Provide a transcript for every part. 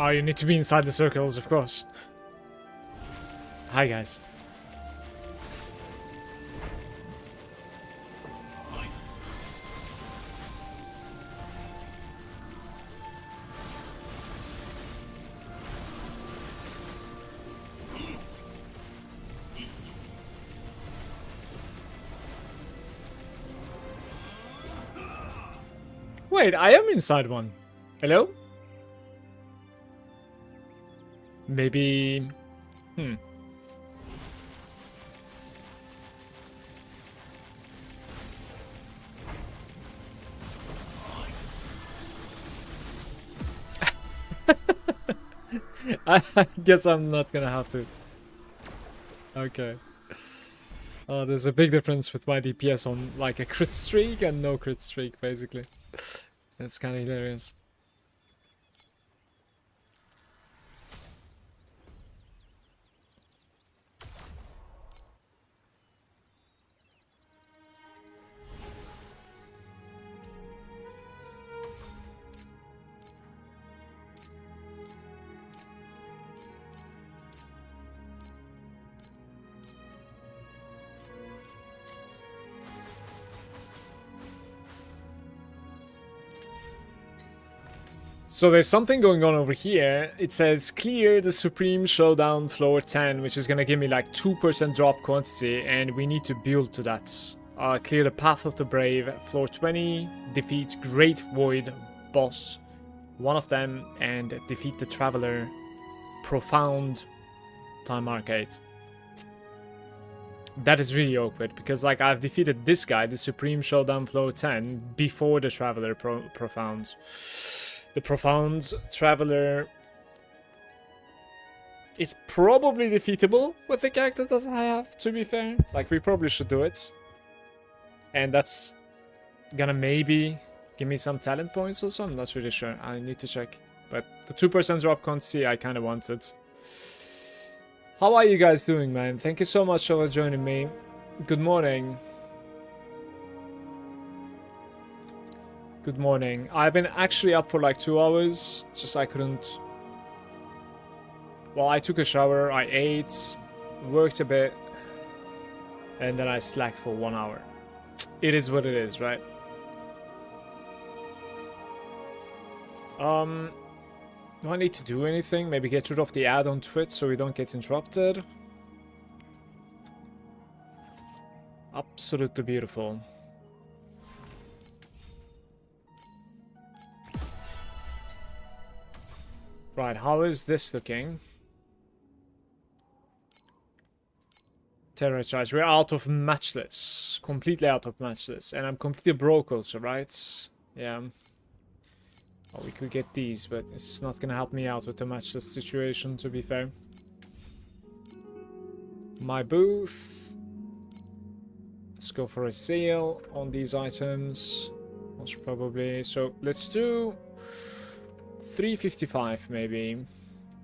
Oh, you need to be inside the circles, of course. Hi, guys. Wait, I am inside one. Hello? Maybe... I guess I'm not gonna have to. Okay. Oh, there's a big difference with my DPS on like a crit streak and no crit streak, basically. That's kind of hilarious. So there's something going on over here. It says clear the Supreme Showdown floor 10, which is gonna give me like 2% drop quantity, and we need to build to that. Clear the Path of the Brave, floor 20, defeat Great Void boss, one of them, and defeat the Traveler, Profound, time arcade. That is really awkward, because like I've defeated this guy, the Supreme Showdown floor 10, before the Traveler Profound. The Profound Traveler is probably defeatable with the character that I have, to be fair. Like, we probably should do it. And that's gonna maybe give me some talent points also. I'm not really sure. I need to check. But the 2% drop quantity I kind of wanted. How are you guys doing, man? Thank you so much for joining me. Good morning. Good morning. I've been actually up for like 2 hours. Just I couldn't... Well, I took a shower, I ate, worked a bit, and then I slacked for 1 hour. It is what it is, right? Do I need to do anything? Maybe get rid of the ad on Twitch so we don't get interrupted? Absolutely beautiful. Right, how is this looking? Terror charge. We're out of matchless. Completely out of matchless. And I'm completely broke also, right? Yeah. Oh, we could get these, but it's not gonna help me out with the matchless situation, to be fair. My booth. Let's go for a sale on these items. Most probably. So let's do 355 maybe.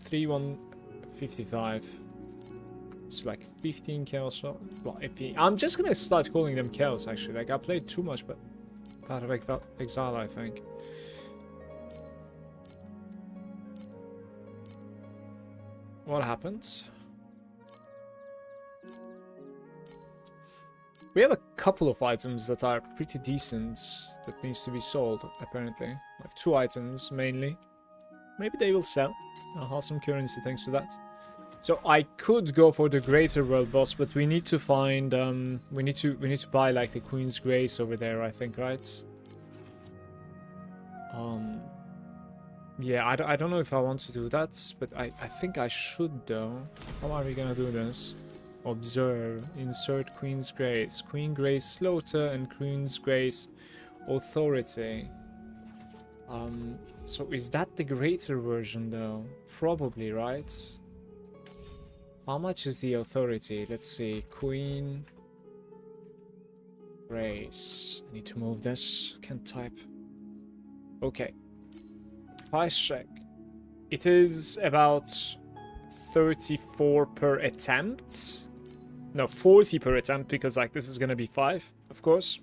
3155. It's like 15 kills. So, well, I'm just gonna start calling them kills actually. Like I played too much, but Path of Exile, I think. What happened? We have a couple of items that are pretty decent that needs to be sold, apparently. Like 2 items, mainly. Maybe they will sell. I'll have some currency thanks to that. So I could go for the Greater World boss, but we need to find, we need to buy like the Queen's Grace over there, I think, right? Yeah, I don't know if I want to do that, but I think I should though. How are we gonna do this? Observe, insert Queen's Grace. Queen Grace Slaughter and Queen's Grace Authority. So is that the greater version though? Probably, right? How much is the authority? Let's see. Queen Grace. I need to move this. Can't type. Okay. Price check. It is about 34 per attempt. No, 40 per attempt because like this is gonna be 5, of course.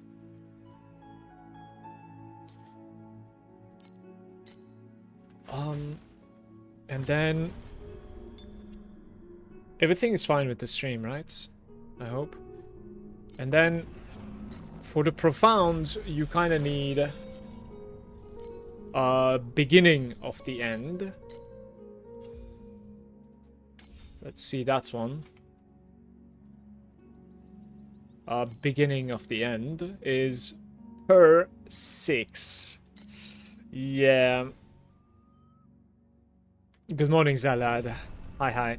And then everything is fine with the stream, right? I hope. And then for the profound, you kind of need a beginning of the end. Let's see that one. Beginning of the end is per 6. Yeah. Good morning, Zalad. Hi, hi.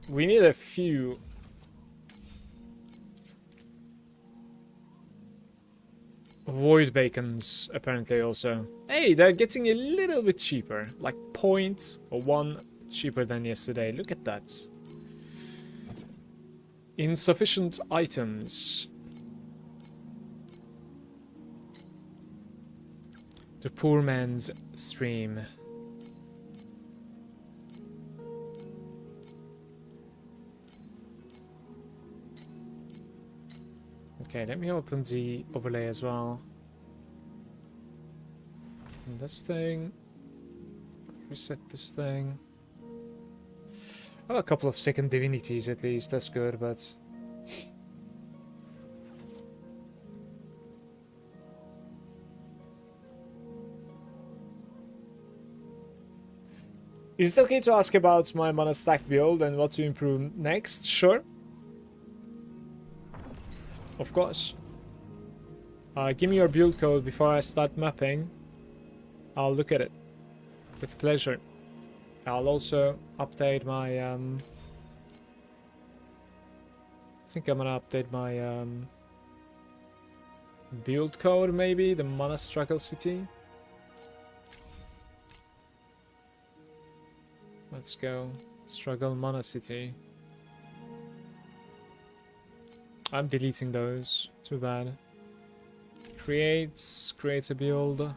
We need a few. Void bacons, apparently, also. Hey, they're getting a little bit cheaper. Like 0.1 cheaper than yesterday. Look at that. Insufficient items. The poor man's stream. Okay, let me open the overlay as well. And this thing. Reset this thing. I have a couple of second divinities at least, that's good, but... Is it okay to ask about my mana stack build and what to improve next? Sure. Of course. Give me your build code before I start mapping. I'll look at it. With pleasure. I'll also update my... I think I'm gonna update my build code maybe, the Mana Struggle City. Let's go. Struggle Mana City. I'm deleting those. Too bad. Create a build.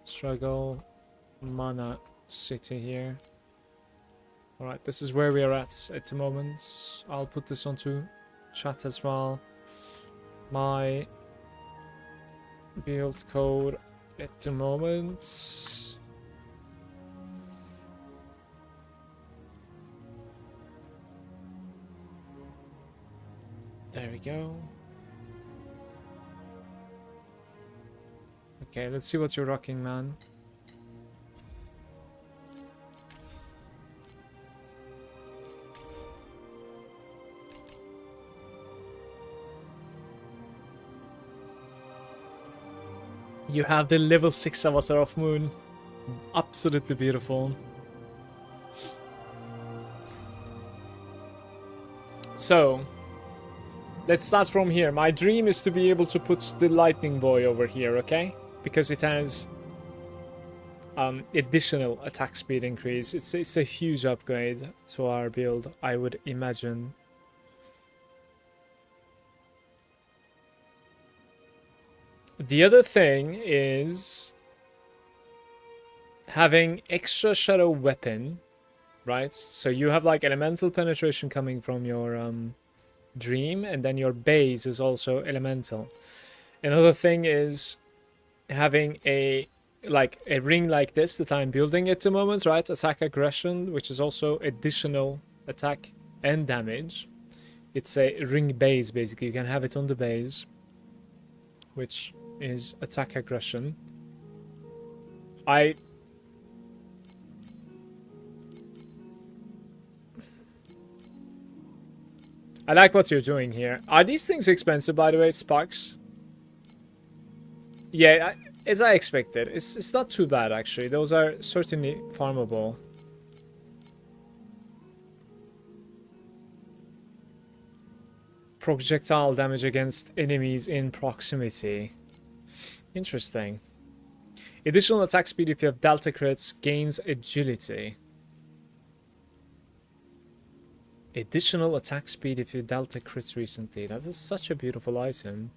Struggle Mana City here. Alright, this is where we are at the moment. I'll put this onto chat as well. My build code at the moment. There we go. Okay, let's see what you're rocking, man. You have the level 6 avatar of Moon. Absolutely beautiful. So, let's start from here. My dream is to be able to put the lightning boy over here, okay? Because it has additional attack speed increase. It's a huge upgrade to our build, I would imagine. The other thing is having extra shadow weapon, right? So you have like elemental penetration coming from your dream, and then your base is also elemental. Another thing is having a ring like this that I'm building at the moment, right? Attack aggression, which is also additional attack and damage. It's a ring base, basically. You can have it on the base, which is attack aggression. I like what you're doing here. Are these things expensive, by the way, Sparks? Yeah, as I expected. It's not too bad, actually. Those are certainly farmable. Projectile damage against enemies in proximity. Interesting. Additional attack speed if you have delta crits, gains agility. Additional attack speed if you delta crits recently. That is such a beautiful item.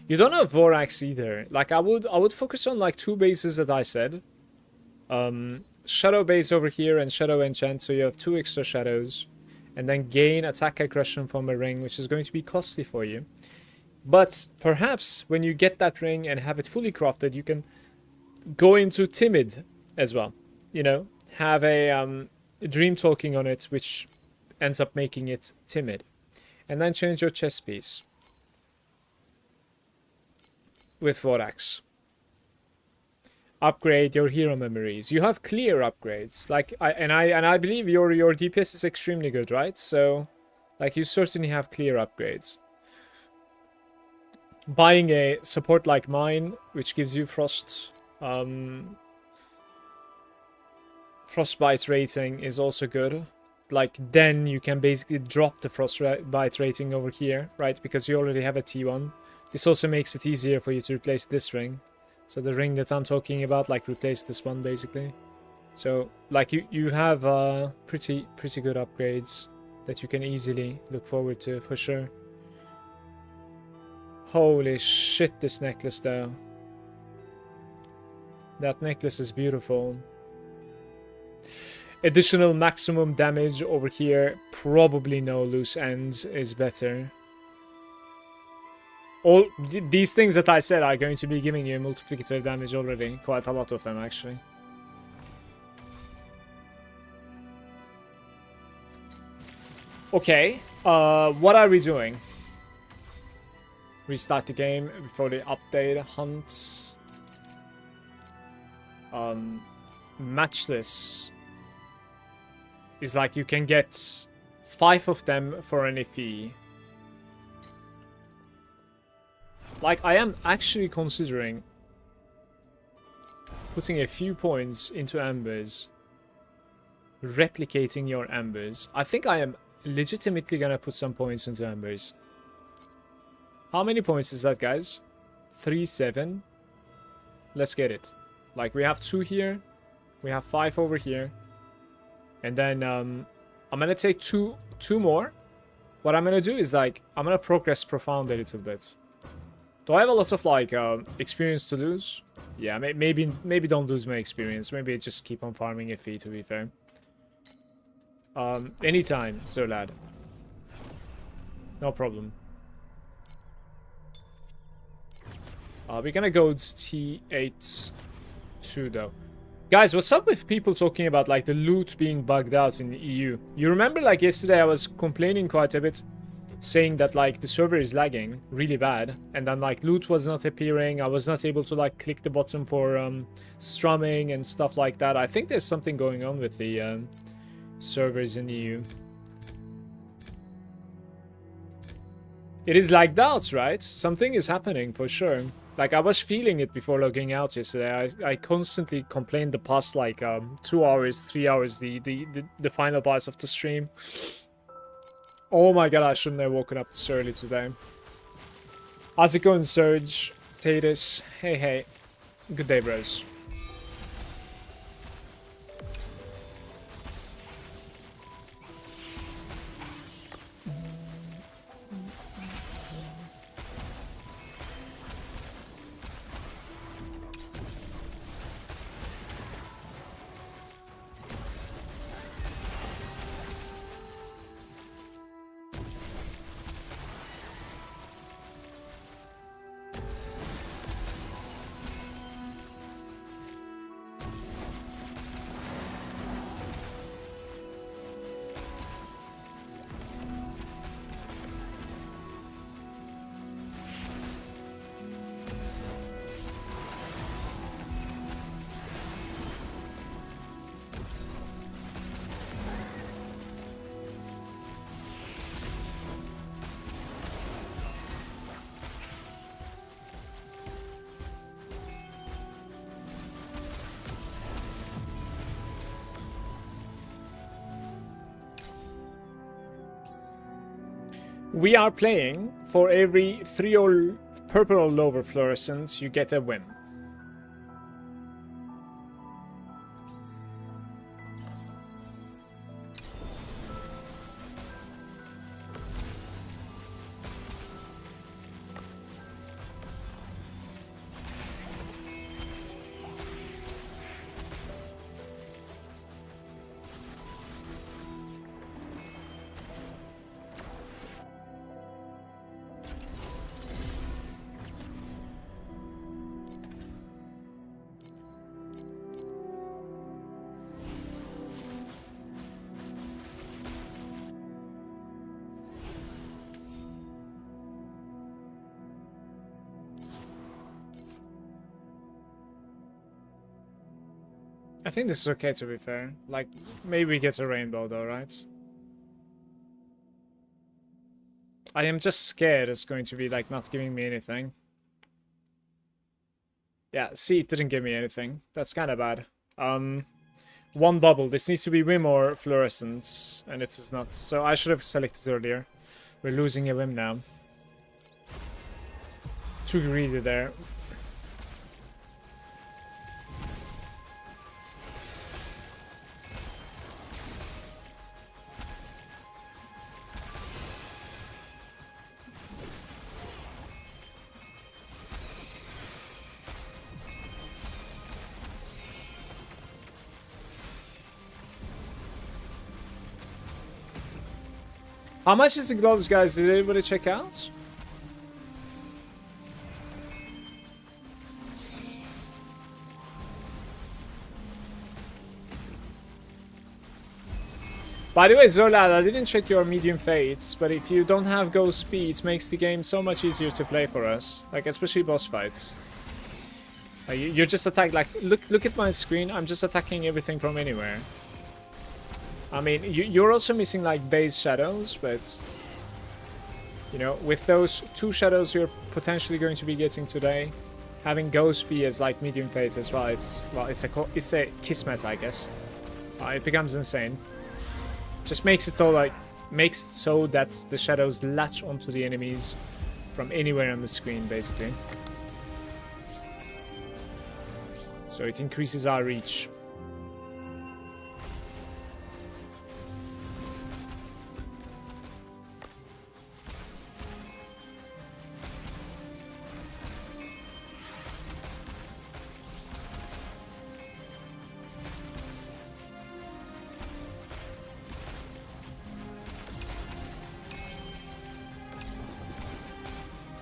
You don't have Vorax either. Like I would focus on like 2 bases that I said. Shadow base over here and Shadow Enchant, so you have 2 extra shadows. And then gain attack aggression from a ring, which is going to be costly for you. But perhaps when you get that ring and have it fully crafted, you can go into Timid as well. You know, have a dream talking on it, which ends up making it timid. And then change your chess piece with Vorax. Upgrade your hero memories. You have clear upgrades. Like I believe your DPS is extremely good, right? So like you certainly have clear upgrades. Buying a support like mine, which gives you frostbite rating, is also good. Like then you can basically drop the frostbite rating over here, right? Because you already have a T1. This also makes it easier for you to replace this ring. So the ring that I'm talking about, like, replace this one, basically. So, like, you have pretty good upgrades that you can easily look forward to, for sure. Holy shit, this necklace, though. That necklace is beautiful. Additional maximum damage over here. Probably no loose ends is better. All these things that I said are going to be giving you multiplicative damage already. Quite a lot of them, actually. Okay. What are we doing? Restart the game before the update. Hunts. Matchless. Is like you can get 5 of them for any fee. Like, I am actually considering putting a few points into embers. Replicating your embers. I think I am legitimately gonna put some points into embers. How many points is that, guys? 3-7. Let's get it. Like, we have 2 here. We have 5 over here. And then, I'm gonna take two more. What I'm gonna do is, like, I'm gonna progress profound a little bit. Do I have a lot of, like, experience to lose? Yeah, maybe don't lose my experience. Maybe just keep on farming a fee, to be fair. Anytime, sir lad. No problem. We're gonna go to T8-2, though. Guys, what's up with people talking about, like, the loot being bugged out in the EU? You remember, like, yesterday I was complaining quite a bit, saying that, like, the server is lagging really bad, and then, like, loot was not appearing. I was not able to, like, click the button for strumming and stuff like that. I think there's something going on with the servers in the EU. It is lagged out, right? Something is happening for sure. Like, I was feeling it before logging out yesterday. I constantly complained the past, like, 2 hours, 3 hours, the final parts of the stream. Oh my god, I shouldn't have woken up this early today. How's it going, Surge? Tatus? Hey. Good day, bros. We are playing for every 3 or purple or lower fluorescent, you get a win. I think this is okay, to be fair. Like, maybe we get a rainbow though, right? I am just scared it's going to be, like, not giving me anything. Yeah, see, it didn't give me anything. That's kind of bad. One bubble. This needs to be way more fluorescent, and it is not. So I should have selected earlier. We're losing a whim now. Too greedy there. How much is the gloves, guys? Did anybody check out? By the way, Zolad, I didn't check your medium fates, but if you don't have ghost speed, it makes the game so much easier to play for us. Like, especially boss fights. Like, you're just attacking, like, look at my screen, I'm just attacking everything from anywhere. I mean, you're also missing, like, base shadows, but... You know, with those 2 shadows you're potentially going to be getting today, having ghost be as, like, medium fates as well, it's a kismet, I guess. It becomes insane. Just makes it all, like, makes it so that the shadows latch onto the enemies from anywhere on the screen, basically. So it increases our reach.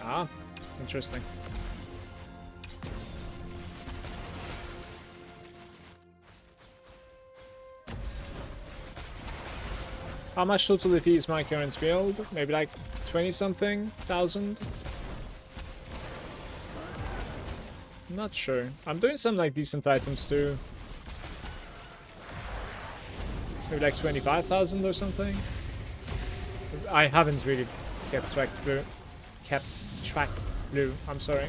Ah, interesting. How much total it is my current build? Maybe like 20-something thousand? Not sure. I'm doing some like decent items too. Maybe like 25,000 or something. I haven't really kept track blue. I'm sorry.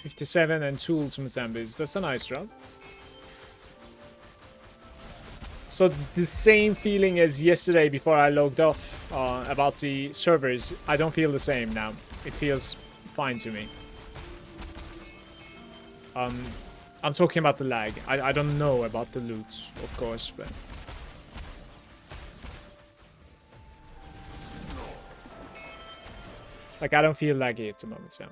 $57 and 2 ultimate zombies. That's a nice drop. So the same feeling as yesterday before I logged off about the servers. I don't feel the same now. It feels fine to me. I'm talking about the lag. I don't know about the loot, of course, but... Like, I don't feel laggy at the moment, yeah.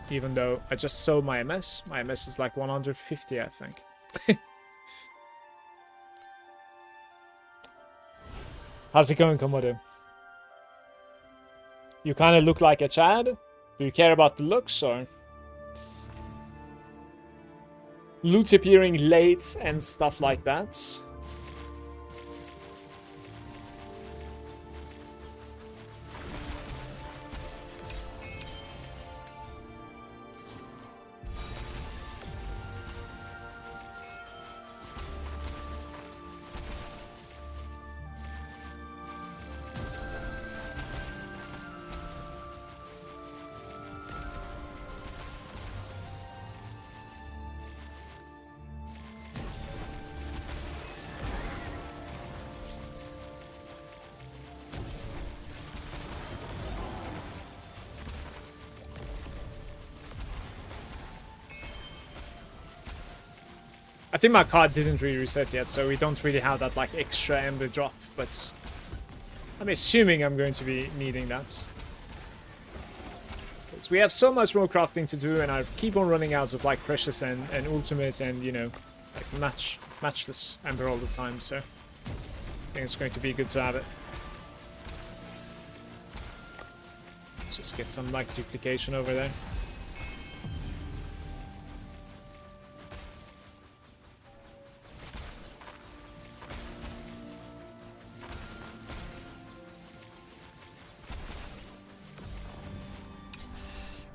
Even though I just saw my MS. My MS is like 150, I think. How's it going, Komodo? You kind of look like a Chad? Do you care about the looks, or? Loot appearing late and stuff like that. I think my card didn't really reset yet, so we don't really have that like extra ember drop, but I'm assuming I'm going to be needing that. Because we have so much more crafting to do, and I keep on running out of like precious and ultimate and, you know, like matchless ember all the time, so I think it's going to be good to have it. Let's just get some like duplication over there.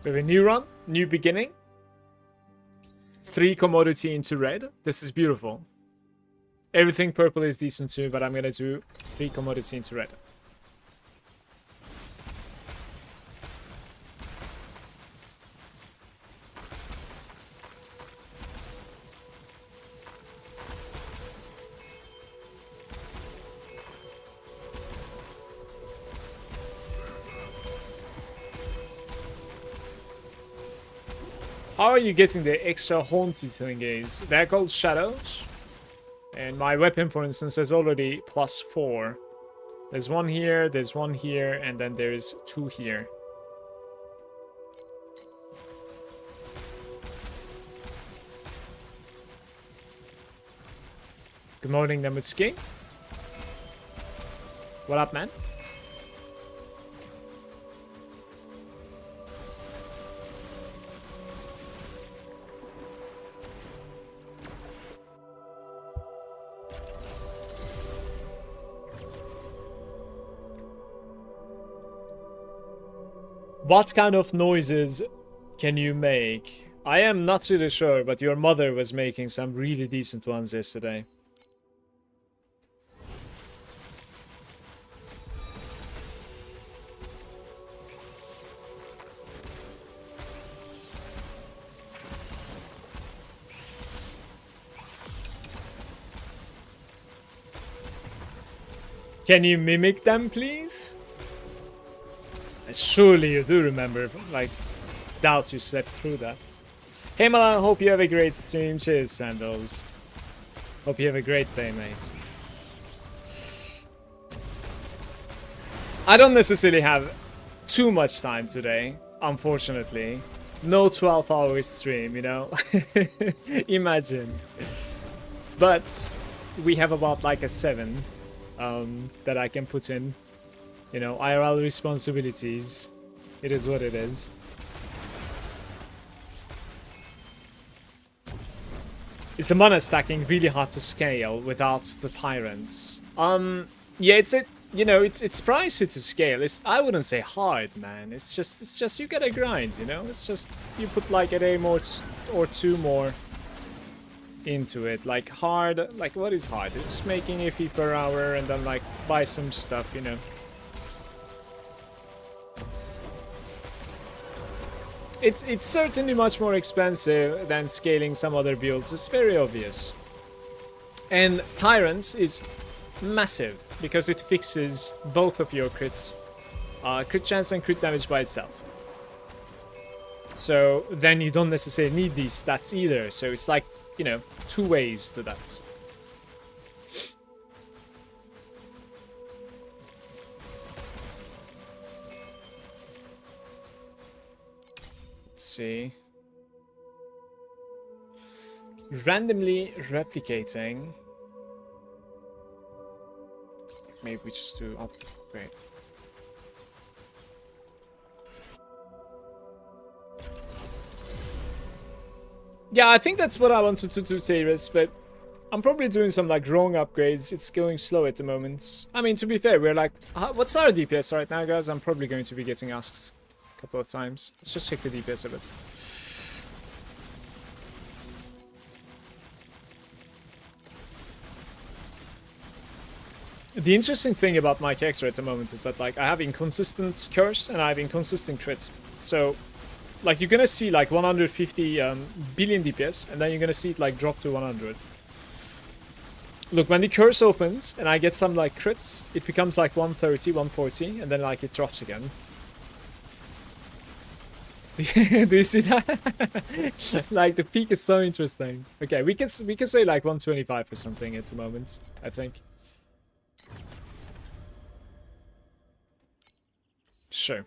We have a new run, new beginning. 3 commodity into red. This is beautiful. Everything purple is decent too, but I'm gonna do 3 commodity into red. How are you getting the extra haunted thingies? They're called shadows. And my weapon, for instance, is already +4. There's 1 here, there's 1 here, and then there's 2 here. Good morning, Nemutski. What up, man? What kind of noises can you make? I am not really sure, but your mother was making some really decent ones yesterday. Can you mimic them, please? Surely you do remember, like, doubt you slept through that. Hey Malan, hope you have a great stream. Cheers, Sandals. Hope you have a great day, mate. I don't necessarily have too much time today, unfortunately. No 12-hour stream, you know? Imagine. But we have about like a 7 that I can put in. You know, IRL responsibilities. It is what it is. Is the mana stacking really hard to scale without the tyrants? Yeah, it's pricey to scale. I wouldn't say hard, man. It's just you gotta grind, you know? It's just you put like a day more or 2 more into it. Like hard, like what is hard? It's making a fee per hour and then like buy some stuff, you know. It's certainly much more expensive than scaling some other builds. It's very obvious. And Tyrants is massive because it fixes both of your crits. Crit chance and crit damage by itself. So then you don't necessarily need these stats either. So it's like, you know, 2 ways to that. Let's see. Randomly replicating. Maybe we just do upgrade. Yeah, I think that's what I wanted to do, Cyrus, but I'm probably doing some like wrong upgrades. It's going slow at the moment. I mean, to be fair, we're like, what's our DPS right now, guys? I'm probably going to be getting asked a couple of times. Let's just check the DPS a bit. The interesting thing about my character at the moment is that like I have inconsistent curse and I have inconsistent crit. So like you're gonna see like 150 billion DPS and then you're gonna see it like drop to 100. Look, when the curse opens and I get some like crits, it becomes like 130, 140 and then like it drops again. Do you see that? Like the peak is so interesting. Okay, we can say like 125 or something at the moment, I think. Sure.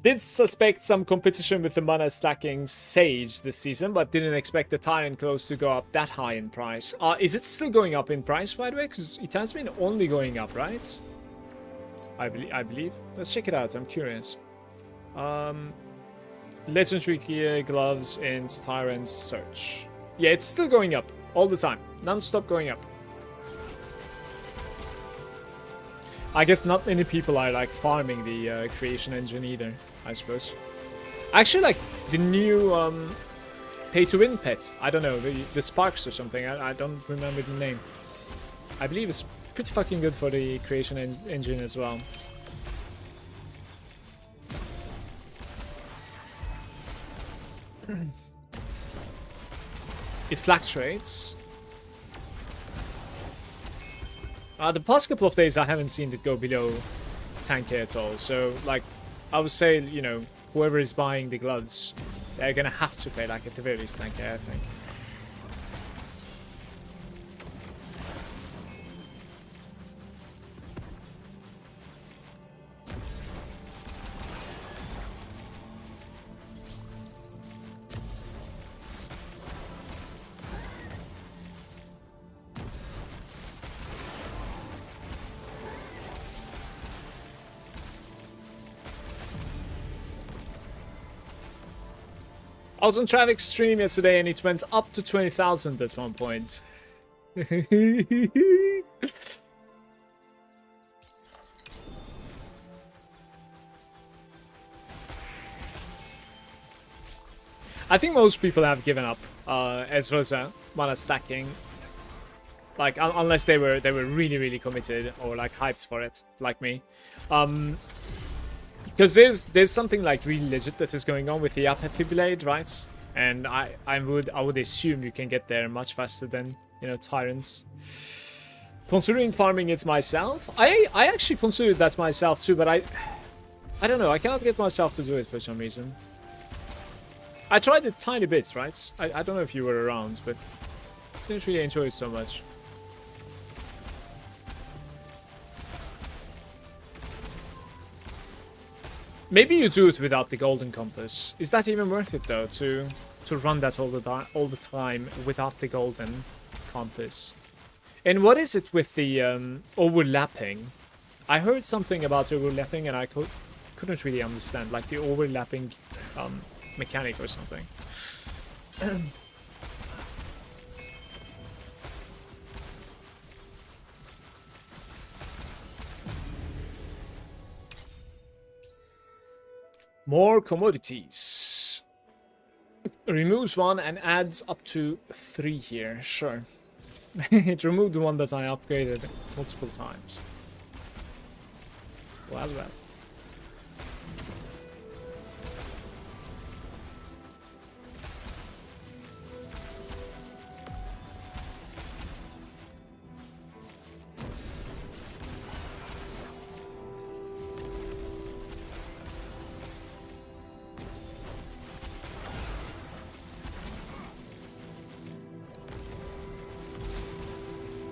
Did suspect some competition with the mana stacking Sage this season, but didn't expect the Tyrant clothes to go up that high in price. Is it still going up in price, by the way? Because it has been only going up, right? I believe. Let's check it out. I'm curious. Legendary gear, gloves, and Tyrant search. Yeah, it's still going up all the time. Non-stop going up. I guess not many people are like farming the creation engine either, I suppose. Actually, like the new pay-to-win pet. I don't know, the Sparks or something. I don't remember the name. I believe it's pretty fucking good for the creation engine as well. It fluctuates. The past couple of days I haven't seen it go below 10k at all. So, like, I would say, you know, whoever is buying the gloves, they're gonna have to pay, like, at the very least 10k, I think. I was on Travik's stream yesterday and it went up to 20,000 at one point. I think most people have given up as Rosa mana stacking. Like unless they were really committed or like hyped for it, like me. Because there's something like really legit that is going on with the Apathy Blade, right? And I would assume you can get there much faster than, you know, Tyrants. Considering farming it myself, I actually considered that myself too, but I don't know, I cannot get myself to do it for some reason. I tried it tiny bits, right? I don't know if you were around, but didn't really enjoy it so much. Maybe you do it without the golden compass. Is that even worth it though, to run that all the time without the golden compass? And what is it with the overlapping? I heard something about overlapping and I couldn't really understand, like the overlapping mechanic or something. More commodities. Removes one and adds up to 3 here. Sure. It removed the one that I upgraded multiple times. Well.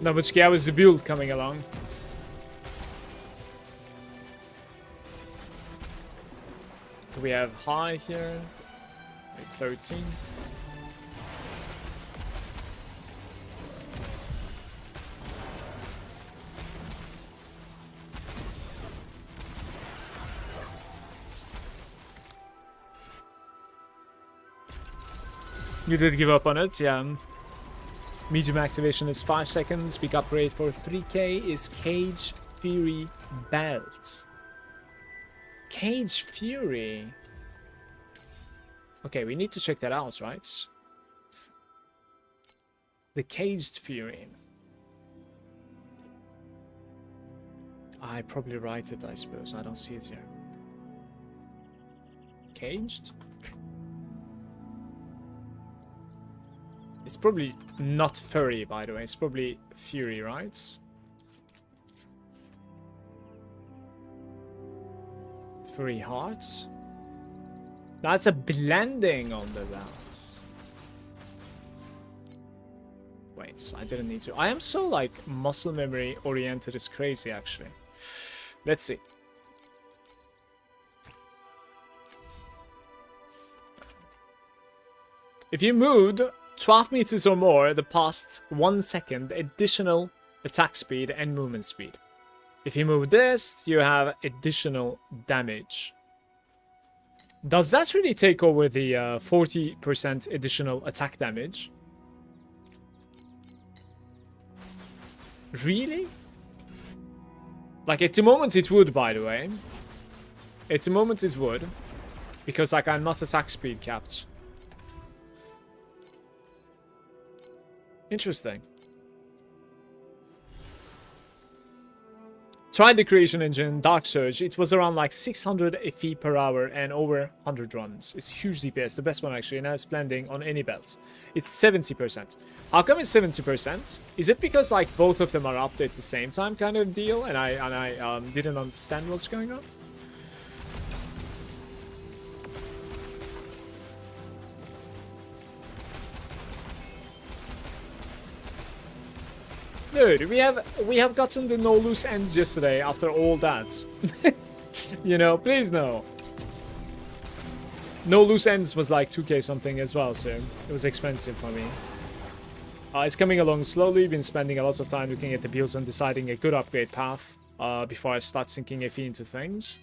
No, but how is the build coming along? Do we have high here? Like 13. You did give up on it, yeah. Medium activation is 5 seconds. Big upgrade for 3k is Cage Fury Belt. Cage Fury. Okay, we need to check that out, right? The Caged Fury. I probably write it, I suppose. I don't see it here. Caged? It's probably not furry, by the way. It's probably fury, right? Furry hearts. That's a blending on the belt. Wait, I didn't need to. I am so, like, muscle memory oriented. It's crazy, actually. Let's see. If you moved 12 meters or more the past 1 second, additional attack speed and movement speed. If you move this, you have additional damage. Does that really take over the 40% additional attack damage? Really? Like, at the moment it would, by the way. At the moment it would. Because, like, I'm not attack speed capped. Interesting. Tried the creation engine, Dark Surge. It was around like 600 FE per hour and over 100 runs. It's huge DPS, the best one actually, and it's blending on any belt. It's 70%. How come it's 70%? Is it because like both of them are up at the same time kind of deal, and I didn't understand what's going on? Dude, we have gotten the no loose ends yesterday after all that. You know, please no. No loose ends was like 2k something as well, so it was expensive for me. It's coming along slowly. Been spending a lot of time looking at the builds and deciding a good upgrade path before I start sinking FE into things.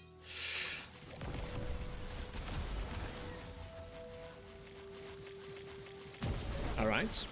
Alright.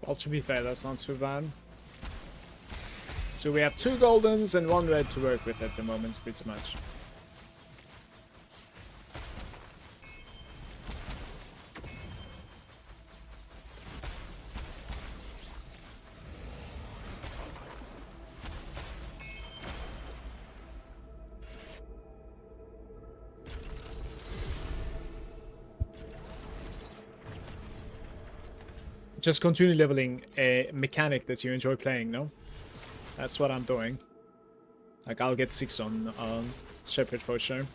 Well, to be fair, that's not too bad. So we have 2 goldens and 1 red to work with at the moment, pretty much. Just continue leveling a mechanic that you enjoy playing, no? That's what I'm doing. Like, I'll get 6 on Shepherd for sure.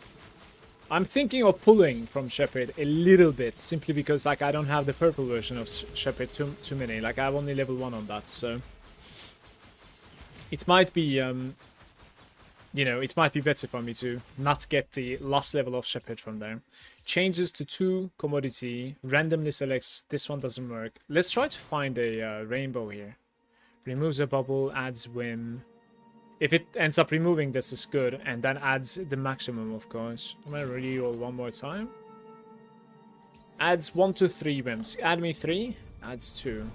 I'm thinking of pulling from Shepherd a little bit, simply because, like, I don't have the purple version of Shepherd too many. Like, I have only level 1 on that, so... It might be, you know, it might be better for me to not get the last level of Shepherd from there. Changes to 2 commodity, randomly selects, this one doesn't work. Let's try to find a rainbow here. Removes a bubble, adds whim. If it ends up removing this is good, and then adds the maximum, of course. I'm gonna reroll one more time. Adds 1 to 3 whims. Add me 3, adds 2.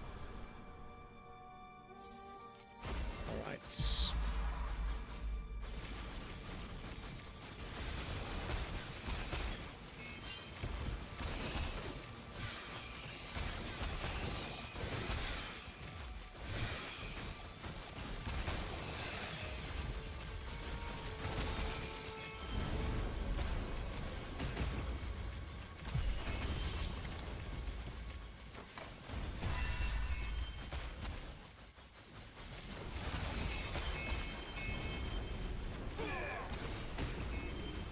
Alright.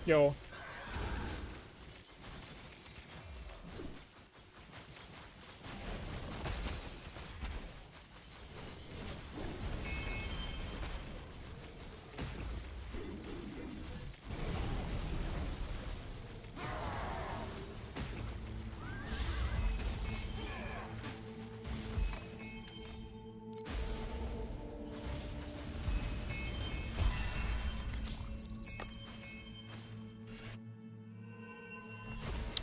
Yo.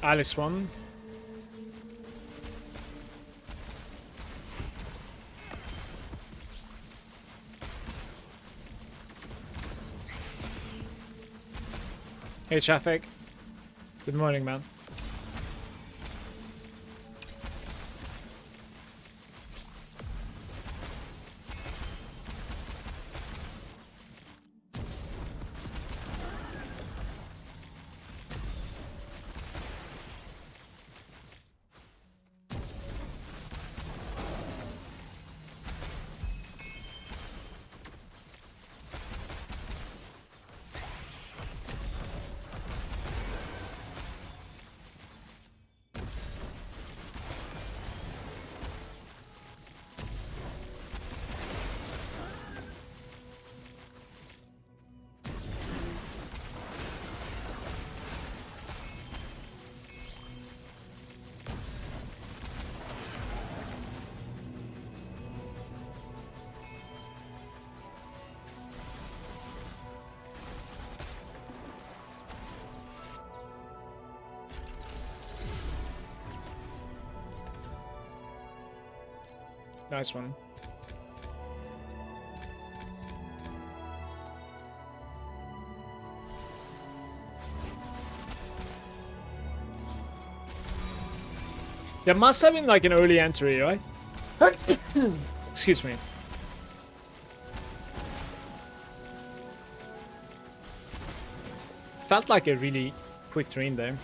Alice 1. Hey traffic. Good morning, man. Nice one. There must have been like an early entry, right? Excuse me. It felt like a really quick drain there.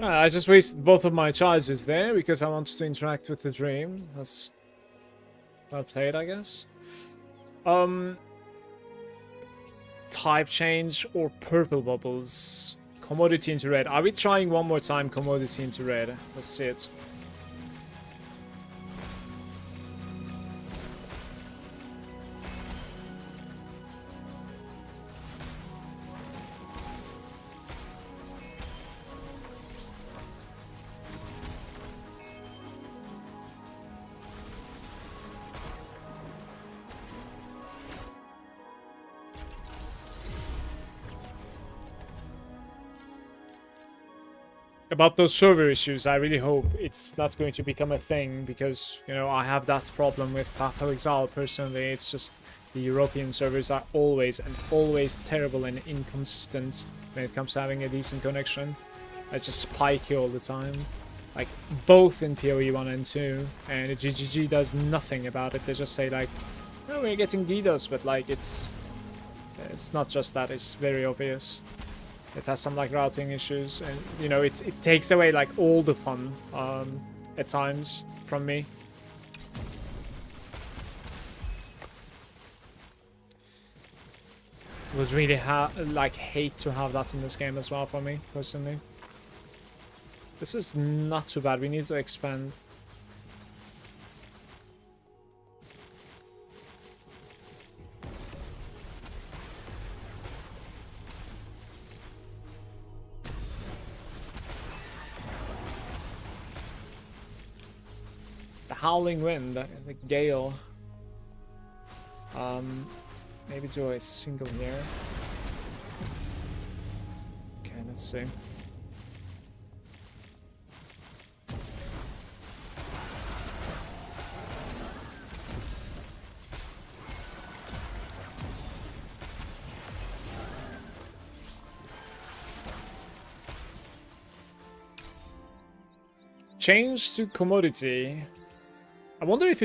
I just wasted both of my charges there because I wanted to interact with the dream. That's well played, I guess. Type change or purple bubbles. Commodity into red. Are we trying one more time commodity into red? Let's see it. About those server issues, I really hope it's not going to become a thing because, you know, I have that problem with Path of Exile personally. It's just the European servers are always terrible and inconsistent when it comes to having a decent connection. It's just spiky all the time. Like, both in PoE 1 and 2, and the GGG does nothing about it. They just say, like, oh, we're getting DDoS, but, like, it's not just that, it's very obvious. It has some like routing issues, and you know it takes away like all the fun at times from me. Would really like hate to have that in this game as well for me personally. This is not too bad. We need to expand. Howling wind, the gale. Maybe do a single here. Okay, let's see. Change to commodity. I wonder if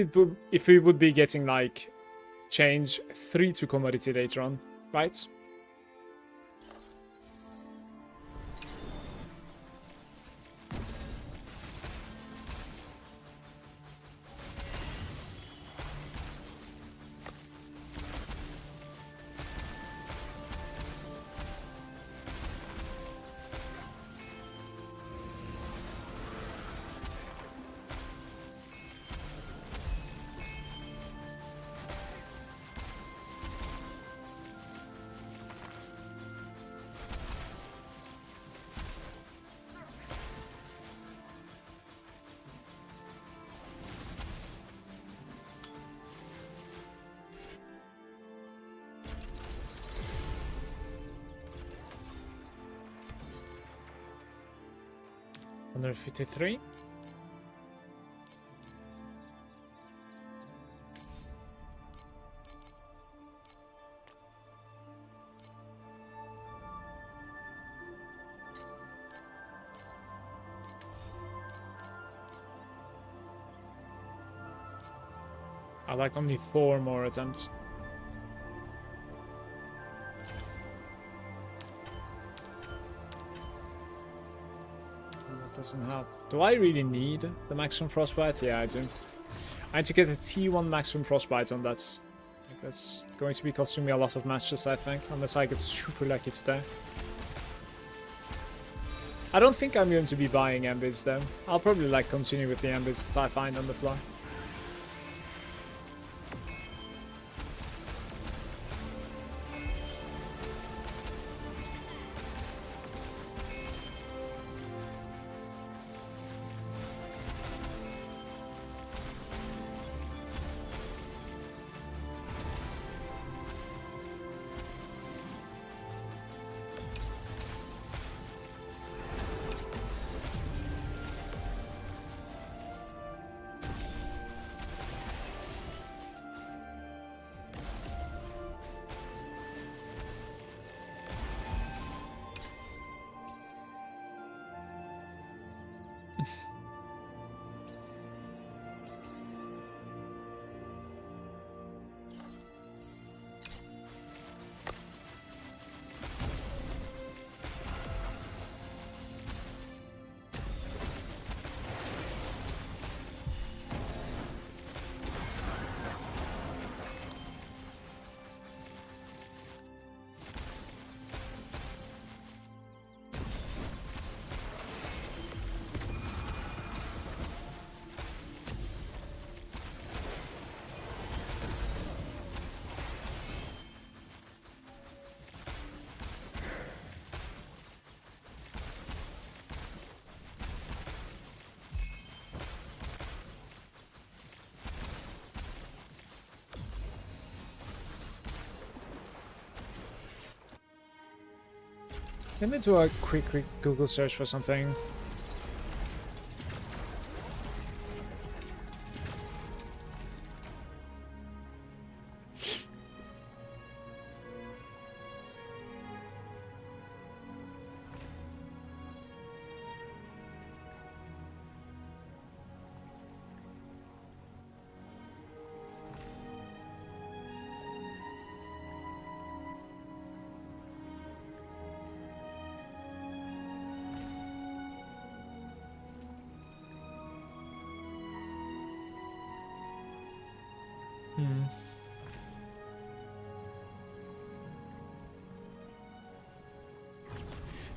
we would be getting like change 3 to commodity later on, right? Under 53. I like only 4 more attempts. Doesn't help. Do I really need the maximum frostbite? Yeah, I do. I need to get a T1 maximum frostbite on that. Like, that's going to be costing me a lot of matches, I think, unless I get super lucky today. I don't think I'm going to be buying Embis though. I'll probably like continue with the Embis that I find on the fly. Let me do a quick Google search for something.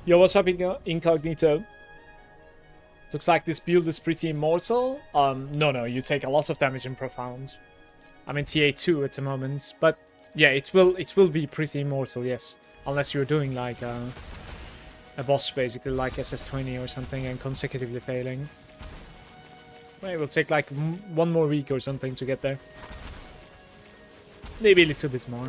Yo, what's up, Incognito? Looks like this build is pretty immortal. No, you take a lot of damage in Profound. I'm in TA2 at the moment, but yeah, it will be pretty immortal, yes. Unless you're doing like a boss basically like SS20 or something and consecutively failing. Well, it will take like 1 more week or something to get there. Maybe a little bit more.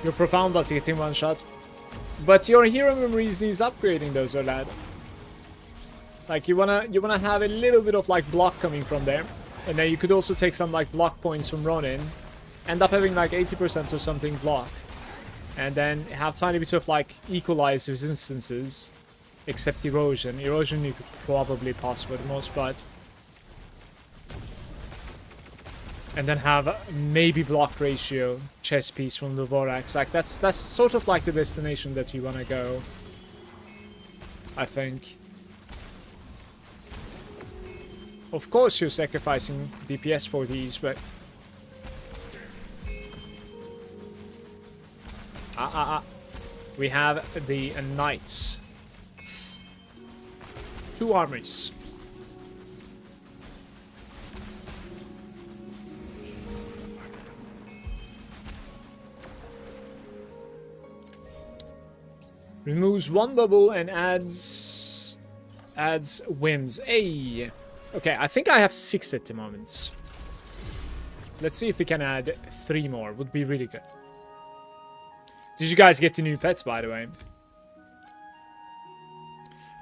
Your Profound that's getting 1 shot. But your hero memories needs upgrading though, so lad. Like you wanna have a little bit of like block coming from there. And then you could also take some like block points from Ronin. End up having like 80% or something block. And then have tiny bits of like equalized resistances. Except erosion. Erosion you could probably pass for the most part. And then have maybe block ratio chess piece from the Vorax. Like that's sort of like the destination that you wanna go. I think. Of course you're sacrificing DPS for these, but we have the Knights. 2 armies. Removes 1 bubble and adds whims. Hey. Okay, I think I have 6 at the moment. Let's see if we can add 3 more. Would be really good. Did you guys get the new pets, by the way?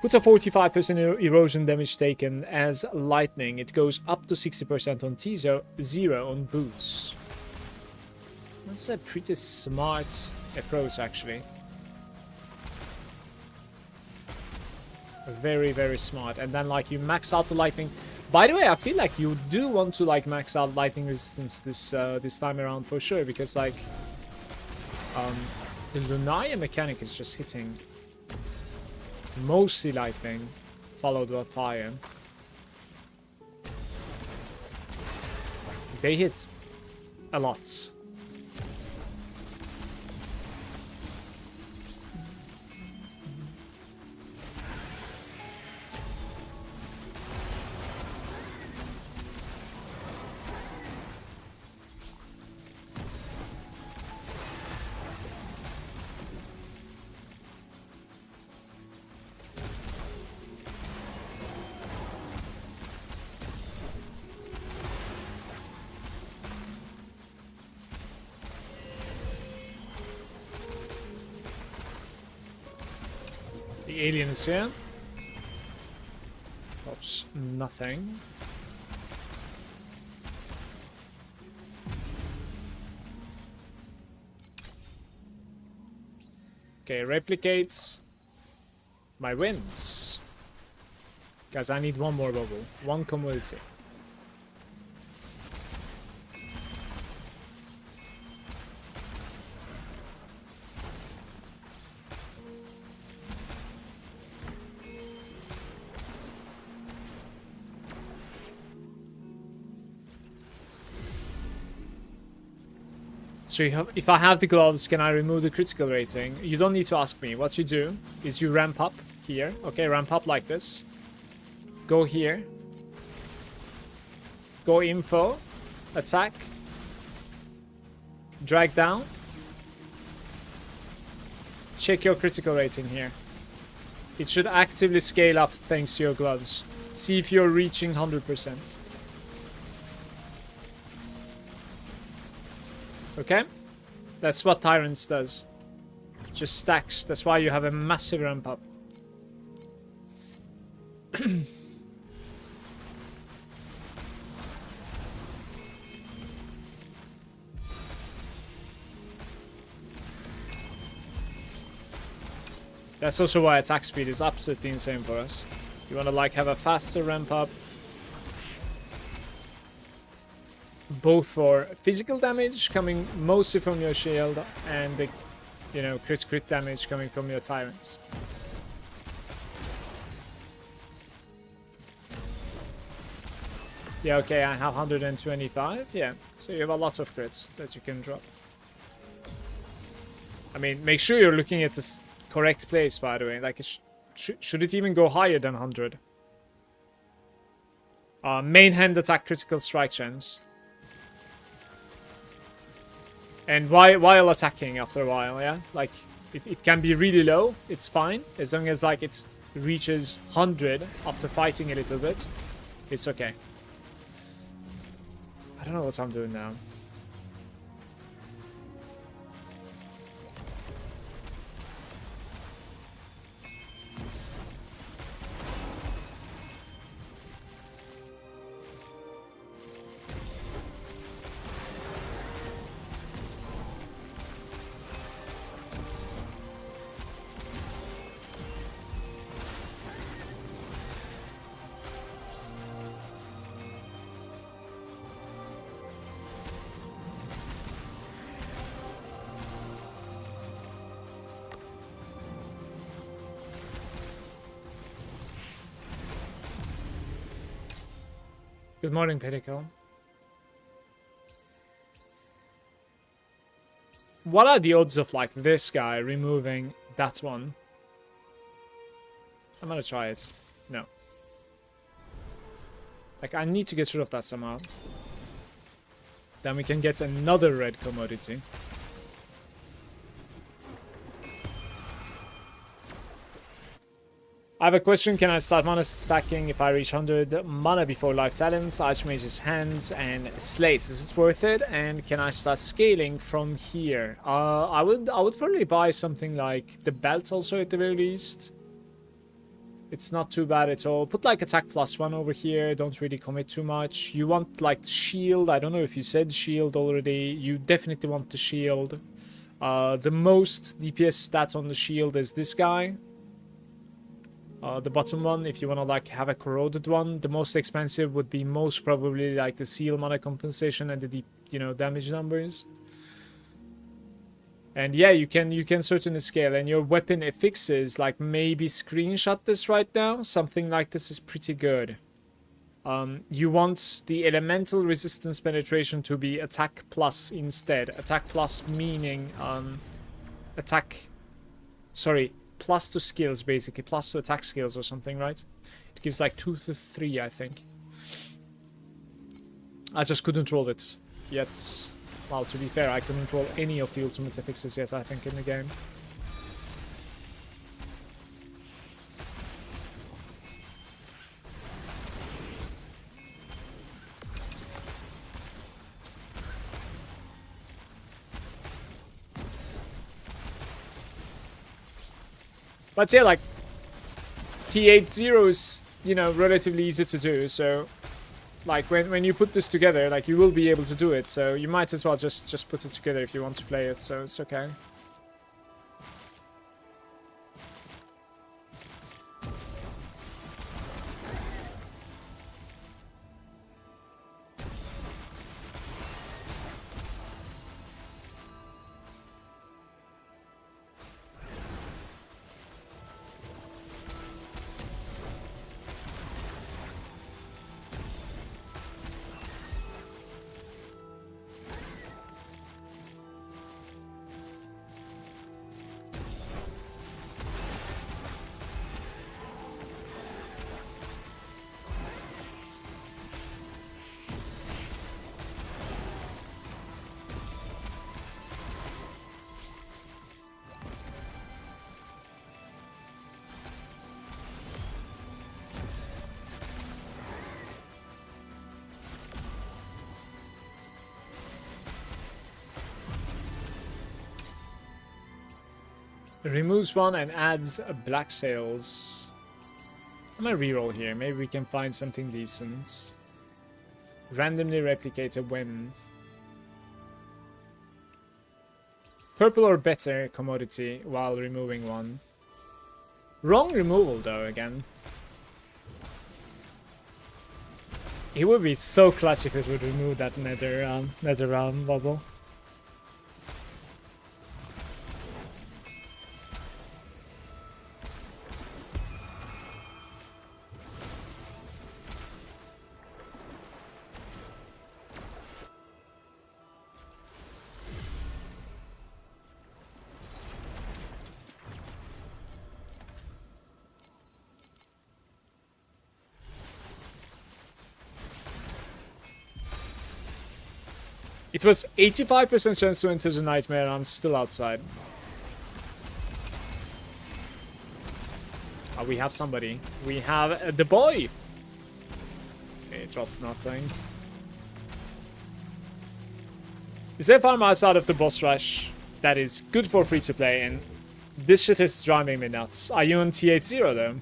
Puts a 45% erosion damage taken as lightning. It goes up to 60% on T0 on boots. That's a pretty smart approach, actually. Very, very smart. And then, like, you max out the lightning. By the way, I feel like you do want to, like, max out lightning resistance this time around for sure, because, like, the Lunaria mechanic is just hitting mostly lightning, followed by fire. They hit a lot. The alien is here. Oops, nothing. Okay, replicates my wins. Guys, I need one more bubble. One commodity. So if I have the gloves, can I remove the critical rating? You don't need to ask me. What you do is you ramp up here. Okay, ramp up like this. Go here. Go info. Attack. Drag down. Check your critical rating here. It should actively scale up thanks to your gloves. See if you're reaching 100%. Okay? That's what Tyrants does. Just stacks. That's why you have a massive ramp up. That's also why attack speed is absolutely insane for us. You want to like have a faster ramp up. Both for physical damage coming mostly from your shield and the, you know, crit damage coming from your Tyrants. Yeah, okay, I have 125. Yeah, so you have a lot of crits that you can drop. I mean, make sure you're looking at this correct place, by the way. Like, should it even go higher than 100? Main hand attack critical strike chance. And while attacking after a while, yeah? Like, it can be really low, it's fine. As long as, like, it reaches 100 after fighting a little bit, it's okay. I don't know what I'm doing now. Good morning, Pedicle. What are the odds of, like, this guy removing that one? I'm gonna try it. No. Like, I need to get rid of that somehow. Then we can get another red commodity. I have a question. Can I start mana stacking if I reach 100 mana before Life Talents, Archmage's Hands, and Slates? Is it worth it? And can I start scaling from here? I would probably buy something like the belt also at the very least. It's not too bad at all. Put like attack +1 over here. Don't really commit too much. You want like shield. I don't know if you said shield already. You definitely want the shield. The most DPS stat on the shield is this guy. The bottom one, if you want to like have a corroded one. The most expensive would be most probably like the seal mana compensation and the deep, you know, damage numbers. And yeah, you can certainly scale. And your weapon affixes, like maybe screenshot this right now. Something like this is pretty good. You want the elemental resistance penetration to be attack plus instead. Attack plus meaning plus to skills basically. Plus to attack skills or something, right? It gives like 2 to 3, I think. I just couldn't roll it yet. Well, to be fair, I couldn't roll any of the ultimate affixes yet, I think, in the game. But yeah, like, T80 is, you know, relatively easy to do, so... Like, when you put this together, like, you will be able to do it, so you might as well just put it together if you want to play it, so it's okay. Removes one and adds black sails. I'm gonna reroll here. Maybe we can find something decent. Randomly replicate a whim. Purple or better commodity while removing one. Wrong removal though again. It would be so clutch if it would remove that nether realm bubble. It was 85% chance to enter the nightmare and I'm still outside. Oh, we have somebody. We have the boy! Okay, dropped nothing. Is there a farm outside of the boss rush that is good for free to play, and this shit is driving me nuts. Are you on T80 though?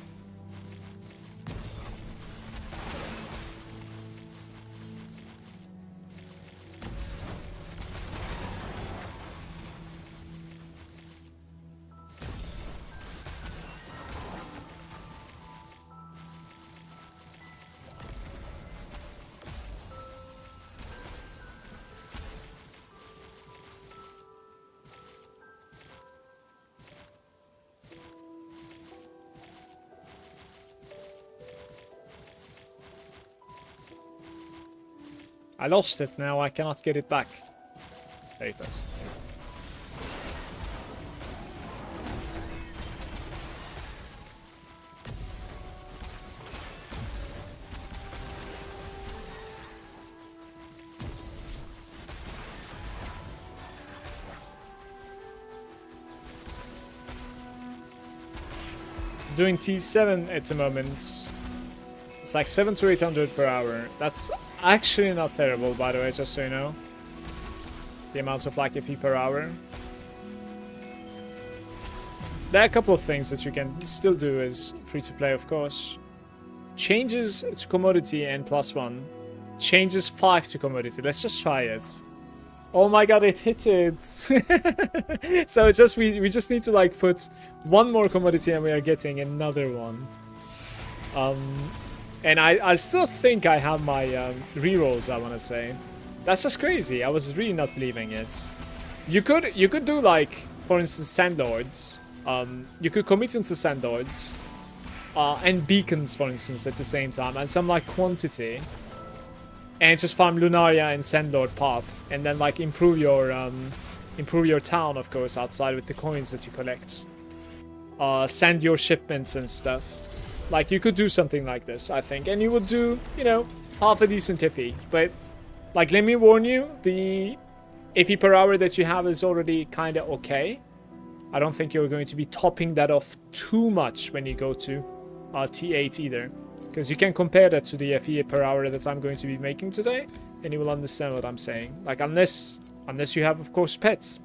I lost it now, I cannot get it back. There it is. Doing T7 at the moment. It's like 700 to 800 per hour. That's actually not terrible, by the way, just so you know. The amount of like FP per hour. There are a couple of things that you can still do as free-to-play, of course. Changes to commodity and +1. Changes 5 to commodity. Let's just try it. Oh my god, it hit it! So it's just we just need to like put one more commodity and we are getting another one. And I still think I have my rerolls, I want to say. That's just crazy. I was really not believing it. You could do like, for instance, Sandlords. You could commit into Sandlords. And Beacons, for instance, at the same time. And some like quantity. And just farm Lunaria and Sandlord pop. And then like improve your town, of course, outside with the coins that you collect. Send your shipments and stuff. Like, you could do something like this, I think. And you would do, you know, half a decent iffy. But, like, let me warn you, the iffy per hour that you have is already kind of okay. I don't think you're going to be topping that off too much when you go to T8 either. Because you can compare that to the FE per hour that I'm going to be making today. And you will understand what I'm saying. Like, unless you have, of course, pets.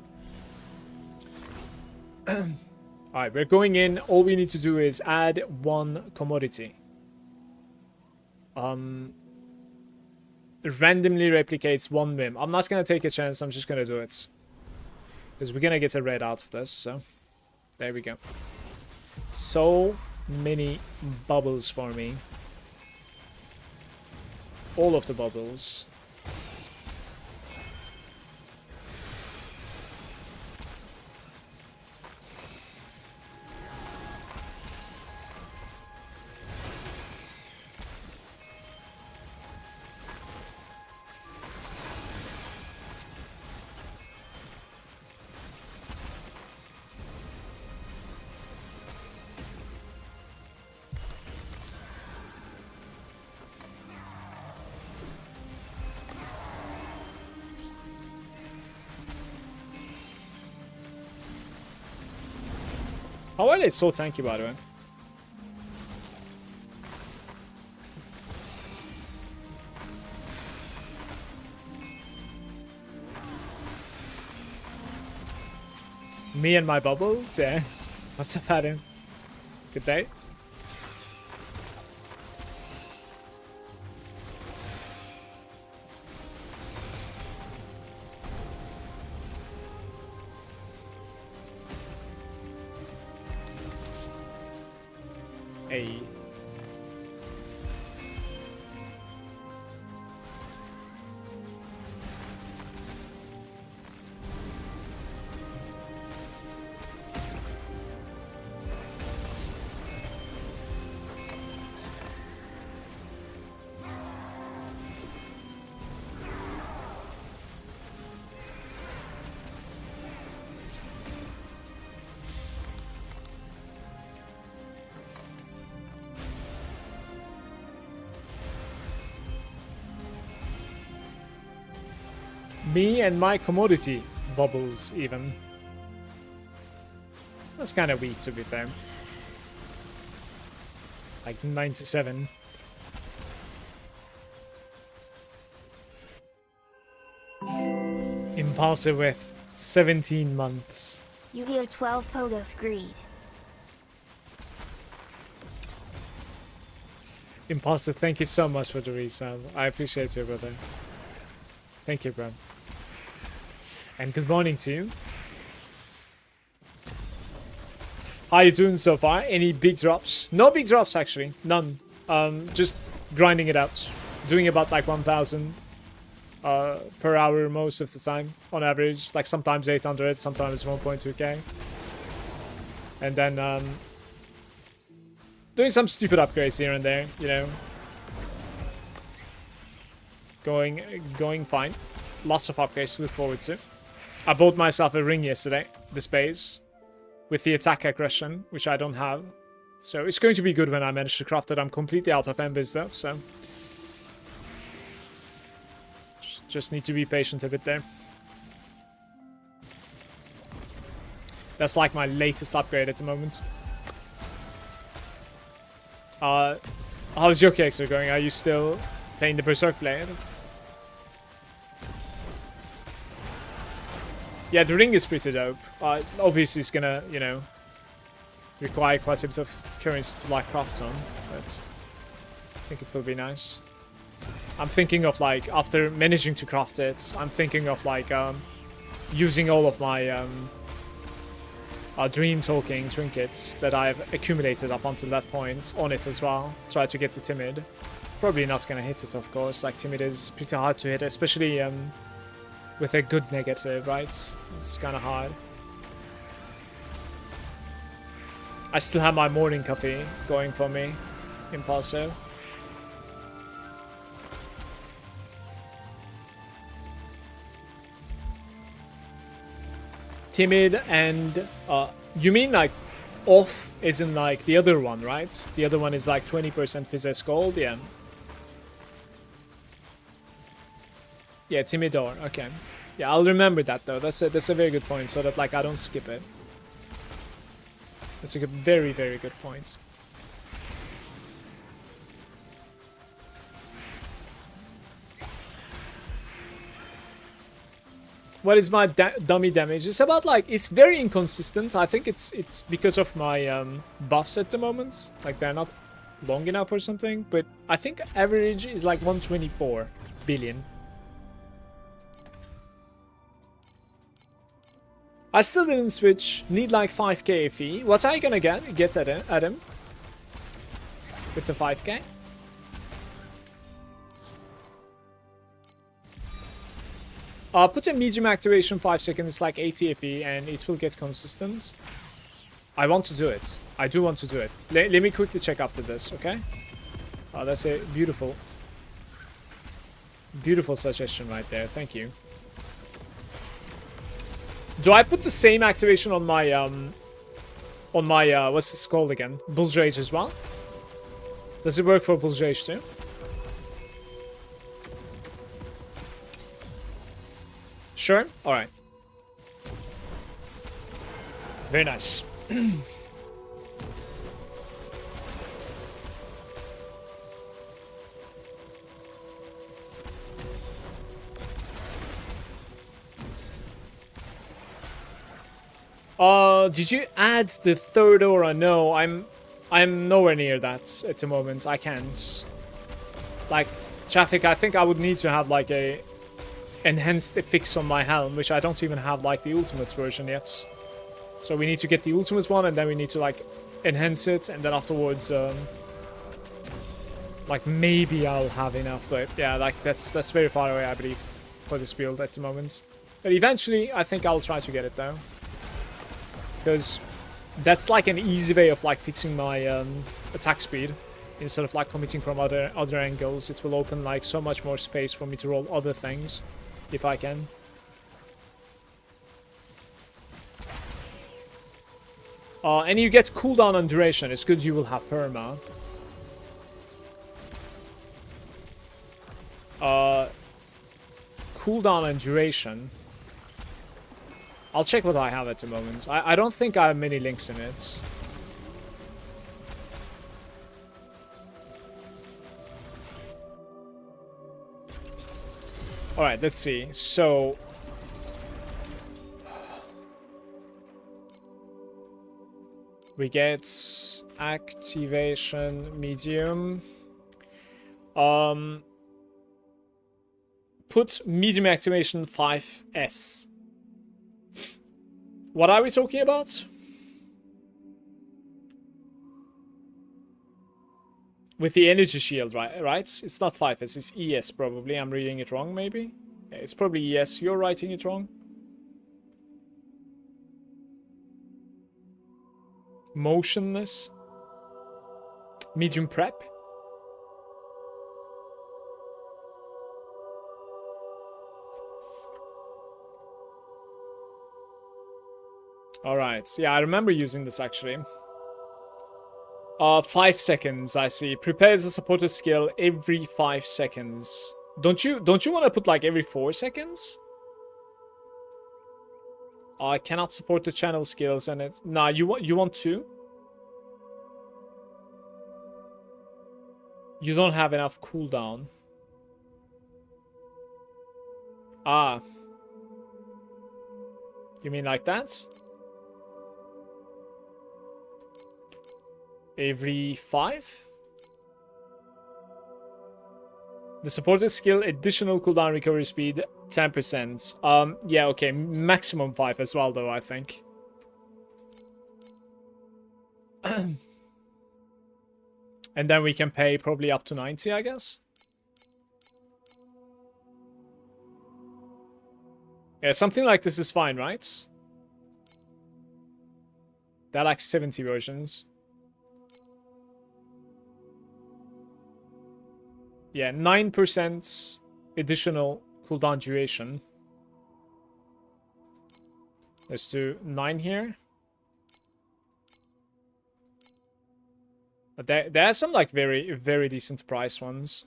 Alright, we're going in. All we need to do is add one commodity. Randomly replicates one whim. I'm not going to take a chance. I'm just going to do it. Because we're going to get a red out of this. So, there we go. So many bubbles for me. All of the bubbles. How are they so tanky, by the way? Me and my bubbles? Yeah. What's up, Adam? Good day. Hey. Me and my commodity bubbles, even. That's kind of weak, to be fair. Like 97. Impulsive with 17 months. You hear 12 pogo of greed. Impulsive, thank you so much for the resub. I appreciate you, brother. Thank you, bro. And good morning to you. How you doing so far? Any big drops? No big drops, actually. None. Just grinding it out. Doing about like 1,000 per hour most of the time, on average. Like sometimes 800, sometimes 1.2k. And then doing some stupid upgrades here and there, you know. Going fine. Lots of upgrades to look forward to. I bought myself a ring yesterday, this base, with the attack aggression, which I don't have. So it's going to be good when I manage to craft it. I'm completely out of embers though, so just need to be patient a bit there. That's like my latest upgrade at the moment. How's your character going? Are you still playing the Berserk player? Yeah, the ring is pretty dope. Obviously, it's gonna, you know, require quite a bit of currency to like craft on, but I think it will be nice. I'm thinking of like, after managing to craft it, I'm thinking of like using all of my dream talking trinkets that I've accumulated up until that point on it as well. Try to get the timid. Probably not gonna hit it, of course. Like, timid is pretty hard to hit, especially with a good negative, right? It's kind of hard. I still have my morning coffee going for me. Impulsive. Timid and you mean like off isn't like the other one, right? The other one is like 20% Fizzes Gold, yeah. Yeah, Timidor, okay. Yeah, I'll remember that though. That's a very good point, so that like I don't skip it. That's a very, very good point. What is my dummy damage? It's about like, it's very inconsistent. I think it's because of my buffs at the moment. Like, they're not long enough or something. But I think average is like 124 billion. I still didn't switch. Need like 5k FE. What are you gonna get at him? With the 5k? Put a medium activation 5 seconds, like 80 FE, and it will get consistent. I want to do it. I do want to do it. Let me quickly check after this, okay? That's a beautiful, beautiful suggestion right there. Thank you. Do I put the same activation on my what's this called again? Bull's Rage as well? Does it work for Bull's Rage too? Sure? Alright. Very nice. Did you add the third aura? No, I'm nowhere near that at the moment. I can't. Like, Traffic, I think I would need to have like a enhanced fix on my helm, which I don't even have like the ultimates version yet. So we need to get the ultimates one, and then we need to like enhance it, and then afterwards like maybe I'll have enough, but yeah, like that's very far away, I believe, for this build at the moment. But eventually I think I'll try to get it though, because that's like an easy way of like fixing my attack speed. Instead of like committing from other angles, it will open like so much more space for me to roll other things if I can. And you get cooldown on duration. It's good you will have perma. Cooldown and duration. I'll check what I have at the moment. I don't think I have many links in it. Alright, let's see. So we get activation medium. Put medium activation 5S. What are we talking about? With the energy shield, right? It's not 5S, it's ES probably. I'm reading it wrong, maybe? Yeah, it's probably ES. You're writing it wrong. Motionless. Medium prep. Alright, yeah, I remember using this actually. 5 seconds, I see. Prepares a supporter skill every 5 seconds. Don't you want to put like every 4 seconds? I cannot support the channel skills and it. Nah, you want 2? You don't have enough cooldown. Ah. You mean like that? Every 5? The supported skill additional cooldown recovery speed 10%. Yeah, okay, maximum 5 as well though, I think. And then we can pay probably up to 90, I guess. Yeah, something like this is fine, right? They're like 70 versions. Yeah, 9% additional cooldown duration. Let's do 9 here. But there are some like very, very decent price ones.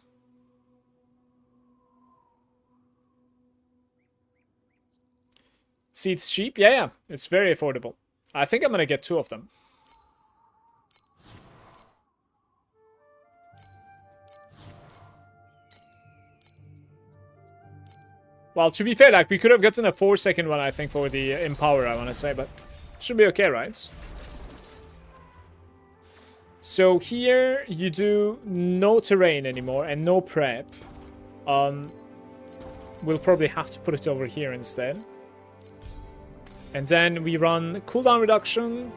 See, it's cheap? Yeah, it's very affordable. I think I'm gonna get 2 of them. Well, to be fair, like, we could have gotten a 4-second one, I think, for the Empower, I want to say, but should be okay, right? So here, you do no terrain anymore and no prep. We'll probably have to put it over here instead. And then we run cooldown reduction,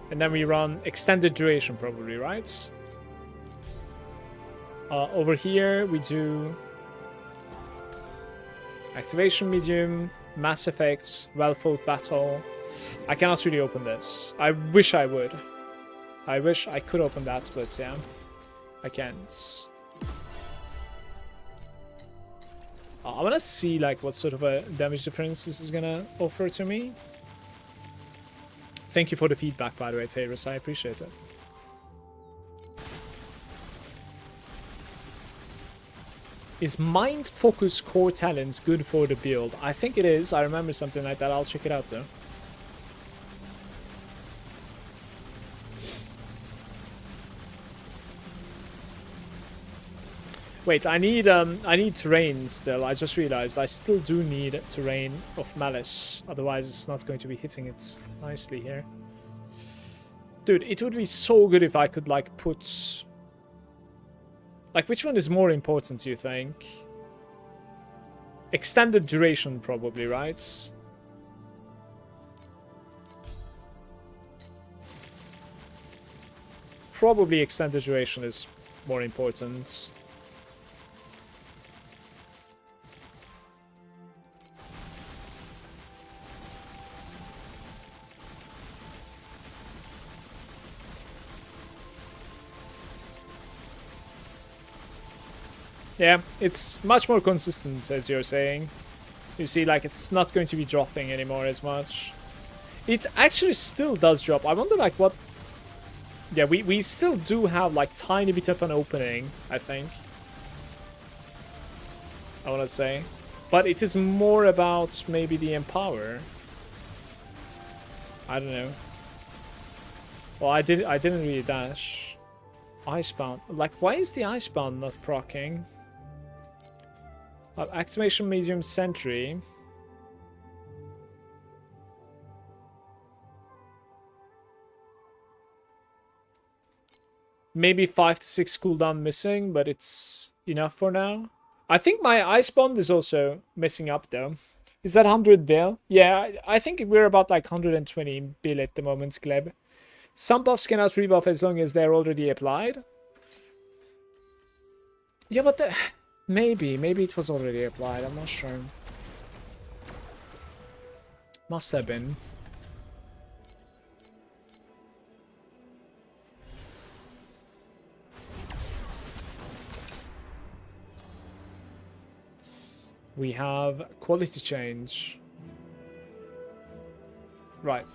and then we run extended duration, probably, right? Over here, we do activation medium, mass effects, well-fought battle. I cannot really open this. I wish I would. I wish I could open that, but yeah, I can't. I want to see like what sort of a damage difference this is gonna offer to me. Thank you for the feedback, by the way, Tayrus. I appreciate it. Is Mind Focus Core Talents good for the build? I think it is. I remember something like that. I'll check it out though. Wait, I need terrain still. I just realized I still do need terrain of Malice. Otherwise it's not going to be hitting it nicely here. Dude, it would be so good if I could like put... Like, which one is more important, do you think? Extended duration, probably, right? Probably extended duration is more important. Yeah, it's much more consistent, as you're saying. You see, like, it's not going to be dropping anymore as much. It actually still does drop. I wonder, like, what... Yeah, we still do have, like, tiny bit of an opening, I think. I want to say. But it is more about maybe the Empower. I don't know. Well, I didn't really dash. Icebound. Like, why is the Icebound not proccing? Activation medium sentry. Maybe 5 to 6 cooldown missing, but it's enough for now. I think my Ice Bond is also messing up though. Is that 100 bill? Yeah, I think we're about like 120 bill at the moment, Gleb. Some buffs cannot rebuff as long as they're already applied. Yeah, but the... Maybe it was already applied, I'm not sure. Must have been. We have quality change. Right.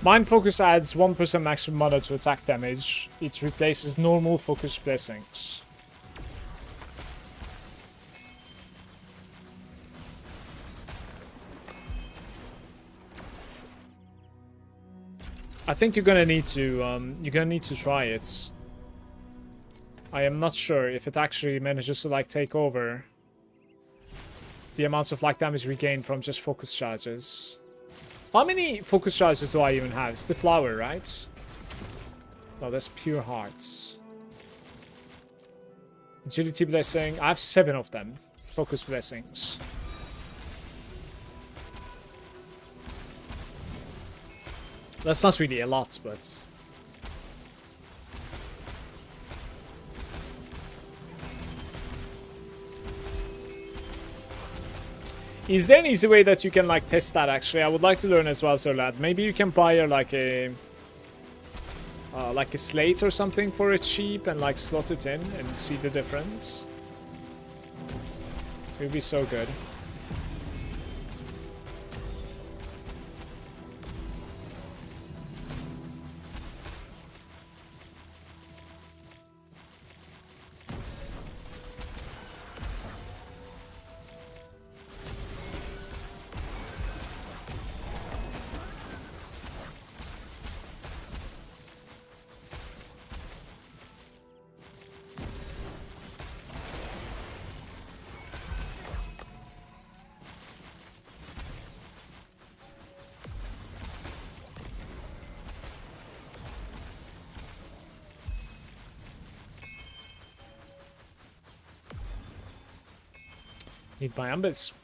Mind Focus adds 1% maximum mana to attack damage. It replaces normal Focus Blessings. I think you're gonna need to try it. I am not sure if it actually manages to like take over the amounts of like damage we gain from just focus charges. How many focus charges do I even have? It's the flower, right? No, that's pure hearts. Agility blessing. I have 7 of them. Focus blessings. That's not really a lot, but... Is there an easy way that you can like test that actually? I would like to learn as well, so lad. Maybe you can buy like a slate or something for it cheap and like slot it in and see the difference. It would be so good. Need my ambers.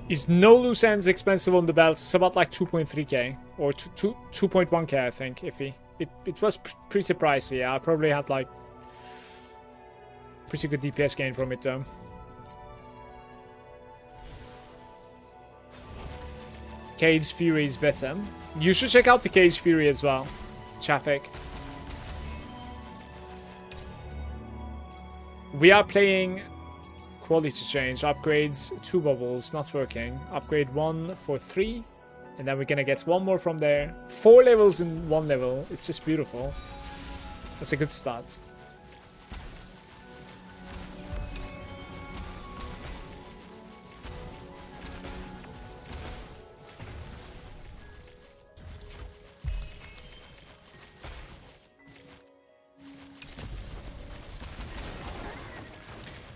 Is no loose ends expensive on the belt? It's about like 2.3k or 2.1k, I think. Iffy. It was pretty pricey. Yeah, I probably had like pretty good DPS gain from it though. Cage Fury is better. You should check out the Cage Fury as well, Chafik. We are playing quality change, upgrades, 2 bubbles, not working. Upgrade 1 for 3, and then we're gonna get 1 more from there. 4 levels in 1 level. It's just beautiful. That's a good start.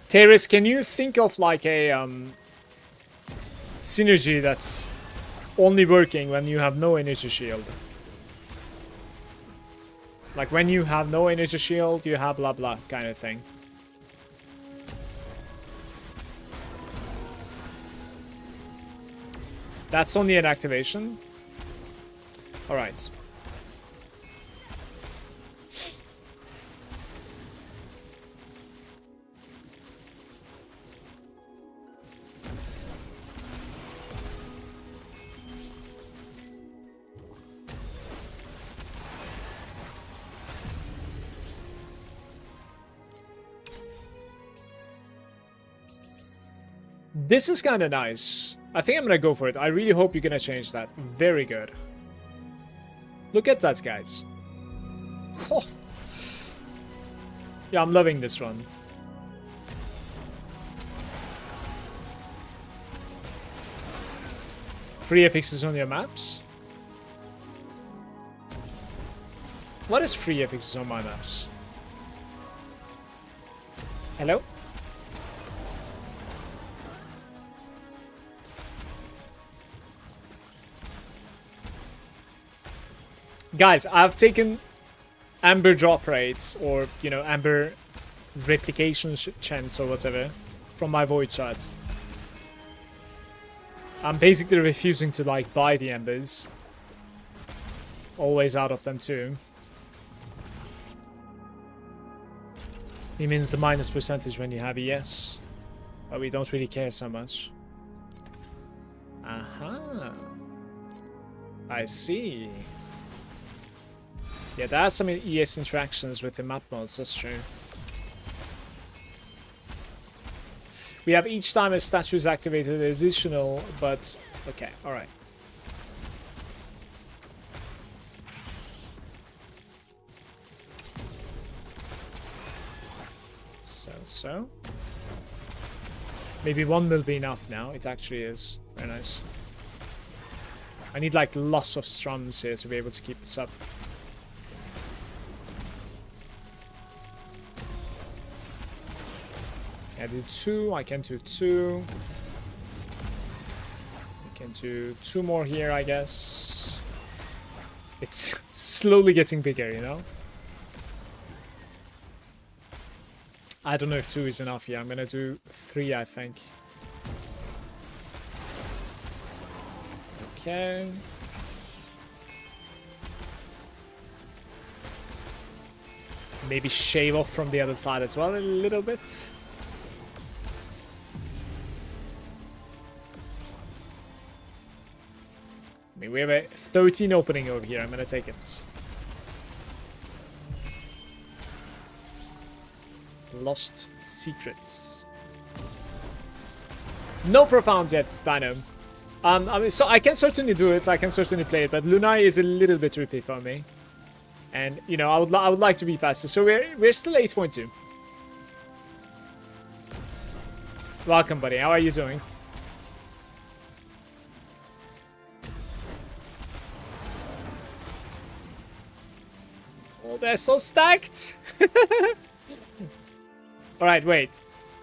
Teris, can you think of like a synergy that's only working when you have no energy shield? Like when you have no energy shield, you have blah blah kind of thing. That's only an activation. Alright. This is kind of nice. I think I'm gonna go for it. I really hope you're gonna change that. Very good. Look at that, guys. Oh. Yeah, I'm loving this run. Free affixes on your maps? What is free affixes on my maps? Hello? Guys, I've taken amber drop rates, or, you know, amber replication chance or whatever, from my void charts. I'm basically refusing to, like, buy the embers. Always out of them, too. He means the minus percentage when you have ES. But we don't really care so much. Aha. I see. Yeah, there are some ES interactions with the map modes, that's true. We have each time a statue is activated additional, but okay, alright. So. Maybe one will be enough now. It actually is. Very nice. I need like lots of strums here to be able to keep this up. I do 2. I can do 2. I can do 2 more here, I guess. It's slowly getting bigger, you know? I don't know if 2 is enough. Yeah, I'm gonna do 3, I think. Okay. Maybe shave off from the other side as well a little bit. I mean, we have a 13 opening over here. I'm gonna take it. Lost secrets. No profound yet, Dino. I mean, so I can certainly do it. I can certainly play it, but Lunaria is a little bit trippy for me. And you know, I would like to be faster. So we're still 8.2. Welcome, buddy. How are you doing? Oh, they're so stacked. Alright, wait.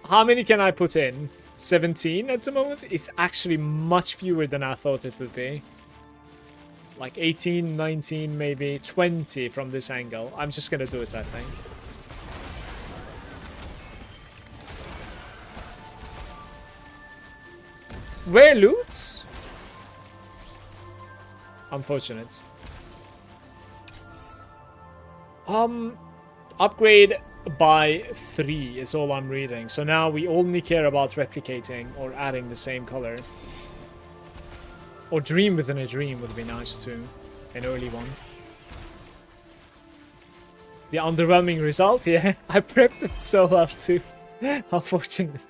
How many can I put in? 17 at the moment? It's actually much fewer than I thought it would be. Like 18, 19, maybe 20 from this angle. I'm just gonna do it, I think. Rare loot? Unfortunate. Upgrade by 3 is all I'm reading. So now we only care about replicating or adding the same color. Or dream within a dream would be nice too. An early one. The underwhelming result? Yeah, I prepped it so well too. How fortunate.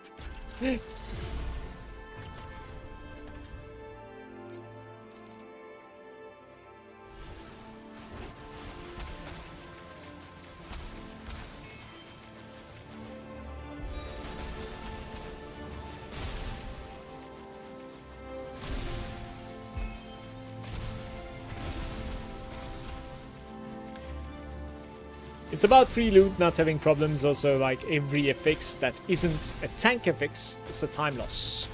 It's about free loot not having problems, also like every FX that isn't a tank FX is a time loss.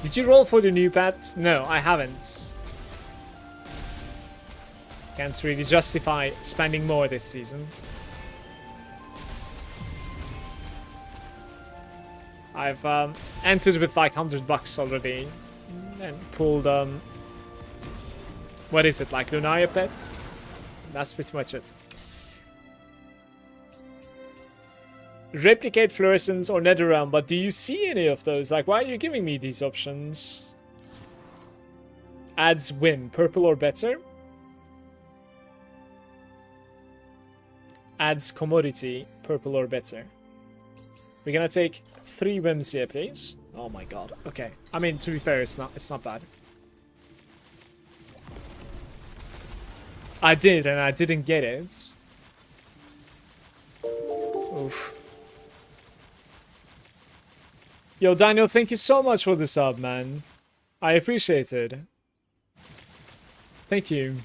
Did you roll for the new pet? No, I haven't. Can't really justify spending more this season. I've entered with like $100 already and pulled what is it, like Lunaria pets? That's pretty much it. Replicate Fluorescence or Netherrealm, but do you see any of those? Like, why are you giving me these options? Adds win, purple or better. Adds commodity, purple or better. We're gonna take 3 whims here, please. Oh my god. Okay. I mean, to be fair, it's not bad. I did, and I didn't get it. Oof. Yo, Daniel, thank you so much for the sub, man. I appreciate it. Thank you.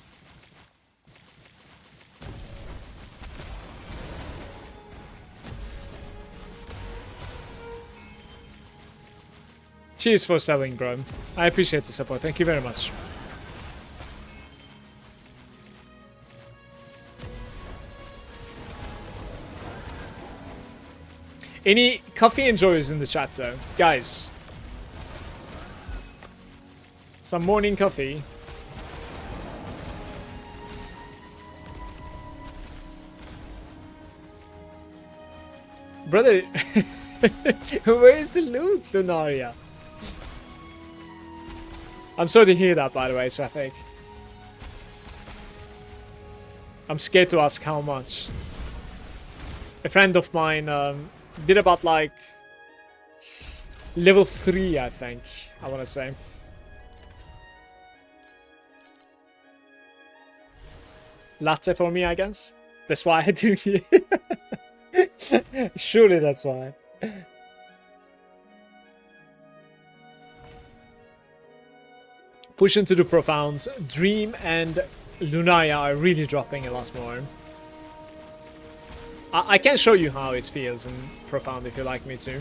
Cheers for selling, bro. I appreciate the support. Thank you very much. Any coffee enjoyers in the chat though? Guys. Some morning coffee. Brother, where is the loot, Lunaria? I'm sorry to hear that, by the way, Traffic. I'm scared to ask how much. A friend of mine did about like level 3, I think, I want to say. Latte for me, I guess. That's why I do. Surely that's why. Push into the profound. Dream and Lunaria are really dropping a lot more. I can show you how it feels in profound if you like me to.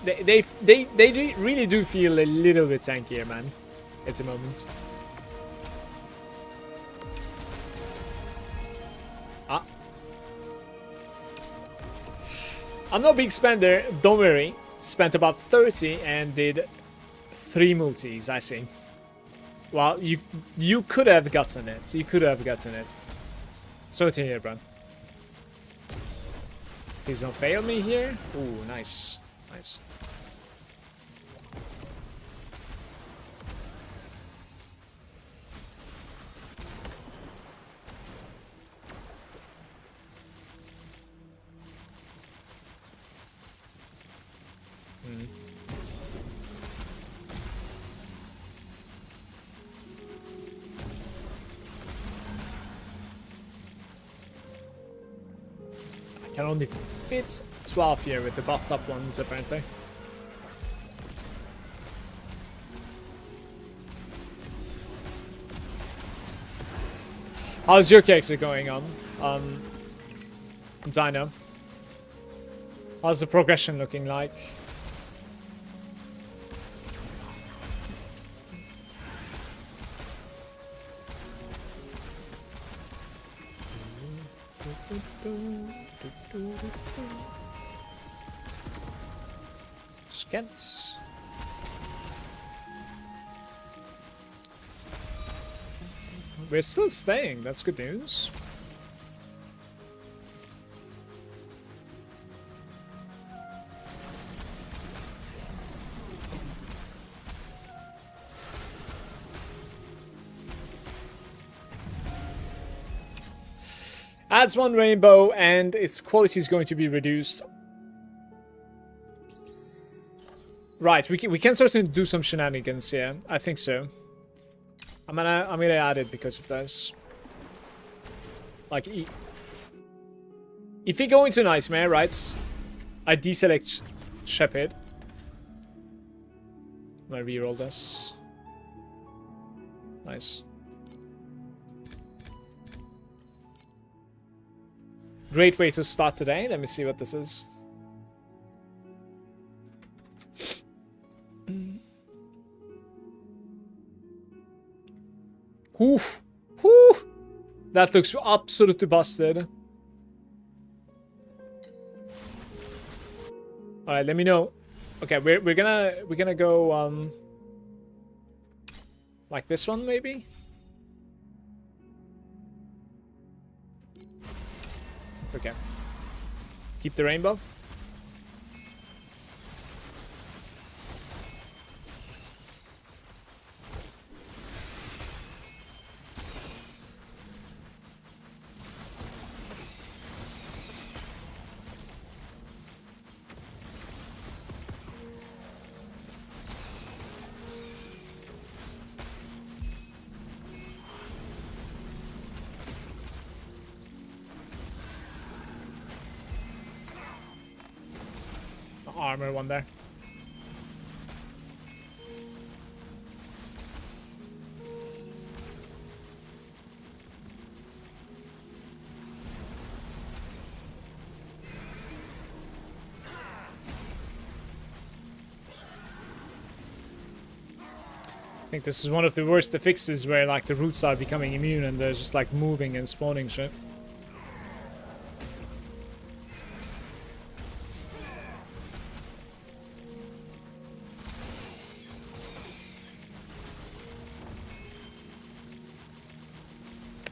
They really do feel a little bit tankier, man, at the moment. I'm not a big spender, don't worry. Spent about 30 and did 3 multis, I see. Well, you could have gotten it. You could have gotten it. Sorry to hear, bro. Please don't fail me here. Ooh, nice. Nice. Can only fit 12 here with the buffed up ones, apparently. How's your character going on? Dino? How's the progression looking like? Skents. We're still staying, that's good news. Adds 1 rainbow and its quality is going to be reduced. Right, we can certainly do some shenanigans here. I think so. I'm gonna add it because of this. Like, if we go into Nightmare, right? I deselect Shepherd. I'm gonna reroll this. Nice. Great way to start today. Let me see what this is. Oof. Whew. That looks absolutely busted. Alright, let me know. Okay, we're gonna go like this one maybe? Okay. Keep the rainbow. Armor one there. I think this is one of the worst fixes where like the roots are becoming immune and they're just like moving and spawning shit.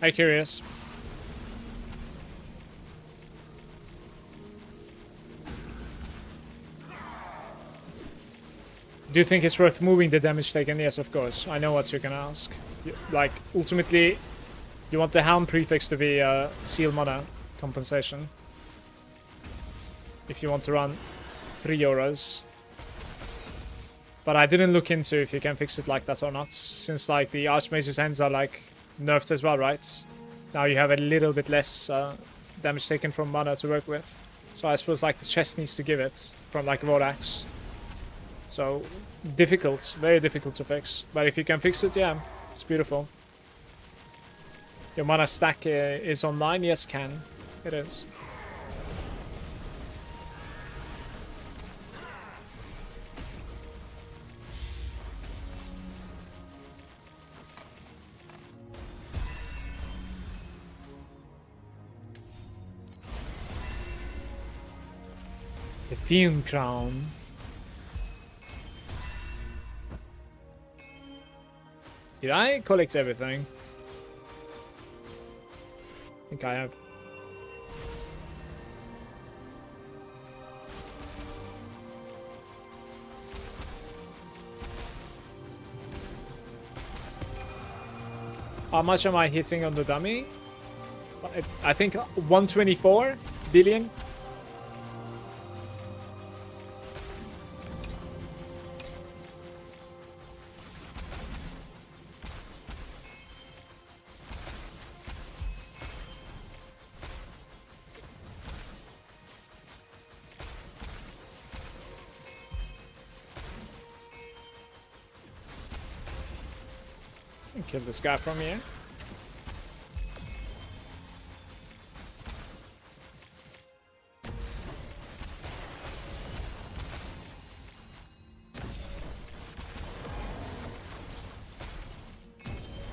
I'm curious. Do you think it's worth moving the damage taken? Yes, of course. I know what you're gonna ask. Like, ultimately, you want the Helm prefix to be seal mana compensation. If you want to run 3 auras. But I didn't look into if you can fix it like that or not, since like the Archmage's hands are like nerfed as well, right? Now you have a little bit less damage taken from mana to work with. So I suppose like the chest needs to give it from like Vorax. So difficult, very difficult to fix. But if you can fix it, yeah, it's beautiful. Your mana stack is online? Yes, can. It is. The Theme Crown. Did I collect everything? I think I have. How much am I hitting on the dummy? I think 124 billion. Kill this guy from here.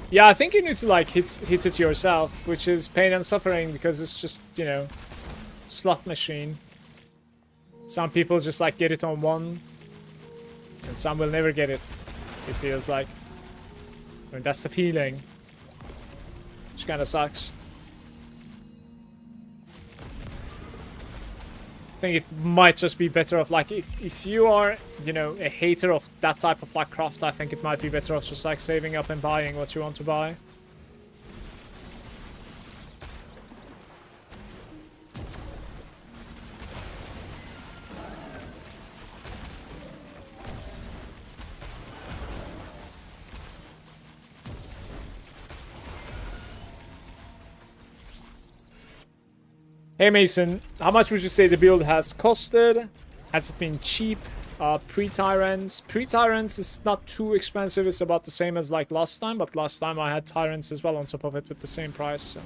Yeah, I think you need to like hit it yourself, which is pain and suffering because it's just, you know, slot machine. Some people just like get it on one, and some will never get it. It feels like. I mean, that's the feeling. Which kind of sucks. I think it might just be better off, like, if you are, you know, a hater of that type of, like, craft, I think it might be better off just, like, saving up and buying what you want to buy. Hey Mason, how much would you say the build has costed? Has it been cheap? Pre-Tyrants? Pre-Tyrants is not too expensive, it's about the same as like last time, but last time I had Tyrants as well on top of it with the same price, so.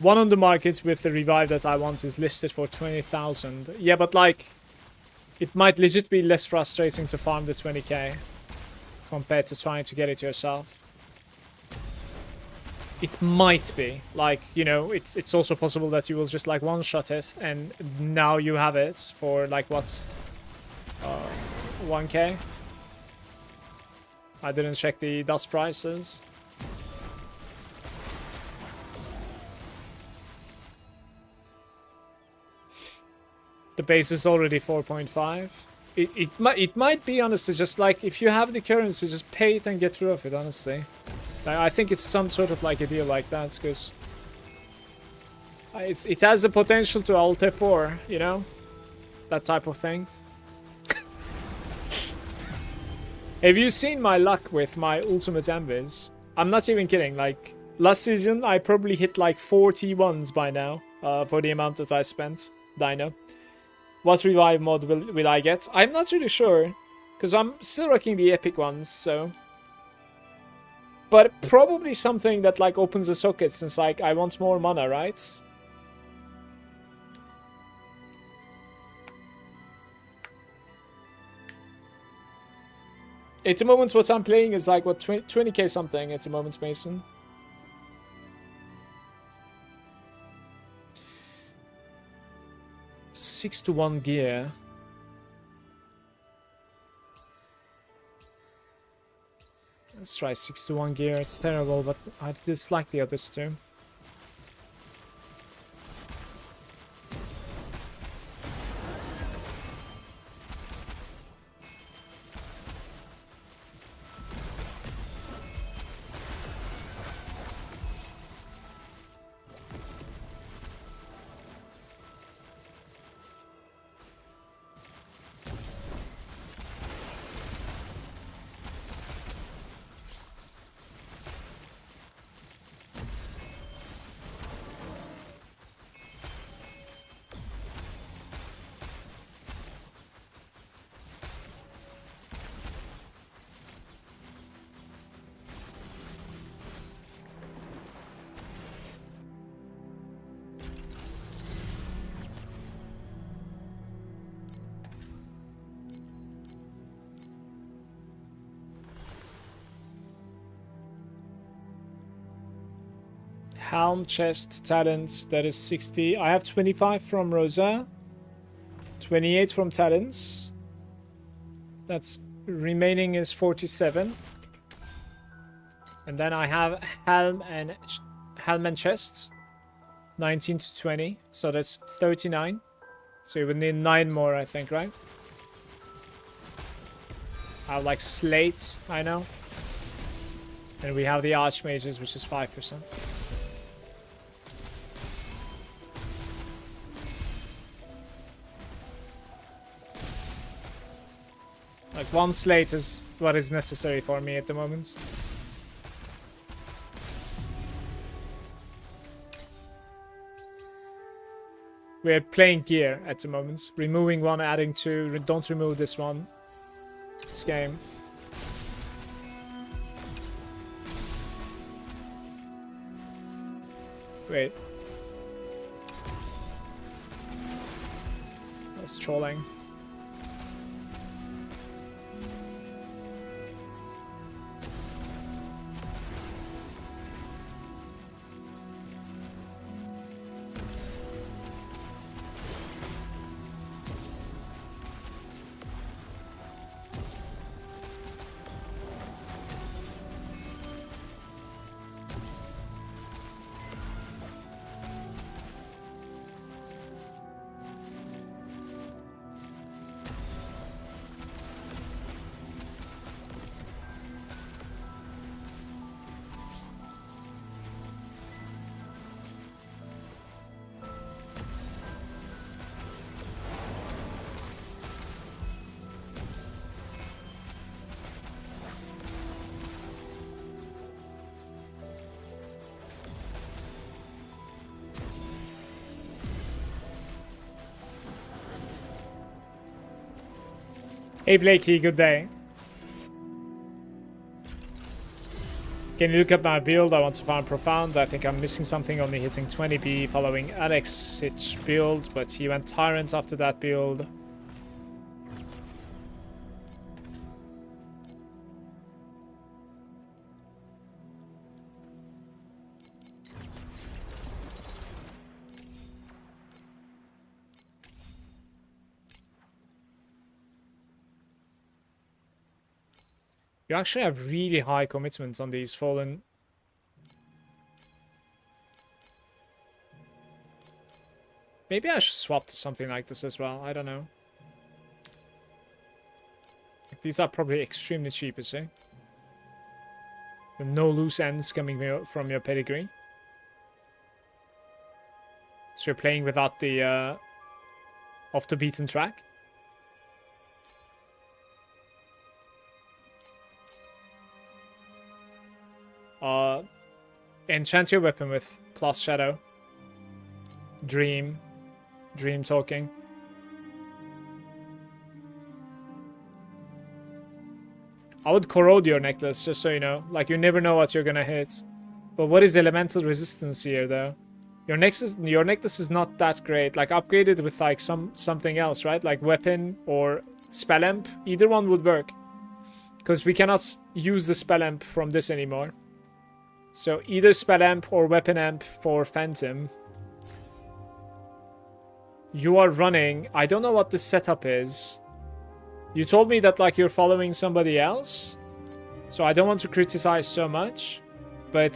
One on the markets with the revive that I want is listed for 20,000. Yeah, but like, it might legit be less frustrating to farm the 20k compared to trying to get it yourself. It might be. Like, you know, it's also possible that you will just like one-shot it and now you have it for like what? 1k? I didn't check the dust prices. The base is already 4.5. It might be, honestly, just like, if you have the currency, just pay it and get rid of it, honestly. Like, I think it's some sort of like a deal like that, because it has the potential to alt F4, you know? That type of thing. Have you seen my luck with my ultimate envies? I'm not even kidding, like, last season I probably hit like 41s by now, for the amount that I spent, Dino. What revive mod will I get? I'm not really sure, because I'm still rocking the epic ones, so. But probably something that like opens the socket, since like I want more mana, right? At the moment what I'm playing is like, what, 20k something at the moment, Mason. Six to 1 gear. Let's try 6-1 gear. It's terrible, but I dislike the others too. Helm, chest, talents, that is 60. I have 25 from Rosa. 28 from talents. That's remaining is 47. And then I have helm and chest. 19 to 20. So that's 39. So you would need 9 more, I think, right? I have like slates, I know. And we have the archmages, which is 5%. Like 1 slate is what is necessary for me at the moment. We're playing gear at the moment. Removing 1, adding 2. Don't remove this one. This game. Wait. That's trolling. Hey Blakey, good day. Can you look up my build? I want to farm Profound. I think I'm missing something, only hitting 20B following Alex's build, but he went Tyrant after that build. You actually have really high commitments on these Fallen. Maybe I should swap to something like this as well. I don't know. These are probably extremely cheap, you see. With no loose ends coming from your pedigree. So you're playing without the off the beaten track. Enchant your weapon with plus shadow. Dream talking. I would corrode your necklace, just so you know. Like, you never know what you're gonna hit. But what is elemental resistance here, though? Your necklace is not that great. Like, upgrade it with like something else, right? Like weapon or spell amp. Either one would work. Because we cannot use the spell amp from this anymore. So either spell amp or weapon amp for Phantom. You are running. I don't know what the setup is. You told me that like you're following somebody else. So I don't want to criticize so much. But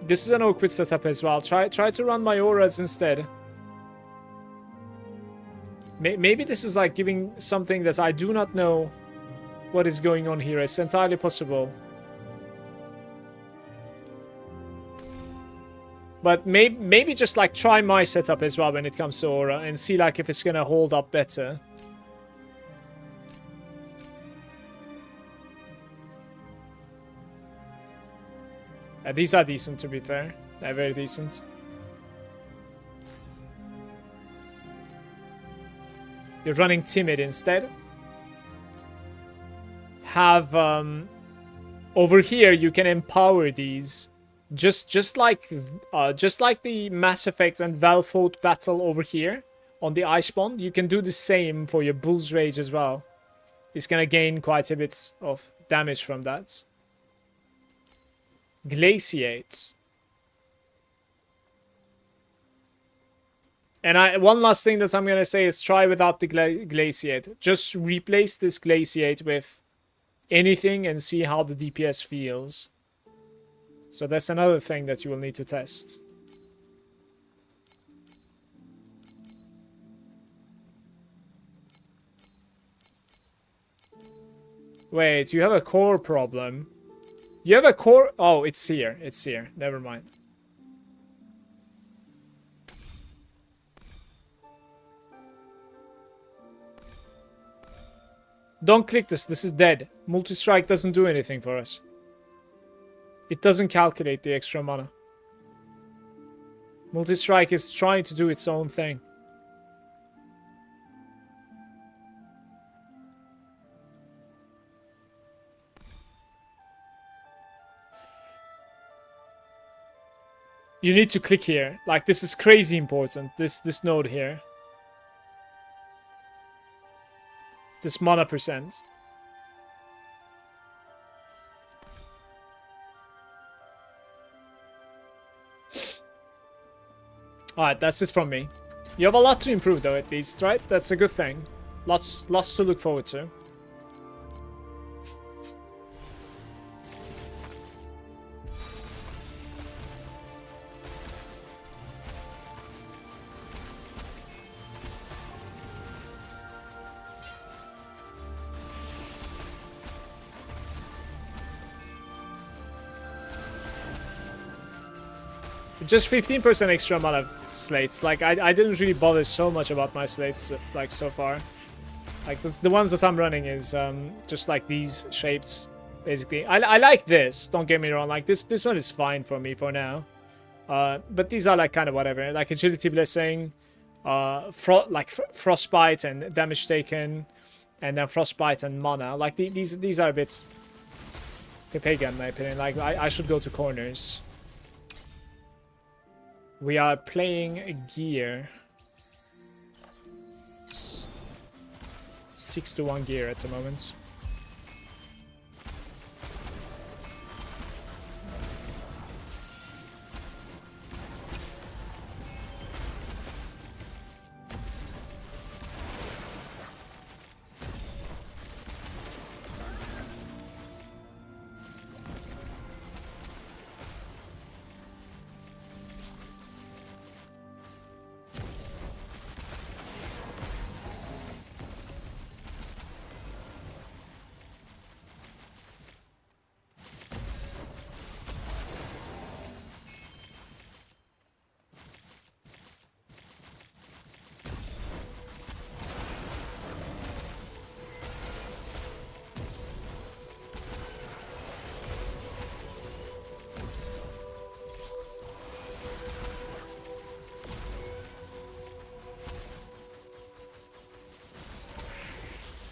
this is an awkward setup as well. Try to run my auras instead. Maybe this is like giving something that I do not know what is going on here. It's entirely possible. But maybe just like try my setup as well when it comes to aura and see like if it's gonna hold up better. These are decent, to be fair. They're very decent. You're running timid instead. Have over here you can empower these, just like the Mass Effect and Valfort battle over here on the Iceborne. You can do the same for your Bull's Rage as well. It's gonna gain quite a bit of damage from that. Glaciate. And one last thing that I'm gonna say is try without the glaciate. Just replace this glaciate with anything and see how the DPS feels. So that's another thing that you will need to test. Wait, you have a core problem. You have a core... Oh, it's here. It's here. Never mind. Don't click this. This is dead. Multi-strike doesn't do anything for us. It doesn't calculate the extra mana. Multi-strike is trying to do its own thing. You need to click here. Like, this is crazy important. This node here. This mana percent. Alright, that's it from me. You have a lot to improve though, at least, right? That's a good thing. Lots to look forward to. Just 15% extra amount of slates. Like, I didn't really bother so much about my slates, like, so far. Like, the ones that I'm running is just, like, these shapes, basically. I like this, don't get me wrong. Like, this one is fine for me for now. But these are, like, kind of whatever. Like, Agility Blessing, Frostbite and Damage Taken, and then Frostbite and Mana. Like, these are a bit Pepega, in my opinion. Like, I should go to corners. We are playing gear. 6-1 gear at the moment.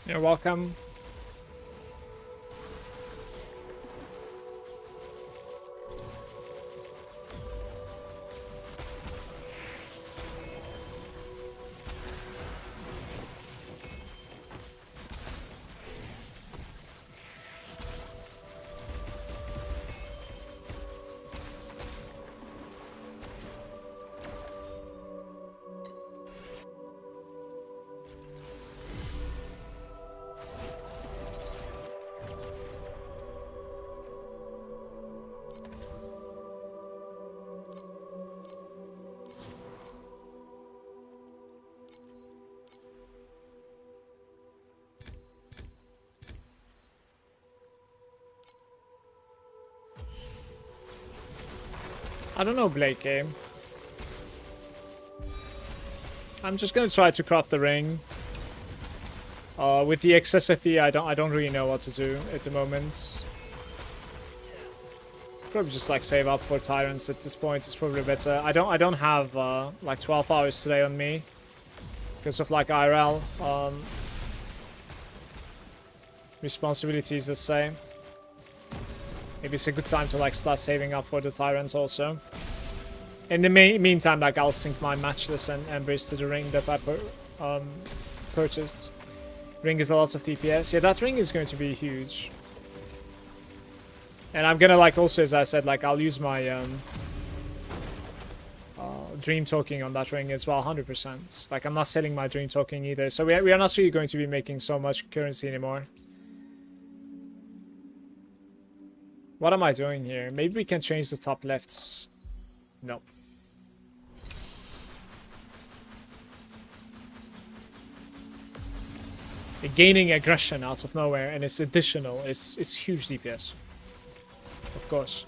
You're welcome. I don't know, Blake. I'm just gonna try to craft the ring. With the excess FE, I don't really know what to do at the moment. Probably just like save up for tyrants at this point. It's probably better. I don't have like 12 hours today on me because of like IRL responsibilities. Let's say maybe it's a good time to like start saving up for the tyrants also. In the meantime, like I'll sync my matchless and embrace to the ring that I purchased. Ring is a lot of DPS. Yeah, that ring is going to be huge. And I'm gonna like also, as I said, like I'll use my dream talking on that ring as well, 100%. Like I'm not selling my dream talking either. So we are not really going to be making so much currency anymore. What am I doing here? Maybe we can change the top lefts. No. Gaining aggression out of nowhere and it's additional. It's huge DPS. Of course.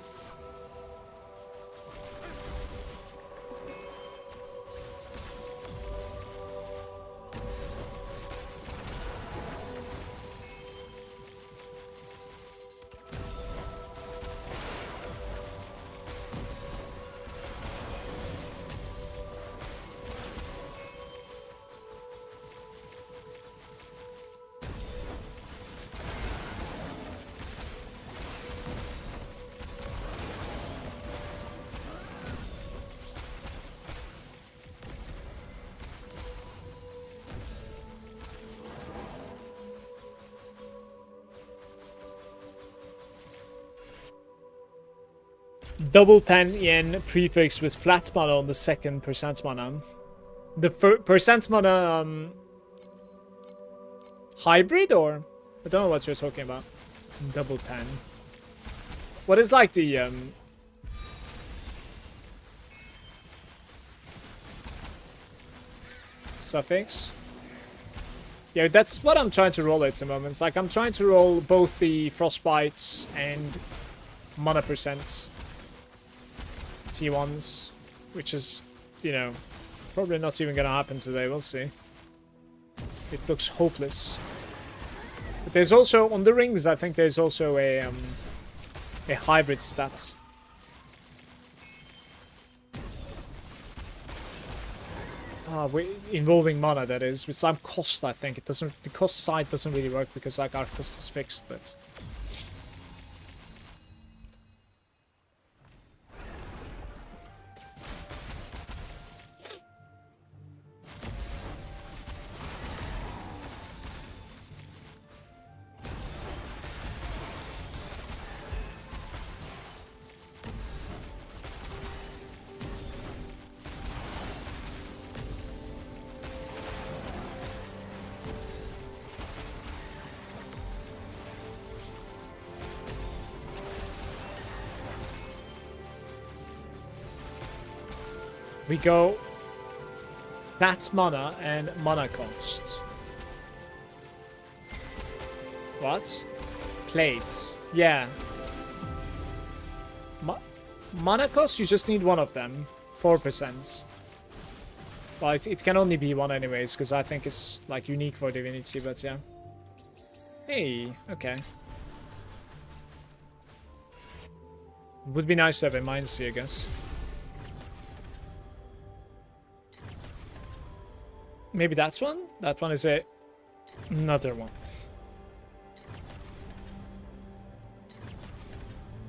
Double pen yen prefix with flat mana on the second percent mana. The percent mana hybrid, or I don't know what you're talking about. Double pen. What is like the suffix? Yeah, that's what I'm trying to roll at the moment. Like I'm trying to roll both the frostbites and mana percents. T1s, which is, you know, probably not even gonna happen today. We'll see. It looks hopeless. But there's also on the rings, I think there's also a hybrid stat. Involving mana, that is, with some cost. I think it doesn't. The cost side doesn't really work because like our cost is fixed, but. We go that's mana and mana cost. What? Plates. Yeah. Mana cost, you just need one of them. 4%. Well, it can only be one anyways, because I think it's like unique for Divinity, but yeah. Hey, okay. Would be nice to have a Mindsea, I guess. Maybe that's one? That one is another one.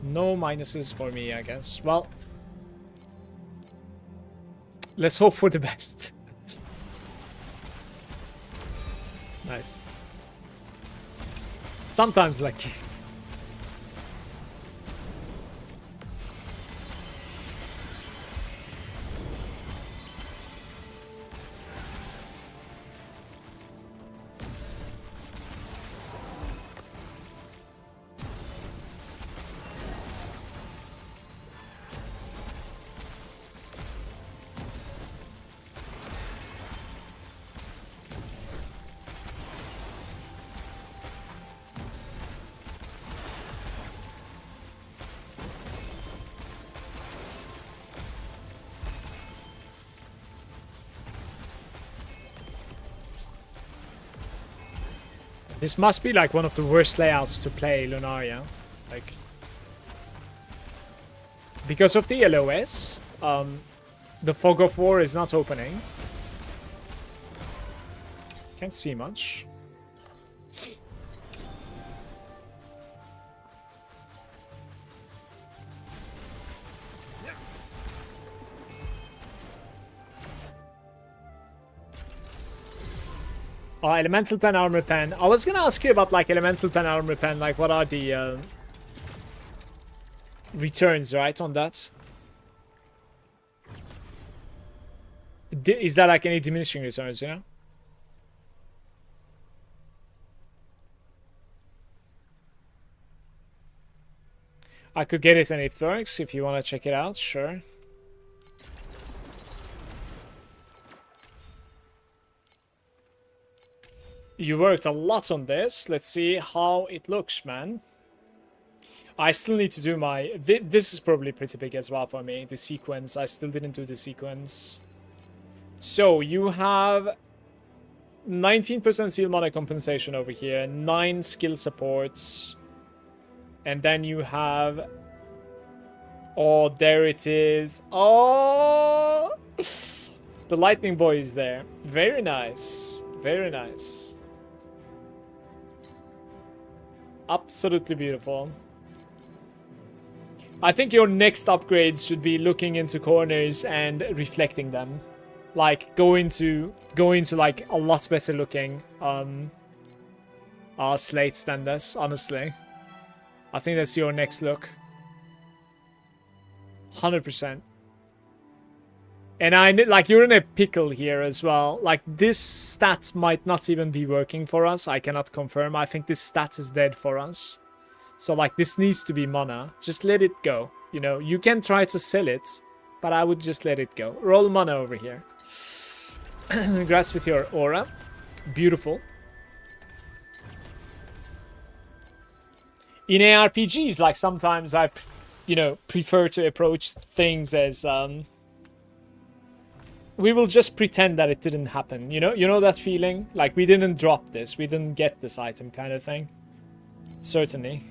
No minuses for me, I guess. Well, let's hope for the best. Nice. Sometimes lucky. This must be like one of the worst layouts to play Lunaria. Like, because of the LOS, the Fog of War is not opening. Can't see much. Elemental Pen, Armor Pen. I was gonna ask you about like Elemental Pen, Armor Pen. Like, what are the returns, right, on that? Is that like any diminishing returns, you know? I could get it and it works if you want to check it out, sure. You worked a lot on this. Let's see how it looks, man. I still need to do my... This is probably pretty big as well for me, the sequence. I still didn't do the sequence. So, you have 19% seal mana compensation over here, 9 skill supports, and then you have... Oh, there it is. Oh! The lightning boy is there. Very nice. Very nice. Absolutely beautiful. I think your next upgrades should be looking into corners and reflecting them. Like go into like a lot better looking slates than this, honestly. I think that's your next look. 100%. And I like you're in a pickle here as well. Like this stat might not even be working for us. I cannot confirm. I think this stat is dead for us. So like this needs to be mana. Just let it go. You know, you can try to sell it, but I would just let it go. Roll mana over here. Congrats with your aura. Beautiful. In ARPGs, like sometimes I, you know, prefer to approach things as we will just pretend that it didn't happen. You know that feeling? Like we didn't drop this, we didn't get this item kind of thing. Certainly.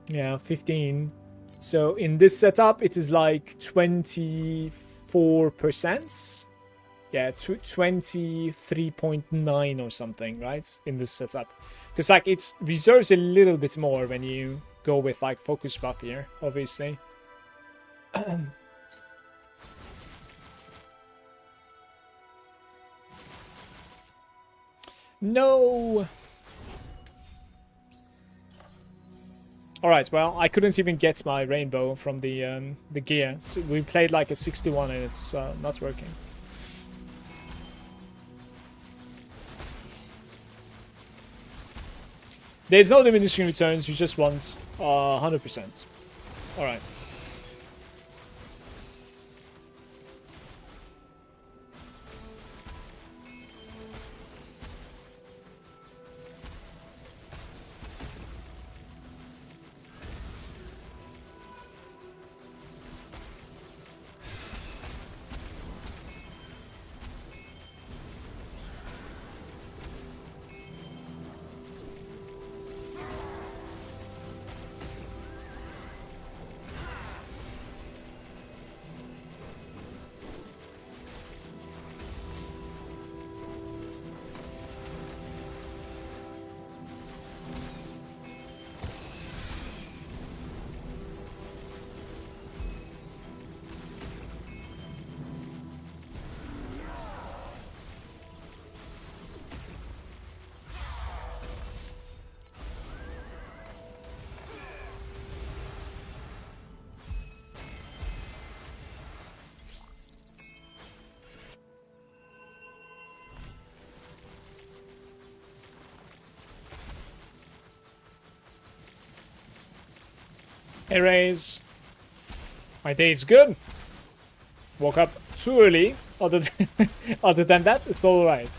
Yeah, 15. So in this setup, it is like 24%. Yeah, 23.9 or something, right? In this setup. Because like it reserves a little bit more when you go with like focus buff here, obviously. No! Alright, well, I couldn't even get my rainbow from the gear. So we played like a 61 and it's not working. There's no diminishing returns, you just want 100%. Alright. Hey Raze, my day is good. Woke up too early. Other than that, it's all right.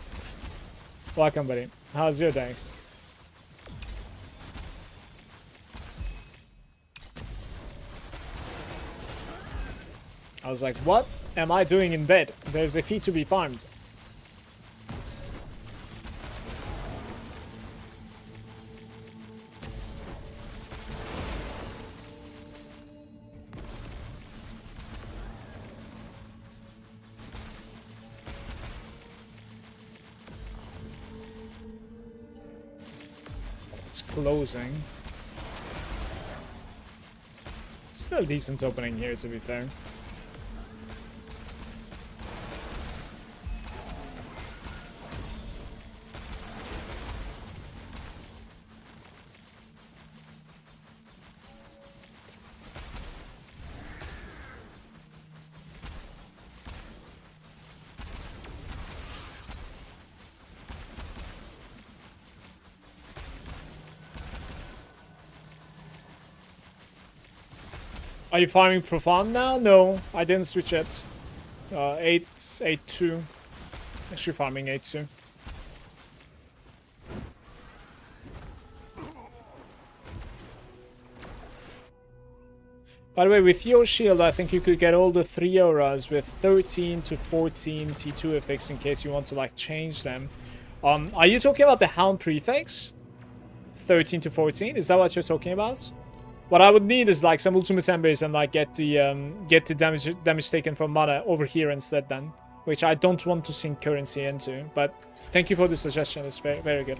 Welcome, buddy. How's your day? I was like, what am I doing in bed? There's a fee to be farmed. It's closing. Still a decent opening here, to be fair. Are you farming Profound now? No, I didn't switch yet. 8-2. Actually farming 8-2. By the way, with your shield, I think you could get all the 3 auras with 13 to 14 T2 effects in case you want to like change them. Are you talking about the Hound prefix? 13 to 14? Is that what you're talking about? What I would need is like some ultimate embers and like get the damage taken from mana over here instead then, which I don't want to sink currency into. But thank you for the suggestion. It's very, very good.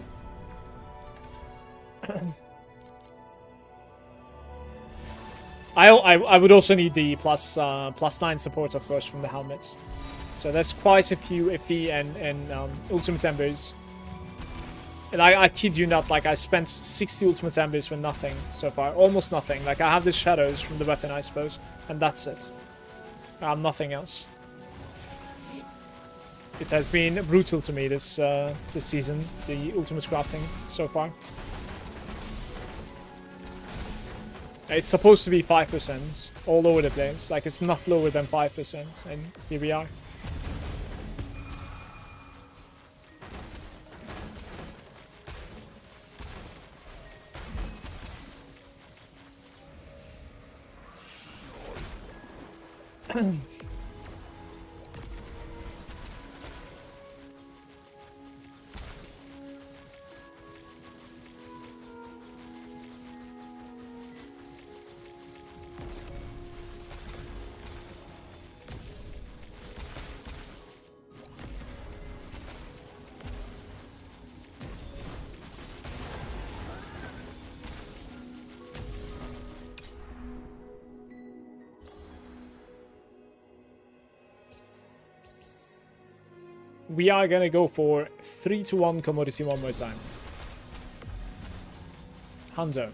I would also need the +9 support, of course, from the helmets. So there's quite a few FE and ultimate embers. And I kid you not, like I spent 60 ultimate embers for nothing so far. Almost nothing. Like I have the shadows from the weapon, I suppose. And that's it. Nothing else. It has been brutal to me this season, the ultimate crafting so far. It's supposed to be 5% all over the place. Like it's not lower than 5%, and here we are. We are gonna go for 3-1 commodity one more time. Hanzo.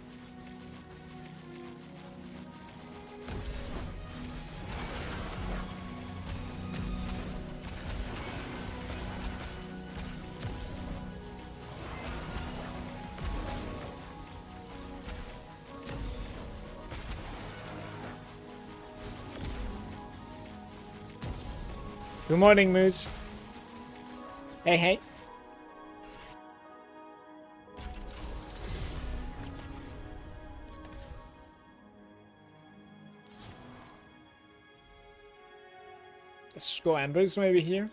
Good morning, Moose. Hey, hey. Let's go Embers maybe here.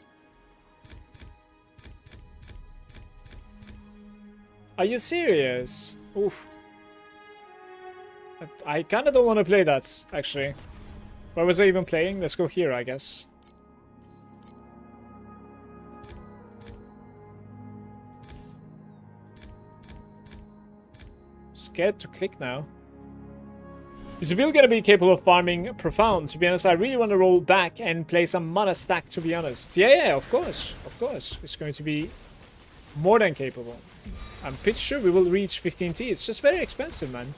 Are you serious? Oof. I kind of don't want to play that, actually. Where was I even playing? Let's go here, I guess. Scared to click now. Is the build gonna be capable of farming Profound? To be honest, I really want to roll back and play some mana stack, to be honest. Yeah, of course. Of course. It's going to be more than capable. I'm pretty sure we will reach 15T. It's just very expensive, man.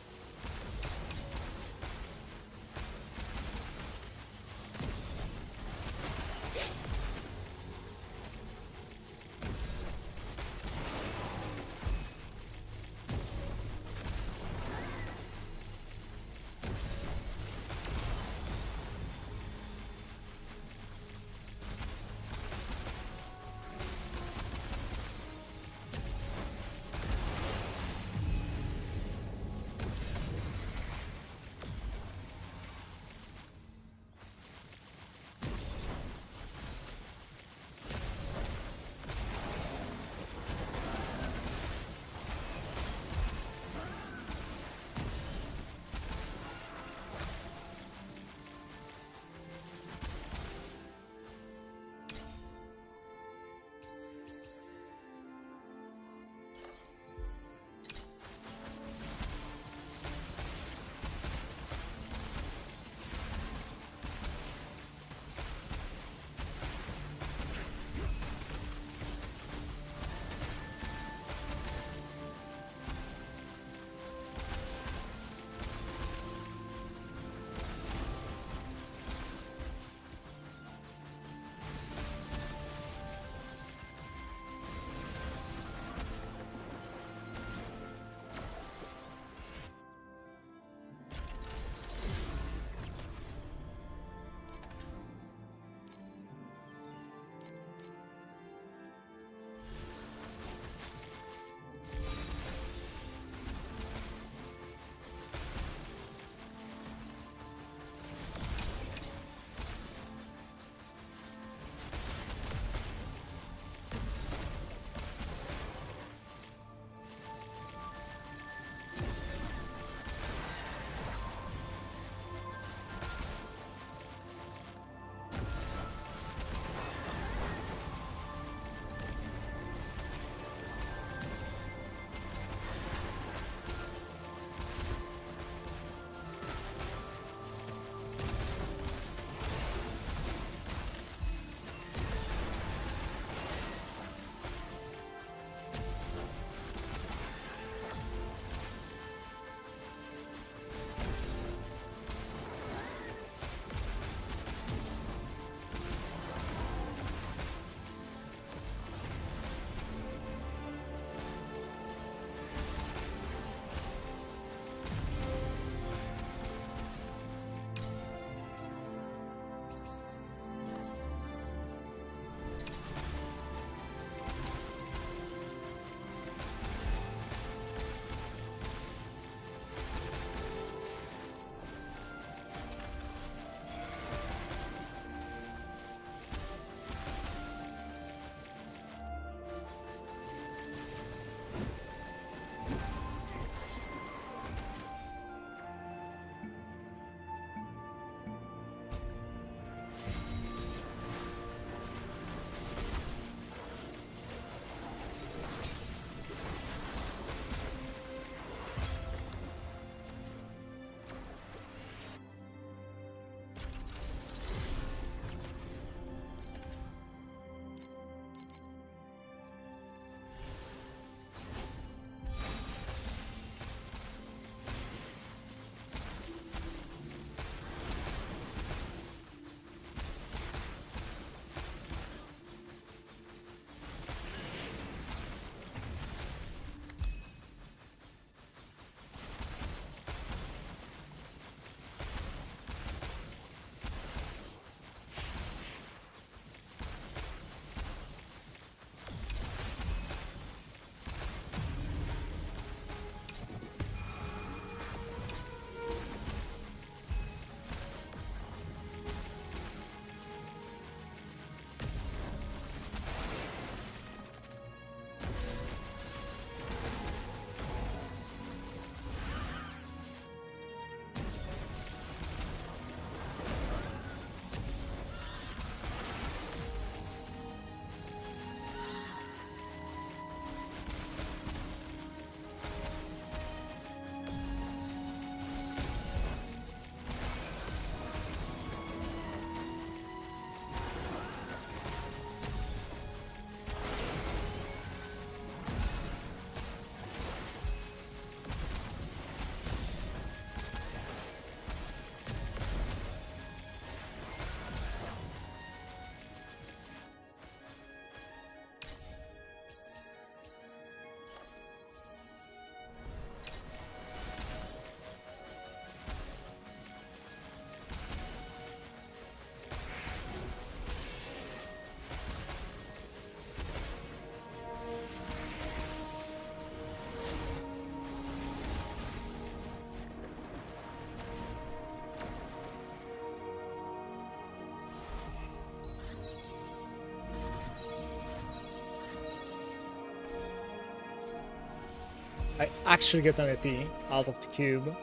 I actually get an FE out of the cube.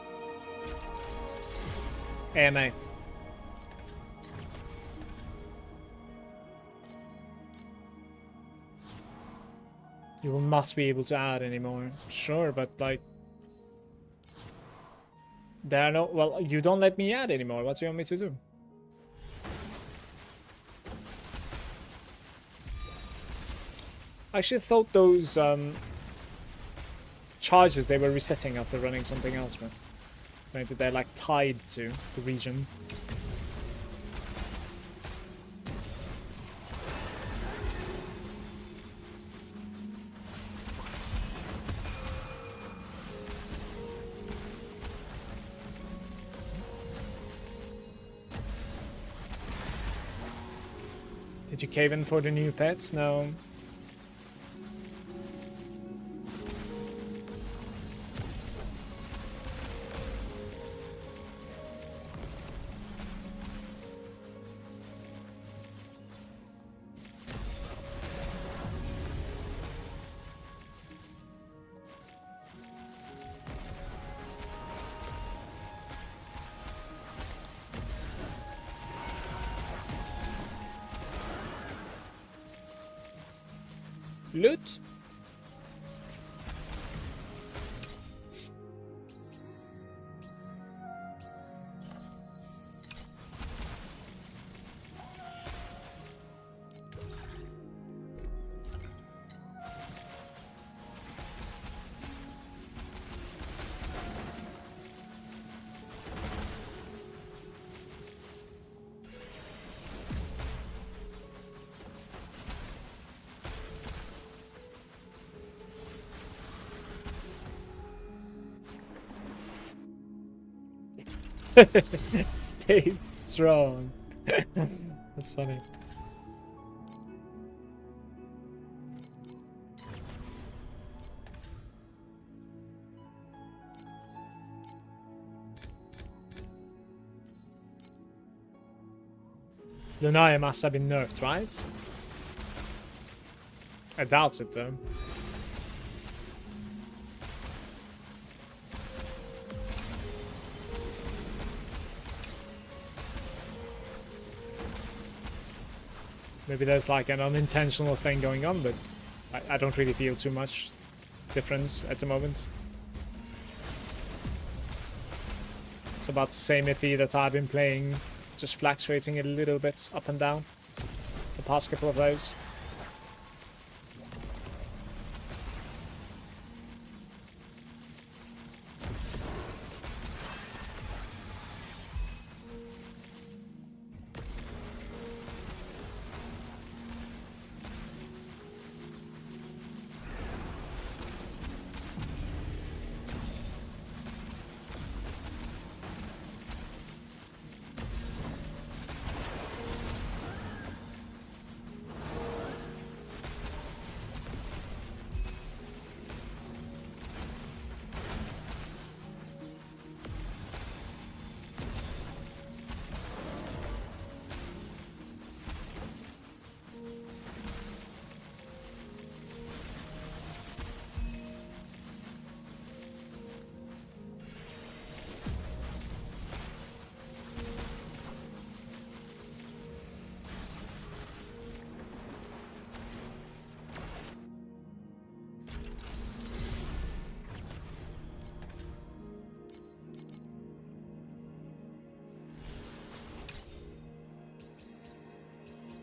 AMA. You will not be able to add anymore. Sure, but like... There are no... Well, you don't let me add anymore. What do you want me to do? I actually thought those charges, they were resetting after running something else, but granted they're like tied to the region. Did you cave in for the new pets? No. Loot. Stay strong. That's funny. Lunaria must have been nerfed, right? I doubt it though. Maybe there's like an unintentional thing going on, but I don't really feel too much difference at the moment. It's about the same iffy that I've been playing, just fluctuating a little bit up and down the past couple of days.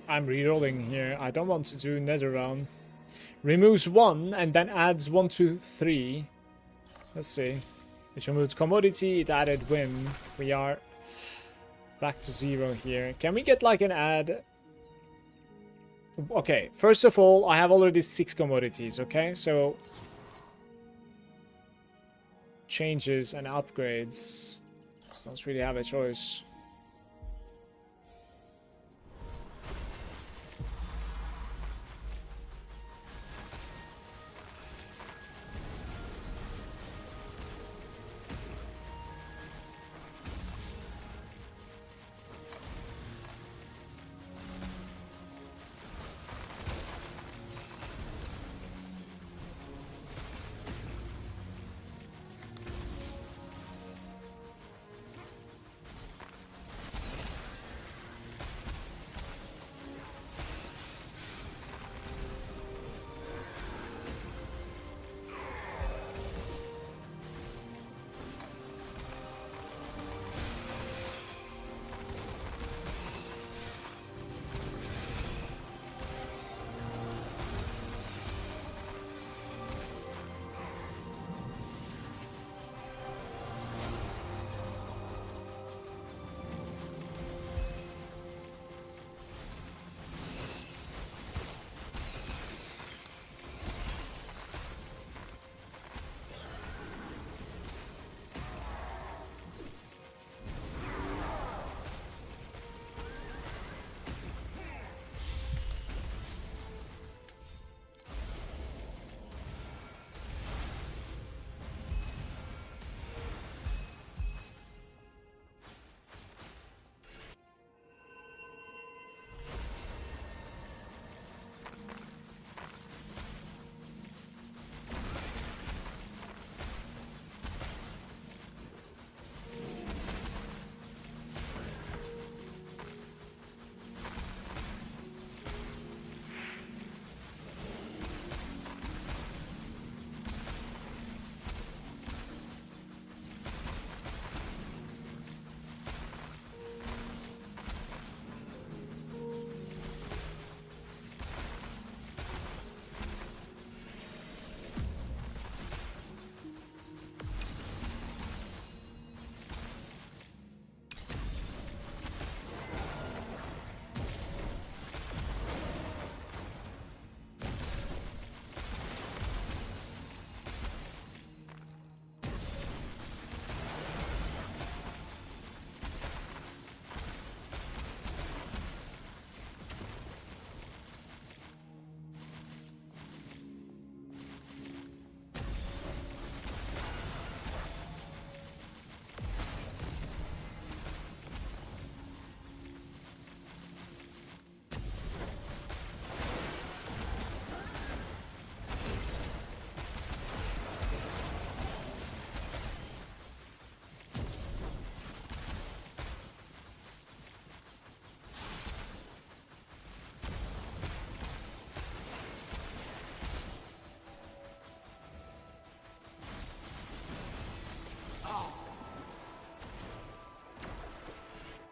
I'm rerolling here. I don't want to do nether realm. Removes 1 and then adds 1, 2, 3. Let's see. It removed commodity, it added whim. We are back to 0 here. Can we get like an add? Okay, first of all, I have already 6 commodities, okay? So changes and upgrades. So don't really have a choice.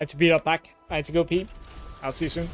had to beat up back. I had to go pee. I'll see you soon.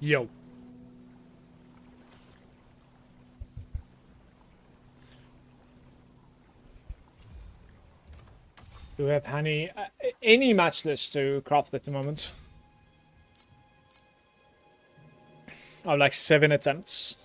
Yo. Do we have honey? any match list to craft at the moment. I have like 7 attempts.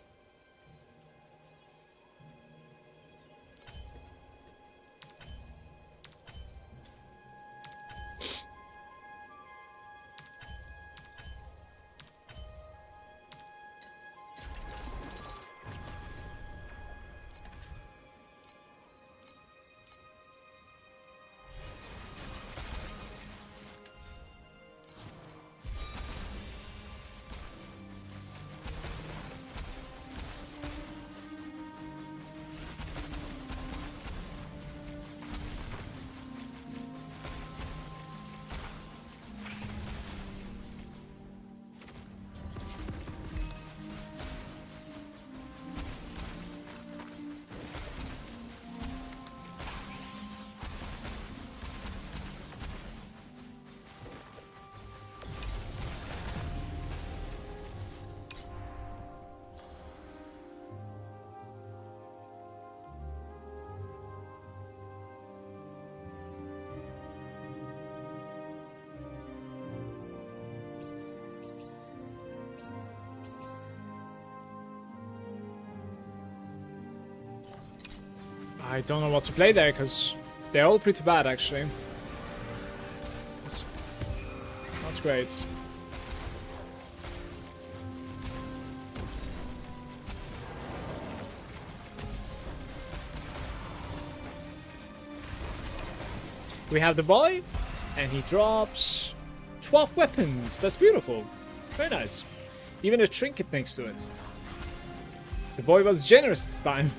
I don't know what to play there, because they're all pretty bad, actually. It's not great. We have the boy, and he drops 12 weapons. That's beautiful. Very nice. Even a trinket next to it. The boy was generous this time.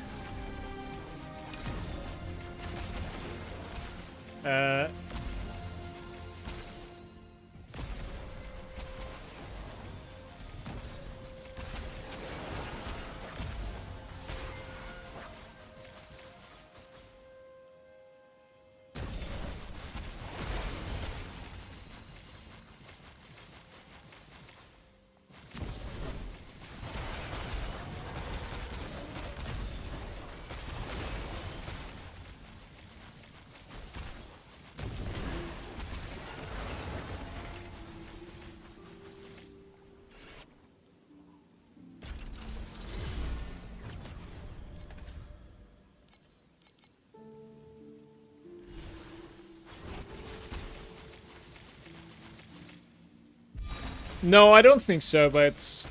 No, I don't think so, but it's...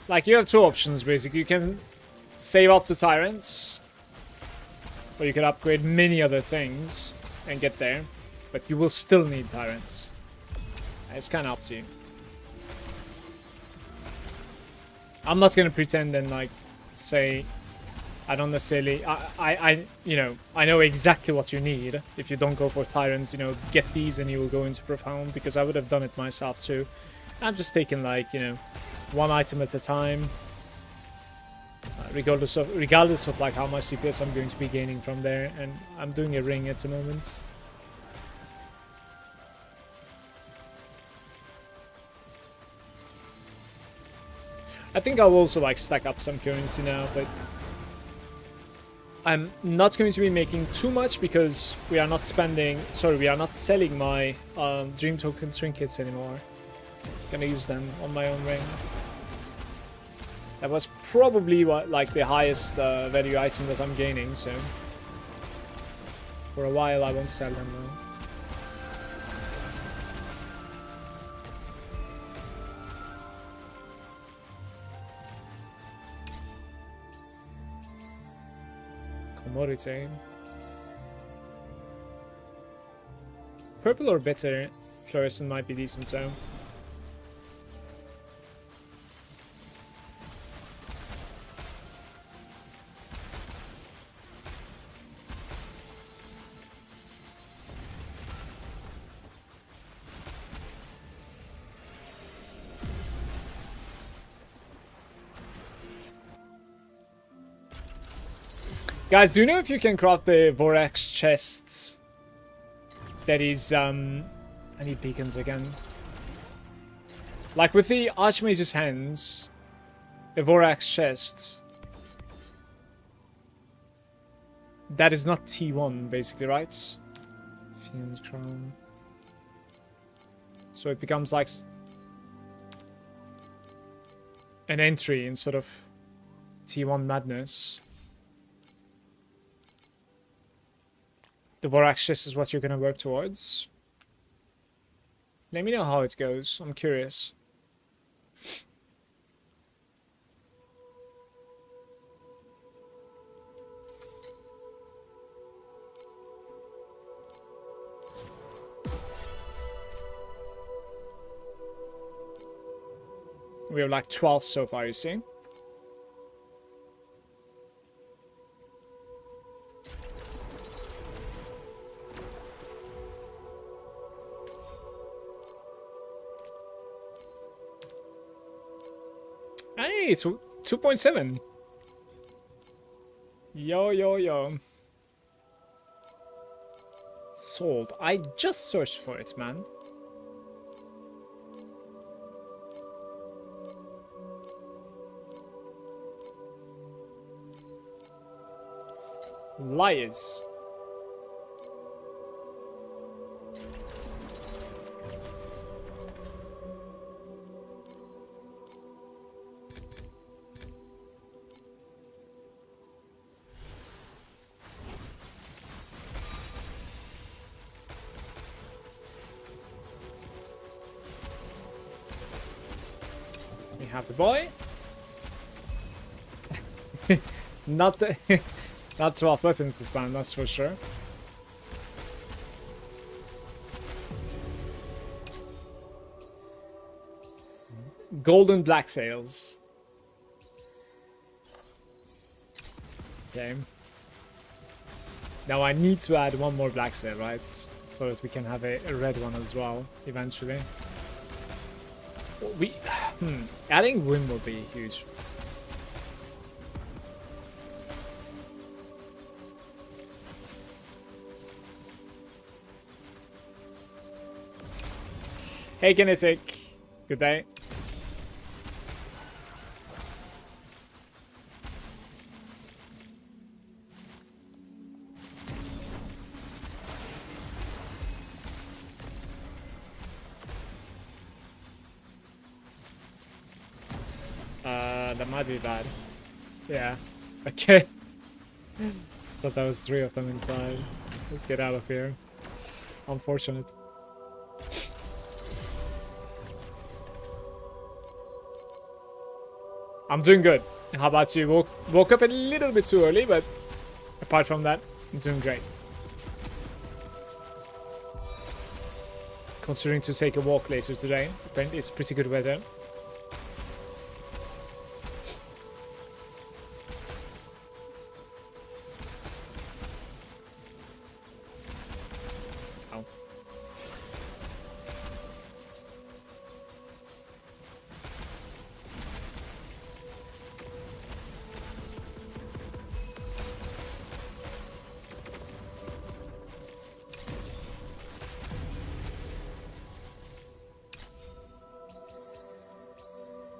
like, you have 2 options, basically. You can save up to Tyrants, or you can upgrade many other things and get there, but you will still need Tyrants. It's kind of up to you. I'm not gonna pretend and, like, say... I don't necessarily... you know, I know exactly what you need. If you don't go for Tyrants, you know, get these and you will go into Profound, because I would have done it myself too. I'm just taking, like, you know, 1 item at a time. Regardless of, like, how much DPS I'm going to be gaining from there. And I'm doing a ring at the moment. I think I'll also, like, stack up some currency now, but... I'm not going to be making too much because we are not spending... sorry, we are not selling my Dream Token trinkets anymore. Gonna use them on my own ring. That was probably what, like, the highest value item that I'm gaining, so... for a while I won't sell them though. Commodity. Purple or bitter fluorescent might be decent though. Guys, do you know if you can craft the Vorax chests? That is, I need beacons again. Like with the Archmage's hands, the Vorax chest. That is not T1, basically, right? 15 crown. So it becomes like an entry instead of T1 madness. The war access is what you're gonna work towards. Let me know how it goes. I'm curious. We have like 12 so far, you see? Hey, it's 2.7. Yo, yo, yo. Sold. I just searched for it, man. Liars. We have the boy. Not not 12 weapons this time, that's for sure. Golden black sails. Okay. Now I need to add one more black sail, right? So that we can have a red one as well, eventually. We... Adding wind will be huge. Hey, Kinetic. Good day. That might be bad. Yeah. Okay. Thought that was 3 of them inside. Let's get out of here. Unfortunate. I'm doing good. How about you? Woke up a little bit too early, but apart from that, I'm doing great. Considering to take a walk later today. Apparently it's pretty good weather. Oh.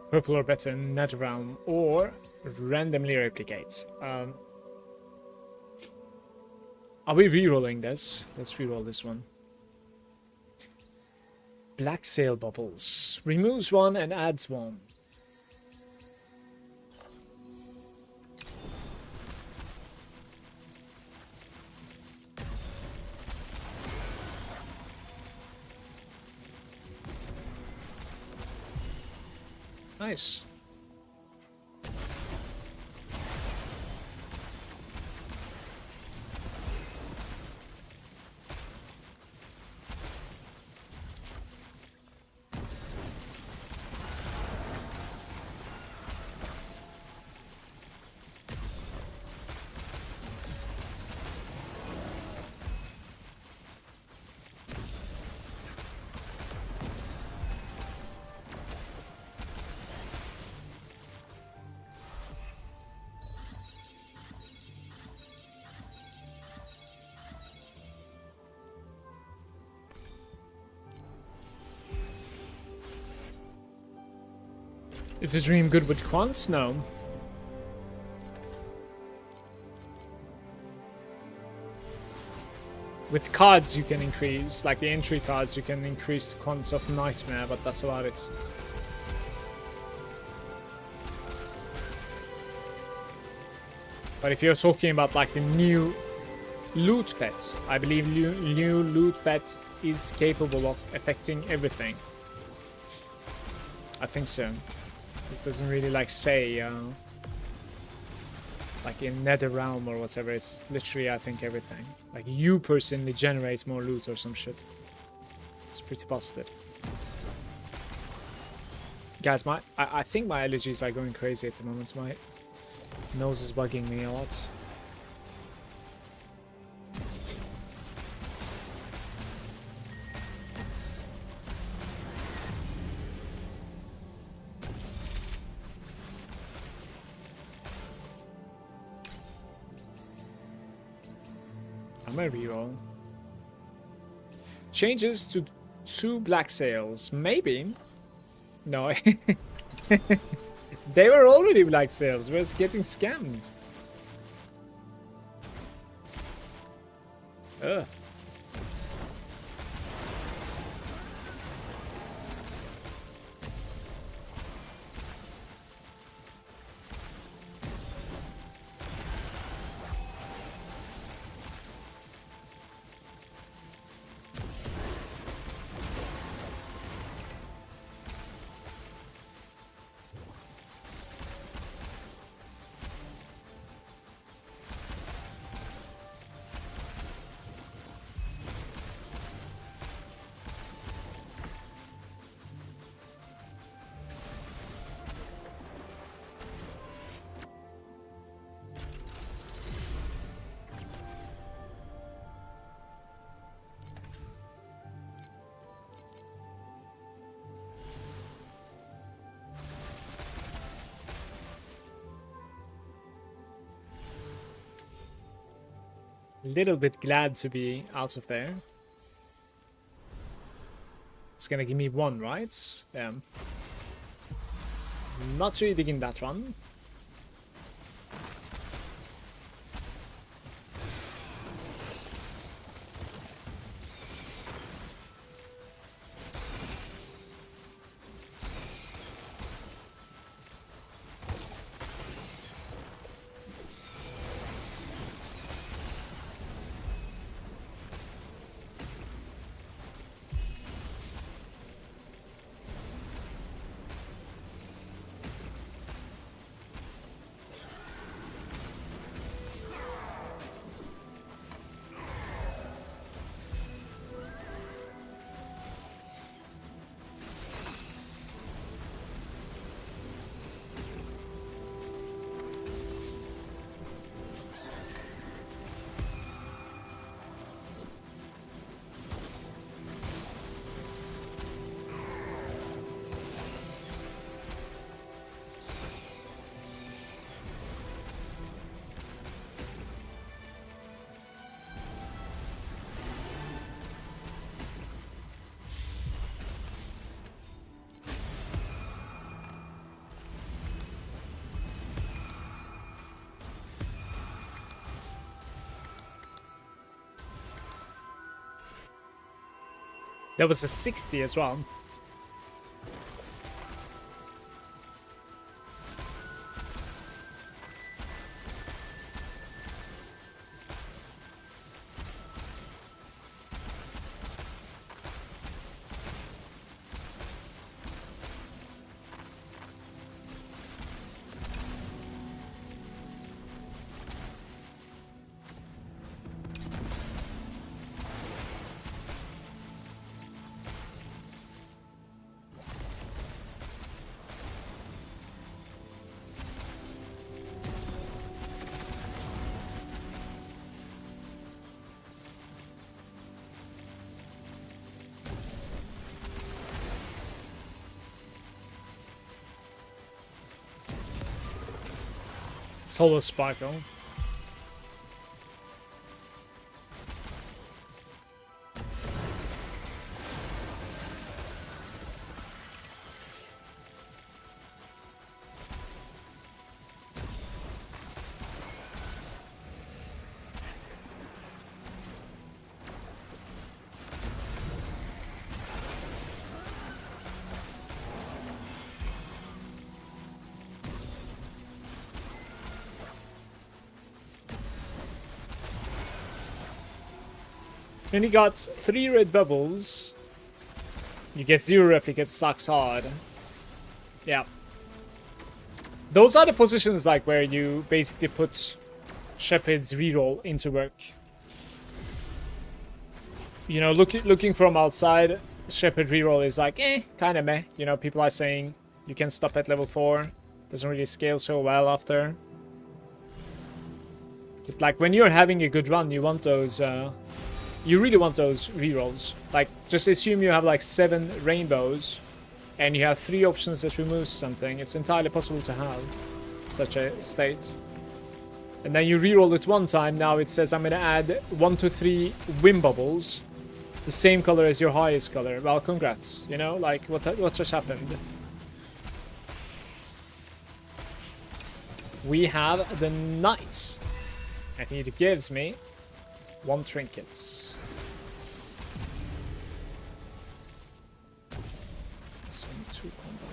Purple or better Nether Realm or randomly replicate. Are we re-rolling this? Let's re-roll this one. Black Sail Bubbles. Removes 1 and adds 1. Nice. Is a dream good with quants? No. with cards you can increase, like the entry cards, you can increase the contents of Nightmare, but that's about it. But if you're talking about like the new loot pets, I believe new loot pet is capable of affecting everything. I think so. This doesn't really like say like in Nether Realm or whatever. It's literally I think everything. Like you personally generate more loot or some shit. It's pretty busted. Guys, I think my allergies are going crazy at the moment. My nose is bugging me a lot. I'm gonna reroll. Changes to 2 black sails. Maybe. No. They were already black sails. We're getting scammed. Ugh. Little bit glad to be out of there. It's gonna give me 1, right? Not really digging that one. There was a 60 as well. Solar Sparkle. Then you got 3 red bubbles. You get 0 replicates, sucks hard. Yeah. Those are the positions like where you basically put Shepherd's reroll into work. You know, looking from outside, Shepherd reroll is like, kind of meh. You know, people are saying you can stop at level 4. Doesn't really scale so well after. But like, when you're having a good run, you want those, you really want those rerolls. Like, just assume you have like 7 rainbows, and you have 3 options that remove something. It's entirely possible to have such a state. And then you reroll it one time. Now it says I'm going to add 1 to 3 whim bubbles. The same color as your highest color. Well, congrats. You know, like, what just happened? We have the knight. And he gives me 1 trinket. It's only 2 combo.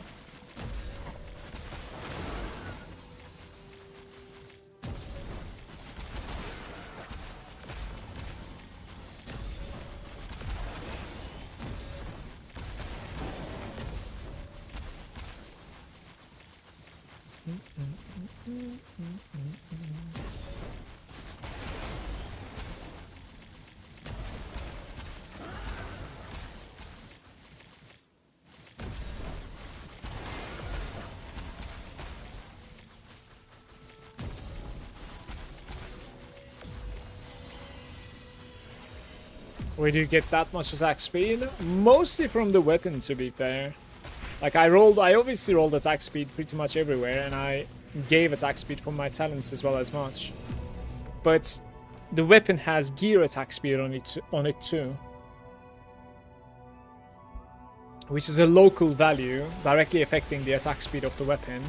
Where do you get that much attack speed? Mostly from the weapon, to be fair. Like, I obviously rolled attack speed pretty much everywhere, and I gave attack speed from my talents as well as much. But the weapon has gear attack speed on it too. Which is a local value, directly affecting the attack speed of the weapon.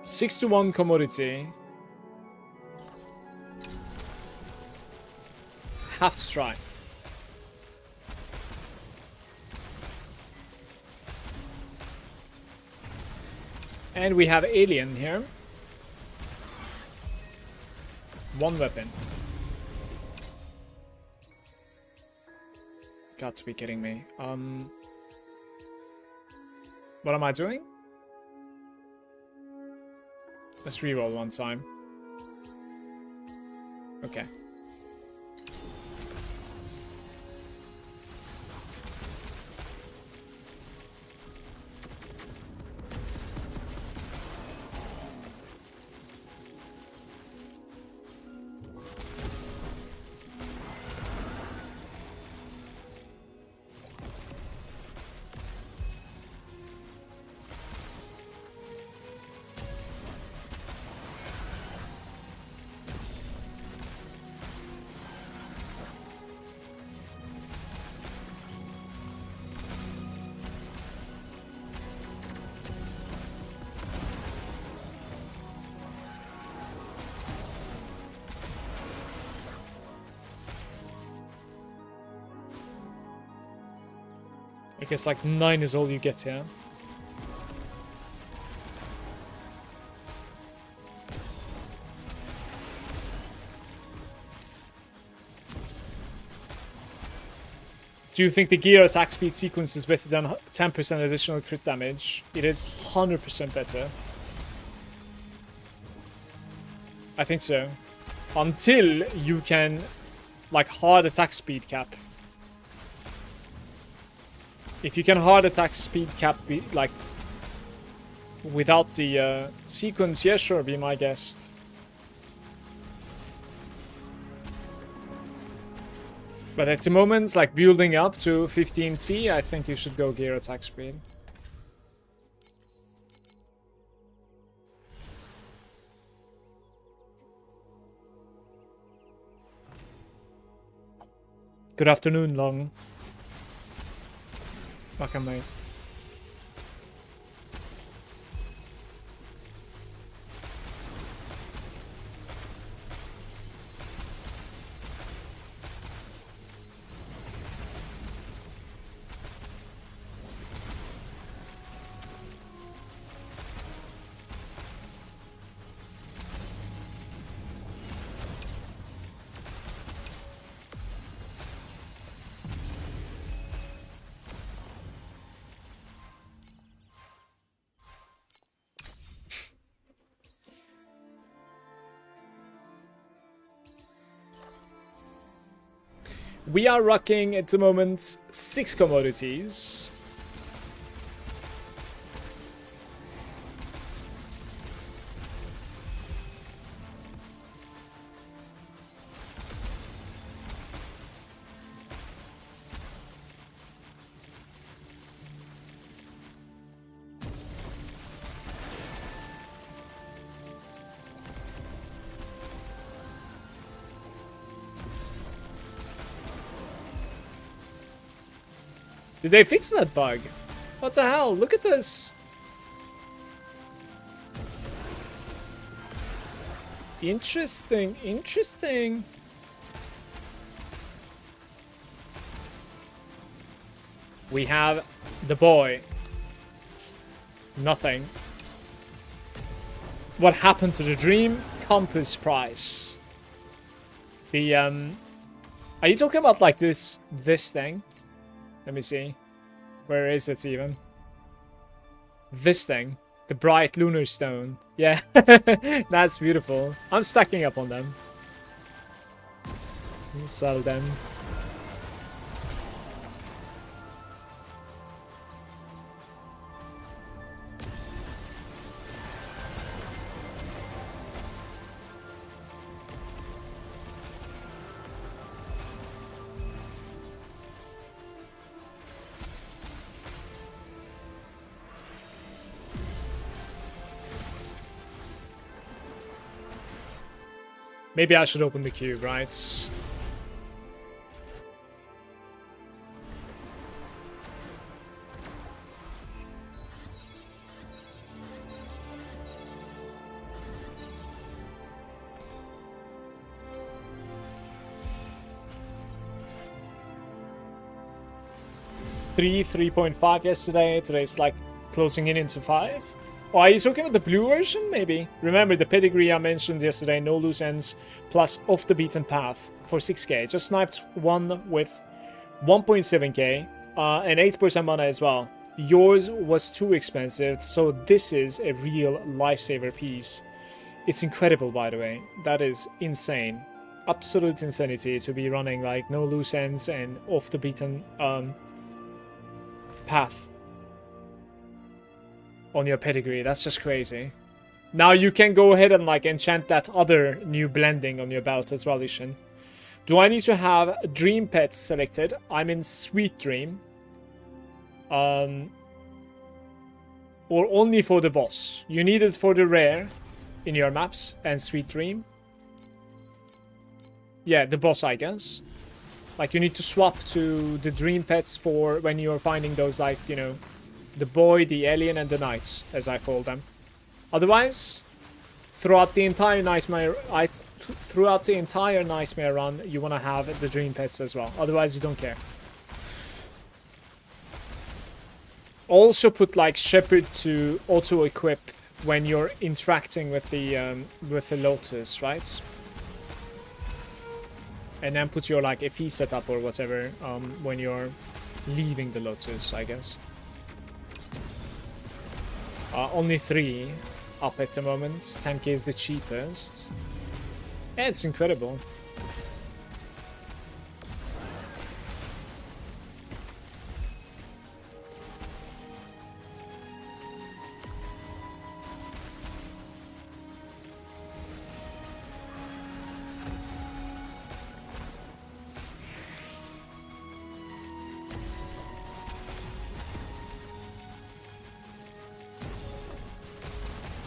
Six to 1 commodity. Have to try. And we have alien here. 1 weapon. Got to be kidding me. What am I doing? Let's reroll one time. Okay. I guess like 9 is all you get here. Do you think the gear attack speed sequence is better than 10% additional crit damage? It is 100% better. I think so. Until you can, like, hard attack speed cap. If you can hard attack speed cap, like, without the sequence, yeah, sure, be my guest. But at the moment, like, building up to 15T, I think you should go gear attack speed. Good afternoon, Long. Welcome, mate. We are rocking at the moment 6 commodities. Did they fix that bug? What the hell? Look at this. Interesting, interesting. We have the boy. Nothing. What happened to the Dream Compass prize? The are you talking about like this thing? Let me see. Where is it even? This thing. The bright lunar stone. Yeah. That's beautiful. I'm stacking up on them. I'll sell them. Maybe I should open the cube, right? 3.5 yesterday. Today's like closing in into 5. Oh, are you talking about the blue version? Maybe. Remember the pedigree I mentioned yesterday, no loose ends, plus off the beaten path for 6k. Just sniped one with 1.7k and 8% mana as well. Yours was too expensive, so this is a real lifesaver piece. It's incredible, by the way. That is insane. Absolute insanity to be running like no loose ends and off the beaten path on your pedigree. That's just crazy. Now you can go ahead and like enchant that other new blending on your belt as well, Ishin. Do I need to have Dream Pets selected? I'm in Sweet Dream. Or only for the boss? You need it for the rare in your maps and Sweet Dream. Yeah, the boss, I guess. Like you need to swap to the Dream Pets for when you're finding those, like, you know, the boy, the alien, and the knights, as I call them. Otherwise, throughout the entire nightmare run, you want to have the Dream Pets as well. Otherwise, you don't care. Also, put like Shepherd to auto-equip when you're interacting with the Lotus, right? And then put your like FE setup or whatever when you're leaving the Lotus, I guess. Only 3 up at the moment. 10k is the cheapest. Yeah, it's incredible.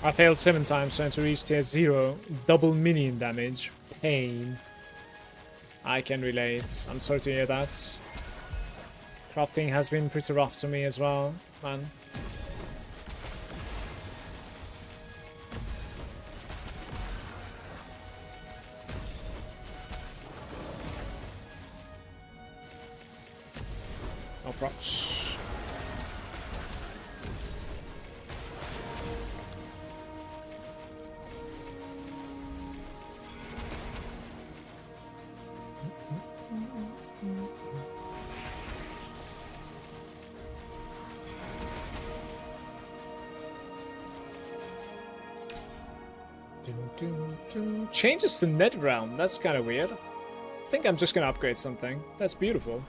I failed 7 times trying to reach tier 0. Double minion damage. Pain. I can relate. I'm sorry to hear that. Crafting has been pretty rough to me as well, man. No props. Changes to net realm. That's kind of weird. I think I'm just gonna upgrade something. That's beautiful.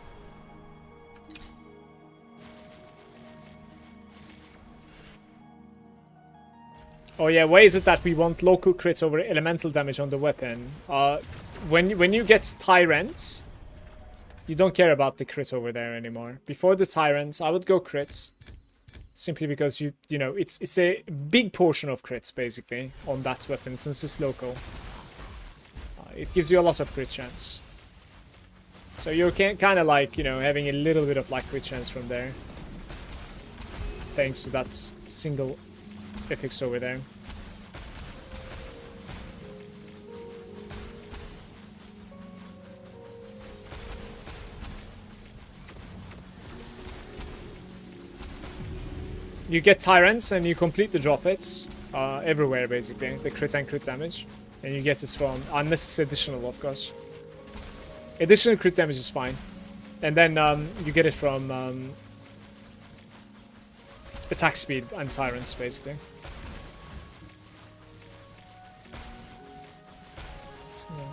Oh yeah, why is it that we want local crit over elemental damage on the weapon? When you get Tyrant, you don't care about the crit over there anymore. Before the Tyrant, I would go crit. Simply because you know it's a big portion of crits basically on that weapon since it's local. It gives you a lot of crit chance. So you're kind of like, you know, having a little bit of like crit chance from there. Thanks to that single affix over there. You get Tyrants and you complete the drop hits everywhere basically, the crit and crit damage. And you get it from, unless it's additional of course. Additional crit damage is fine. And then you get it from attack speed and Tyrants basically. So, yeah.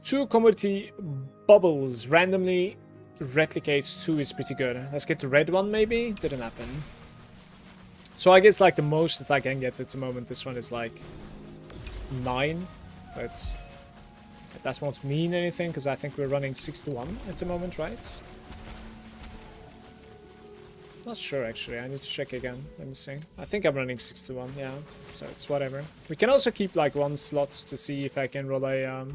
Two commodity bubbles randomly replicates 2 is pretty good. Let's get the red one maybe. Didn't happen. So I guess like the most that I can get at the moment, this one is like 9. But that won't mean anything because I think we're running 6 to 1 at the moment, right? Not sure actually. I need to check again. Let me see. I think I'm running 6 to 1. Yeah. So it's whatever. We can also keep like 1 slot to see if I can roll a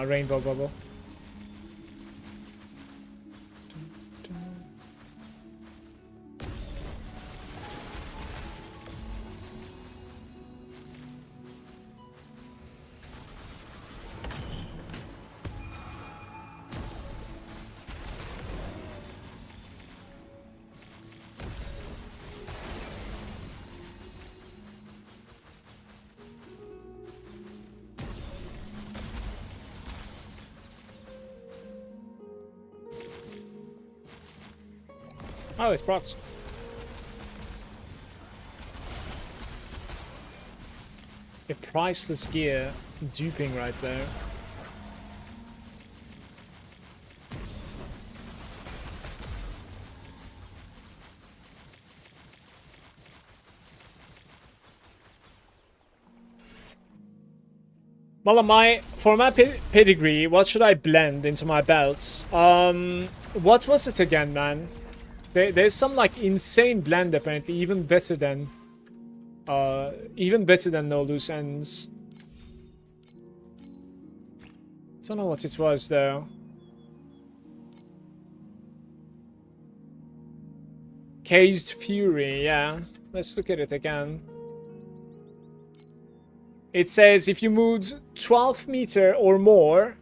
rainbow bubble. Oh, it's procs. A priceless gear duping right there. Well, for my pedigree, what should I blend into my belts? What was it again, man? There's some like insane blend apparently, even better than no loose ends. Don't know what it was though. Caged Fury, yeah. Let's look at it again. It says if you moved 12 meter or more,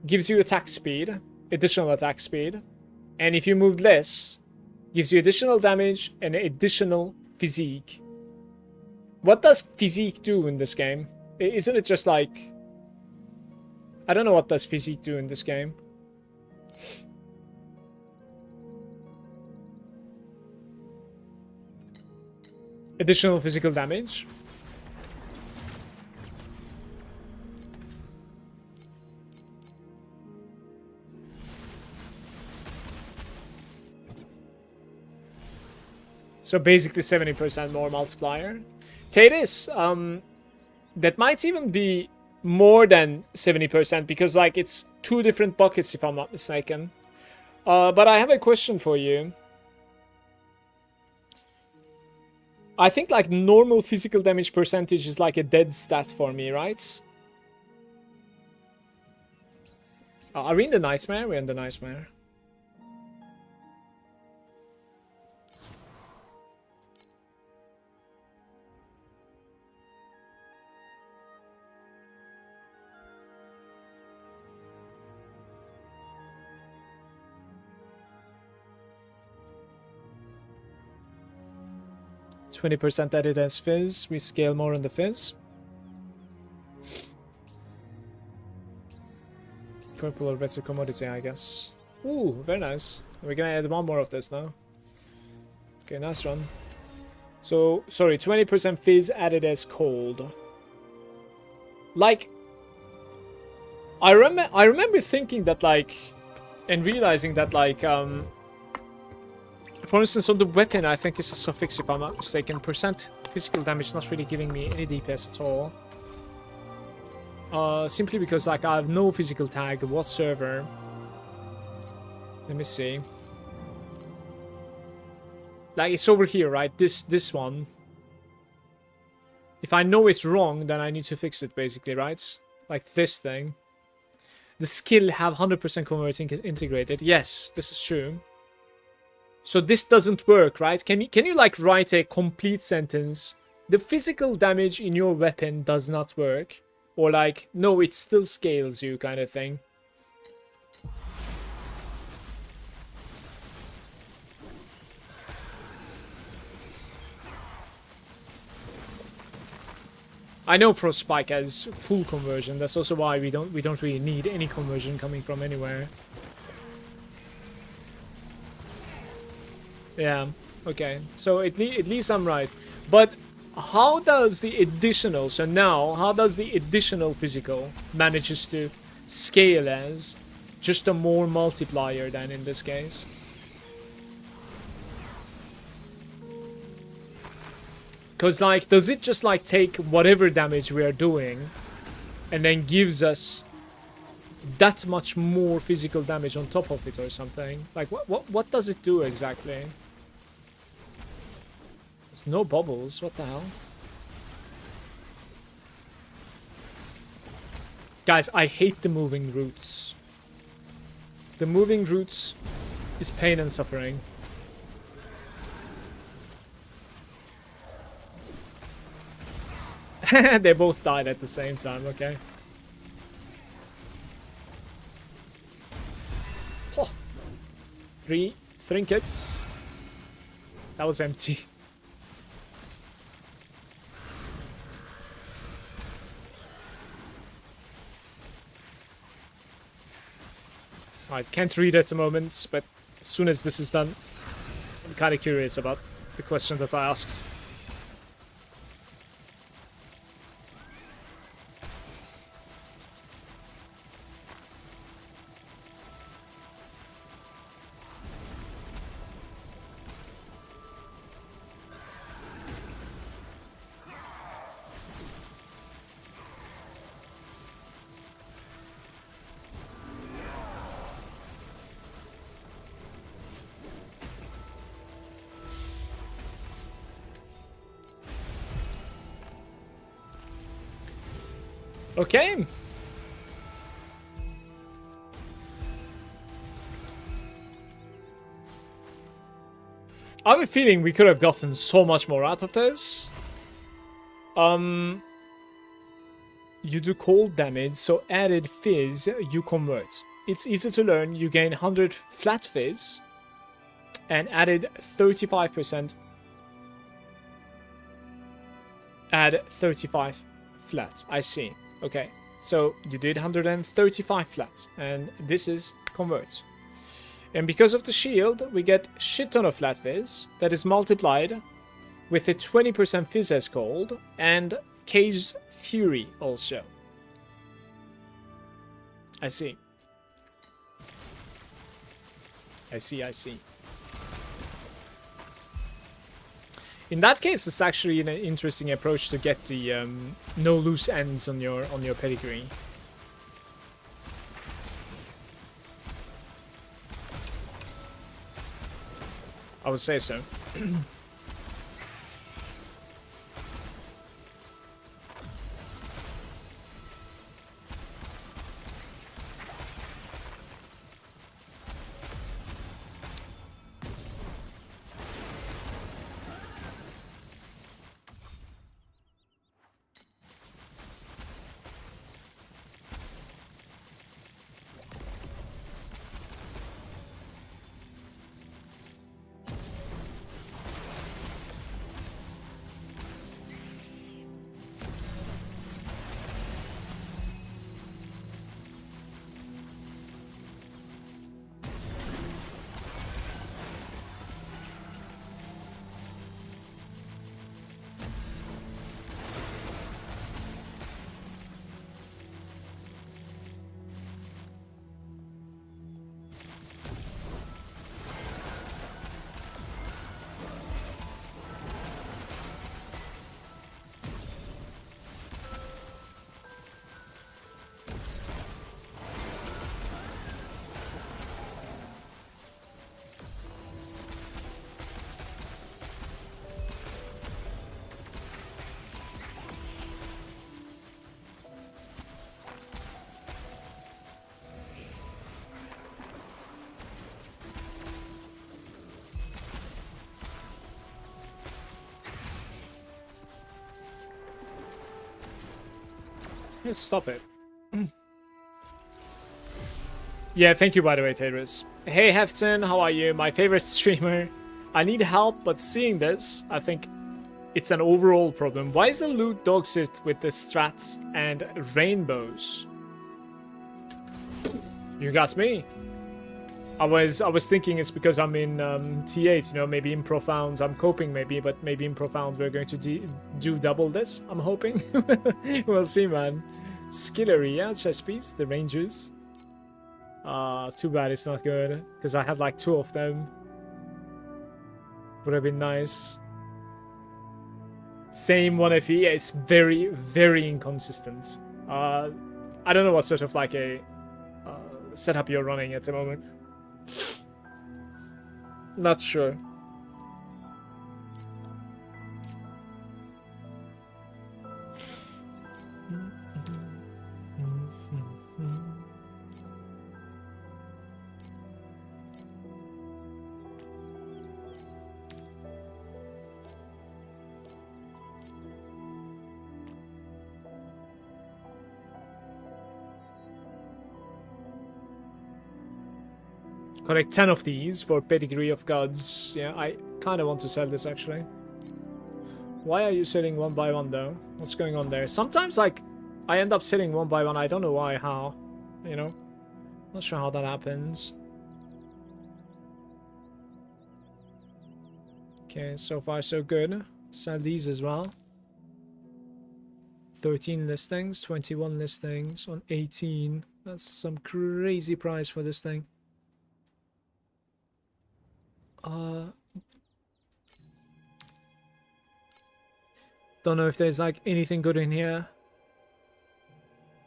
gives you attack speed, additional attack speed. And if you moved less, gives you additional damage and additional physique. What does physique do in this game? Isn't it just like... I don't know what does physique do in this game. Additional physical damage. So basically 70% more multiplier. Tatis, that might even be more than 70% because like it's 2 different buckets if I'm not mistaken. But I have a question for you. I think like normal physical damage percentage is like a dead stat for me, right? Are we in the nightmare? We're in the nightmare. %20 added as fizz. We scale more on the fizz. Purple or better commodity, I guess. Ooh, very nice. We're gonna add one more of this now. Okay, nice run. So, sorry, 20% fizz added as cold. Like, I remember thinking that, like, and realizing that, like, for instance, on the weapon, I think it's a suffix, if I'm not mistaken. Percent physical damage not really giving me any DPS at all. Simply because, like, I have no physical tag whatsoever. Let me see. Like, it's over here, right? This one. If I know it's wrong, then I need to fix it, basically, right? Like this thing. The skill have 100% converting integrated. Yes, this is true. So this doesn't work, right? Can you like write a complete sentence? The physical damage in your weapon does not work. Or like, no, it still scales you kind of thing. I know Frostspike has full conversion. That's also why we don't really need any conversion coming from anywhere. Yeah, okay. So at least I'm right. But how does the additional, so now, how does the additional physical manages to scale as just a more multiplier than in this case? Because, like, does it just, like, take whatever damage we are doing and then gives us that much more physical damage on top of it or something? Like, what does it do exactly? There's no bubbles. What the hell? Guys, I hate the moving roots. The moving roots is pain and suffering. They both died at the same time, okay. Oh. 3 trinkets. That was empty. Alright, can't read at the moment, but as soon as this is done, I'm kind of curious about the question that I asked. Okay. I have a feeling we could have gotten so much more out of this. You do cold damage, so added fizz, you convert. It's easy to learn. You gain 100 flat fizz and added 35%. Add 35 flat. I see. Okay, so you did 135 flat, and this is convert. And because of the shield, we get shit ton of flat fizz that is multiplied with a 20% fizz as cold and Caged Fury also. I see. I see. In that case, it's actually an interesting approach to get the no loose ends on your pedigree. I would say so. Yes, stop it. Yeah, thank you by the way, Tadris. Hey Hefton, how are you? My favorite streamer. I need help, but seeing this, I think it's an overall problem. Why is the loot dog shit with the strats and rainbows? You got me. I was thinking it's because I'm in T8, you know, maybe in Profounds I'm coping maybe, but maybe in Profound we're going to do double this, I'm hoping. We'll see, man. Skillery, yeah, chess piece, the Rangers. Too bad it's not good, because I had like 2 of them. Would have been nice. Same 1FE, it's very, very inconsistent. I don't know what sort of like a setup you're running at the moment. Not sure. Collect 10 of these for Pedigree of Gods. Yeah, I kind of want to sell this actually. Why are you selling one by one though? What's going on there? Sometimes like I end up selling one by one. I don't know why, how. You know? Not sure how that happens. Okay, so far so good. Sell these as well. 13 listings, 21 listings on 18. That's some crazy price for this thing. Don't know if there's like anything good in here.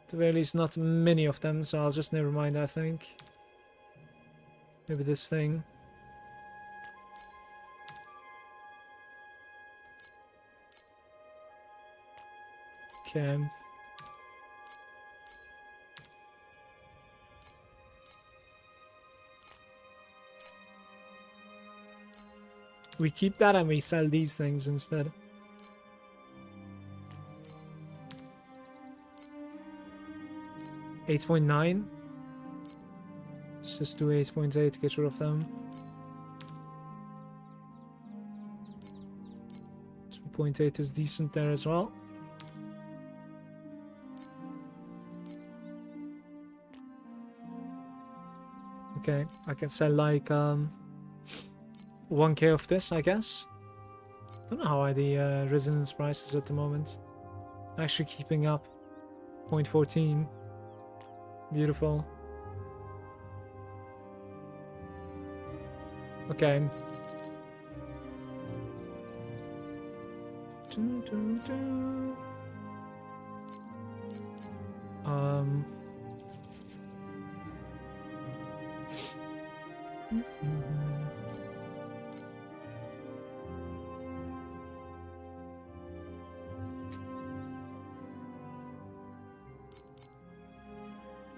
At the very least, not many of them, so I'll just never mind, I think. Maybe this thing. Okay. We keep that and we sell these things instead. $8.9. Let's just do 8.8 to get rid of them. 2.8 is decent there as well. Okay, I can sell like 1k of this, I guess. Don't know how the resonance price is at the moment. Actually keeping up. 0.14. Beautiful. Okay.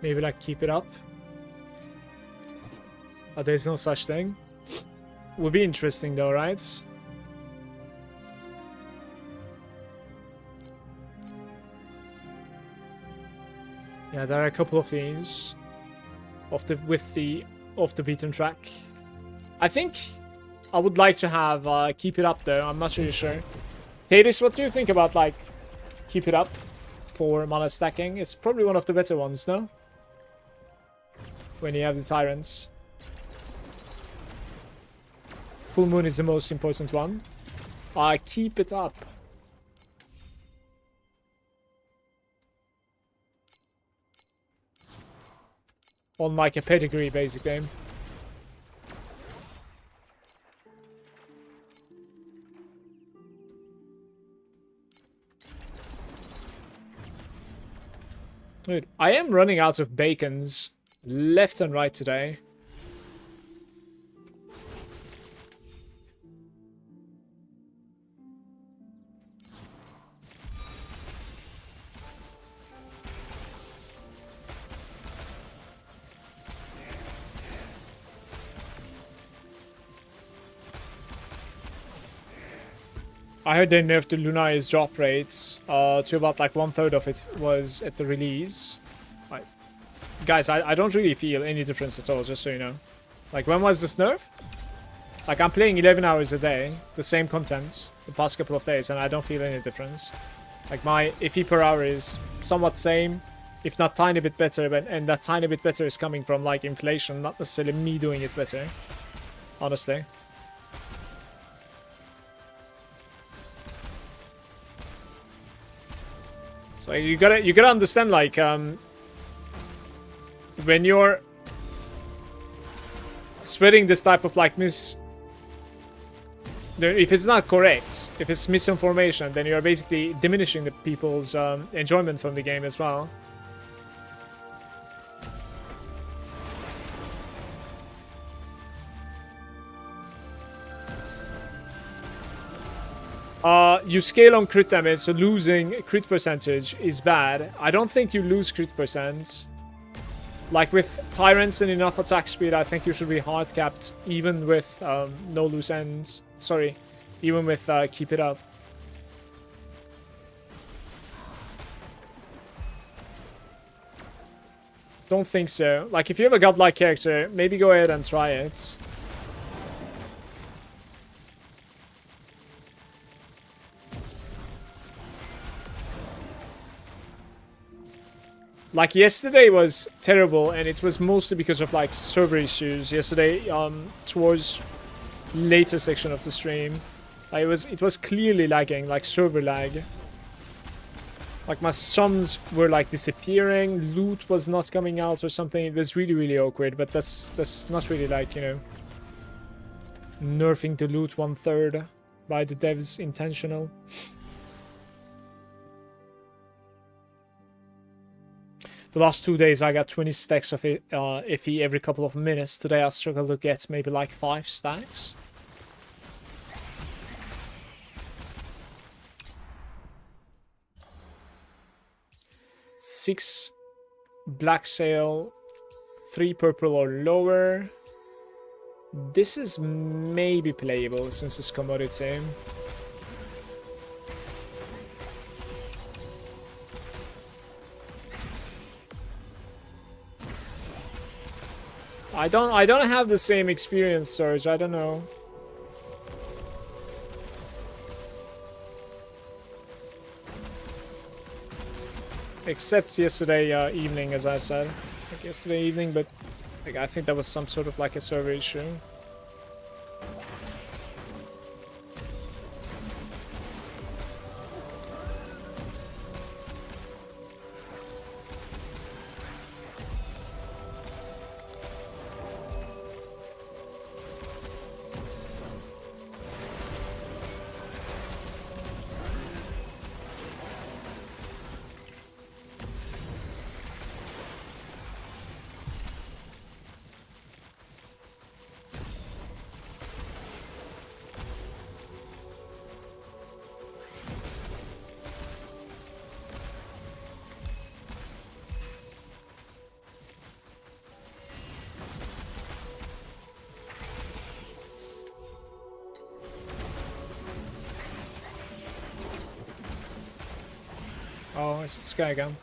Maybe like keep it up. Oh, there's no such thing. Would be interesting though, right? Yeah, there are a couple of things off the beaten track. I think I would like to have keep it up though. I'm not really sure. Tadis, what do you think about like keep it up for mana stacking? It's probably one of the better ones, no? When you have the tyrants. Full moon is the most important one. Keep it up. On like a pedigree, basically. Dude, I am running out of bacons left and right today. I heard they nerfed the Lunaria's drop rates to about like 1/3 of it was at the release. Guys, I don't really feel any difference at all, just so you know. Like, when was this nerf? Like, I'm playing 11 hours a day, the same content, the past couple of days, and I don't feel any difference. Like, my FE per hour is somewhat same, if not tiny bit better, and that tiny bit better is coming from, like, inflation, not necessarily me doing it better. Honestly. So you gotta understand, like, when you're spreading this type of like if it's not correct, if it's misinformation, then you're basically diminishing the people's enjoyment from the game as well. You scale on crit damage, so losing crit percentage is bad. I don't think you lose crit percent. Like with Tyrants and enough attack speed, I think you should be hard capped, even with no loose ends. Sorry, even with keep it up. Don't think so. Like, if you have a godlike character, maybe go ahead and try it. Like, yesterday was terrible, and it was mostly because of like server issues. Yesterday, towards later section of the stream, it was clearly lagging, like server lag. Like, my sums were like disappearing, loot was not coming out or something. It was really, really awkward, but that's not really like, you know, nerfing the loot 1/3 by the devs intentional. The last 2 days I got 20 stacks of FE every couple of minutes. Today I struggle to get maybe like 5 stacks. Six black sail, 3 purple or lower. This is maybe playable since it's commodity. I don't have the same experience, Surge. I don't know. Except yesterday evening, as I said. Like yesterday evening, but like, I think that was some sort of like a server issue. Oh, it's this guy again.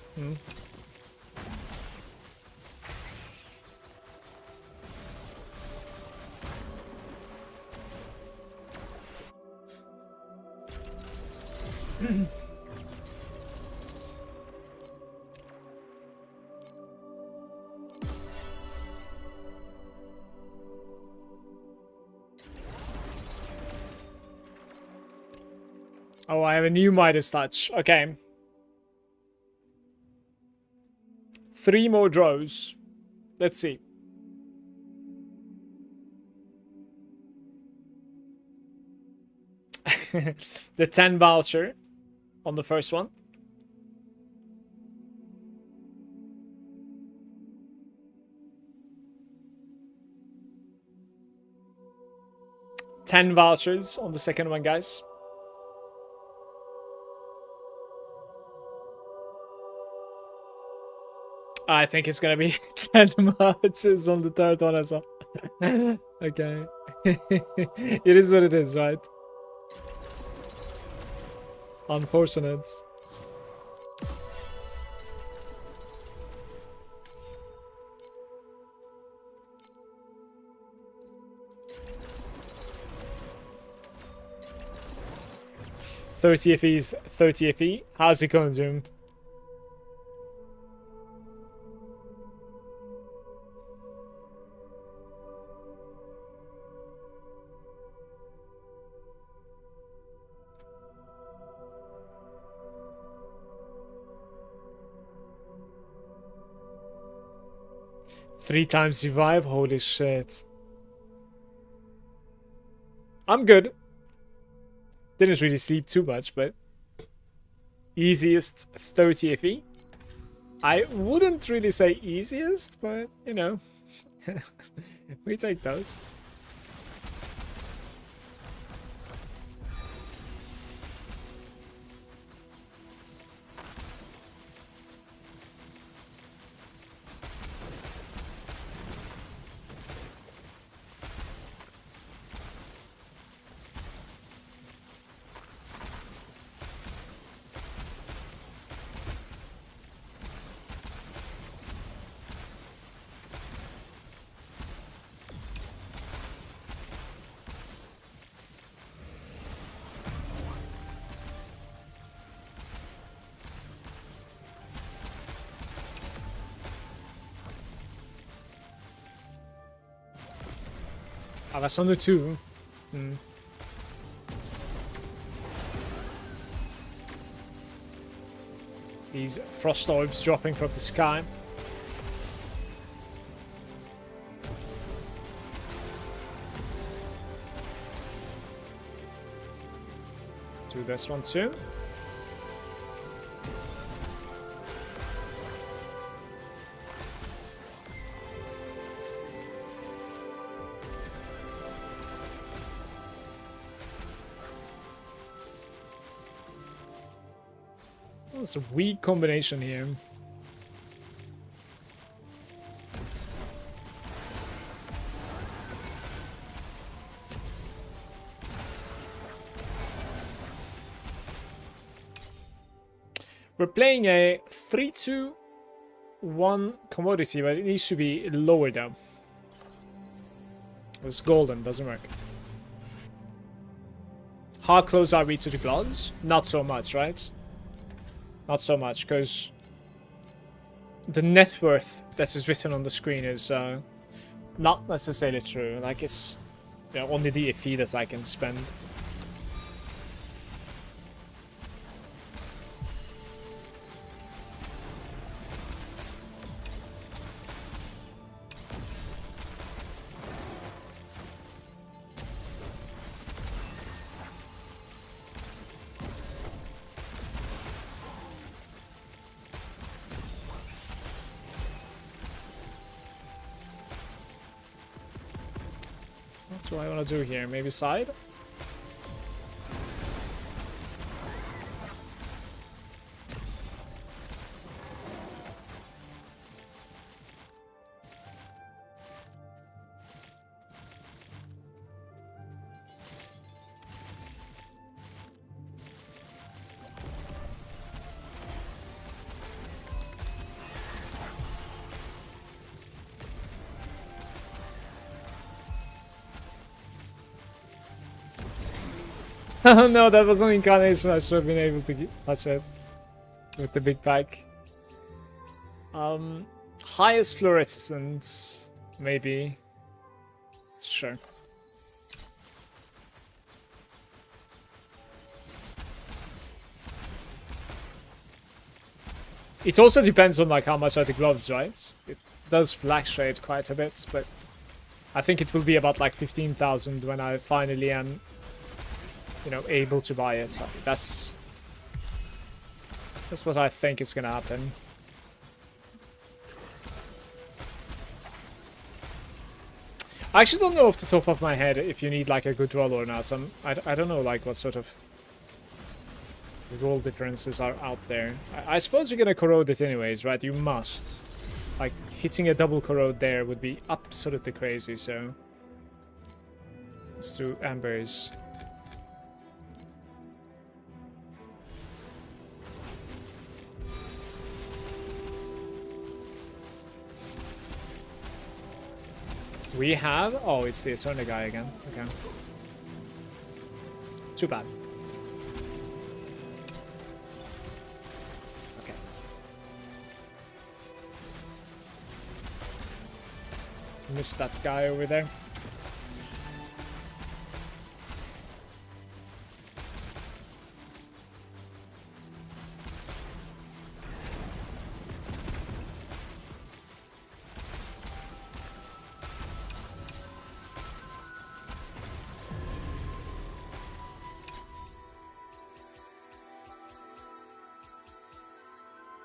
Oh, I have a new Midas Touch. Okay. 3 more draws. Let's see. The 10 voucher on the first one. $10 vouchers on the second one, guys. I think it's gonna be 10 vouchers on the third one as well. Okay. It is what it is, right? Unfortunate. $30 FE's $30 FE. How's it going, Zoom? Three times revive? Holy shit. I'm good. Didn't really sleep too much, but easiest 30 FE. I wouldn't really say easiest, but you know, we take those. Ah, that's on the 2. These frost orbs dropping from the sky. Do this one too. It's a weak combination here. We're playing a 3-2-1 commodity, but it needs to be lower down. It's golden, doesn't work. How close are we to the gloves? Not so much, right? Not so much, because the net worth that is written on the screen is not necessarily true. Like, it's only the FE that I can spend. What do I want to do here? Maybe side? Oh no, that was an incarnation. I should have been able to touch it with the big pack. Highest fluorescence, maybe. Sure. It also depends on like how much are the gloves, right? It does fluctuate quite a bit, but I think it will be about like 15,000 when I finally am, you know, able to buy it. So that's what I think is gonna happen. I actually don't know off the top of my head if you need like a good roll or not. I don't know like what sort of roll differences are out there. I suppose you're gonna corrode it anyways, right? You must. Like, hitting a double corrode there would be absolutely crazy, so... Let's do embers. We have... Oh, it's the Eternal guy again. Okay. Too bad. Missed that guy over there.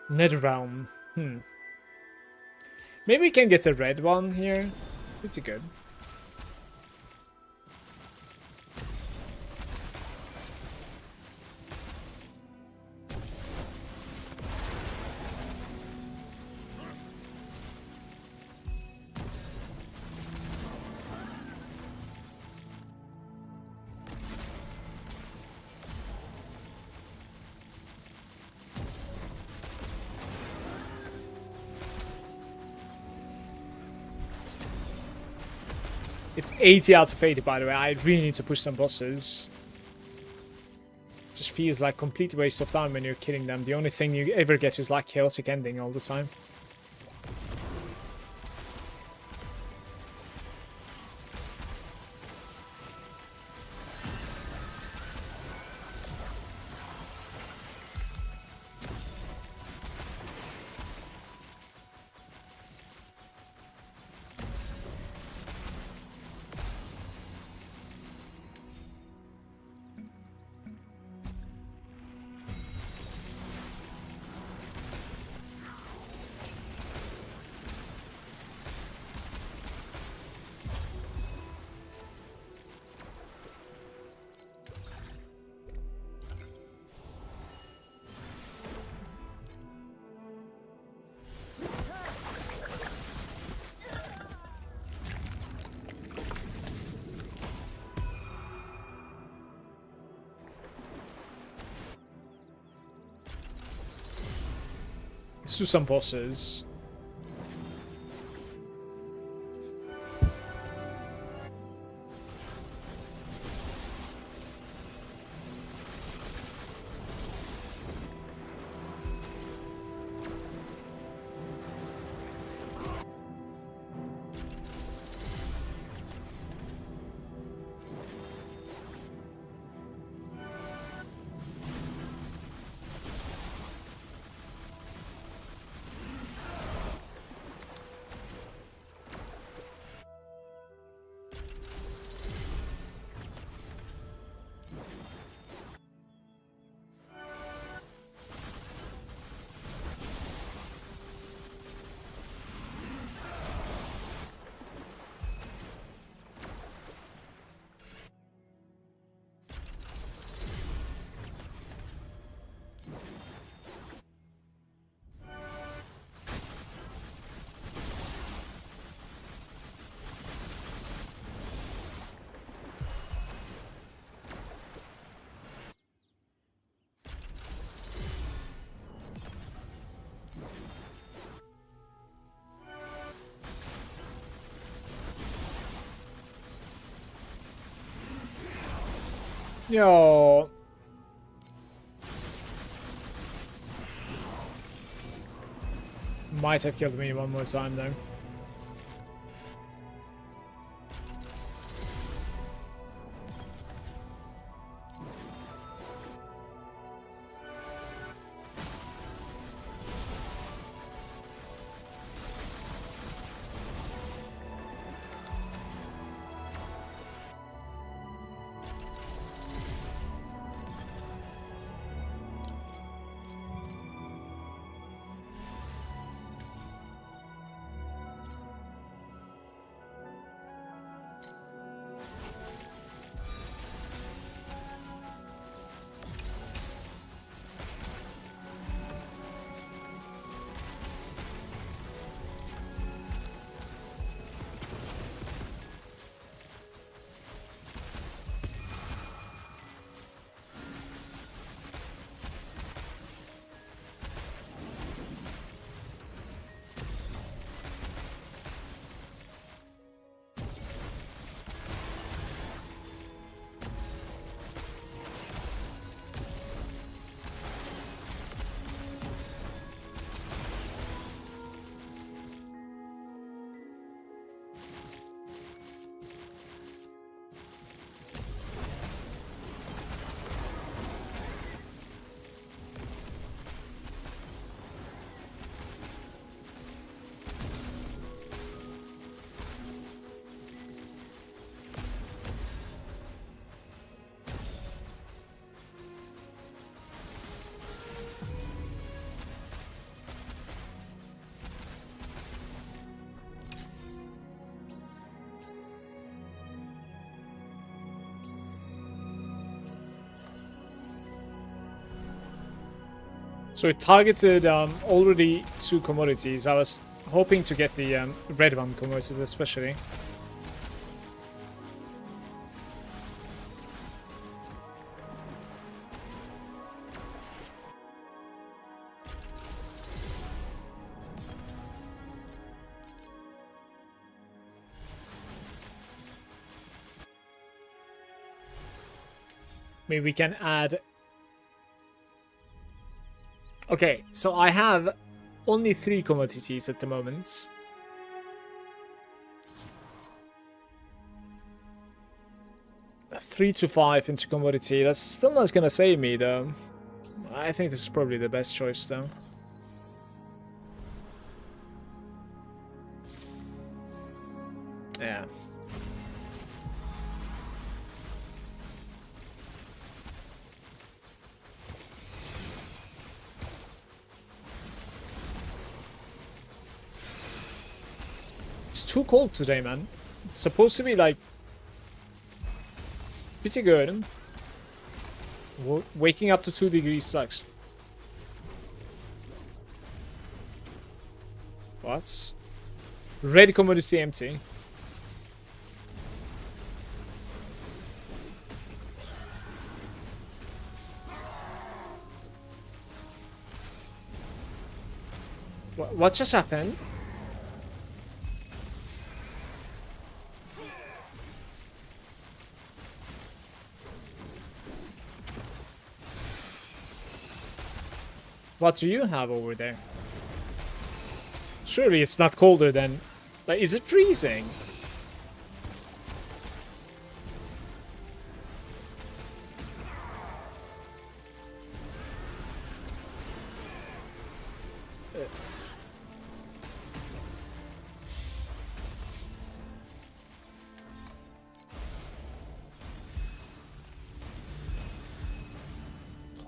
Netherrealm. Maybe we can get a red one here. Pretty good. It's 80 out of 80, by the way. I really need to push some bosses. It just feels like complete waste of time when you're killing them. The only thing you ever get is like chaotic ending all the time. Let's do some bosses. Yo. Might have killed me one more time though. So it targeted already 2 commodities. I was hoping to get the red one commodities especially. Maybe we can add... Okay, so I have only 3 commodities at the moment. A 3 to 5 into commodity. That's still not gonna save me though. I think this is probably the best choice though. Yeah. It's too cold today, man. It's supposed to be like pretty good. Waking up to 2 degrees sucks. What? Red commodity empty. What just happened? What do you have over there? Surely it's not colder than... Like, is it freezing?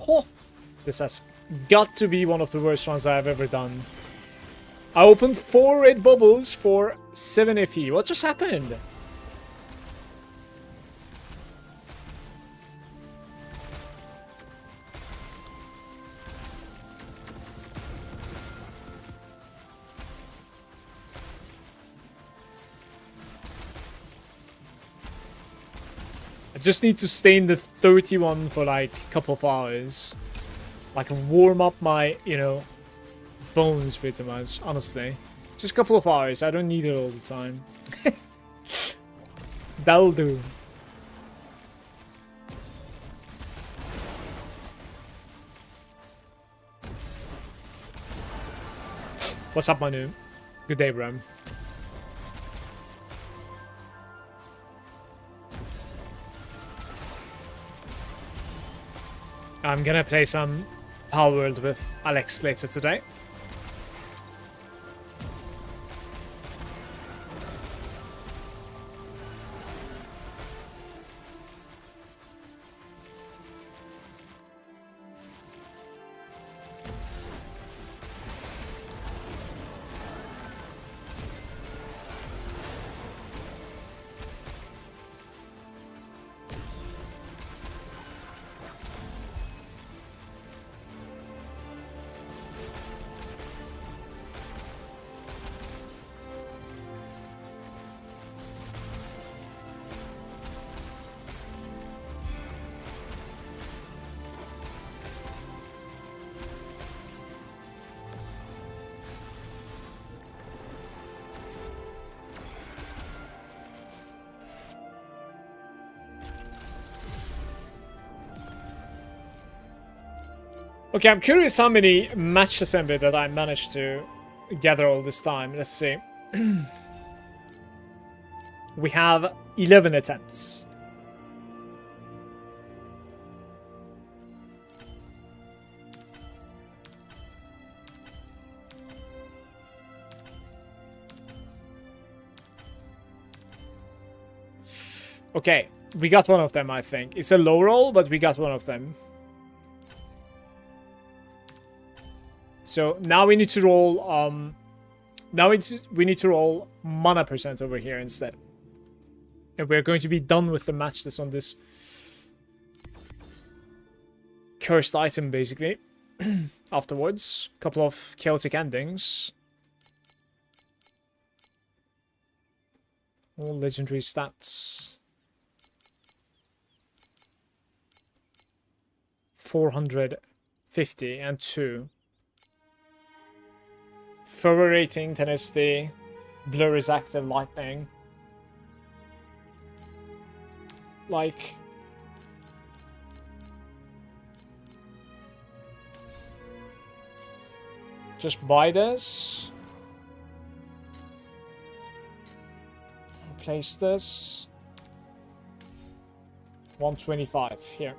Oh, this has got to be one of the worst ones I've ever done. I opened 4 red bubbles for 7 FE. What just happened? I just need to stay in the 31 for like a couple of hours. Like warm up my, you know, bones pretty much, honestly. Just a couple of hours, I don't need it all the time. That'll do. What's up, Manu? Good day, bro. I'm gonna play some Power World with Alex later today. Okay, I'm curious how many match assembly that I managed to gather all this time. Let's see. We have 11 attempts. Okay, we got one of them, I think. It's a low roll, but we got one of them. So now we need to roll, we need to roll mana percent over here instead. And we're going to be done with the match that's on this cursed item, basically. Afterwards, a couple of chaotic endings. All legendary stats. 450 and 2. Fervor rating, tenacity, blur is active, lightning. Like, just buy this. Place this. 125 here.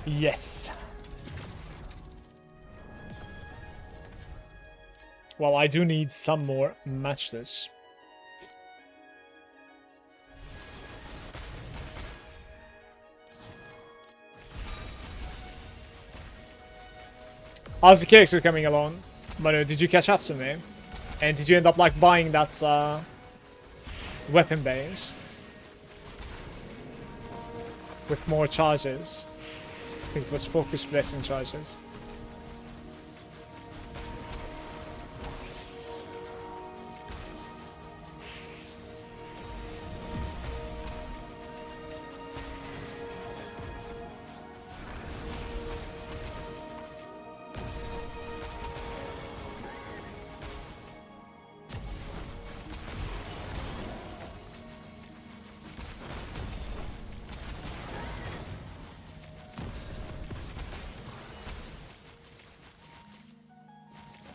Yes. Well, I do need some more match this. How's the cakes are coming along? Manu, did you catch up to me? And did you end up like buying that weapon base? With more charges? I think it was focus blessing charges.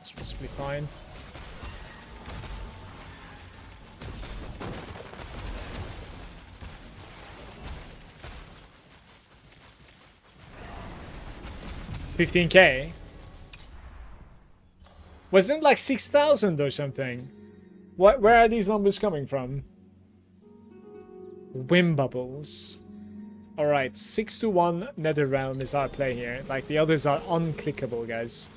Supposed to be fine. $15K? Wasn't it like 6,000 or something? What? Where are these numbers coming from? Whim bubbles. Alright, 6-1 Nether Realm is our play here. Like, the others are unclickable, guys.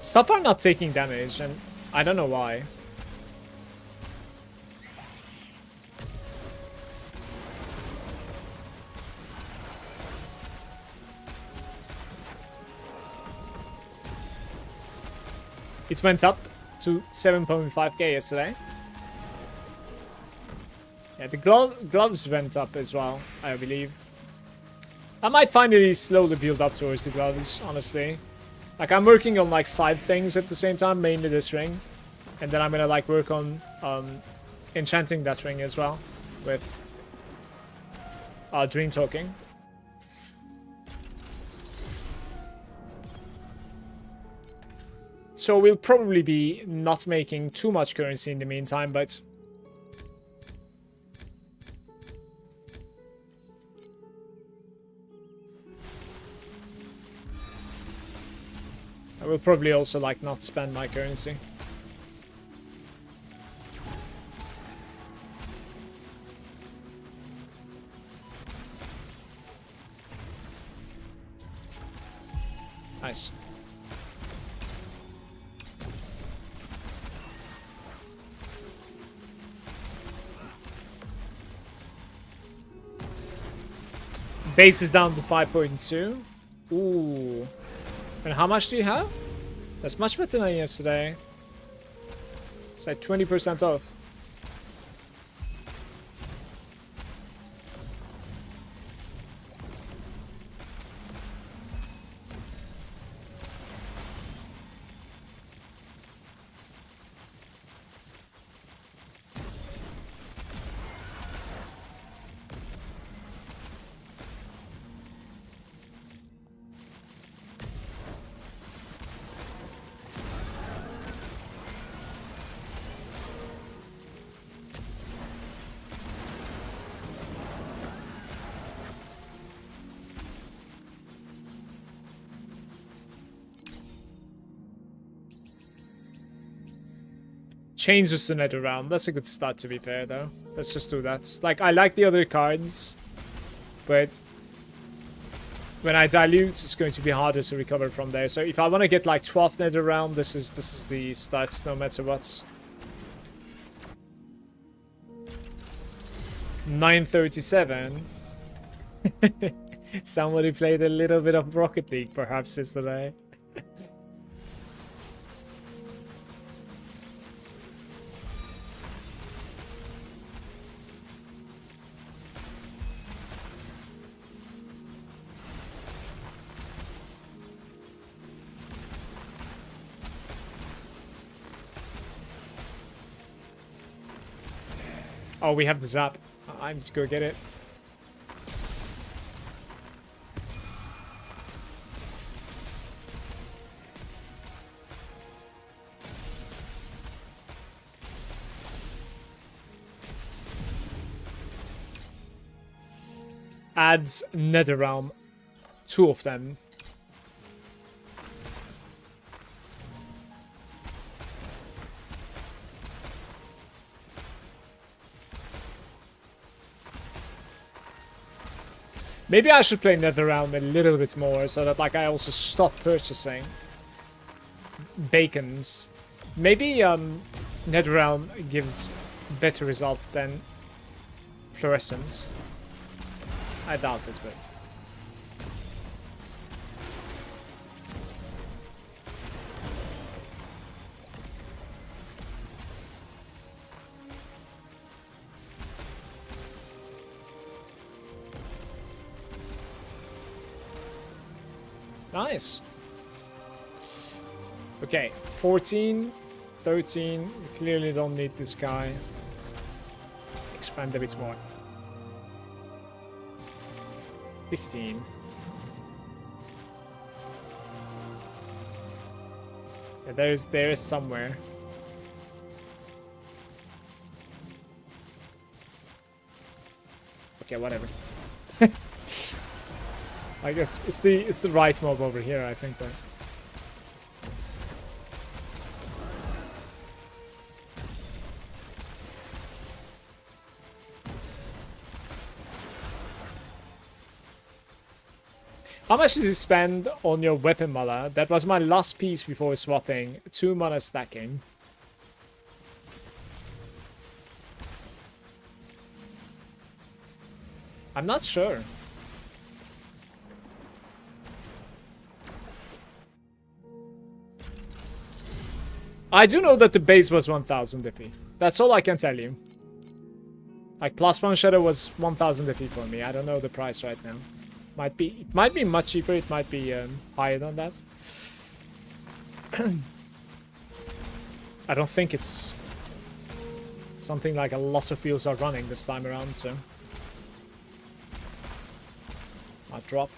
Stuff are not taking damage, and I don't know why. It went up to 7.5k yesterday. Yeah, the gloves went up as well, I believe. I might finally slowly build up towards the gloves, honestly. Like, I'm working on, like, side things at the same time, mainly this ring. And then I'm gonna, like, work on enchanting that ring as well with dream talking. So we'll probably be not making too much currency in the meantime, but I will probably also, like, not spend my currency. Nice. Base is down to 5.2. Ooh. And how much do you have? That's much better than yesterday. It's like 20% off. Changes to Nether Realm. That's a good start, to be fair, though. Let's just do that. Like, I like the other cards, but when I dilute, it's going to be harder to recover from there. So if I want to get, like, 12th Nether Realm, this is the start, no matter what. 937. Somebody played a little bit of Rocket League, perhaps, yesterday. Oh, we have the zap. I'm just gonna get it. Adds Netherrealm. 2 of them. Maybe I should play Netherrealm a little bit more so that, like, I also stop purchasing bacons. Maybe Netherrealm gives better result than Fluorescent. I doubt it, but nice. Okay, 14, 13. We clearly don't need this guy. Expand a bit more. 15. Yeah, there is somewhere. Okay, whatever. I guess it's the right mob over here, I think, but how much did you spend on your weapon mala? That was my last piece before swapping. 2 mana stacking. I'm not sure. I do know that the base was 1000 Diffie. That's all I can tell you. Like, plus one shadow was 1000 Diffie for me. I don't know the price right now. It might be much cheaper. It might be higher than that. I don't think it's something like a lot of builds are running this time around, so might drop.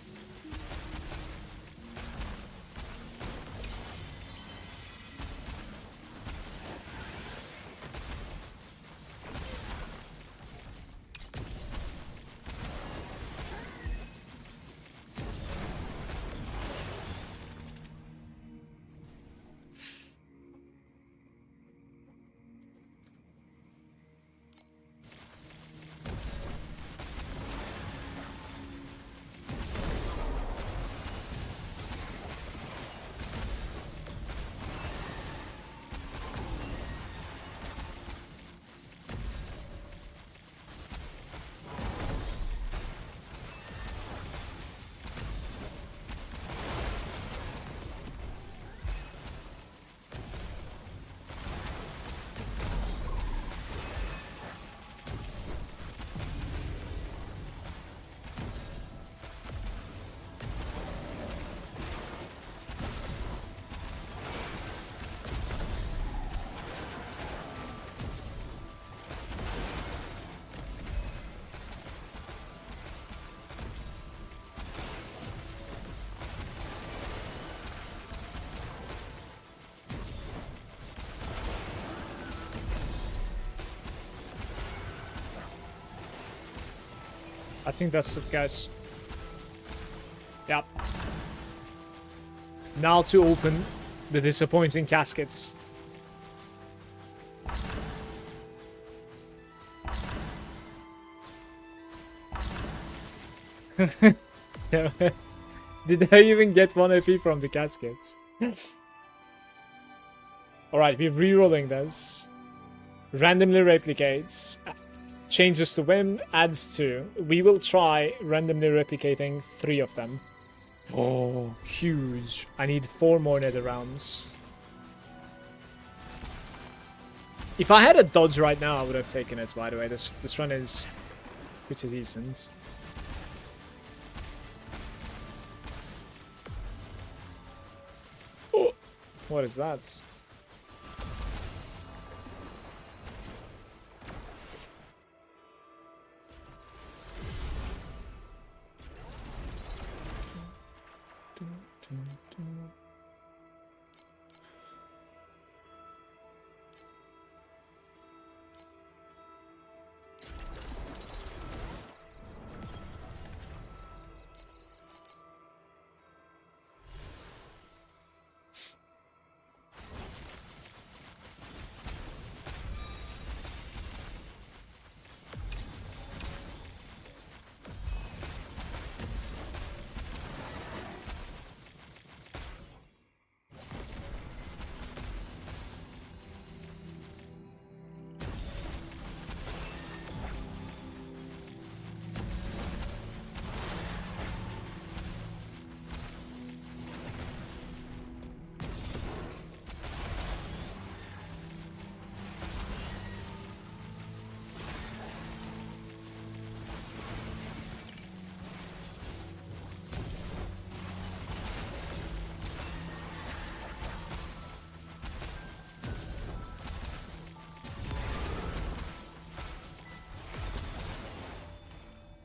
I think that's it, guys. Yep. Now to open the disappointing caskets. Yes. Did I even get 1 AP from the caskets? Alright, we're re-rolling this. Randomly replicates. Changes to win, adds 2. We will try randomly replicating 3 of them. Oh, huge. I need 4 more nether realms. If I had a dodge right now, I would have taken it, by the way. This run is pretty decent. Oh, what is that?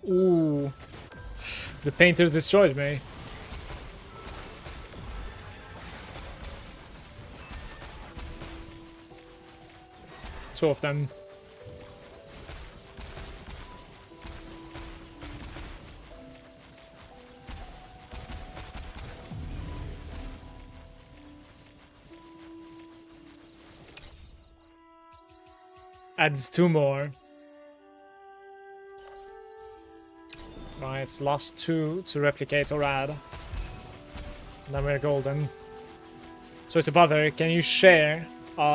Ooh. The painter destroyed me. Two of them. Adds 2 more. Right, last 2 to replicate or add. Then we're golden. So it's a bother. Can you share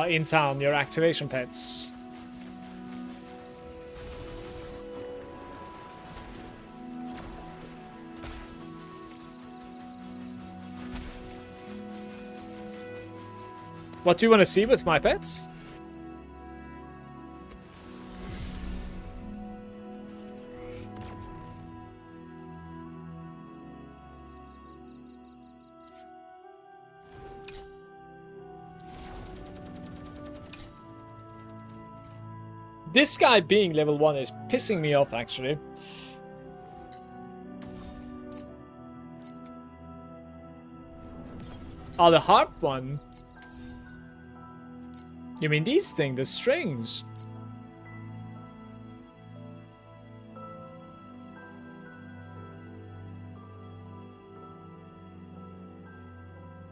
in town your activation pets? What do you want to see with my pets? This guy being level 1 is pissing me off, actually. Oh, the harp one? You mean these things, the strings?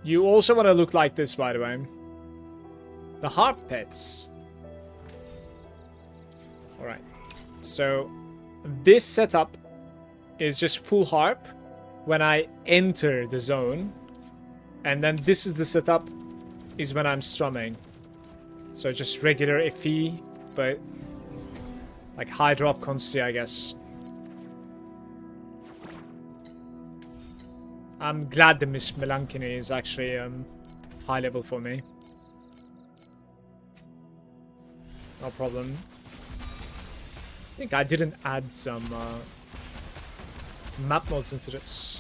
You also want to look like this, by the way. The harp pets. Alright. So, this setup is just full harp when I enter the zone. And then this is the setup is when I'm strumming. So just regular FE, but like high drop constancy, I guess. I'm glad the Miss Melancholy is actually high level for me. No problem. I think I didn't add some map mods into this.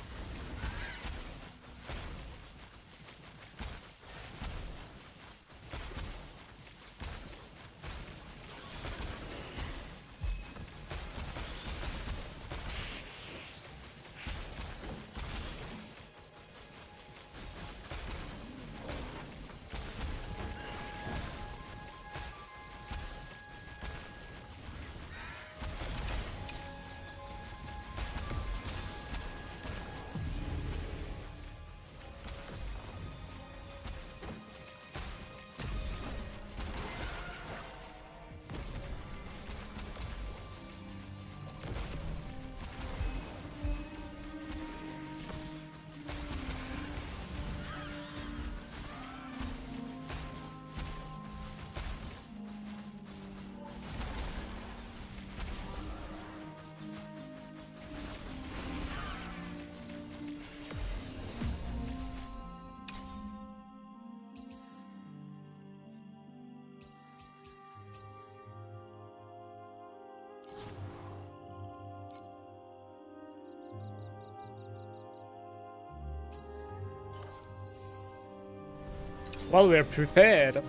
Well, we're prepared.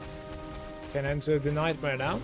Can enter the nightmare now.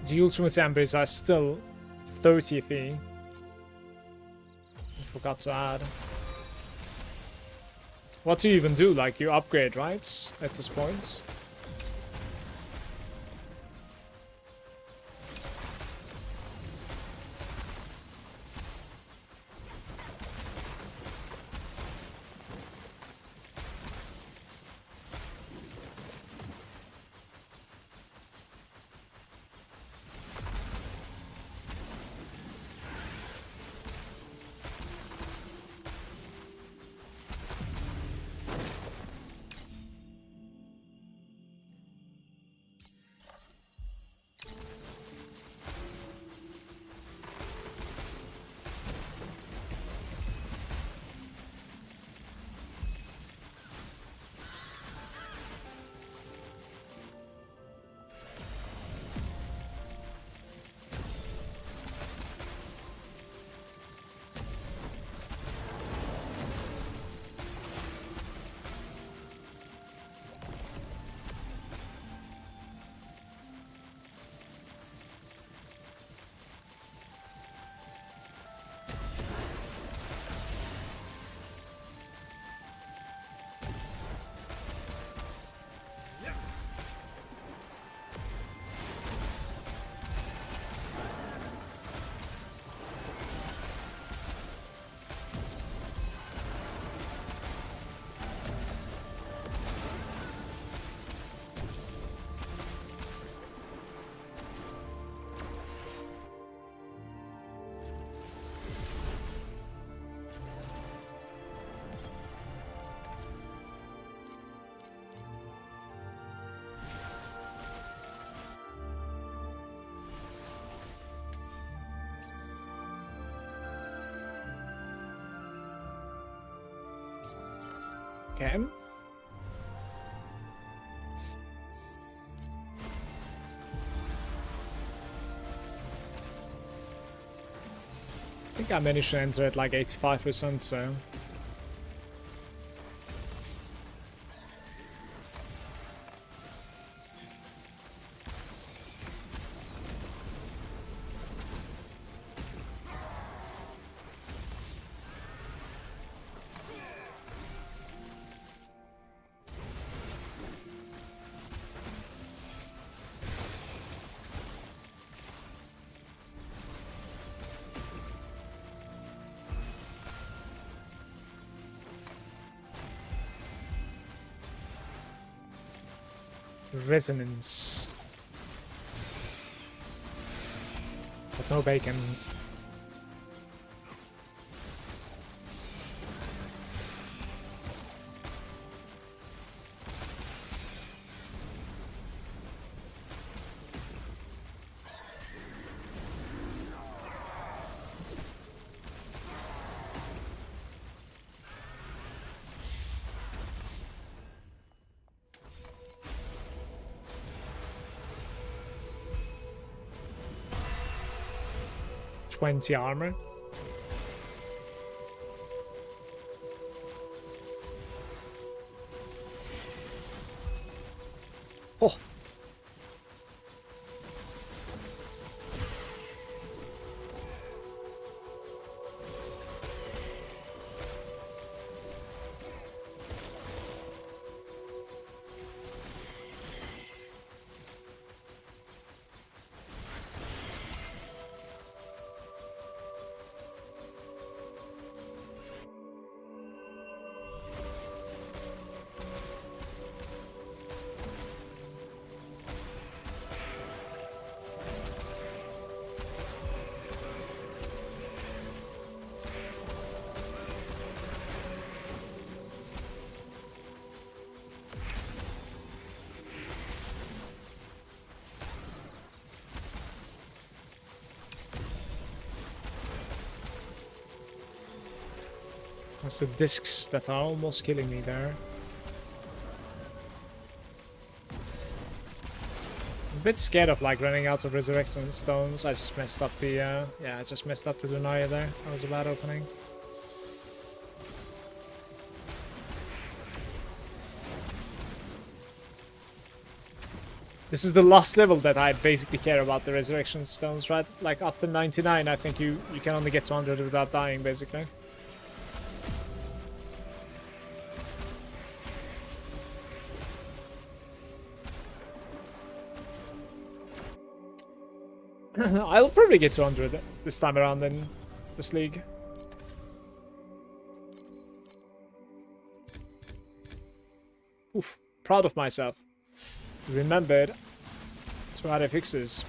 The ultimate embers are still 30 FE. I forgot to add. What do you even do? Like, you upgrade, right? At this point. Okay. I think I managed to enter at like 85%, so... Resonance. But no bacons. $20 armor. Oh. That's the discs that are almost killing me there. I'm a bit scared of like running out of resurrection stones. I just messed up the yeah, I just messed up the Lunaria there. That was a bad opening. This is the last level that I basically care about the resurrection stones, right? Like after 99, I think you can only get to 100 without dying, basically. I'll probably get to 100 this time around in this league. Oof, proud of myself. Remembered to add fixes.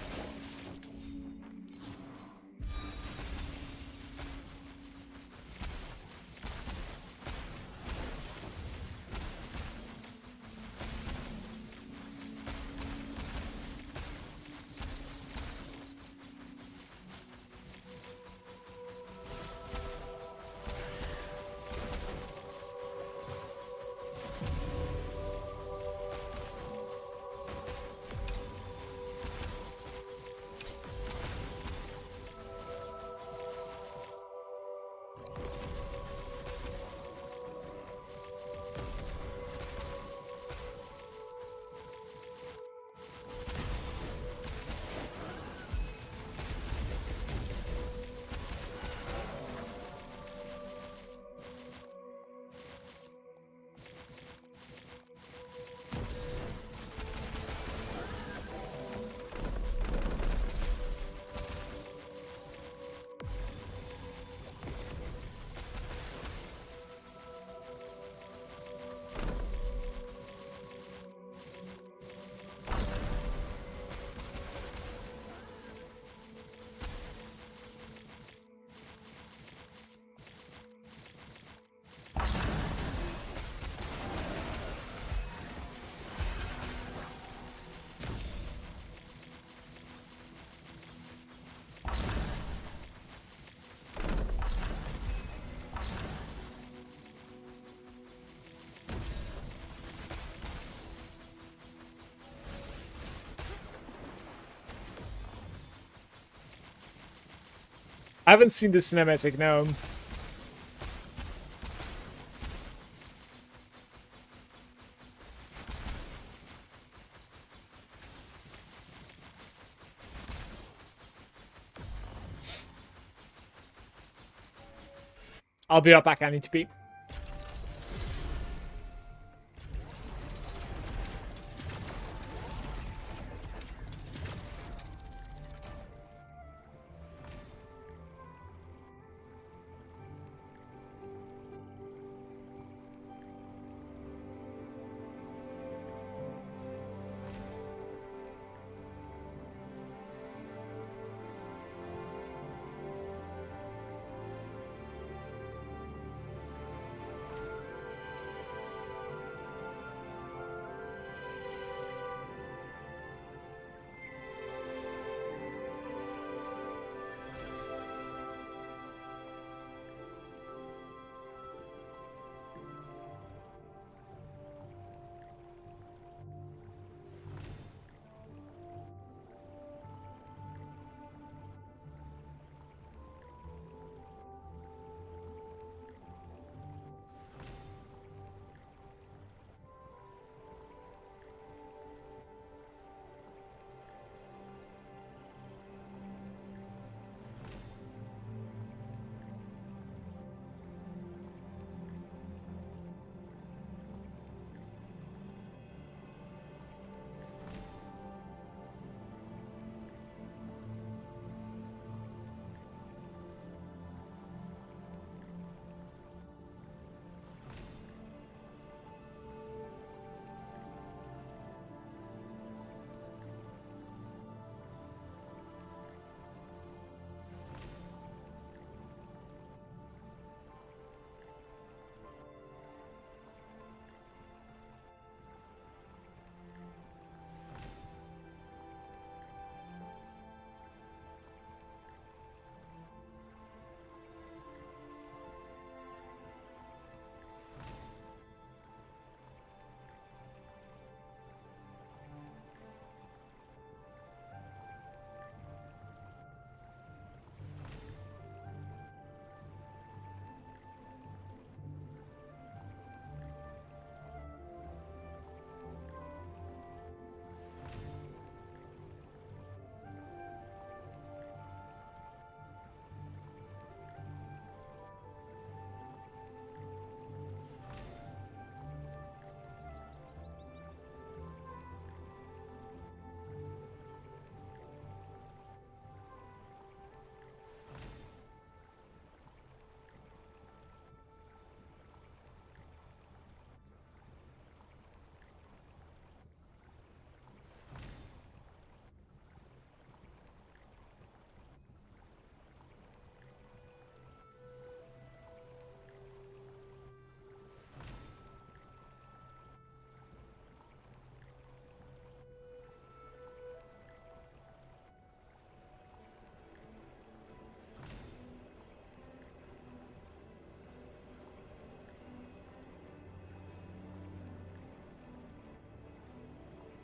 I haven't seen the cinematic, no. I'll be right back, I need to pee.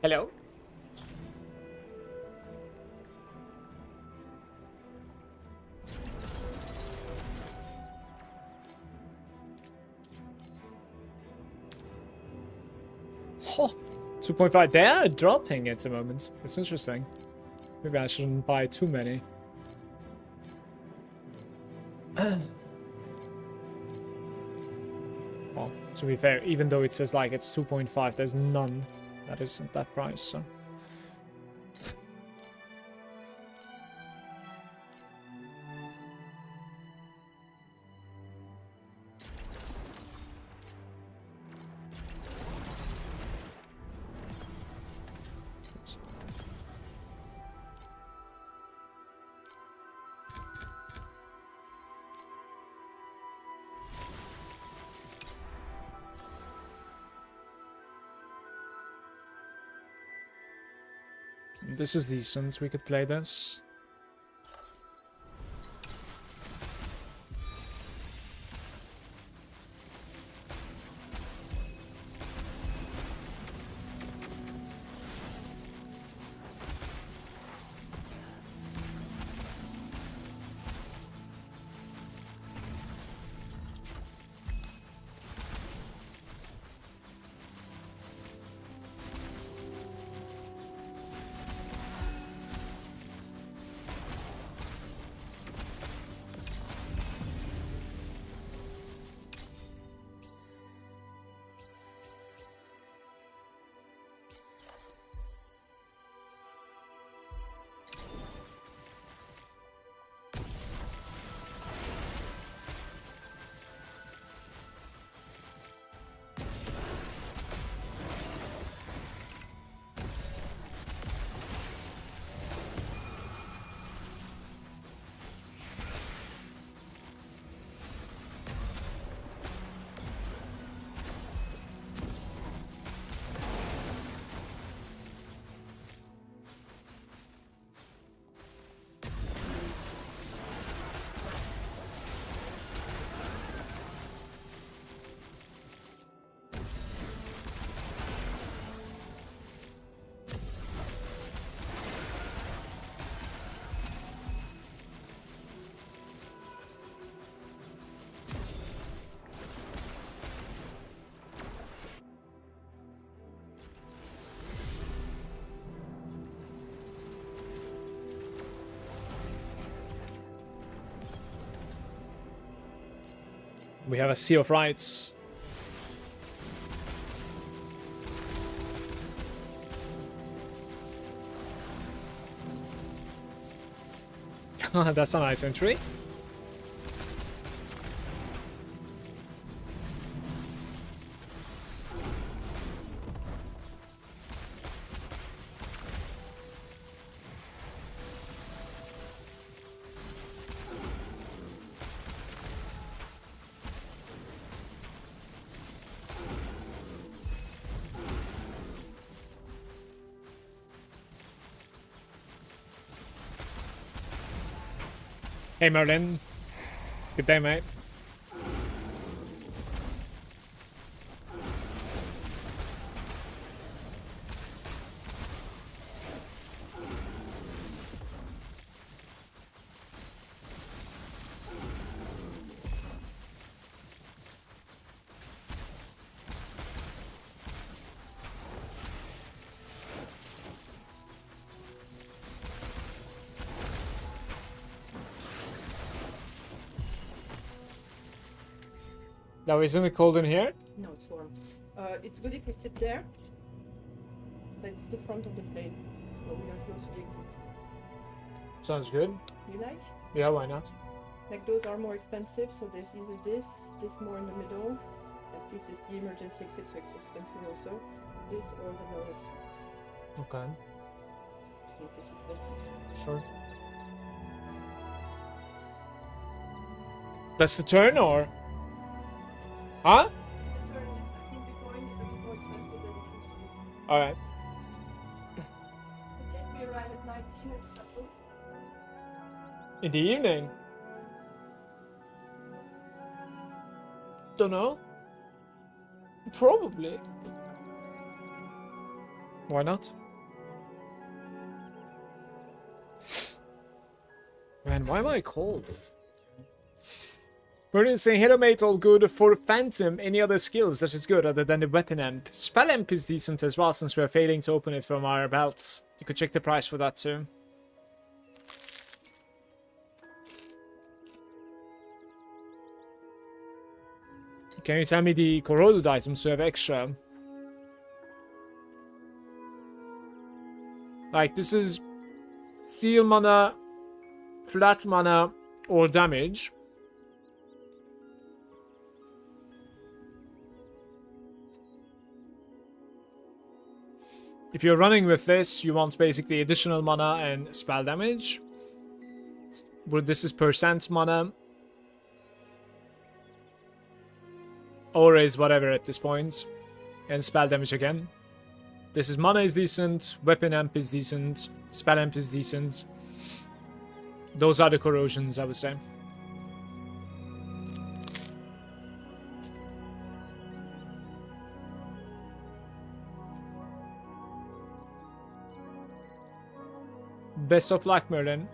Hello? Oh, 2.5. They are dropping at the moment. It's interesting. Maybe I shouldn't buy too many. Well, to be fair, even though it says like it's 2.5, there's none that isn't that price, so. This is decent, we could play this. We have a Sea of Rights. That's a nice entry. Hey Merlin. Good day, mate. Now, isn't it cold in here? No, it's warm. It's good if we sit there. That's the front of the plane. So we are close to the exit. Sounds good. You like? Yeah, why not? Like those are more expensive, so there's either this more in the middle. Like this is the emergency exit, so it's expensive also. This or the lowest one. Okay, I think this is better. sure. That's the turn, or? Huh? The turn, yes. I think the coin is a bit more expensive than it used to be. Alright. But if we arrive at 19 and stuff. In the evening? Don't know. Probably. Why not? Man, why am I cold? Merlin saying, hello mate, all good. For Phantom, any other skills that is good other than the weapon amp? Spell amp is decent as well, since we're failing to open it from our belts. You could check the price for that too. Can you tell me the corroded items to have extra? Like, this is seal mana, flat mana, or damage. If you're running with this, you want basically additional mana and spell damage. But this is percent mana. Or is whatever at this point. And spell damage again. This is mana is decent, weapon amp is decent, spell amp is decent. Those are the corrosions, I would say. Best of luck, Merlin.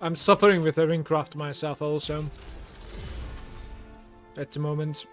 I'm suffering with a ringcraft myself also. At the moment.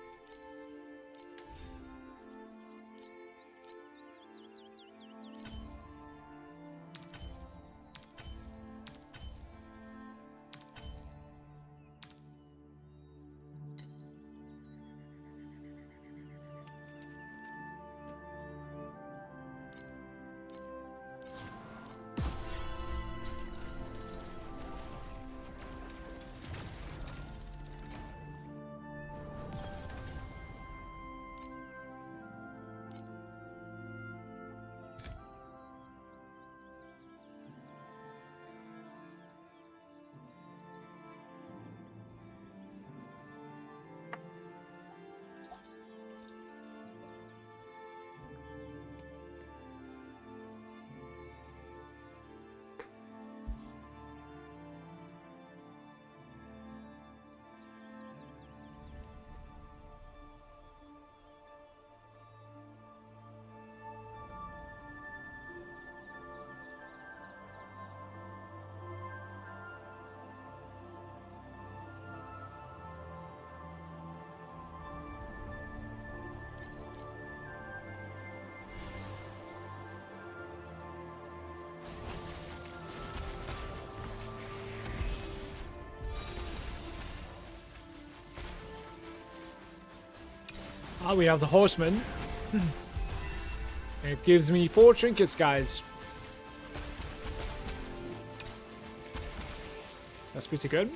Ah, we have the horseman. It gives me 4 trinkets, guys. That's pretty good.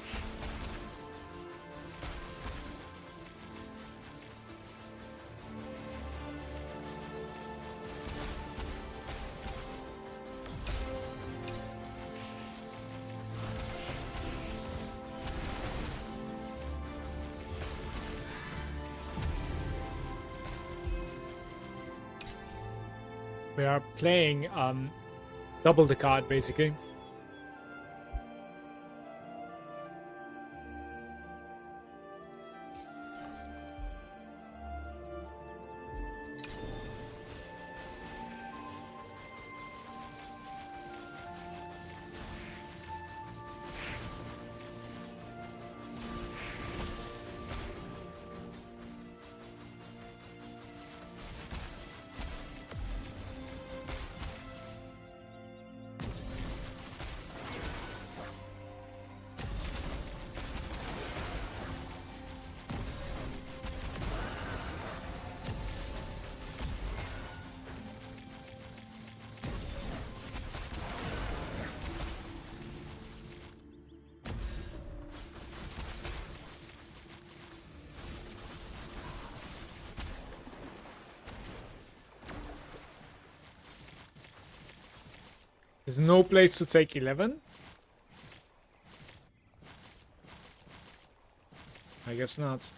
We are playing double the card, basically. There's no place to take 11? I guess not.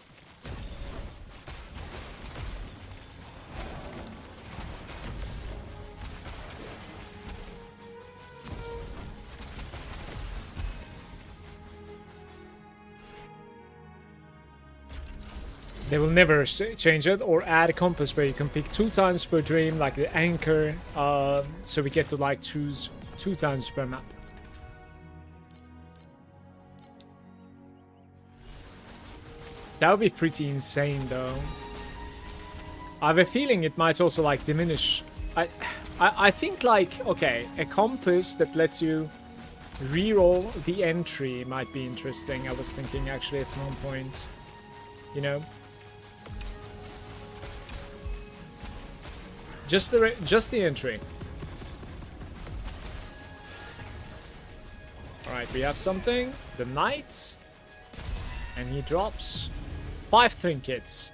They will never change it or add a compass where you can pick 2 times per dream, like the anchor, so we get to like choose 2 times per map. That would be pretty insane, though. I have a feeling it might also like diminish. I think like, okay, a compass that lets you reroll the entry might be interesting. I was thinking actually at some point, you know. Just the entry. Alright, we have something. The knight. And he drops 5 trinkets.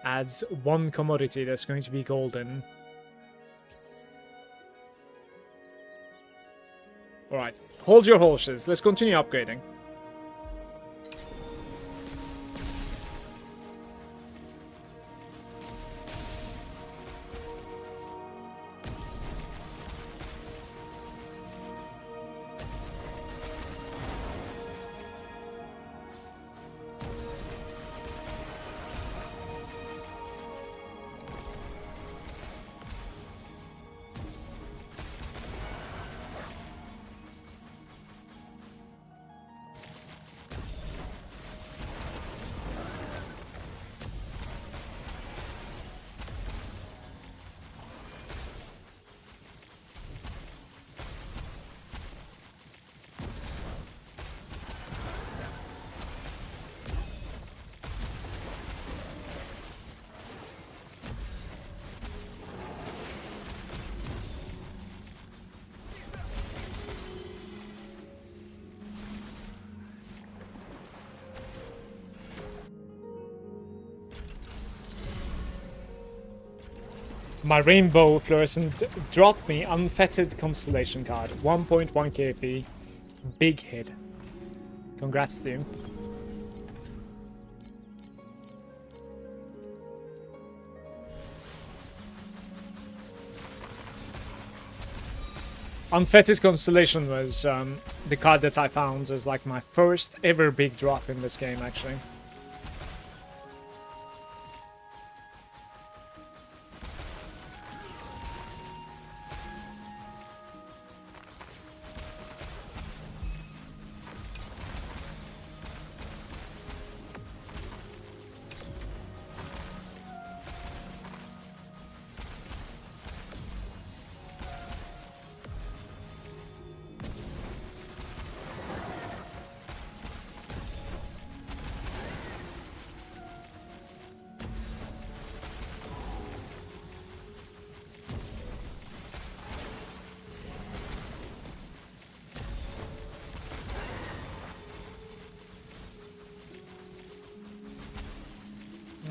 Adds 1 commodity that's going to be golden. Alright, hold your horses. Let's continue upgrading. My rainbow fluorescent dropped me unfettered constellation card. 1.1k fee. Big hit. Congrats, team. Unfettered Constellation was the card that I found as like my first ever big drop in this game, actually.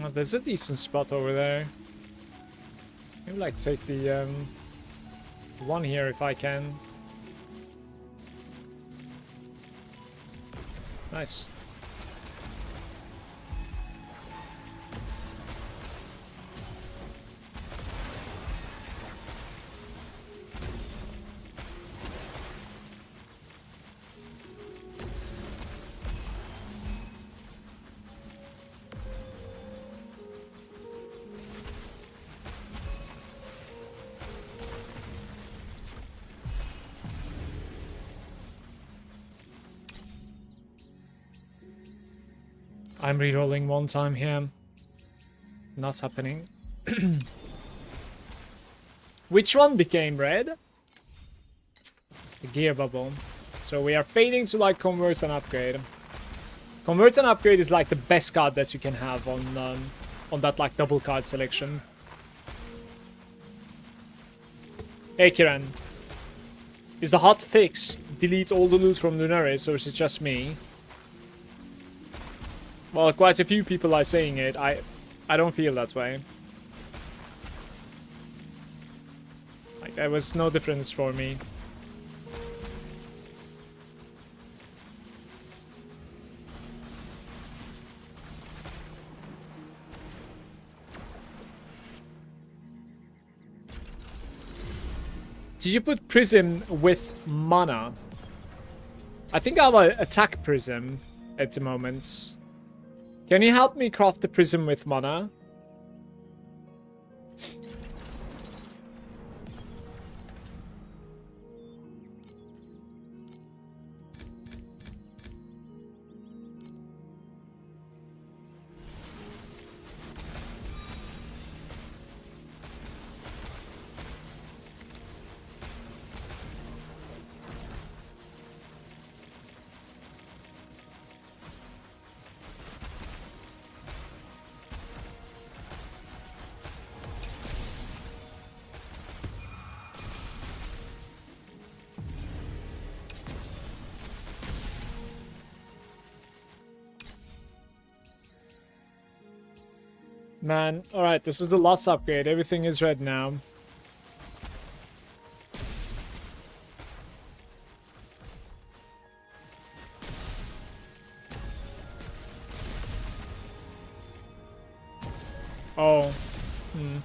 Oh, there's a decent spot over there. Maybe like take the one here if I can. Nice. I'm rerolling one time here. Not happening. Which one became red? The gear bubble. So we are fading to like convert and upgrade. Convert and upgrade is like the best card that you can have on that like double card selection. Hey Kiran. Is the hot fix delete all the loot from Lunaria, or is it just me? Well, quite a few people are saying it. I don't feel that way. Like, there was no difference for me. Did you put Prism with mana? I think I have an attack Prism at the moment. Can you help me craft the Prism with mana? Man, alright, this is the last upgrade. Everything is red now. Oh. Hmm.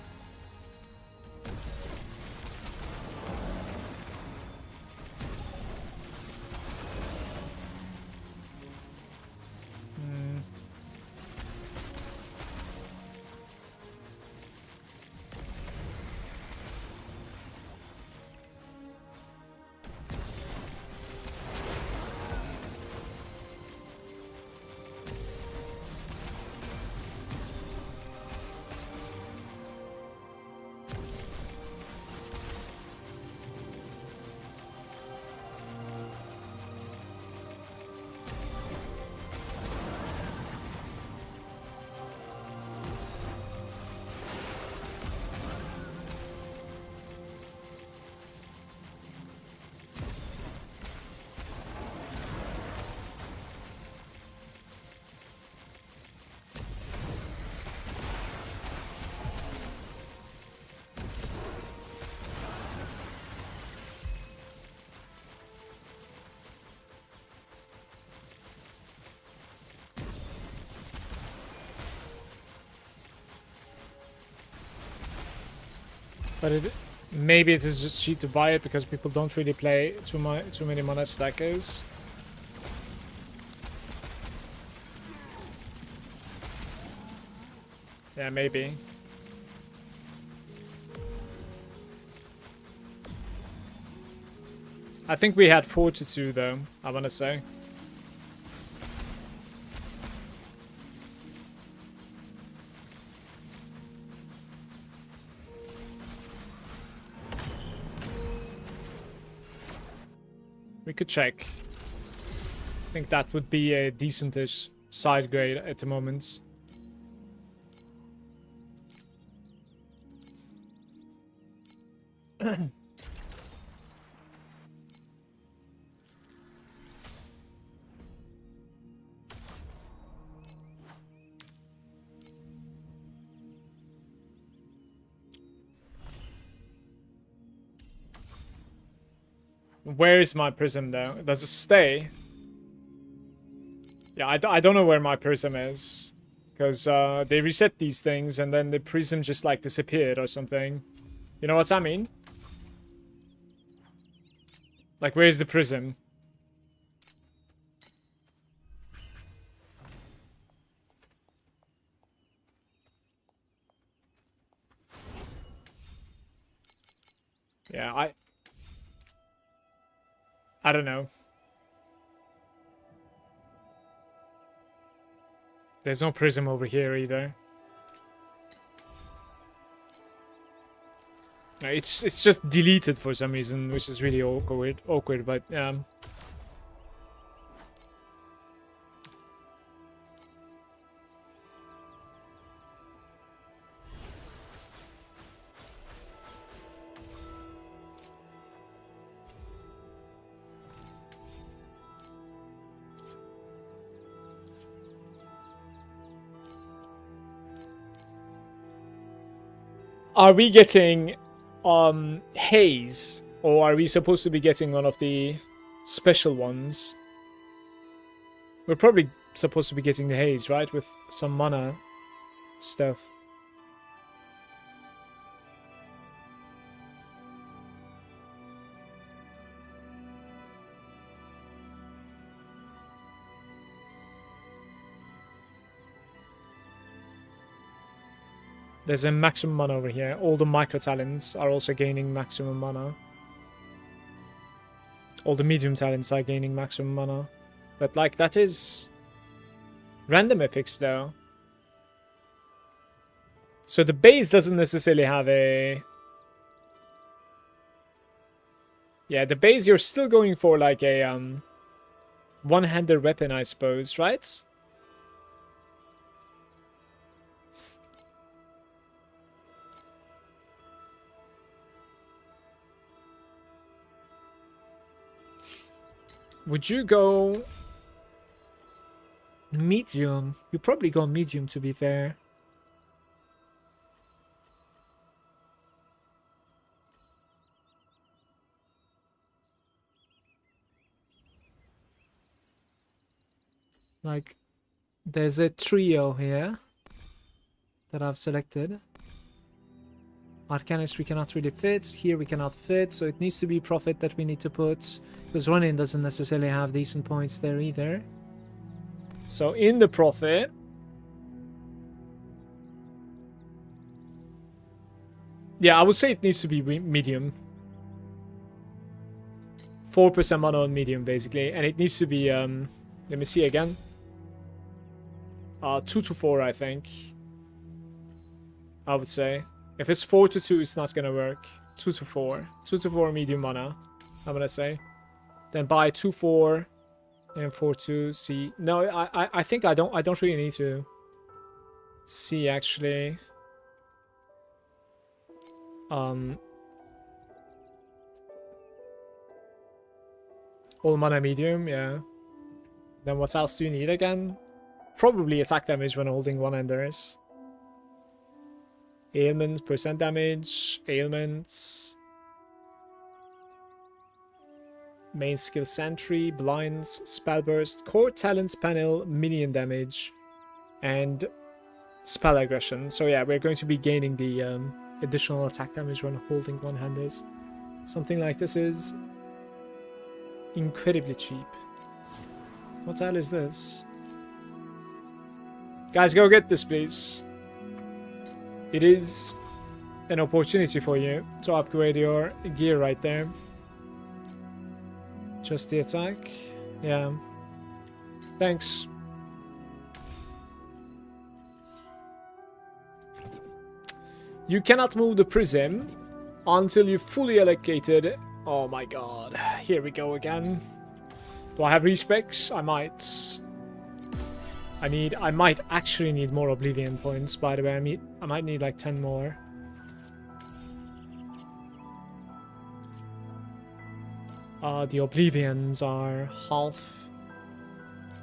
But maybe it is just cheap to buy it because people don't really play too many mana stackers. Yeah, maybe. I think we had 42 though, I wanna say. We could check. I think that would be a decentish side grade at the moment. Where is my prism though? Does it stay? Yeah, I don't know where my prism is. Because they reset these things and then the prism just like disappeared or something. You know what I mean? Like, where's the prism? Yeah, I don't know. There's no prism over here either. It's just deleted for some reason, which is really awkward, but are we getting haze, or are we supposed to be getting one of the special ones? We're probably supposed to be getting the haze, right? With some mana stuff. There's a maximum mana over here. All the micro talents are also gaining maximum mana. All the medium talents are gaining maximum mana. But like, that is random effects though. So the base doesn't necessarily have a... Yeah, the base you're still going for like a one-handed weapon, I suppose, right? Would you go medium? You probably go medium, to be fair. Like, there's a trio here that I've selected. Arcanist we cannot really fit. Here we cannot fit, so it needs to be Prophet that we need to put. Because Ronin doesn't necessarily have decent points there either. So in the Prophet... Yeah, I would say it needs to be medium. 4% mana on medium, basically. And it needs to be... let me see again. 2 to 4, I think. I would say. If it's 4 to 2, it's not gonna work. 2 to 4. 2 to 4 medium mana, I'm gonna say. Then buy 2-4 and 4-2. See, no, I think I don't really need to see actually. All mana medium, yeah. Then what else do you need again? Probably attack damage when holding one-handers. Ailments, percent damage, ailments. Main skill Sentry, Blinds, Spell Burst, Core Talents panel, minion damage, and Spell Aggression. So yeah, we're going to be gaining the additional attack damage when holding one-handed. Something like this is incredibly cheap. What the hell is this? Guys, go get this, please. It is an opportunity for you to upgrade your gear right there. Just the attack. Yeah. Thanks. You cannot move the prism until you fully allocated. Oh my god. Here we go again. Do I have respecs? I might. I might actually need more Oblivion points, by the way. I might need like 10 more. The Oblivions are half.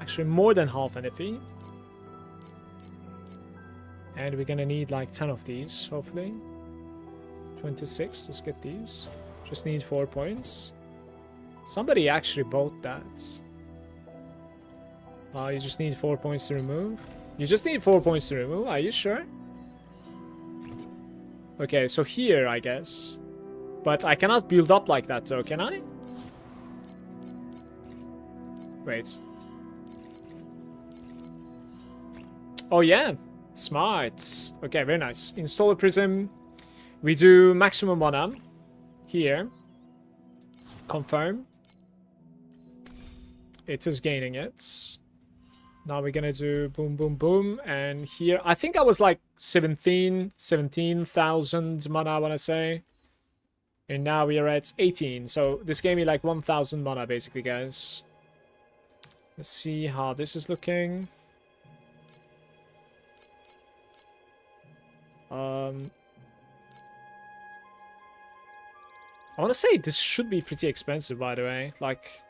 Actually, more than half NFE. And we're gonna need like 10 of these, hopefully. 26, let's get these. Just need 4 points. Somebody actually bought that. You just need 4 points to remove. You just need 4 points to remove, are you sure? Okay, so here, I guess. But I cannot build up like that, though, can I? Wait. Oh, yeah. Smart. Okay, very nice. Install a prism. We do maximum mana. Here. Confirm. It is gaining it. Now we're gonna do boom, boom, boom. And here, I think I was like 17,000 mana, I wanna say. And now we are at 18. So this gave me like 1,000 mana, basically, guys. Let's see how this is looking. I want to say this should be pretty expensive, by the way. Like,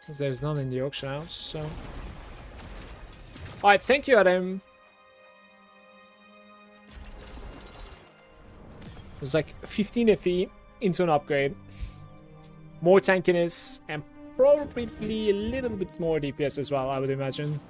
because there's none in the auction house, so. Alright, thank you, Adam. It was like 15 FE into an upgrade. More tankiness, and probably a little bit more DPS as well, I would imagine.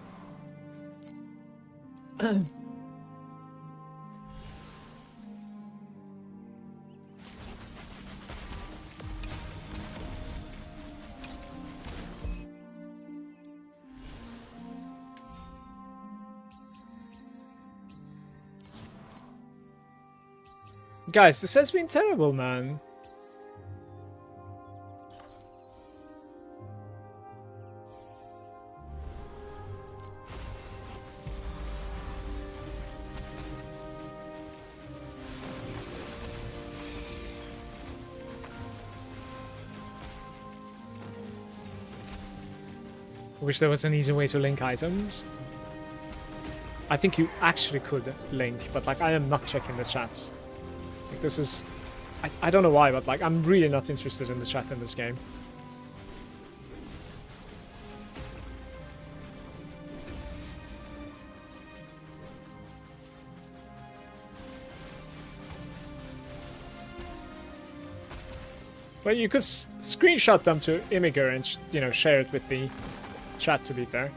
Guys, this has been terrible, man. I wish there was an easy way to link items. I think you actually could link, but like I am not checking the chat. Like this is... I don't know why, but like I'm really not interested in the chat in this game. Well, you could screenshot them to Imgur and, you know, share it with the chat, to be fair.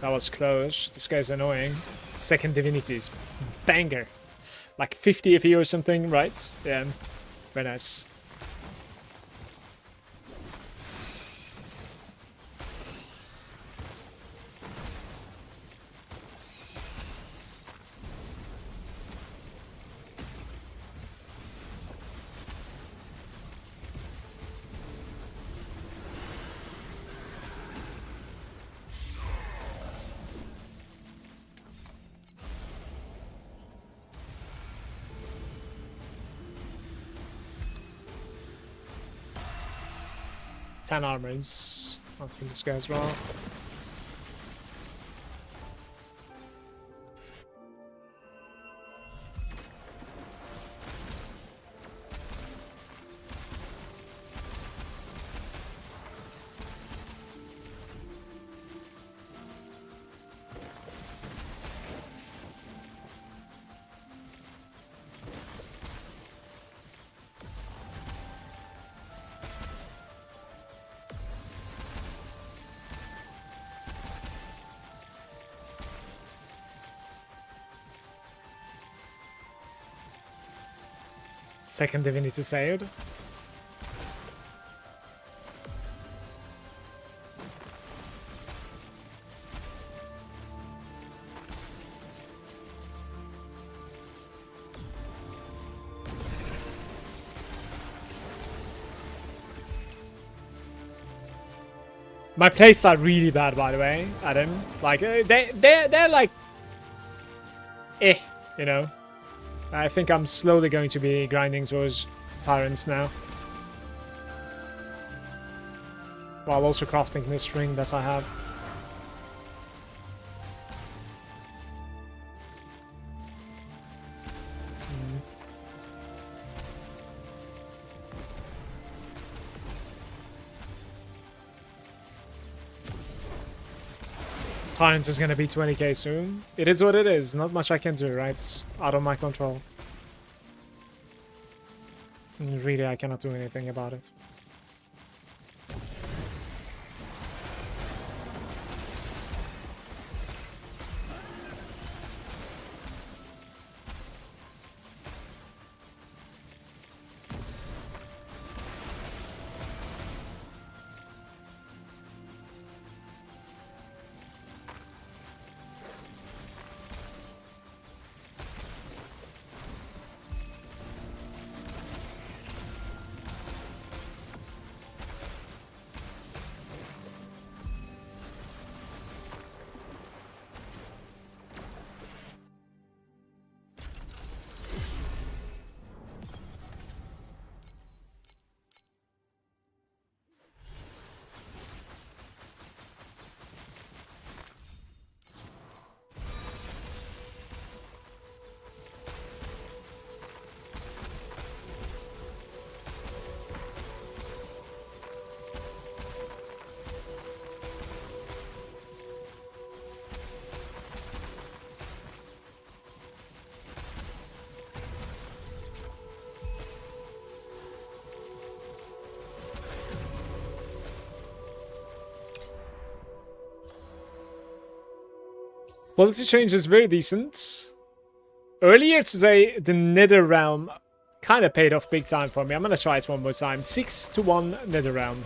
That was close. This guy's annoying. Second Divinity is banger. Like 50 FE or something, right? Yeah. Very nice. Armors. I'll kill this guy as well. Second divinity saved. My plays are really bad, by the way, Adam. Like, they're like, you know. I think I'm slowly going to be grinding towards tyrants now, while also crafting this ring that I have. Tyrants is gonna be 20k soon. It is what it is. Not much I can do, right? It's out of my control. And really, I cannot do anything about it. Quality change is very decent. Earlier today, the Nether Realm kind of paid off big time for me. I'm gonna try it one more time. 6-1 Nether Realm.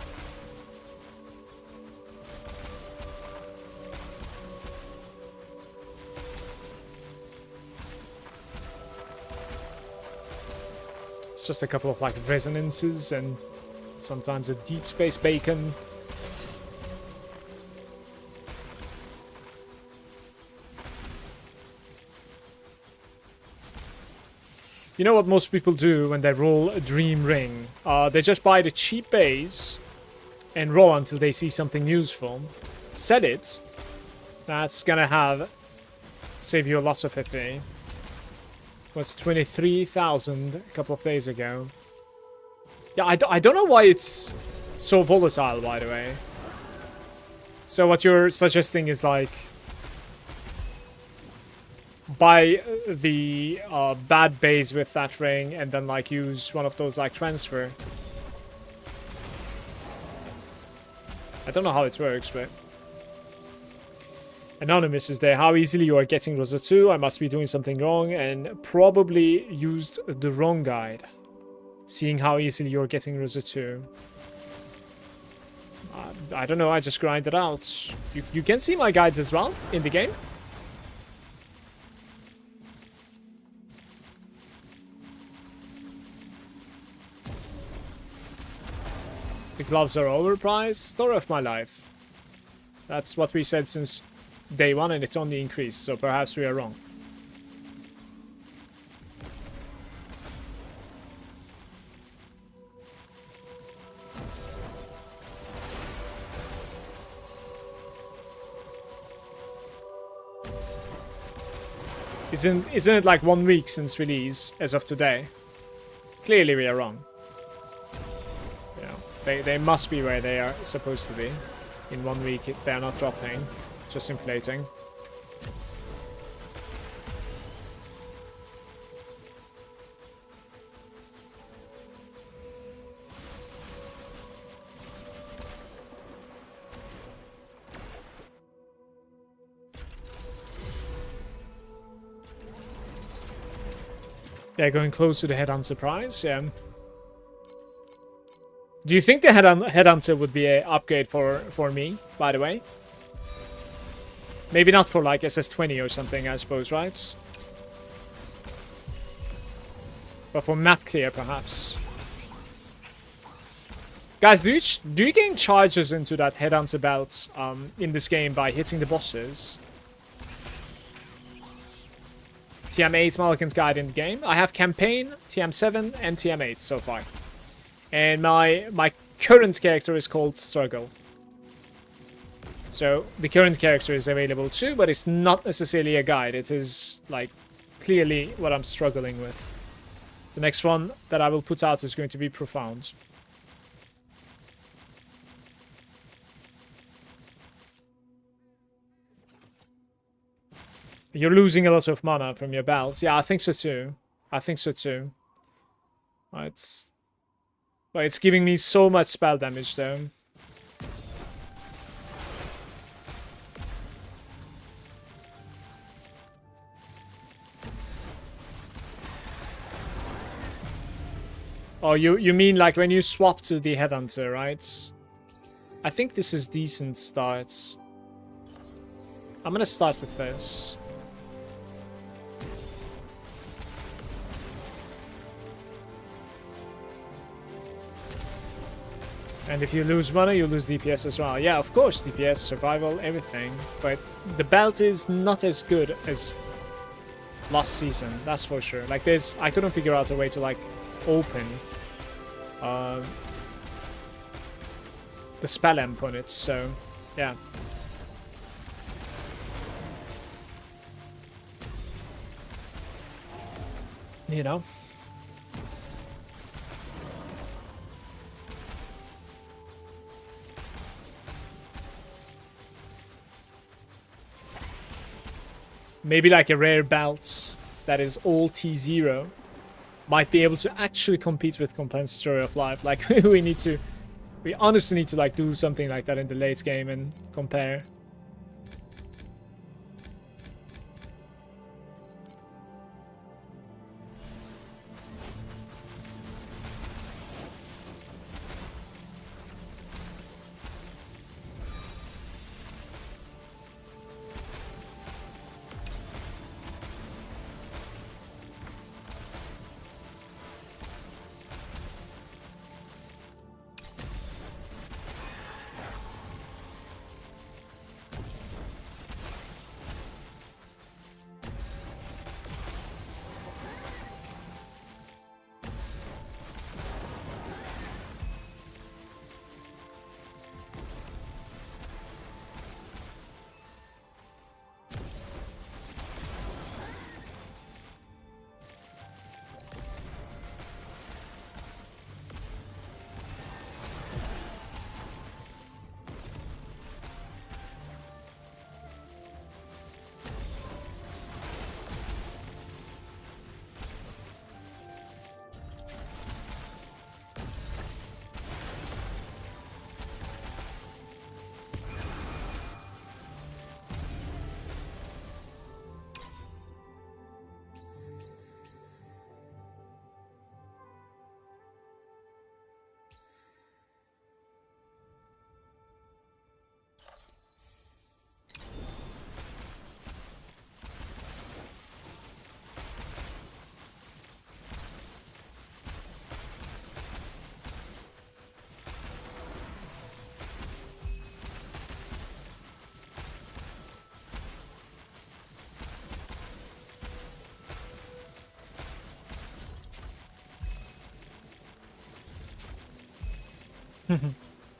It's just a couple of like resonances and sometimes a deep space bacon. You know what most people do when they roll a dream ring? They just buy the cheap base and roll until they see something useful. Set it. That's gonna save you a lot of FA. Was 23,000 a couple of days ago. Yeah, I don't know why it's so volatile, by the way. So what you're suggesting is like buy the bad base with that ring and then like use one of those like transfer. I don't know how it works, but Anonymous is there. How easily you are getting Rosa 2? I must be doing something wrong and probably used the wrong guide. Seeing how easily you're getting Rosa 2. I don't know, I just grind it out. You can see my guides as well in the game. The gloves are overpriced. Story of my life. That's what we said since day one and it's only increased, so perhaps we are wrong. Isn't it like 1 week since release as of today? Clearly we are wrong. They must be where they are supposed to be. In 1 week, they are not dropping, just inflating. Yeah, going close to the Headhunter prize, yeah. Do you think the Headhunter would be an upgrade for me, by the way? Maybe not for like SS20 or something, I suppose, right? But for map clear, perhaps. Guys, do you gain charges into that Headhunter belt in this game by hitting the bosses? TM8 Malagant guide in the game. I have campaign, TM7, and TM8 so far. And my current character is called Struggle. So the current character is available too, but it's not necessarily a guide. It is like clearly what I'm struggling with. The next one that I will put out is going to be Profound. You're losing a lot of mana from your belt. Yeah, I think so too. I think so too. But it's giving me so much spell damage though. Oh, you mean like when you swap to the Headhunter, right? I think this is decent starts. I'm gonna start with this. And if you lose mana, you lose DPS as well. Yeah, of course, DPS, survival, everything. But the belt is not as good as last season, that's for sure. Like this, I couldn't figure out a way to like open the spell amp on it, so yeah. You know? Maybe like a rare belt that is all T0 might be able to actually compete with Compensatory of Life. Like we honestly need to like do something like that in the late game and compare.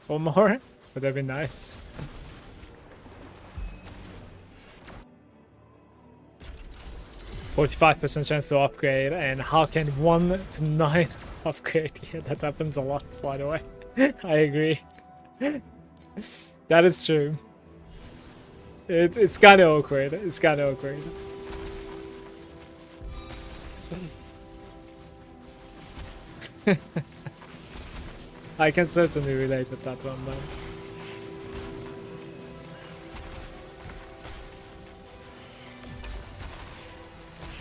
One more? Would that be nice? %45% chance to upgrade, and how can 1 to 9 upgrade? Yeah, that happens a lot, by the way. I agree. That is true. It's kind of awkward. It's kind of awkward. I can certainly relate with that one, man.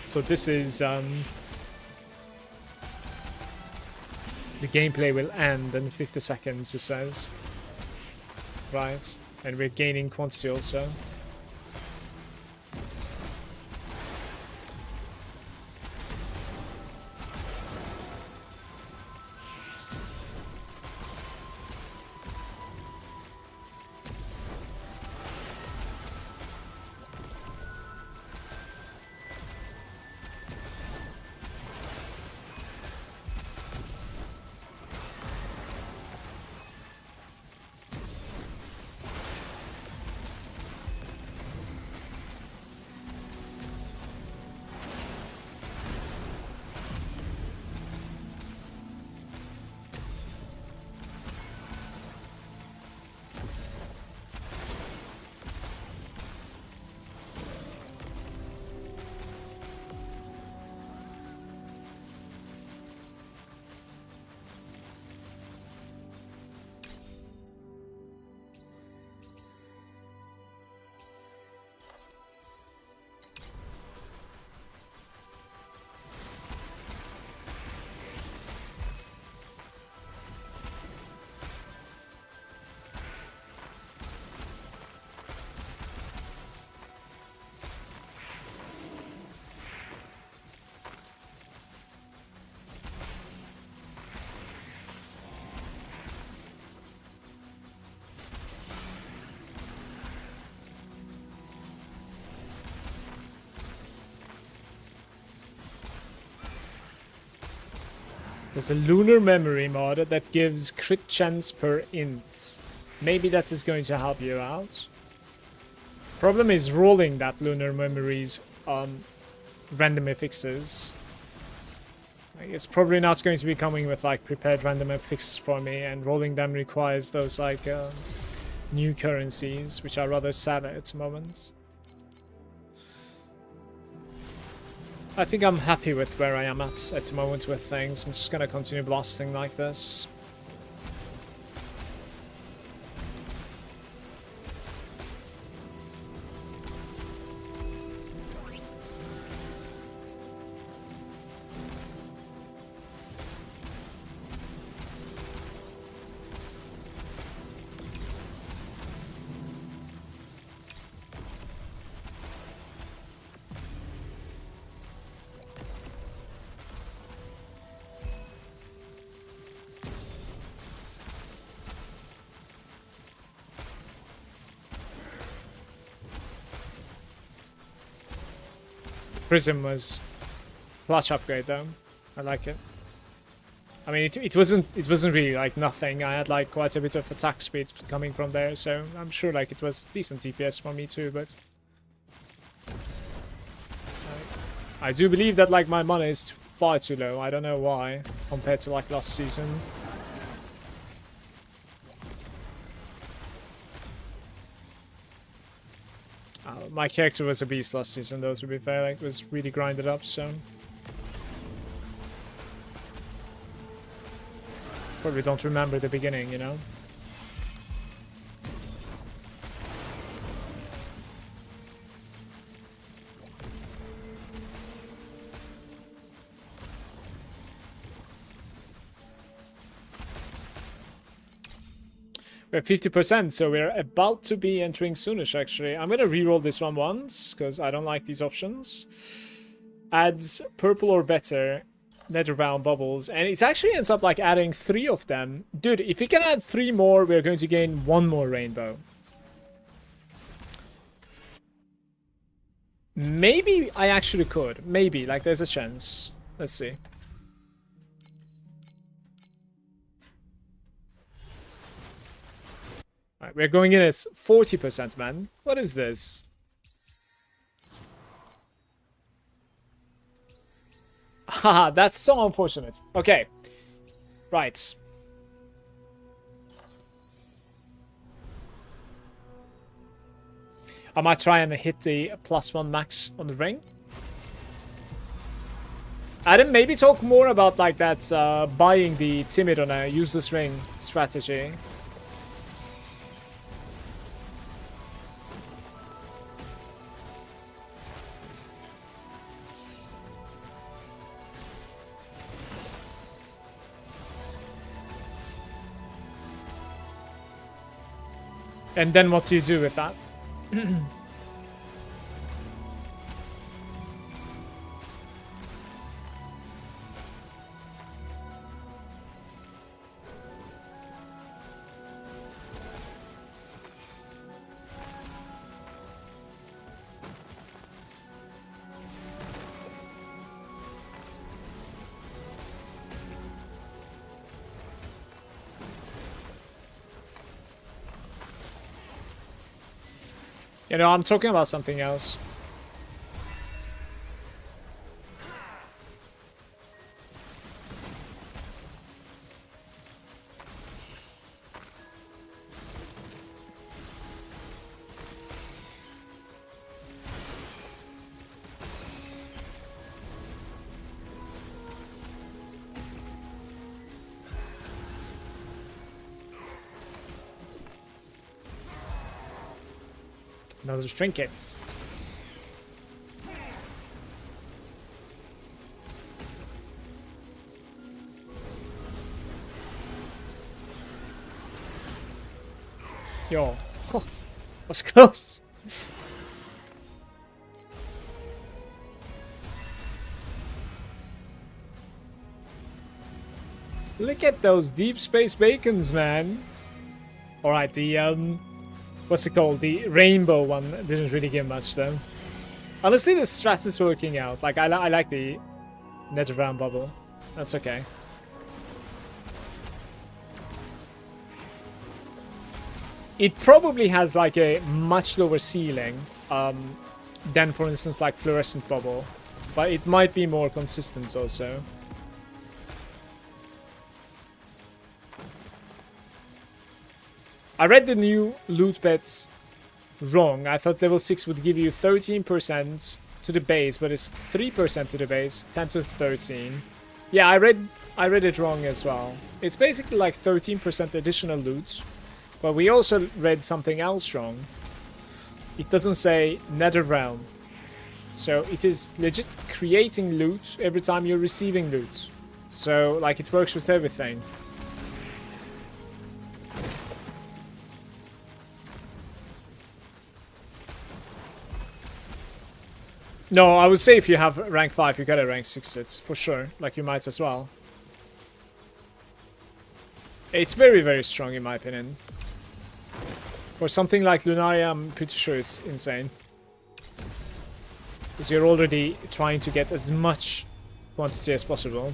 So this is the gameplay will end in 50 seconds, it says. Right, and we're gaining quantity also. There's a lunar memory mod that gives crit chance per int. Maybe that is going to help you out. Problem is rolling that lunar memories random fixes. It's probably not going to be coming with like prepared random fixes for me, and rolling them requires those like new currencies, which are rather sad at the moment. I think I'm happy with where I am at the moment with things. I'm just gonna continue blasting like this. Prism was clutch upgrade though. I like it. I mean, it wasn't really like nothing. I had like quite a bit of attack speed coming from there, so I'm sure like it was decent DPS for me too. But I do believe that like my mana is far too low. I don't know why compared to like last season. My character was a beast last season though, to be fair. Like, it was really grinded up, so probably don't remember the beginning, you know. We're 50%, so we're about to be entering soonish, actually. I'm gonna reroll this one once, because I don't like these options. Adds purple or better nether round bubbles, and it actually ends up like adding 3 of them. Dude, if we can add 3 more, we're going to gain 1 more rainbow. Maybe I actually could. Maybe, like there's a chance. Let's see. Alright, we're going in at 40%, man. What is this? Haha, that's so unfortunate. Okay. Right. I might try and hit the +1 max on the ring. Adam, maybe talk more about like that buying the timid on a useless ring strategy. And then what do you do with that? You know, I'm talking about something else. Another trinkets. Yo, was close. Look at those deep space bacons, man. All right, the what's it called? The rainbow one didn't really give much though. Honestly, the strat is working out. Like I like the net round bubble. That's okay. It probably has like a much lower ceiling than, for instance, like fluorescent bubble, but it might be more consistent also. I read the new loot bets wrong. I thought level 6 would give you 13% to the base, but it's 3% to the base, 10 to 13. Yeah, I read it wrong as well. It's basically like 13% additional loot, but we also read something else wrong. It doesn't say nether realm. So it is legit creating loot every time you're receiving loot. So like it works with everything. No, I would say if you have rank 5, you gotta rank 6 it, for sure. Like, you might as well. It's very, very strong, in my opinion. For something like Lunaria, I'm pretty sure it's insane. Because you're already trying to get as much quantity as possible.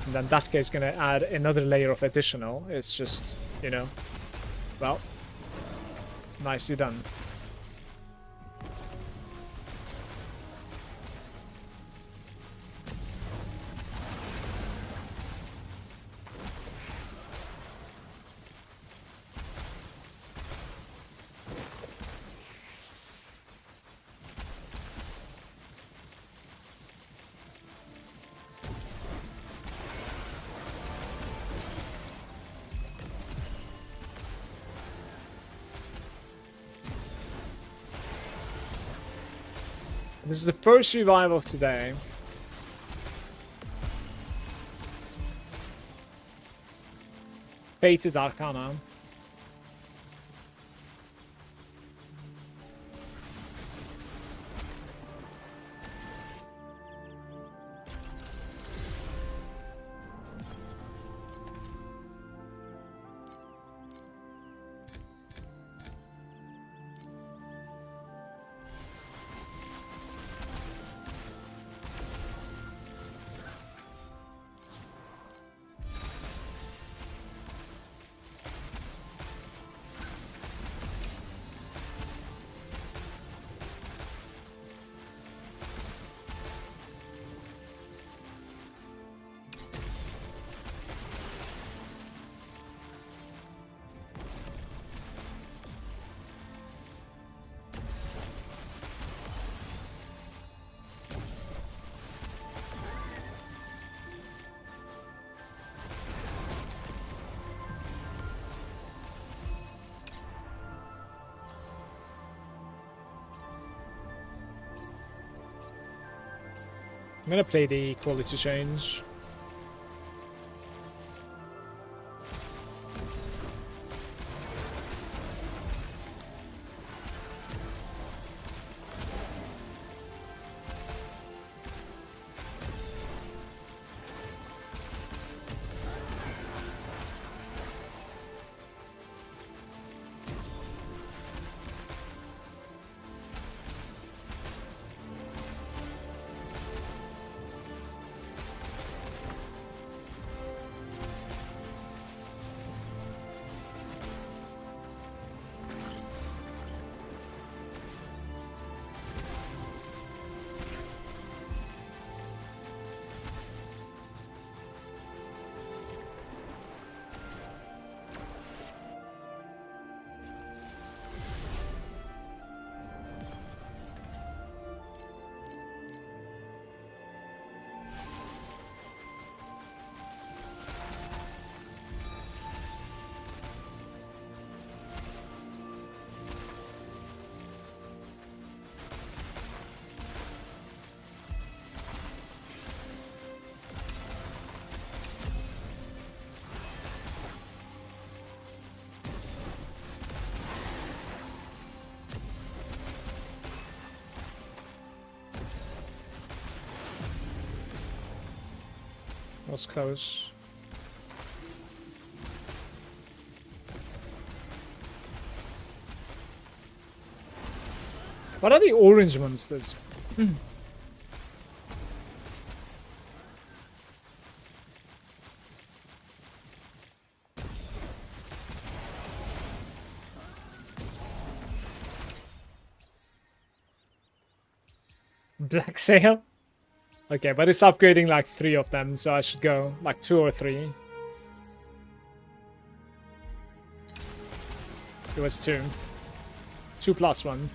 And then that case gonna add another layer of additional. It's just, you know, well, nicely done. This is the first revive of today. Fated Arcana. I'm gonna play the quality change. Was close. What are the orange monsters? Black Sail? Okay, but it's upgrading like 3 of them, so I should go like 2 or 3. It was 2. 2 plus 1.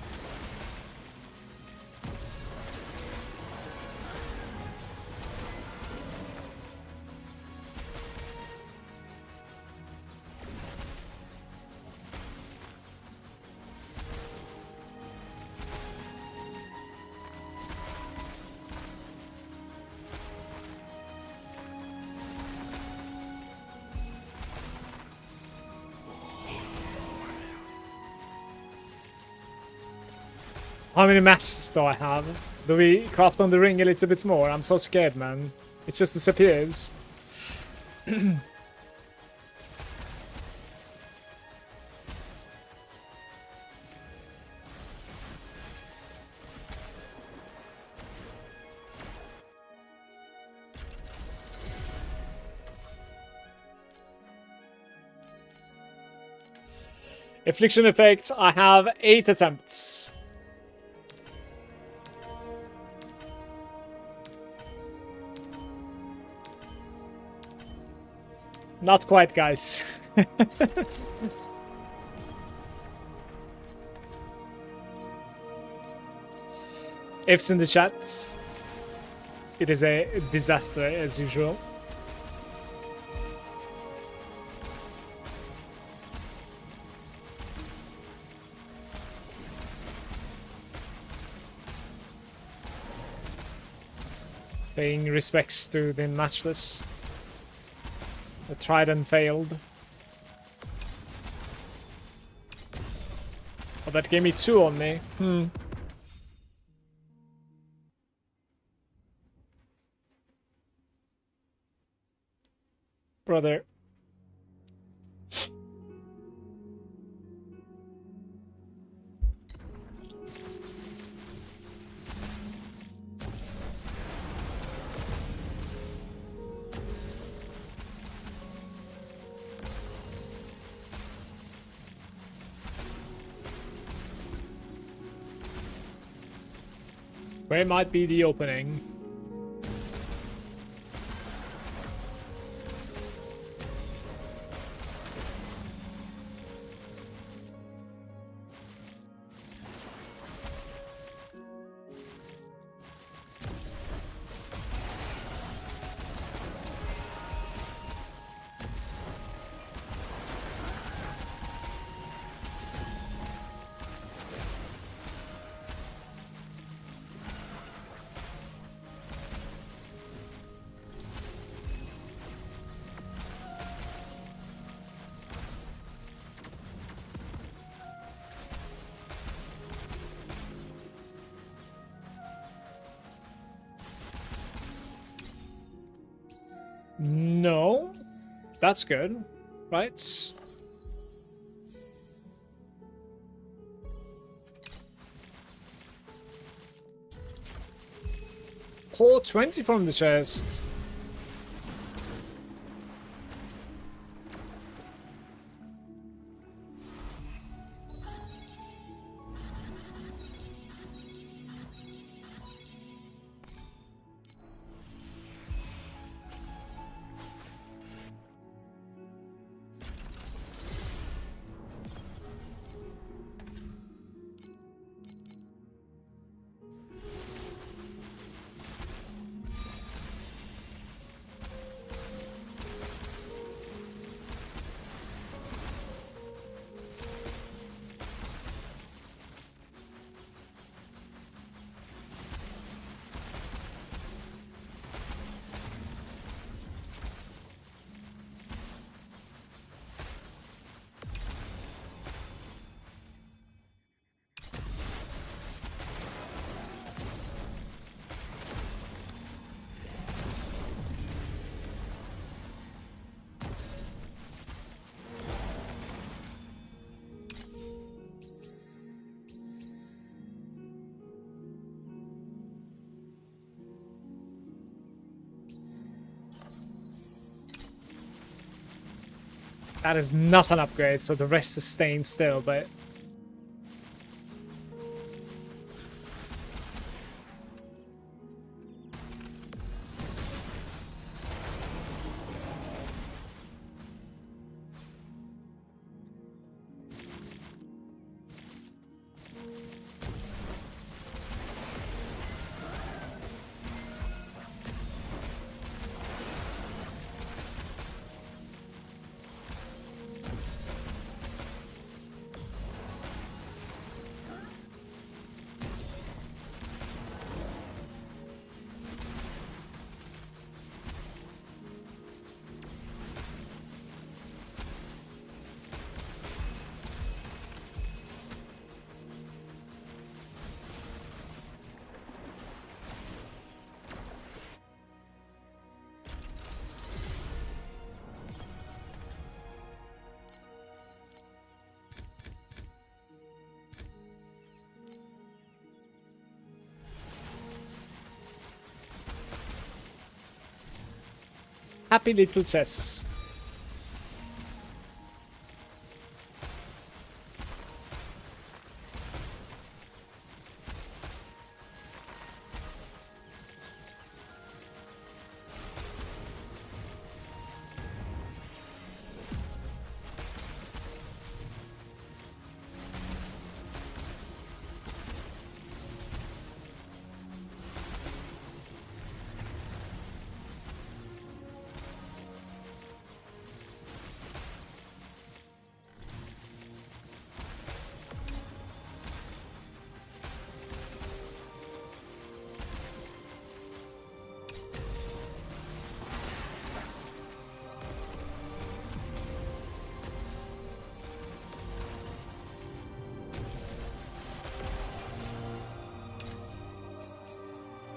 How many masters do I have? Do we craft on the ring a little bit more? I'm so scared, man. It just disappears. Affliction effect, I have 8 attempts. Not quite, guys. Ifs in the chat. It is a disaster as usual. Paying respects to the matchless. I tried and failed. Oh, that gave me 2 on me. Brother. Where might be the opening? No. That's good, right? Pour 20 from the chest. That is not an upgrade, so the rest is staying still, but... Happy little chests.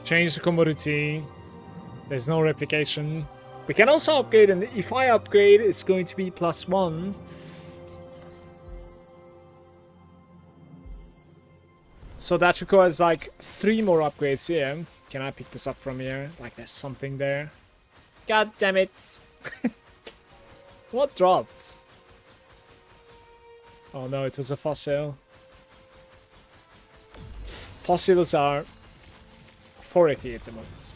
Change the commodity. There's no replication. We can also upgrade, and if I upgrade, it's going to be +1. So that requires like 3 more upgrades here. Can I pick this up from here? Like there's something there. God damn it. What dropped? Oh no, it was a fossil. Fossils are 480 at the moment.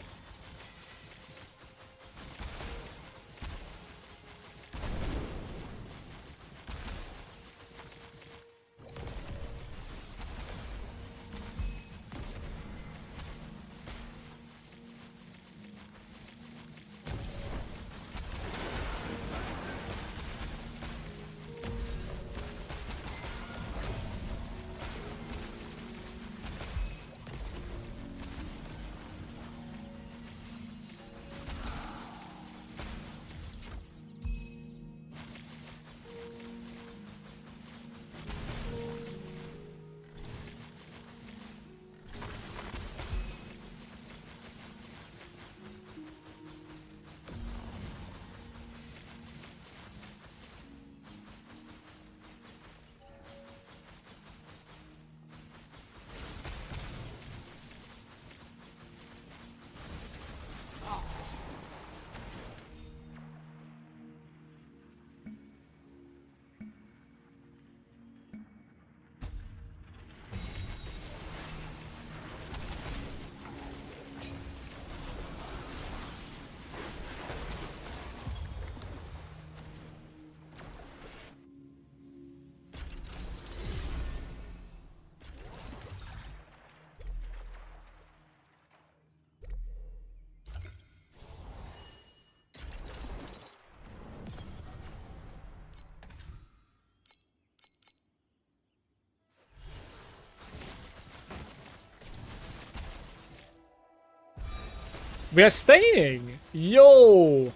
We are staying! Yo!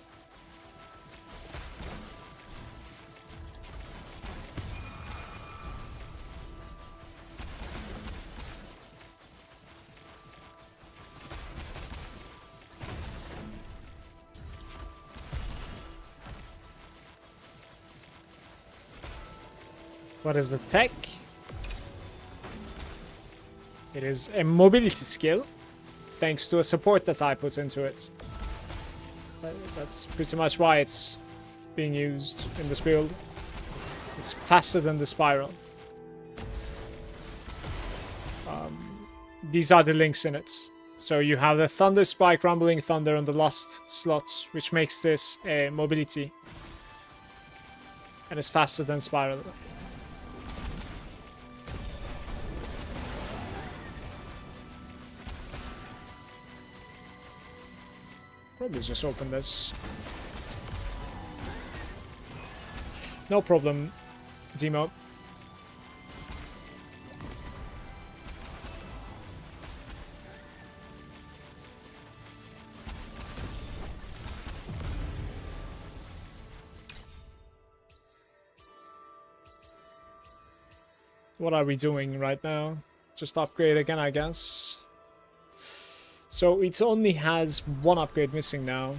What is the tech? It is a mobility skill, thanks to a support that I put into it. That's pretty much why it's being used in this build. It's faster than the Spiral. These are the links in it. So you have the Thunder Spike, Rumbling Thunder on the last slot, which makes this a mobility. And it's faster than Spiral. Probably just open this. No problem, Zemo. What are we doing right now? Just upgrade again, I guess. So it only has one upgrade missing now.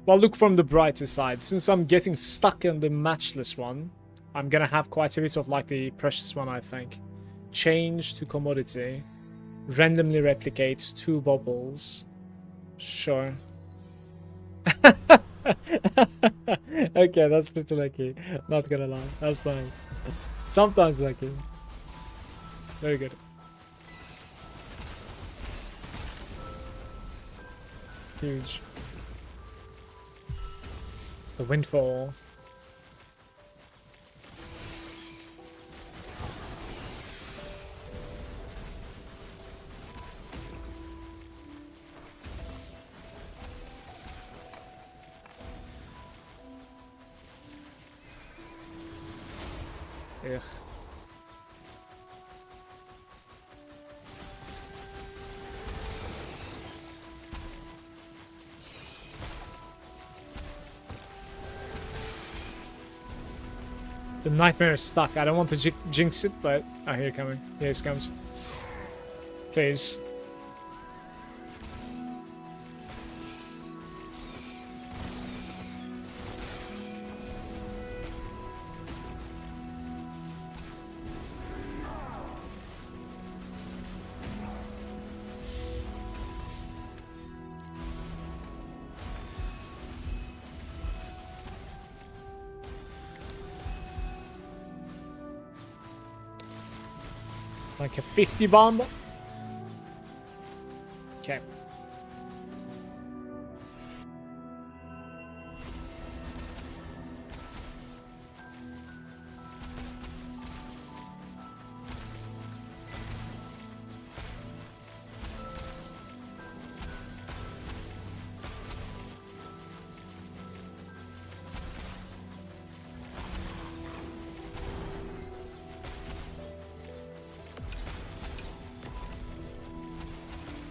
Well, look from the brighter side. Since I'm getting stuck in the matchless one, I'm gonna have quite a bit of like the precious one, I think. Change to commodity. Randomly replicate 2 bubbles. Sure. Okay, that's pretty lucky. Not gonna lie. That's nice. Sometimes lucky. Very good. Huge. The windfall. Ugh. The nightmare is stuck. I don't want to jinx it, but... Oh, here it coming. Here it comes. Please. It's like a 50 bomb. Okay.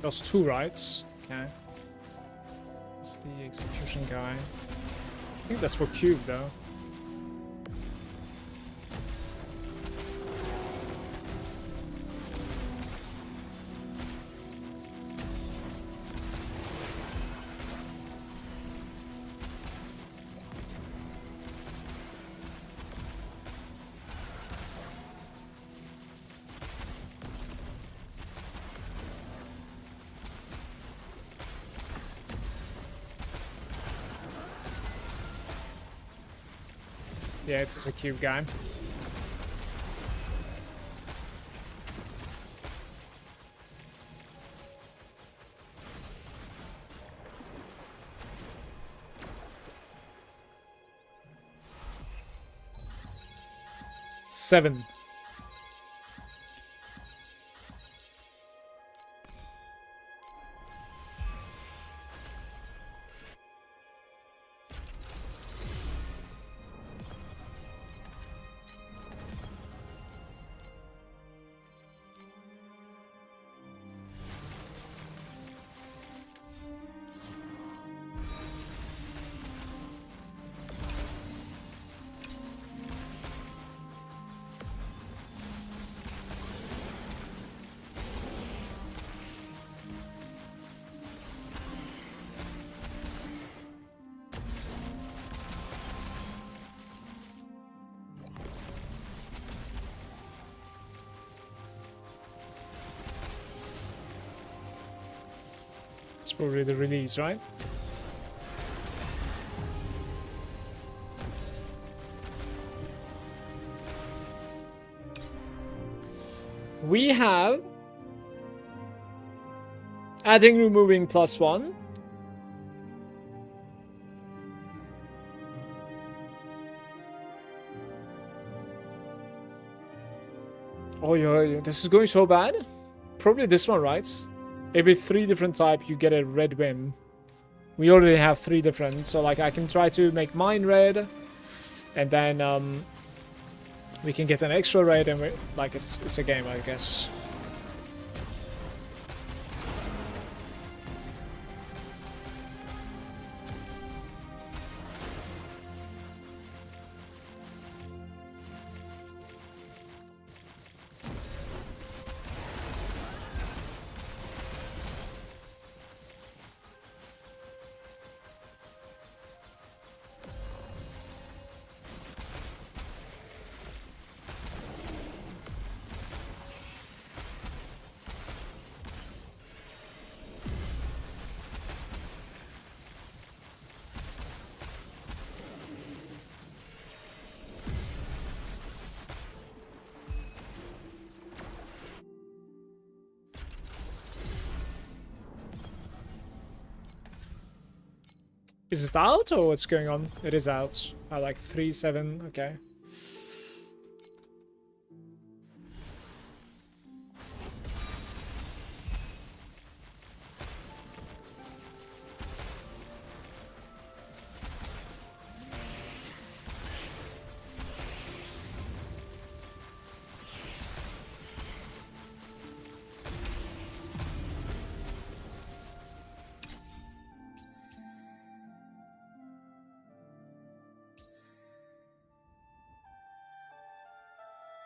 Those 2 rights. Okay. What's the execution guy? I think that's for cube though. Yeah, it's just a cube guy. Seven. It's probably the release, right? We have adding, removing +1. Oh yeah, this is going so bad. Probably this one, right? Every 3 different type you get a red whim. We already have 3 different, so like I can try to make mine red, and then we can get an extra red, and like it's a game, I guess. Is it out or what's going on? It is out. I like 3-7. Okay.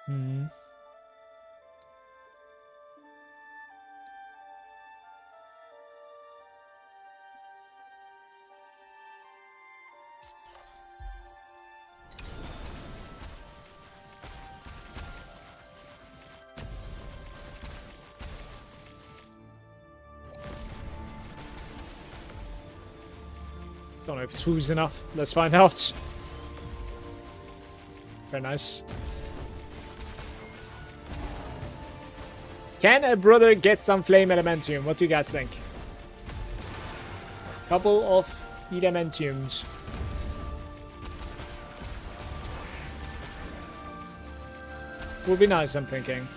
Hmm. Don't know if 2 is enough. Let's find out. Very nice. Can a brother get some flame elementium? What do you guys think? Couple of elementiums. Would be nice, I'm thinking.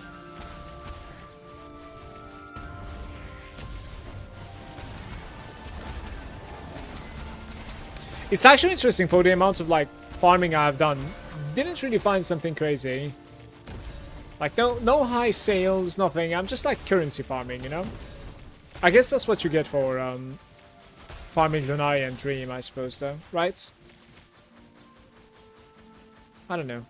It's actually interesting for the amount of like farming I've done. Didn't really find something crazy. Like no high sales, nothing. I'm just like currency farming, you know? I guess that's what you get for farming Lunaria and Dream, I suppose, though, right? I don't know.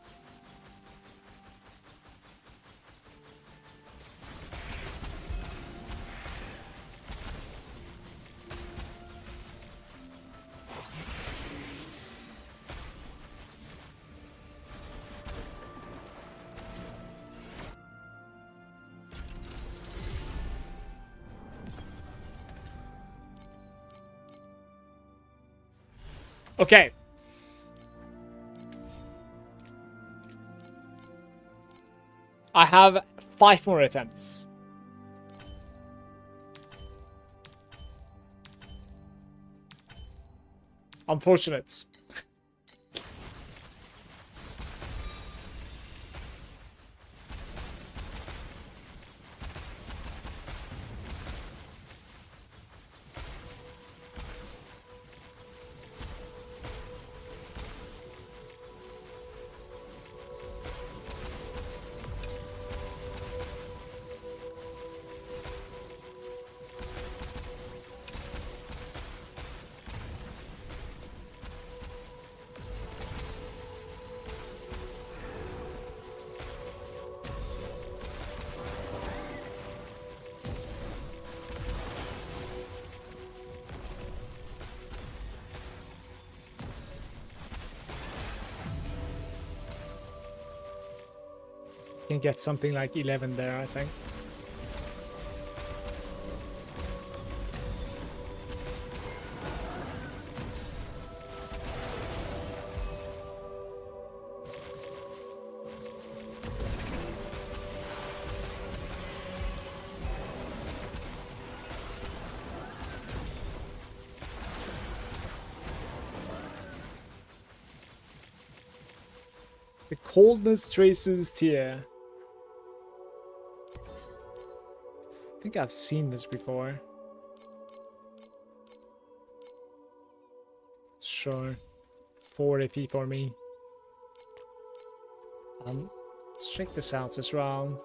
Okay. I have 5 more attempts. Unfortunate. Can get something like 11 there, I think. The Coldness Traces tier. I think I've seen this before. Sure. 4 FE for me. Let's check this out as well.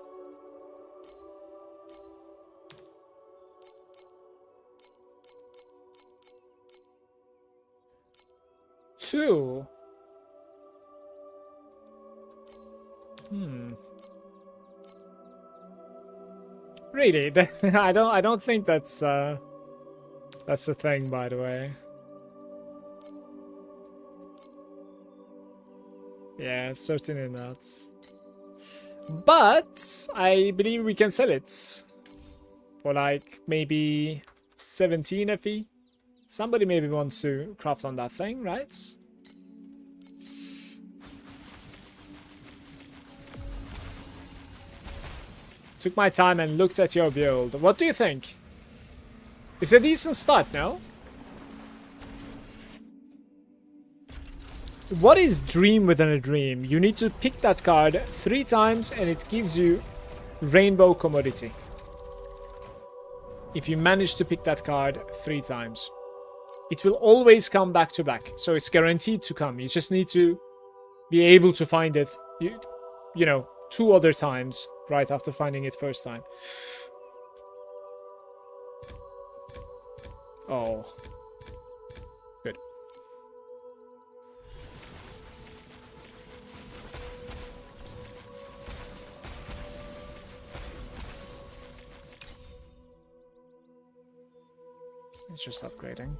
Two. Really? I don't think that's a thing, by the way. Yeah, certainly not. But I believe we can sell it for like maybe 17 FE. Somebody maybe wants to craft on that thing, right? Took my time and looked at your build. What do you think? It's a decent start, no? What is Dream Within a Dream? You need to pick that card 3 times and it gives you Rainbow Commodity. If you manage to pick that card 3 times. It will always come back to back. So it's guaranteed to come. You just need to be able to find it, you know, 2 other times right after finding it first time. Oh. Good. It's just upgrading.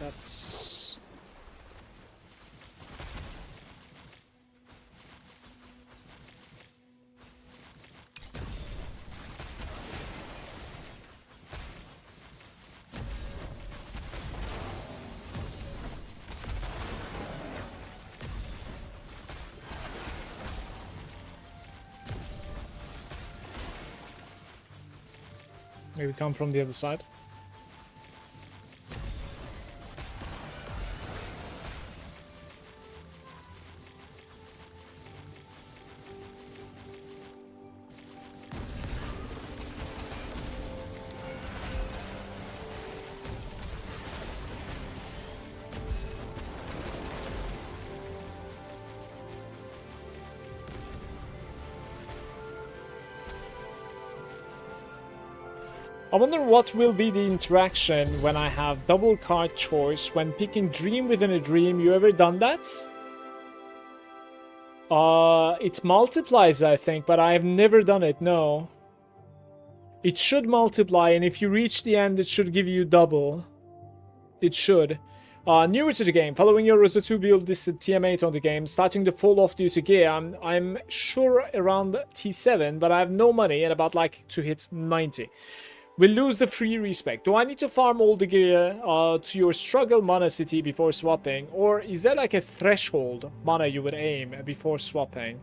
That's... Maybe come from the other side. I wonder what will be the interaction when I have double card choice when picking Dream Within a Dream. You ever done that? It multiplies, I think, but I have never done it, no. It should multiply, and if you reach the end, it should give you double. It should. Newer to the game, following your Rosa 2 build, this is TM8 on the game, starting to fall off due to gear. I'm sure around T7, but I have no money and about like to hit 90. We'll lose the free respect. Do I need to farm all the gear to your struggle mana city before swapping? Or is there like a threshold mana you would aim before swapping?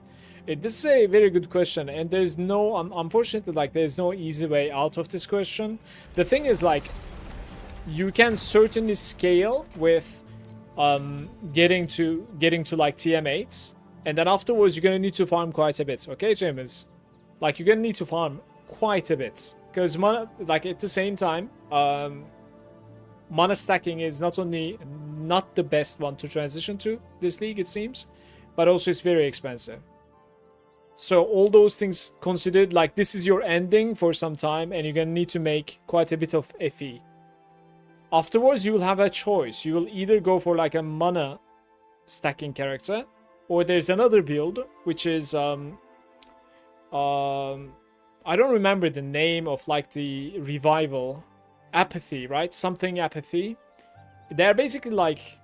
This is a very good question, and there's no, unfortunately, like there's no easy way out of this question. The thing is, like, you can certainly scale with getting to like TM8, and then afterwards you're gonna need to farm quite a bit. Okay, James? Like, you're gonna need to farm quite a bit. Because mana, like at the same time, mana stacking is not only not the best one to transition to this league, it seems, but also it's very expensive. So all those things considered, like this is your ending for some time, and you're gonna need to make quite a bit of FE. Afterwards, you will have a choice. You will either go for like a mana stacking character, or there's another build which is I don't remember the name of like the revival, apathy, right? Something apathy. They're basically like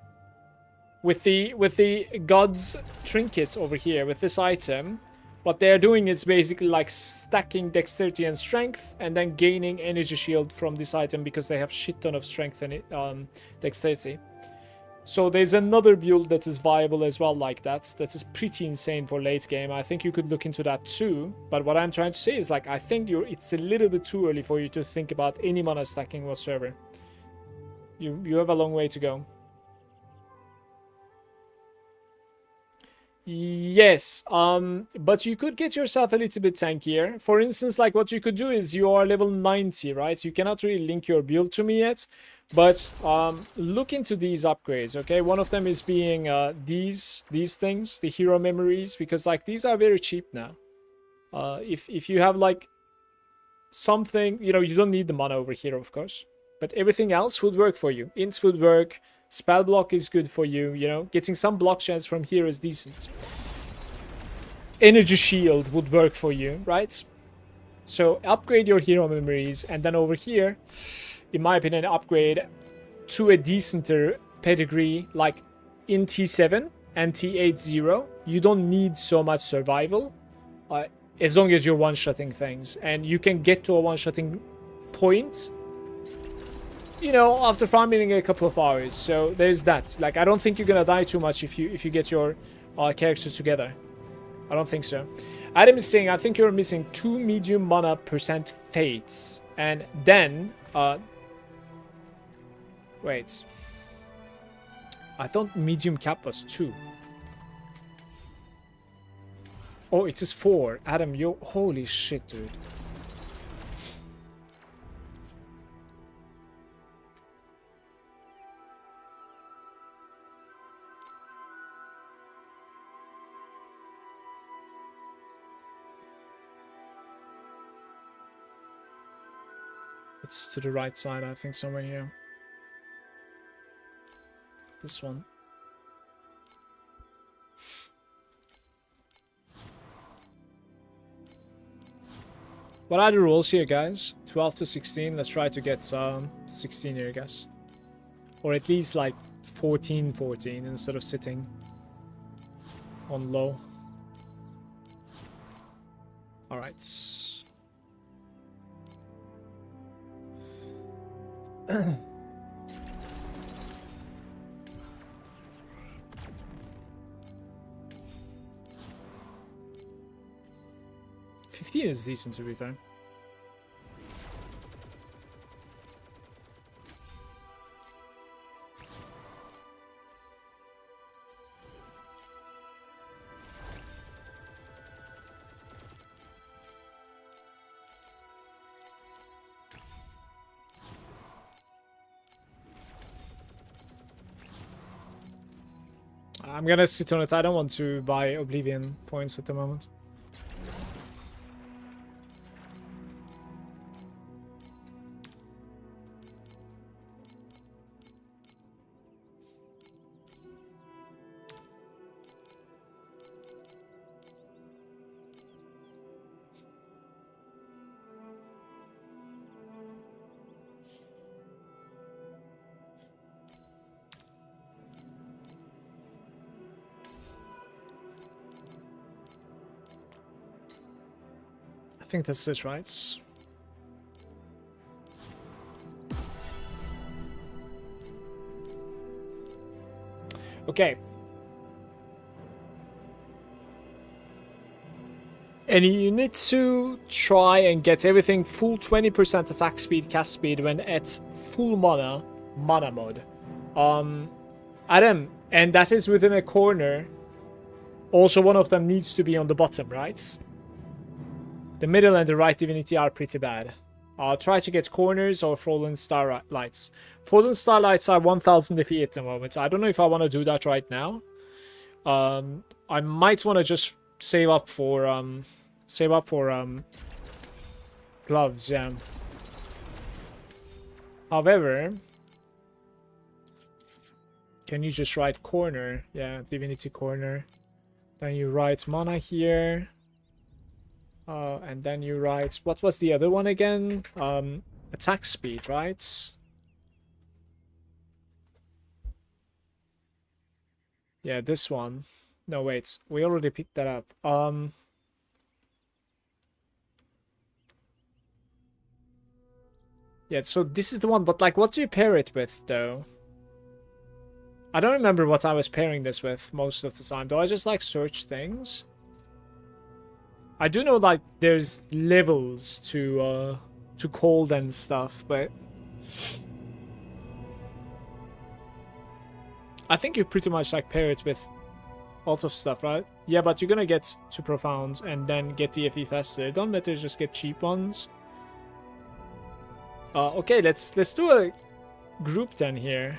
with the gods trinkets over here with this item. What they're doing is basically like stacking dexterity and strength, and then gaining energy shield from this item because they have shit ton of strength and dexterity. So there's another build that is viable as well like that. That is pretty insane for late game. I think you could look into that too. But what I'm trying to say is like I think it's a little bit too early for you to think about any mana stacking whatsoever. You have a long way to go. Yes, but you could get yourself a little bit tankier. For instance, like what you could do is you are level 90, right? You cannot really link your build to me yet, but look into these upgrades, okay? One of them is being these things, the hero memories, because like these are very cheap now. If you have like something, you know, you don't need the mana over here, of course, but everything else would work for you. Ints would work. Spell block is good for you, you know. Getting some block chance from here is decent. Energy shield would work for you, right? So upgrade your hero memories, and then over here, in my opinion, upgrade to a decenter pedigree like in T7 and T80. You don't need so much survival as long as you're one-shotting things, and you can get to a one-shotting point, you know, after farming a couple of hours. So there's that. Like, I don't think you're gonna die too much if you get your characters together. I don't think so. Adam is saying, I think you're missing 2 medium mana percent fates. And then, wait. I thought medium cap was 2. Oh, it is 4. Adam, yo, holy shit, dude. It's to the right side, I think, somewhere here. This one. What are the rules here, guys? 12 to 16. Let's try to get 16 here, I guess. Or at least like 14 instead of sitting on low. Alright. 15 is decent, to be fair. I'm gonna sit on it. I don't want to buy Oblivion points at the moment. I think that's it, right? Okay. And you need to try and get everything full 20% attack speed, cast speed when at full mana mode. Adam, and that is within a corner. Also, one of them needs to be on the bottom, right? The middle and the right divinity are pretty bad. I'll try to get corners or Fallen Starlights. Fallen Starlights are 1000 FE at the moment. I don't know if I want to do that right now. I might want to just save up for gloves, yeah. However, Can you just write corner? Yeah, divinity corner. Then you write mana here. And then you write, what was the other one again? Attack speed, right? Yeah, this one. No, wait, we already picked that up. Yeah, so this is the one, but like, what do you pair it with, though? I don't remember what I was pairing this with most of the time. Do I just like search things? I do know like there's levels to cold and stuff, but I think you pretty much like pair it with a lot of stuff, right? Yeah, but you're gonna get to profound and then get DFE faster. Don't better just get cheap ones. Okay, let's do a group then here.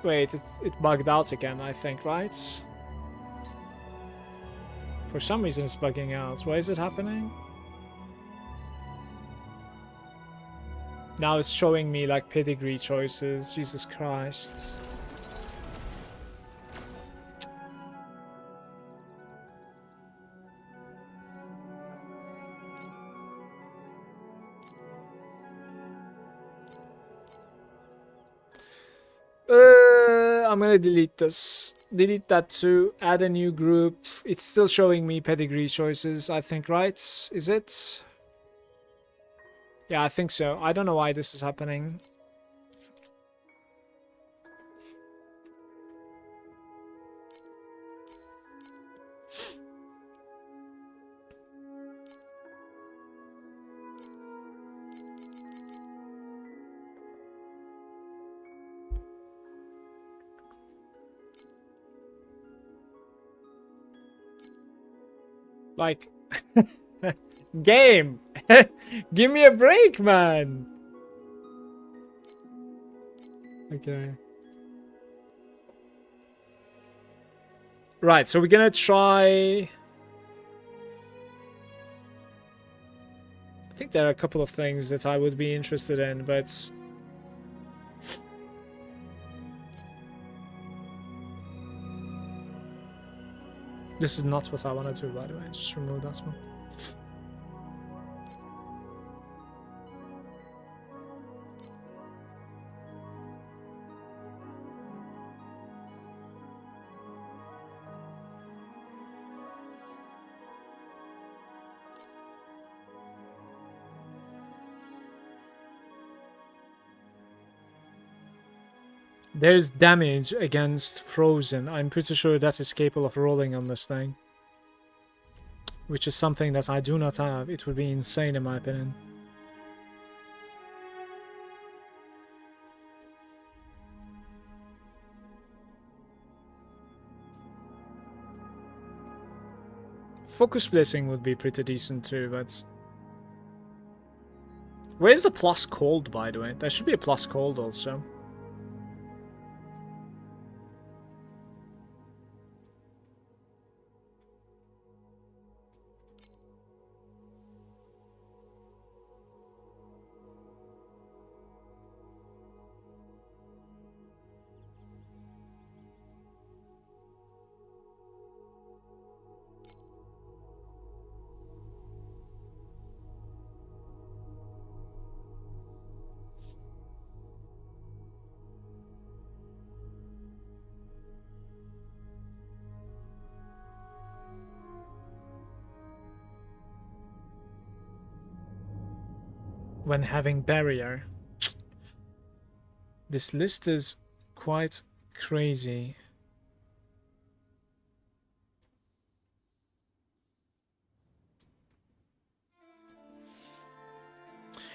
Wait, it bugged out again, I think, right? For some reason it's bugging out. Why is it happening? Now it's showing me like pedigree choices. Jesus Christ. I'm gonna delete this. Delete that too. Add a new group. It's still showing me pedigree choices, I think, right? Is it? Yeah, I think so. I don't know why this is happening. Like, game, give me a break, man. Okay. Right, so we're gonna try. I think there are a couple of things that I would be interested in, but this is not what I want to do, by the way. Just remove that one. There's damage against frozen. I'm pretty sure that is capable of rolling on this thing. Which is something that I do not have. It would be insane in my opinion. Focus Blessing would be pretty decent too, but... Where's the plus cold, by the way? There should be a plus cold also. When having barrier. This list is quite crazy.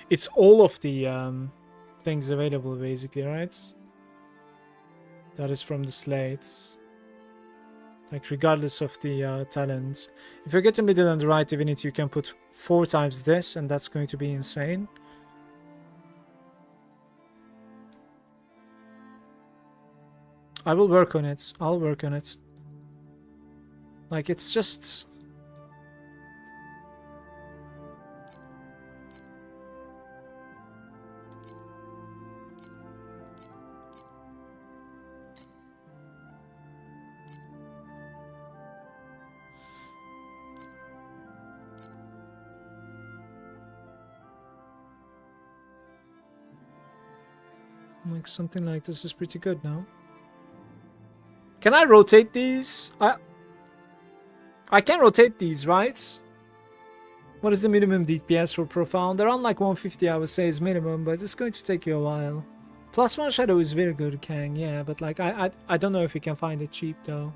It's all of the things available basically, right? That is from the slates. Like regardless of the talent. If you get the middle and the right divinity, you can put 4 times this and that's going to be insane. I will work on it. I'll work on it. Like, it's just... Like something like this is pretty good now. Can I rotate these? I can rotate these, right? What is the minimum DPS for Profound? Around like 150 I would say is minimum, but it's going to take you a while. +1 Shadow is very good, Kang, yeah, but like I don't know if we can find it cheap though.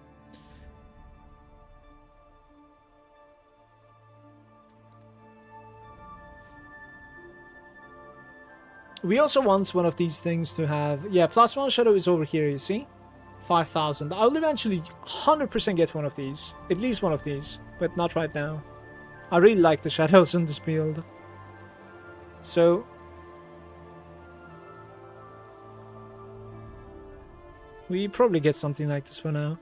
We also want one of these things to have... Yeah, +1 Shadow is over here, you see? 5,000. I'll eventually 100% get one of these. At least one of these. But not right now. I really like the shadows in this build. So... we probably get something like this for now.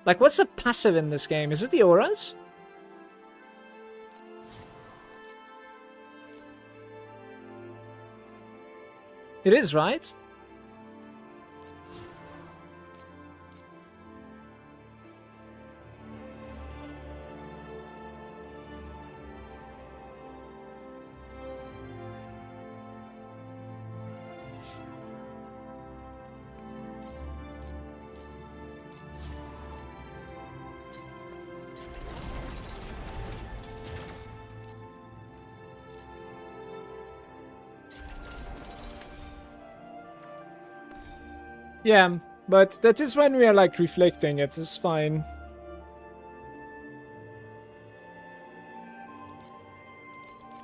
Like, what's the passive in this game? Is it the auras? It is, right? Yeah, but that is when we are like reflecting, it is fine.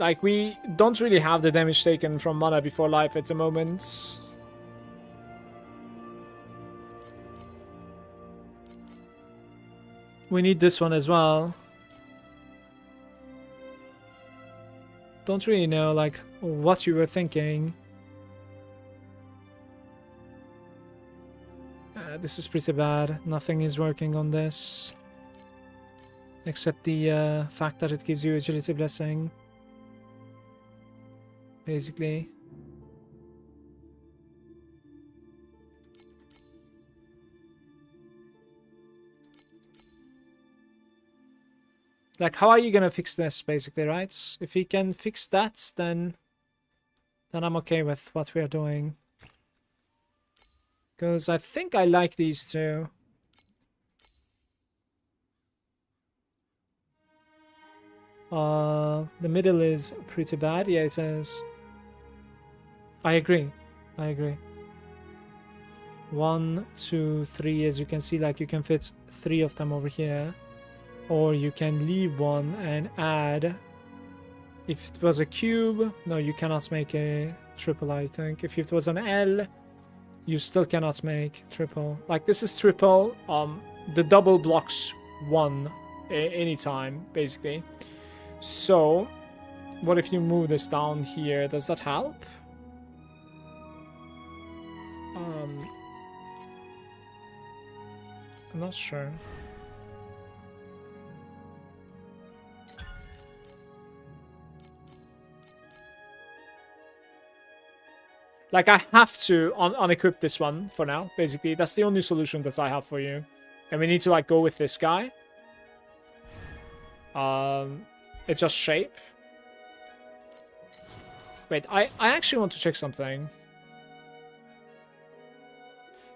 Like, we don't really have the damage taken from mana before life at the moment. We need this one as well. Don't really know, like, what you were thinking. This is pretty bad. Nothing is working on this. Except the fact that it gives you agility blessing. Basically. Like, how are you gonna fix this, basically, right? If he can fix that, then I'm okay with what we're doing. Because I think I like these two. The middle is pretty bad. Yeah, it is. I agree. I agree. 1, 2, 3. As you can see, like, you can fit 3 of them over here. Or you can leave one and add. If it was a cube, no, you cannot make a triple, I think. If it was an L, you still cannot make triple. Like, this is triple. The double blocks 1 anytime, basically. So, what if you move this down here? Does that help? I'm not sure. Like, I have to unequip this one for now, basically. That's the only solution that I have for you. And we need to, like, go with this guy. Adjust shape. Wait, I actually want to check something.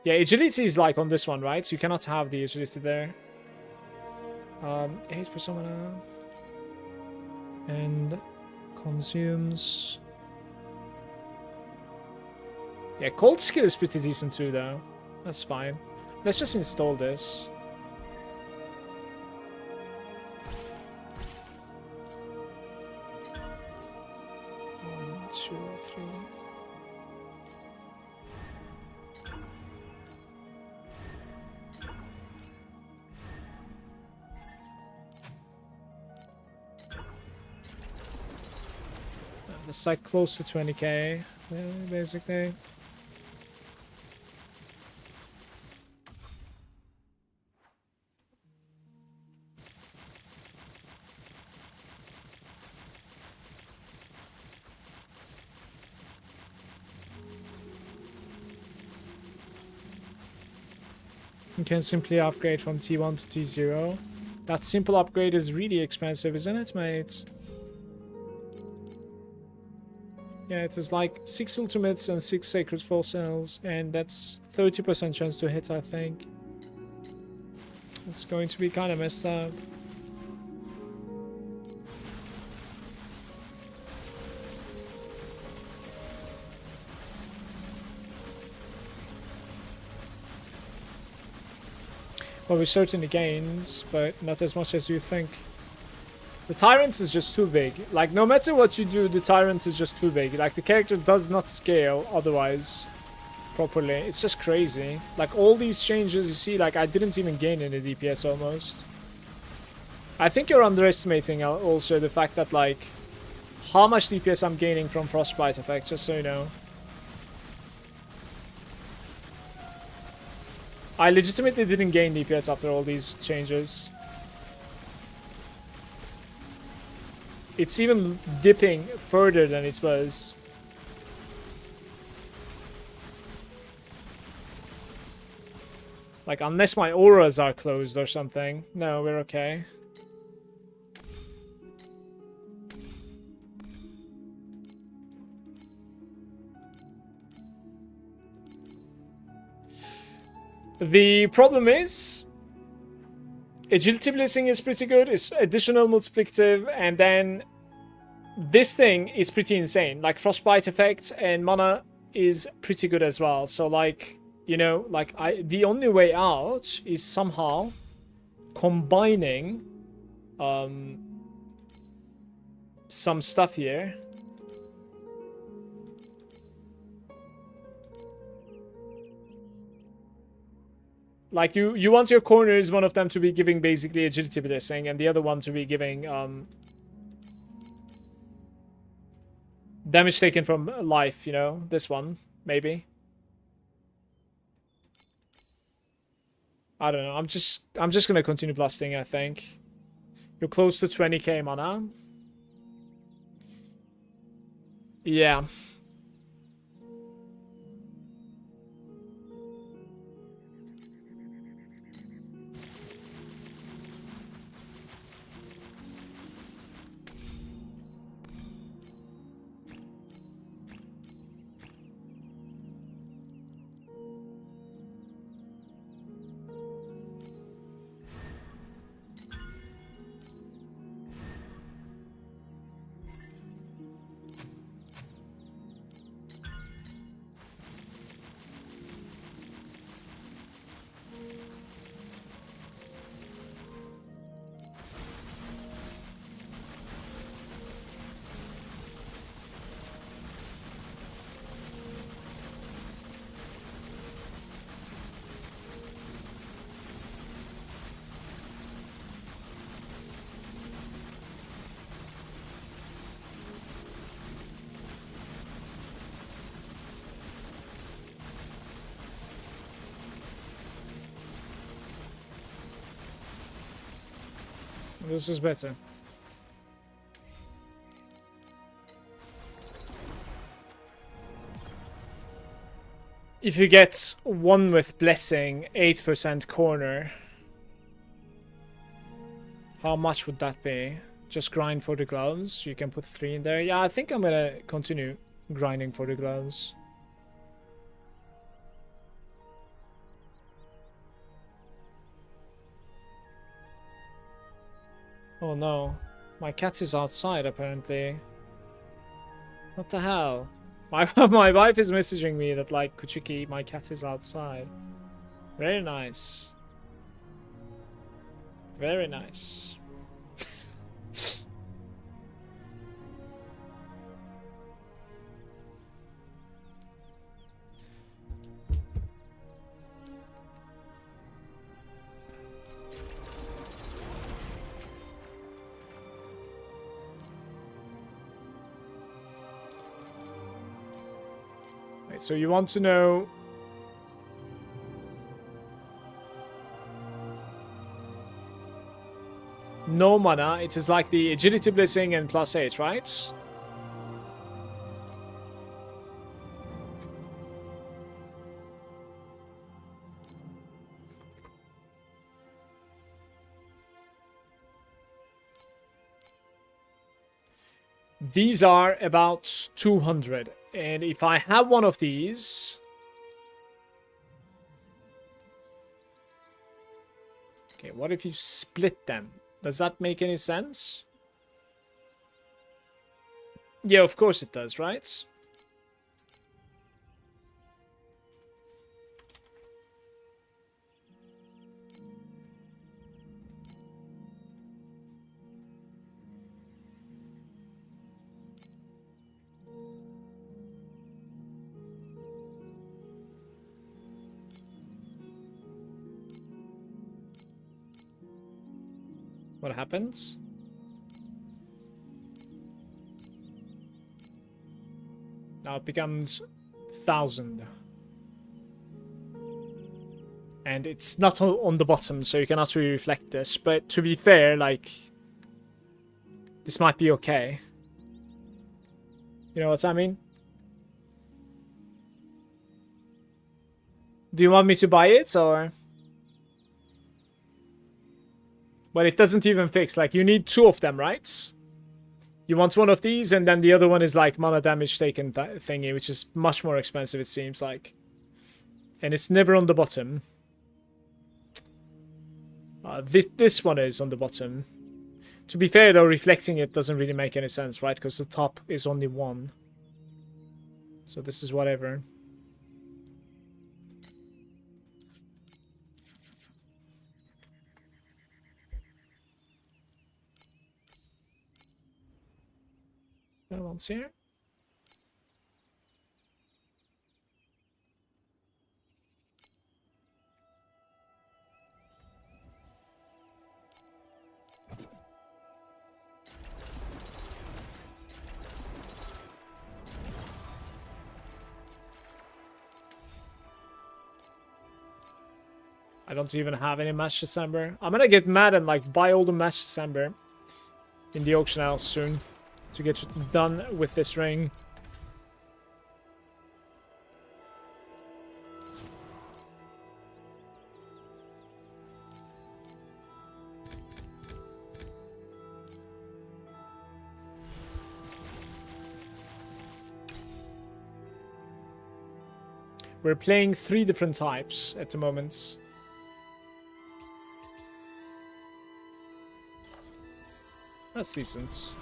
Yeah, agility is, like, on this one, right? So you cannot have the agility there. 8% mana. And consumes... Yeah, cold skill is pretty decent too, though. That's fine. Let's just install this. One, 2, 3. It's like close to 20k, basically. You can simply upgrade from T1 to T0. That simple upgrade is really expensive, isn't it, mate? Yeah, it is like 6 ultimates and 6 sacred fossils, and that's 30% chance to hit, I think. It's going to be kind of messed up. Well, we certainly gained, but not as much as you think. The Tyrant is just too big. Like, no matter what you do, the Tyrant is just too big. Like, the character does not scale otherwise properly. It's just crazy. Like, all these changes you see, like, I didn't even gain any DPS almost. I think you're underestimating also the fact that, like, how much DPS I'm gaining from Frostbite effect, just so you know. I legitimately didn't gain DPS after all these changes. It's even dipping further than it was. Like, unless my auras are closed or something. No, we're okay. The problem is, Agility Blessing is pretty good, it's additional multiplicative, and then this thing is pretty insane. Like, Frostbite effect and mana is pretty good as well. So, like, you know, like, the only way out is somehow combining some stuff here. Like, you want your corners, one of them to be giving basically Agility Blessing, and the other one to be giving damage taken from life, you know? This one, maybe. I don't know. I'm just gonna continue blasting, I think. You're close to 20k mana. Yeah. This is better. If you get 1 with Blessing, 8% corner, how much would that be? Just grind for the gloves. You can put 3 in there. Yeah, I think I'm gonna continue grinding for the gloves. Oh no, my cat is outside apparently. What the hell? My wife is messaging me that, like, Kuchiki, my cat is outside. Very nice. Very nice. Wait, so you want to know... No mana, it is like the Agility Blessing and +8, right? These are about 200. And if I have one of these... Okay, what if you split them? Does that make any sense? Yeah, of course it does, right? What happens? Now it becomes 1,000. And it's not on the bottom, so you cannot really reflect this. But to be fair, like, this might be okay. You know what I mean? Do you want me to buy it, or? But it doesn't even fix. Like, you need 2 of them, right? You want one of these, and then the other one is like mana damage taken thingy, which is much more expensive, it seems like. And it's never on the bottom. This one is on the bottom. To be fair, though, reflecting it doesn't really make any sense, right? Because the top is only 1. So this is whatever. No one's here. I don't even have any match December. I'm gonna get mad and like buy all the match December in the auction house soon to get done with this ring. We're playing 3 different types at the moment. That's decent.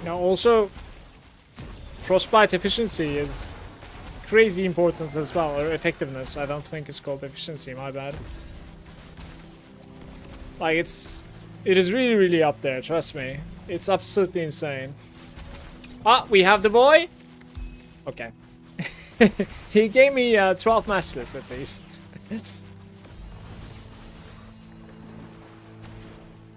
Now also, frostbite efficiency is crazy importance as well, or effectiveness. I don't think it's called efficiency, my bad. Like, it is really, really up there, trust me. It's absolutely insane. Ah, we have the boy? Okay. He gave me 12 matchless at least.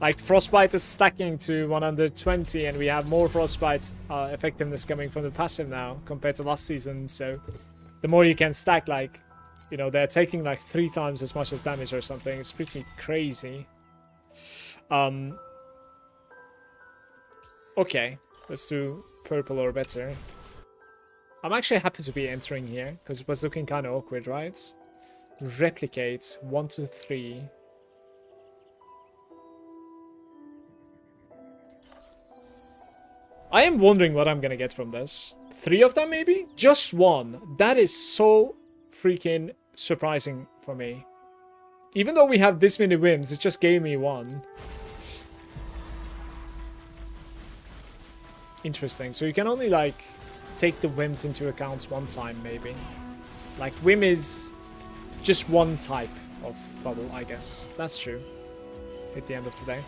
Like, Frostbite is stacking to 120, and we have more Frostbite effectiveness coming from the passive now compared to last season, so the more you can stack, like, you know, they're taking like 3 times as much as damage or something. It's pretty crazy. Okay, let's do purple or better. I'm actually happy to be entering here, because it was looking kind of awkward, right? Replicate 1 to 3. I am wondering what I'm gonna get from this. 3 of them, maybe? Just 1. That is so freaking surprising for me. Even though we have this many whims, it just gave me 1. Interesting. So you can only, like, take the whims into account 1 time, maybe. Like, whim is just 1 type of bubble, I guess. That's true. At the end of the day.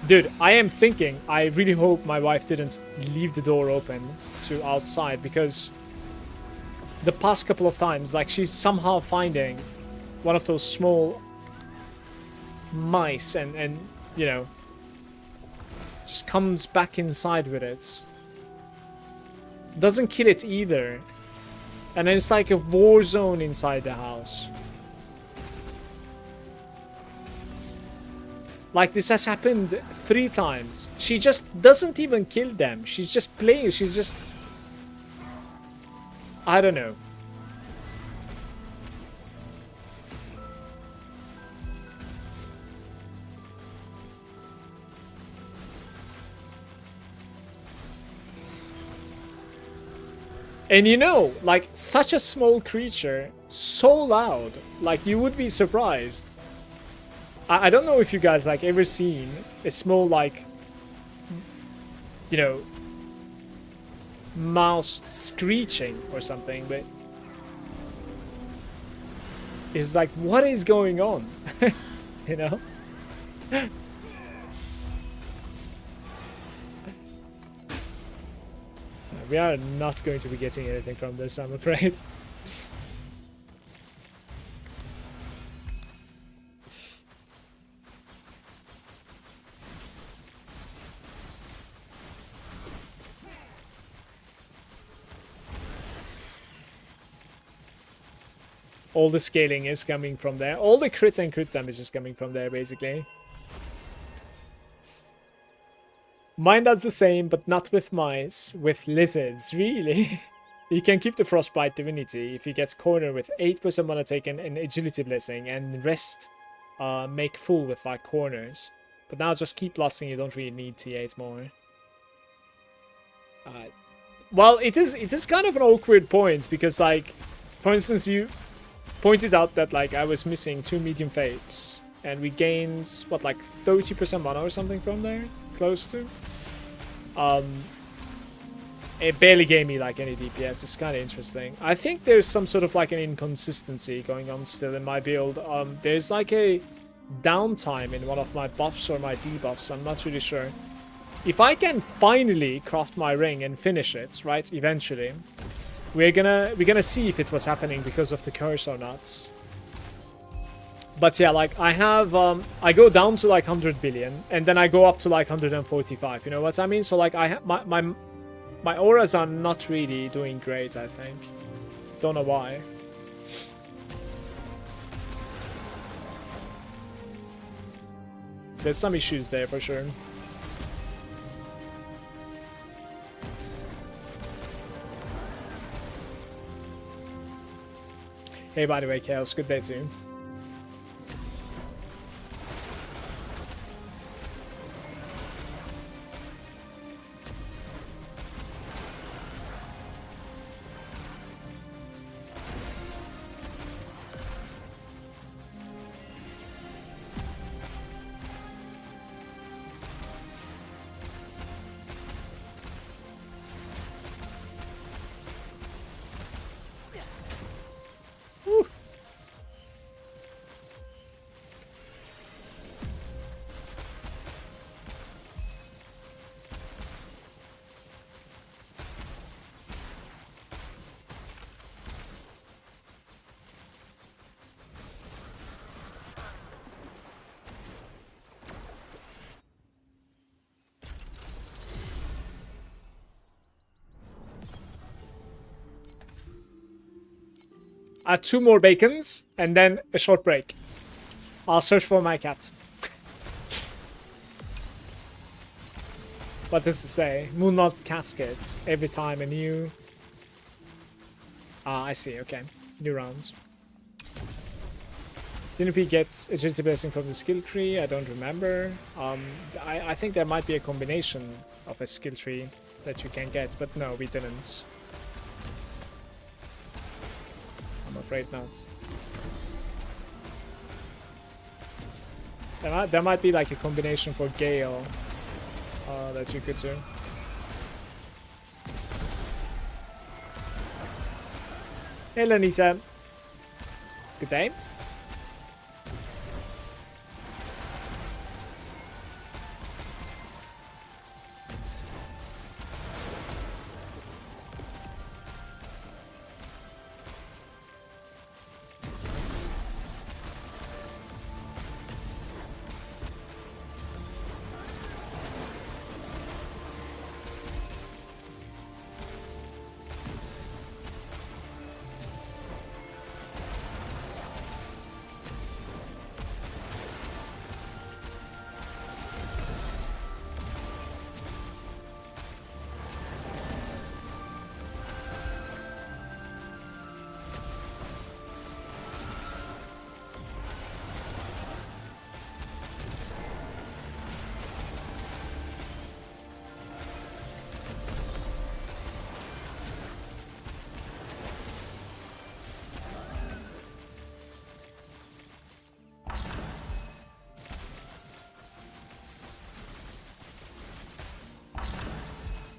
Dude, I am thinking, I really hope my wife didn't leave the door open to outside, because the past couple of times, like, she's somehow finding one of those small mice and you know, just comes back inside with it. Doesn't kill it either. And then it's like a war zone inside the house. Like, this has happened 3 times. She just doesn't even kill them. She's just playing. She's just... I don't know. And you know, like, such a small creature, so loud. Like, you would be surprised. I don't know if you guys, like, ever seen a small, like, you know, mouse screeching or something, but it's like, what is going on? You know? We are not going to be getting anything from this, I'm afraid. All the scaling is coming from there. All the crit and crit damage is coming from there, basically. Mine does the same, but not with mice. With lizards, really? You can keep the Frostbite Divinity if he gets cornered with 8% mana taken and Agility Blessing, and rest make full with, like, corners. But now just keep lusting, you don't really need T8 more. Well, it is kind of an awkward point, because, like, for instance, you pointed out that, like, I was missing 2 medium fates, and we gained, what, like 30% mana or something from there? Close to? It barely gave me, like, any DPS. It's kind of interesting. I think there's some sort of, like, an inconsistency going on still in my build. There's, like, a downtime in one of my buffs or my debuffs. I'm not really sure. If I can finally craft my ring and finish it, right, eventually, we're gonna see if it was happening because of the curse or not. But yeah, like, I have, I go down to, like, 100 billion, and then I go up to, like, 145, you know what I mean? So, like, I have, my auras are not really doing great, I think. Don't know why. There's some issues there, for sure. Hey, by the way, Chaos, good day too. I have 2 more bacons, and then a short break. I'll search for my cat. What does it say? Moonlight Cascades. Every time a new... Ah, I see, okay. New rounds. Didn't we get Agility Blessing from the skill tree? I don't remember. I think there might be a combination of a skill tree that you can get, but no, we didn't. I'm afraid not. There might be like a combination for Gale that you could do. Hey Lenita. Good day.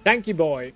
Thank you, boy.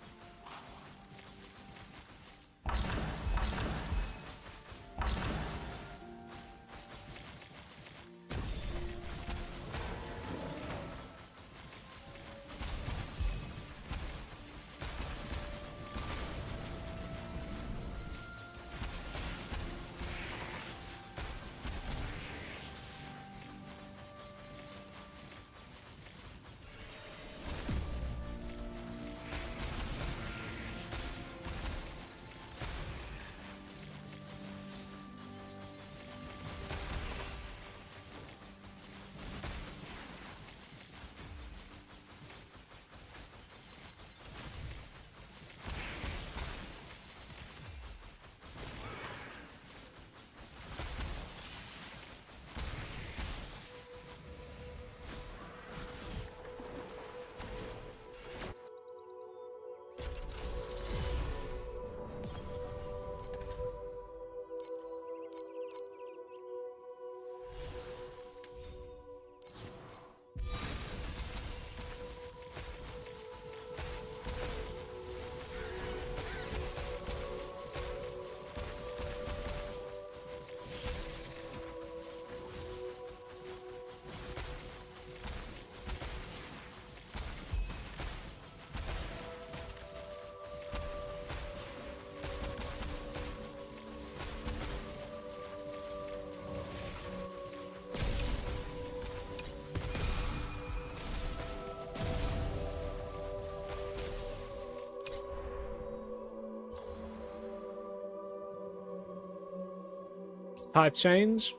Type change.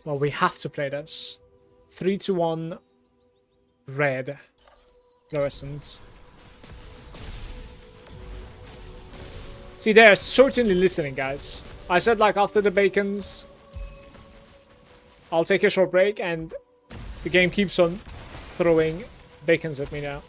Well, we have to play this. 3-1 red fluorescent. See, they're certainly listening, guys. I said, like, after the bacons, I'll take a short break, and the game keeps on throwing bacons at me now.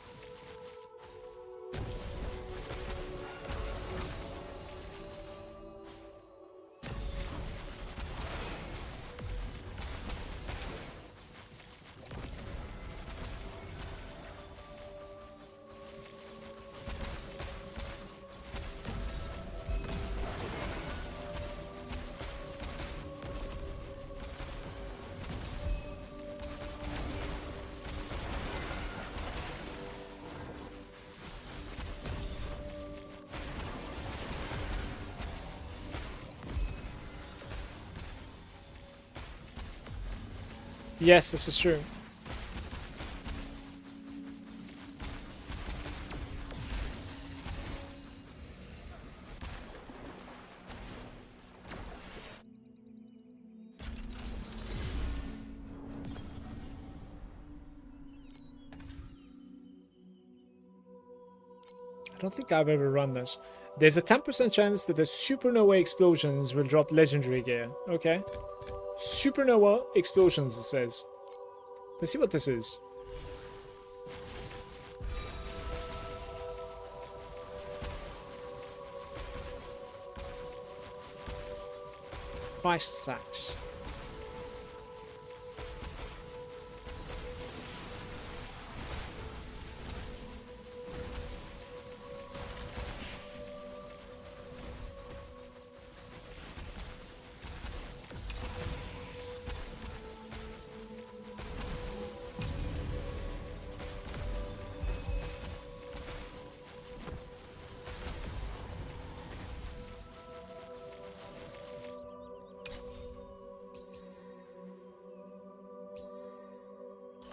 Yes, this is true. I don't think I've ever run this. There's a 10% chance that the supernova explosions will drop legendary gear. Okay. Supernova explosions, it says. Let's see what this is. Price sacks.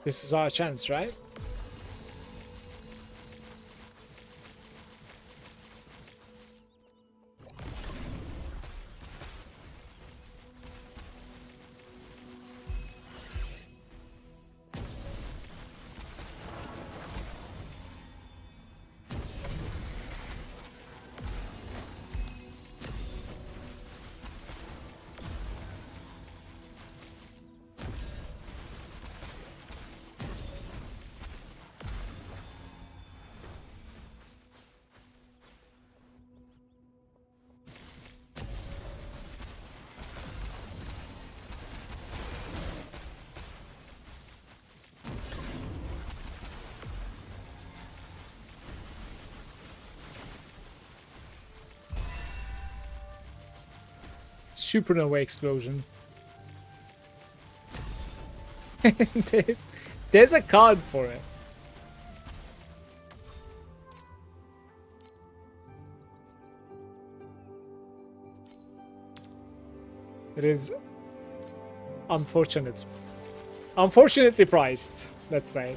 This is our chance, right? Supernova explosion. there's a card for it. It is unfortunate. Unfortunately priced, let's say.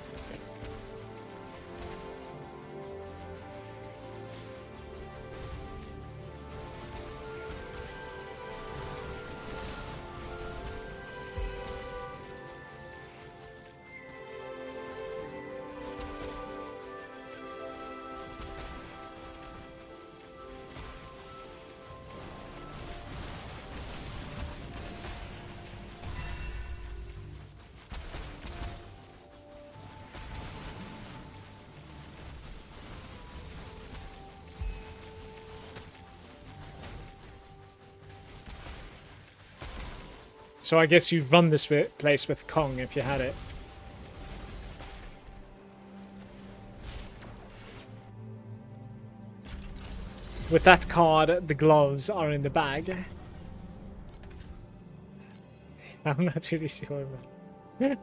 So I guess you'd run this place with Kong if you had it. With that card, the gloves are in the bag. I'm not really sure, man.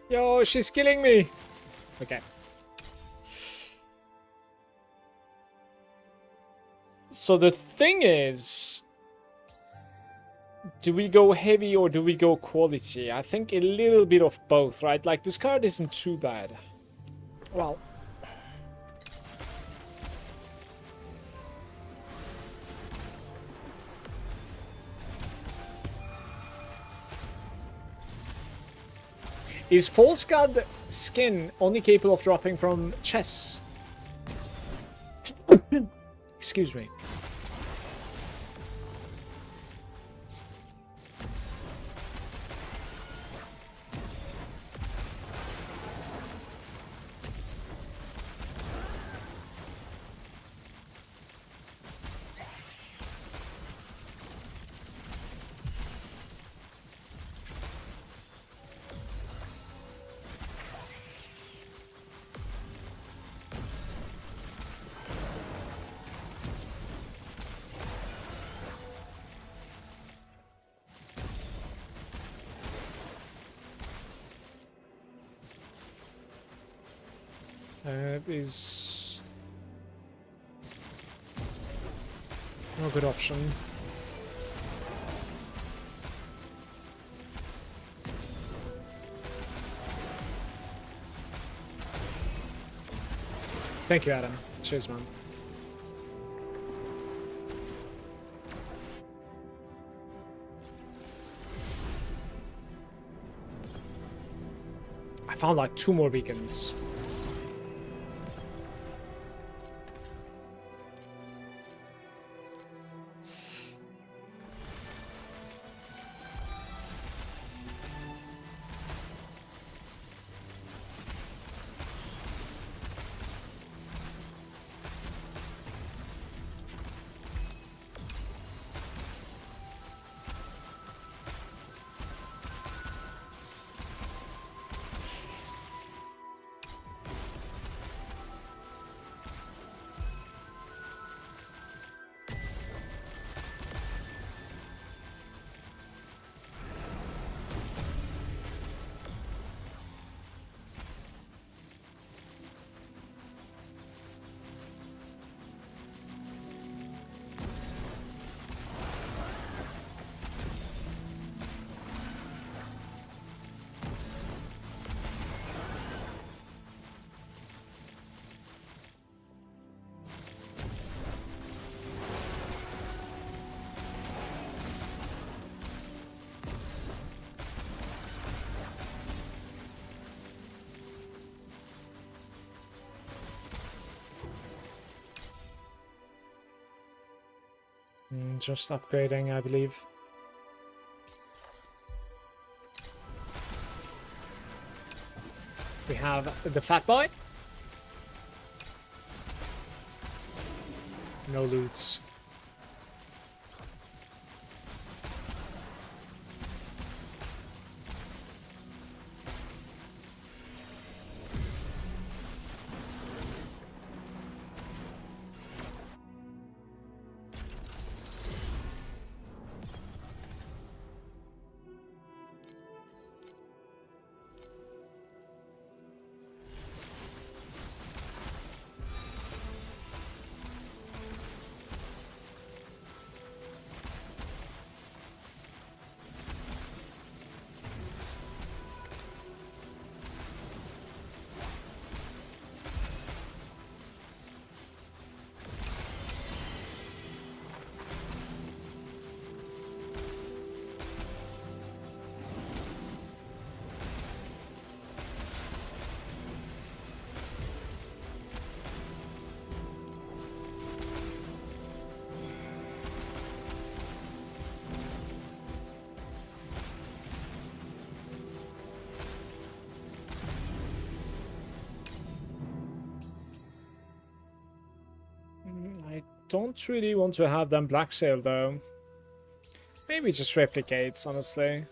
Yo, she's killing me. Okay. So the thing is, do we go heavy or do we go quality? I think a little bit of both, right? Like, this card isn't too bad. Well, is False God skin only capable of dropping from chess? Excuse me. Is no good option. Thank you, Adam. Cheers, man. I found like 2 more beacons. Just upgrading, I believe. We have the fat boy. No loots. I don't really want to have them black sail though. Maybe just replicates, honestly.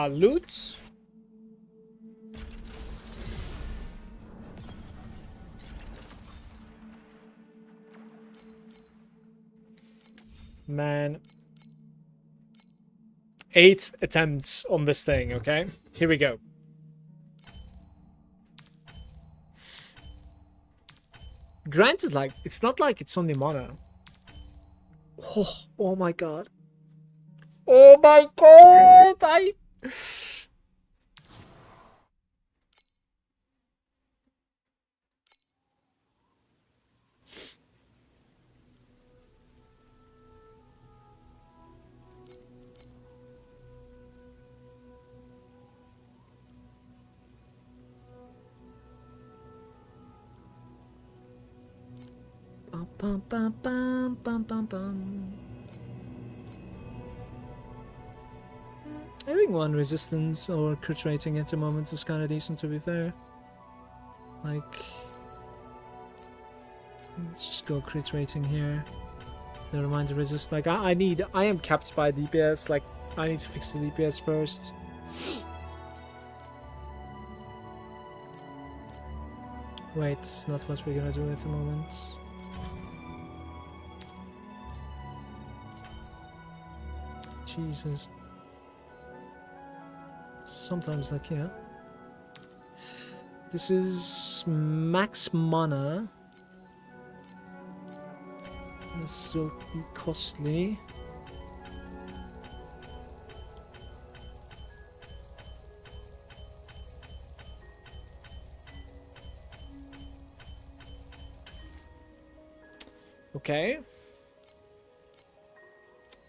Loot. Man. 8 attempts on this thing, okay? Here we go. Granted, like, it's not like it's only mono. Oh my god. Oh my god! Bum, bum, bum, bum, bum, bum. Having one resistance or crit rating at the moment is kind of decent, to be fair. Like, let's just go crit rating here. Never mind the resist. Like, I am capped by DPS. Like, I need to fix the DPS first. Wait, it's not what we're gonna do at the moment. Jesus. Sometimes, like, yeah. This is max mana. This will be costly. Okay.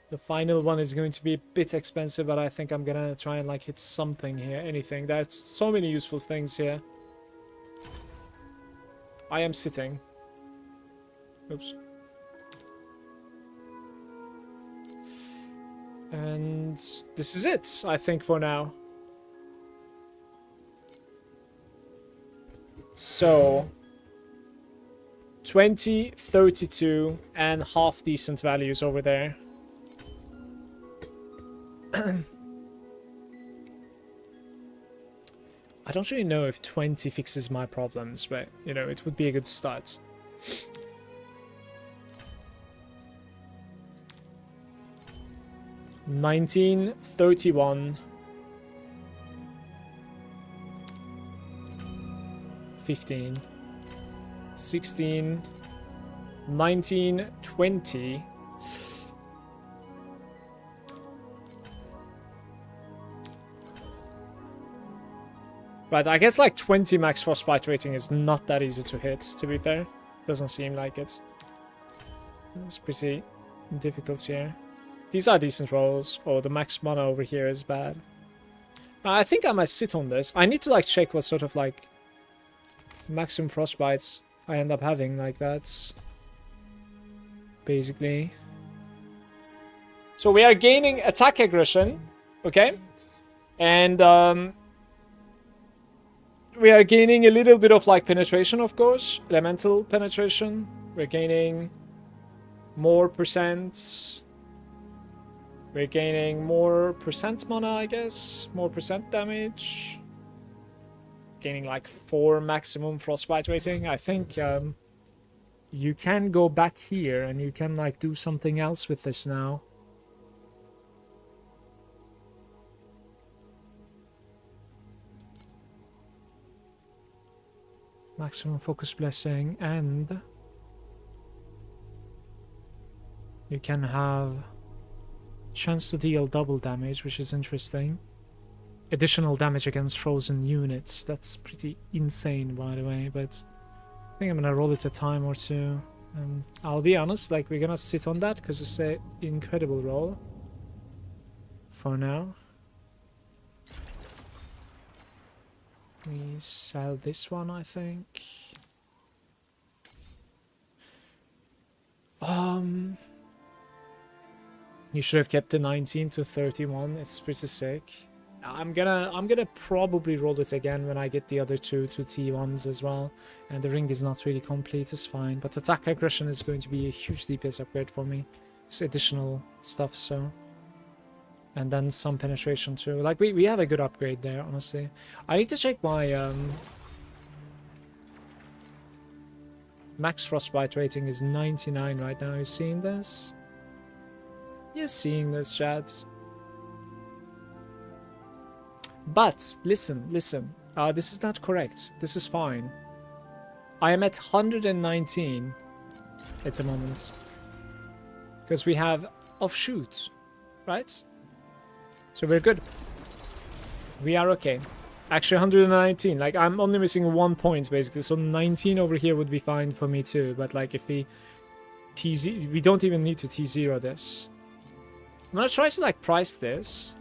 The final one is going to be a bit expensive, but I think I'm gonna try and like hit something here, anything. There's so many useful things here. I am sitting. Oops. And this is it, I think, for now. So 20, 32, and half decent values over there. I don't really know if 20 fixes my problems, but, you know, it would be a good start. $19, 31, 15, 16, 19, 20. But I guess like 20 max frostbite rating is not that easy to hit, to be fair. Doesn't seem like it. It's pretty difficult here. These are decent rolls. Oh, the max mana over here is bad. I think I might sit on this. I need to like check what sort of like maximum frostbites I end up having. Like that's basically. So we are gaining attack aggression, okay, and we are gaining a little bit of like penetration, of course, elemental penetration. We're gaining more percent. We're gaining more percent mana, I guess. More percent damage. Gaining like 4 maximum frostbite rating. I think you can go back here and you can like do something else with this now. Maximum focus blessing, and you can have chance to deal double damage, which is interesting. Additional damage against frozen units. That's pretty insane, by the way, but I think I'm gonna roll it a time or two. And I'll be honest, like, we're gonna sit on that because it's an incredible roll for now. We sell this one, I think. You should have kept the 19 to 31. It's pretty sick. I'm gonna probably roll it again when I get the other two T1s as well. And the ring is not really complete, it's fine. But attack aggression is going to be a huge DPS upgrade for me. It's additional stuff, so. And then some penetration too. Like, we have a good upgrade there, honestly. I need to check my max frostbite rating is 99 right now. Are you seeing this? You're seeing this, chat. But listen. This is not correct. This is fine. I am at 119 at the moment. Because we have offshoots, right? So we're good. We are okay. Actually, 119. Like, I'm only missing 1 point, basically. So 19 over here would be fine for me, too. But, like, if we T0... We don't even need to T0 this. I'm gonna try to, like, price this.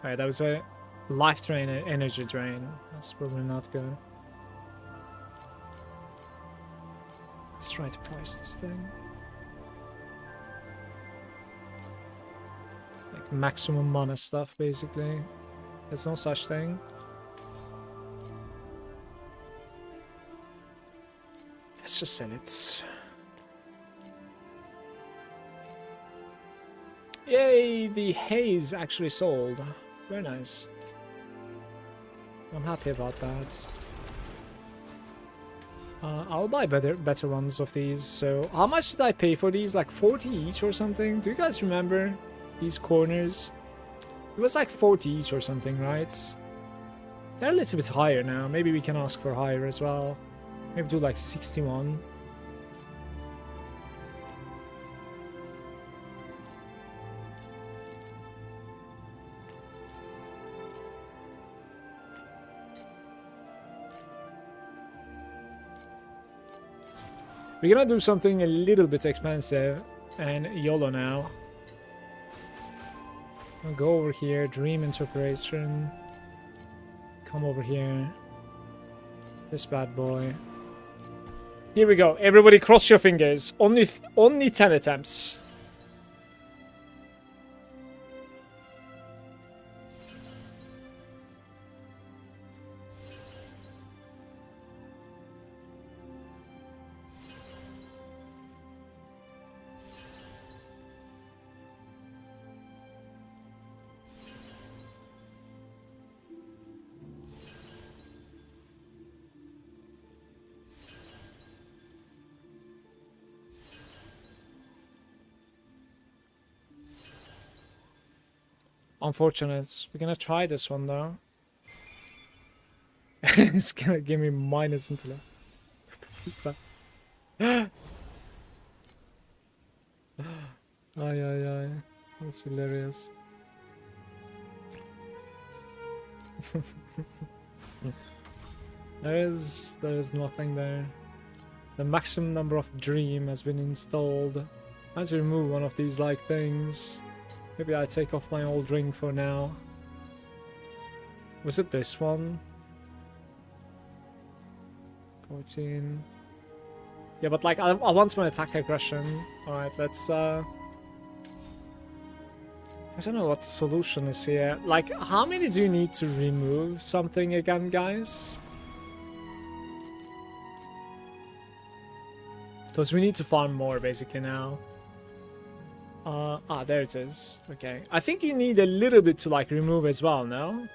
Alright, that was a life drain and energy drain. That's probably not good. Let's try to price this thing. Like maximum mana stuff, basically. There's no such thing. Let's just sell it. Yay, the haze actually sold. Very nice. I'm happy about that. I'll buy better ones of these. So, how much did I pay for these? Like 40 each or something? Do you guys remember these corners? It was like 40 each or something, right? They're a little bit higher now. Maybe we can ask for higher as well. Maybe do like 61. We're gonna do something a little bit expensive and YOLO now. I'll go over here, Dream Interpretation. Come over here. This bad boy. Here we go. Everybody cross your fingers. Only 10 attempts. Unfortunate. We're gonna try this one though. It's gonna give me minus intellect. What's that? Ay. That's hilarious. There is nothing there. The maximum number of dream has been installed. I have to remove one of these like things. Maybe I take off my old ring for now. Was it this one? 14. Yeah, but like I want my attack aggression. Alright, let's I don't know what the solution is here. Like, how many do you need to remove something again, guys? Because we need to farm more basically now. There it is. Okay. I think you need a little bit to like remove as well, no?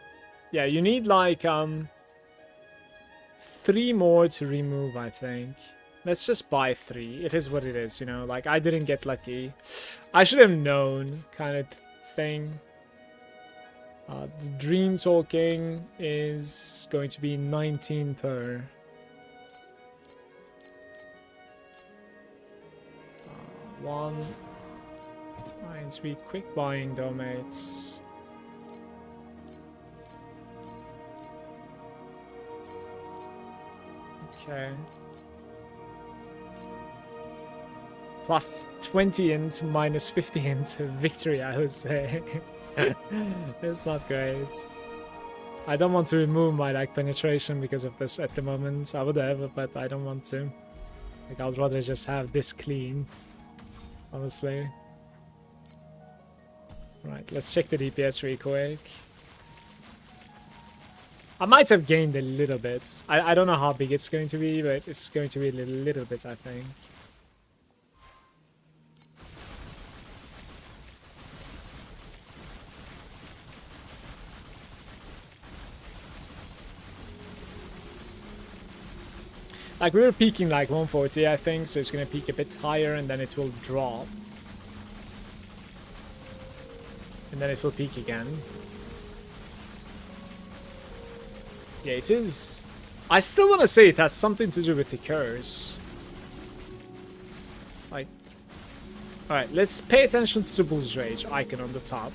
Yeah, you need like 3 more to remove, I think. Let's just buy 3. It is what it is, you know? Like, I didn't get lucky. I should have known, kind of thing. The dream talking is going to be 19 per. 1. Mine's be quick buying though, mates. Okay. Plus 20 int, minus 50 int victory, I would say. It's not great. I don't want to remove my like penetration because of this at the moment. I would have, but I don't want to. Like, I'd rather just have this clean, honestly. Right, let's check the DPS real quick. I might have gained a little bit. I don't know how big it's going to be, but it's going to be a little bit, I think. Like, we were peaking like 140, I think, so it's going to peak a bit higher and then it will drop. And then it will peak again. Yeah, it is. I still want to say it has something to do with the curse. Like, alright, let's pay attention to the Bull's Rage icon on the top.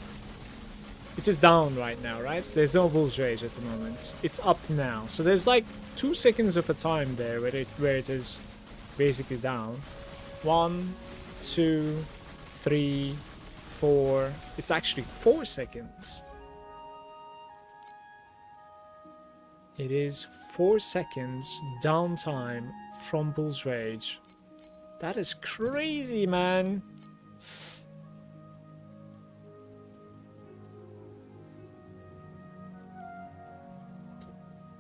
It is down right now, right? So there's no Bull's Rage at the moment. It's up now. So there's like 2 seconds of a time there where it is basically down. 1, 2, 3, 4. It's actually 4 seconds. It is 4 seconds downtime from Bull's Rage. That is crazy, man.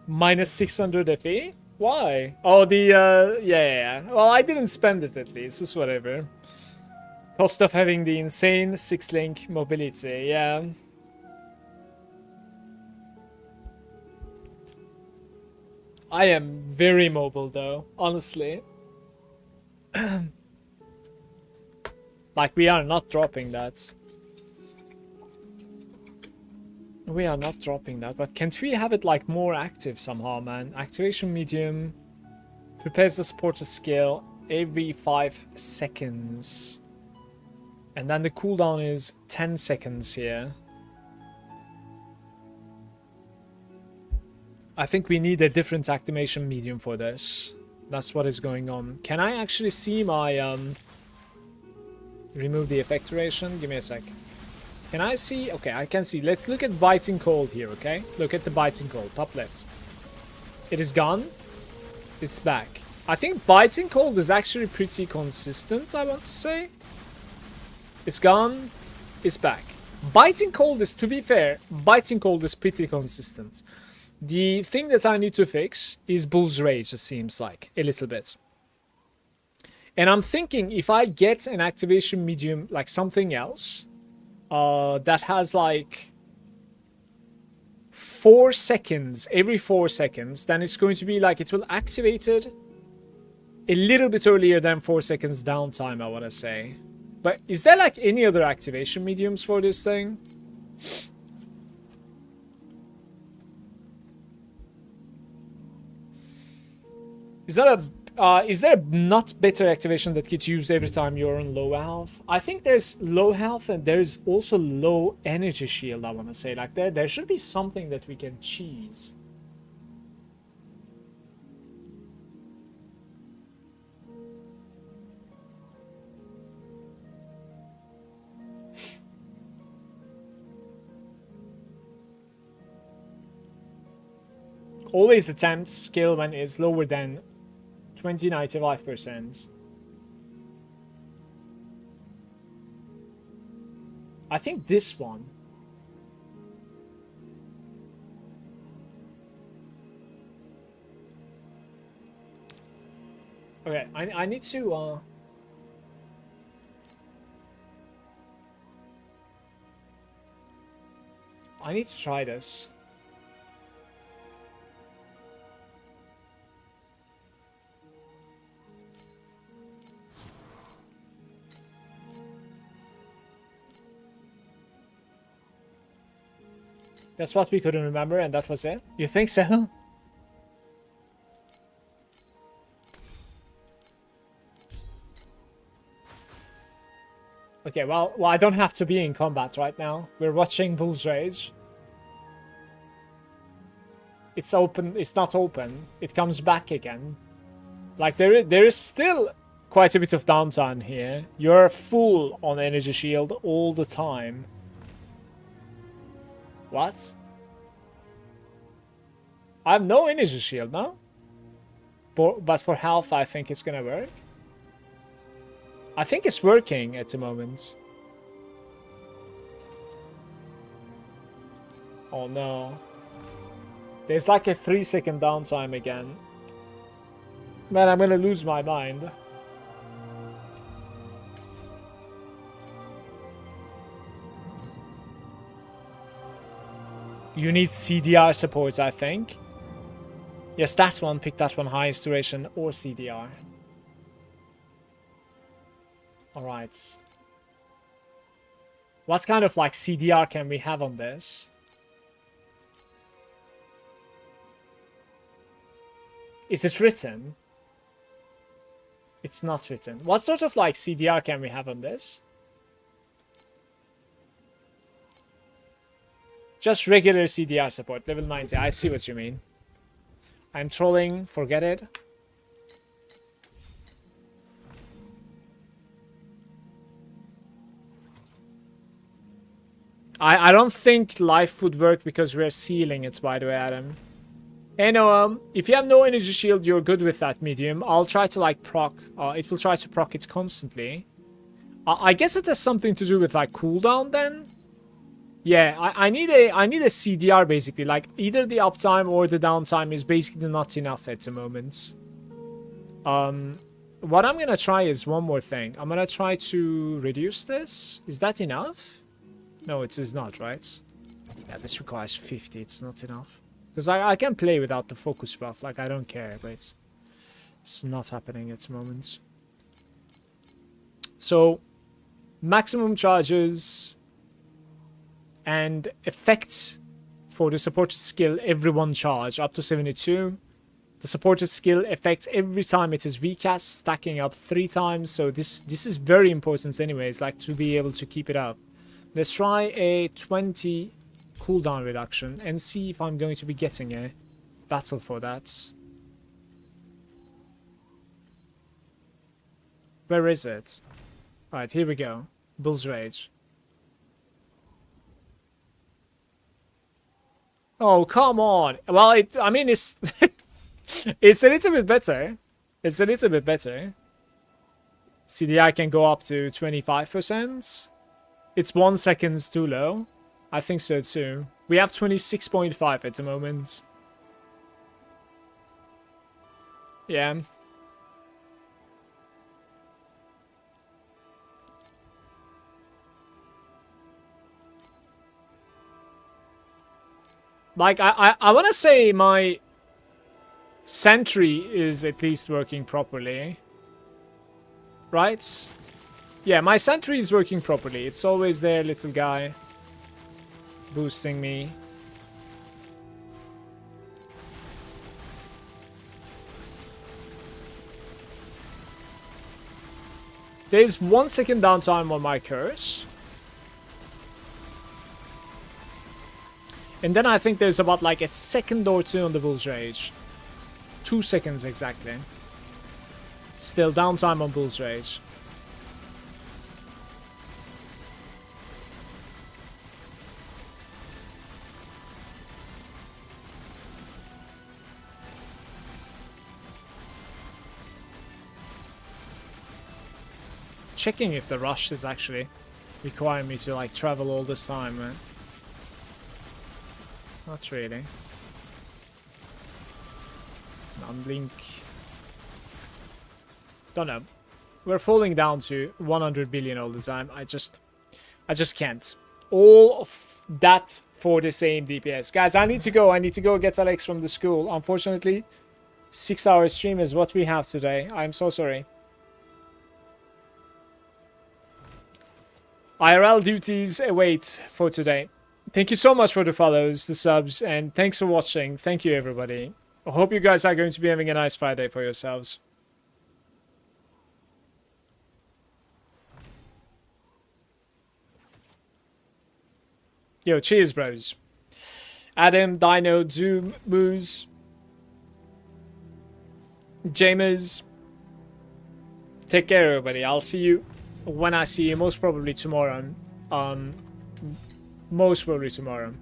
Minus 600 FE? Why? Oh, yeah. Well, I didn't spend it at least. It's whatever. Cost of having the insane 6-link mobility, yeah. I am very mobile though, honestly. Like, we are not dropping that. We are not dropping that, but can't we have it like more active somehow, man? Activation medium prepares the supported skill every 5 seconds. And then the cooldown is 10 seconds here. I think we need a different activation medium for this. That's what is going on. Can I actually see my remove the effect duration? Give me a sec. Can I see? Okay, I can see. Let's look at biting cold here, okay? Look at the biting cold. Top left. It is gone. It's back. I think biting cold is actually pretty consistent, I want to say. It's gone. It's back. Biting cold is, to be fair, biting cold is pretty consistent. The thing that I need to fix is Bull's Rage, it seems like, a little bit. And I'm thinking if I get an activation medium, like something else, that has like 4 seconds, every 4 seconds, then it's going to be like, it will activate it a little bit earlier than 4 seconds downtime, I want to say. But is there like any other activation mediums for this thing? Is there a not better activation that gets used every time you're on low health? I think there's low health and there's also low energy shield, I want to say. Like there should be something that we can cheese. Always attempt skill when it's lower than 95%. I think this one. Okay, I need to I need to try this. That's what we couldn't remember, and that was it? You think so? Okay, well, I don't have to be in combat right now. We're watching Bull's Rage. It's open. It's not open. It comes back again. Like, there is still quite a bit of downtime here. You're full on energy shield all the time. What? I have no energy shield now. But for health, I think it's gonna work. I think it's working at the moment. Oh no. There's like a 3-second downtime again. Man, I'm gonna lose my mind. You need CDR support, I think. Yes, that one. Pick that one. Highest duration or CDR. Alright. What kind of like CDR can we have on this? Is it written? It's not written. What sort of like CDR can we have on this? Just regular CDR support, level 90. I see what you mean. I'm trolling, forget it. I don't think life would work because we're sealing it, by the way, Adam. And if you have no energy shield, you're good with that medium. I'll try to like proc. It will try to proc it constantly. I guess it has something to do with like cooldown then. Yeah, I need a CDR basically. Like either the uptime or the downtime is basically not enough at the moment. What I'm gonna try is one more thing. I'm gonna try to reduce this. Is that enough? No, it is not, right? Yeah, this requires 50. It's not enough. Because I can play without the focus buff. Like, I don't care, but it's not happening at the moment. So, maximum charges and effects for the supported skill every one charge up to 72. The supported skill affects every time it is recast, stacking up 3 times. So this is very important anyways, like to be able to keep it up. Let's try a 20 cooldown reduction and see if I'm going to be getting a battle for that. Where is it? Alright, here we go. Bull's Rage. Oh, come on. Well, I mean, it's... it's a little bit better. It's a little bit better. CDI can go up to 25%. It's 1 second too low. I think so too. We have 26.5 at the moment. Yeah. Like, I want to say my sentry is at least working properly. Right? Yeah, my sentry is working properly. It's always there, little guy. Boosting me. There's 1 second downtime on my curse. And then I think there's about like a second or two on the Bull's Rage. 2 seconds exactly. Still downtime on Bull's Rage. Checking if the rush is actually requiring me to like travel all this time, man. Not really. Non-blink. Don't know. We're falling down to 100 billion all the time. I just can't. All of that for the same DPS. Guys, I need to go. I need to go get Alex from the school. Unfortunately, 6-hour stream is what we have today. I'm so sorry. IRL duties await for today. Thank you so much for the follows, the subs, and thanks for watching. Thank you, everybody. I hope you guys are going to be having a nice Friday for yourselves. Yo, cheers, bros. Adam, Dino, Zoom, Moose, Jamers. Take care, everybody. I'll see you when I see you, most probably tomorrow. Most probably tomorrow.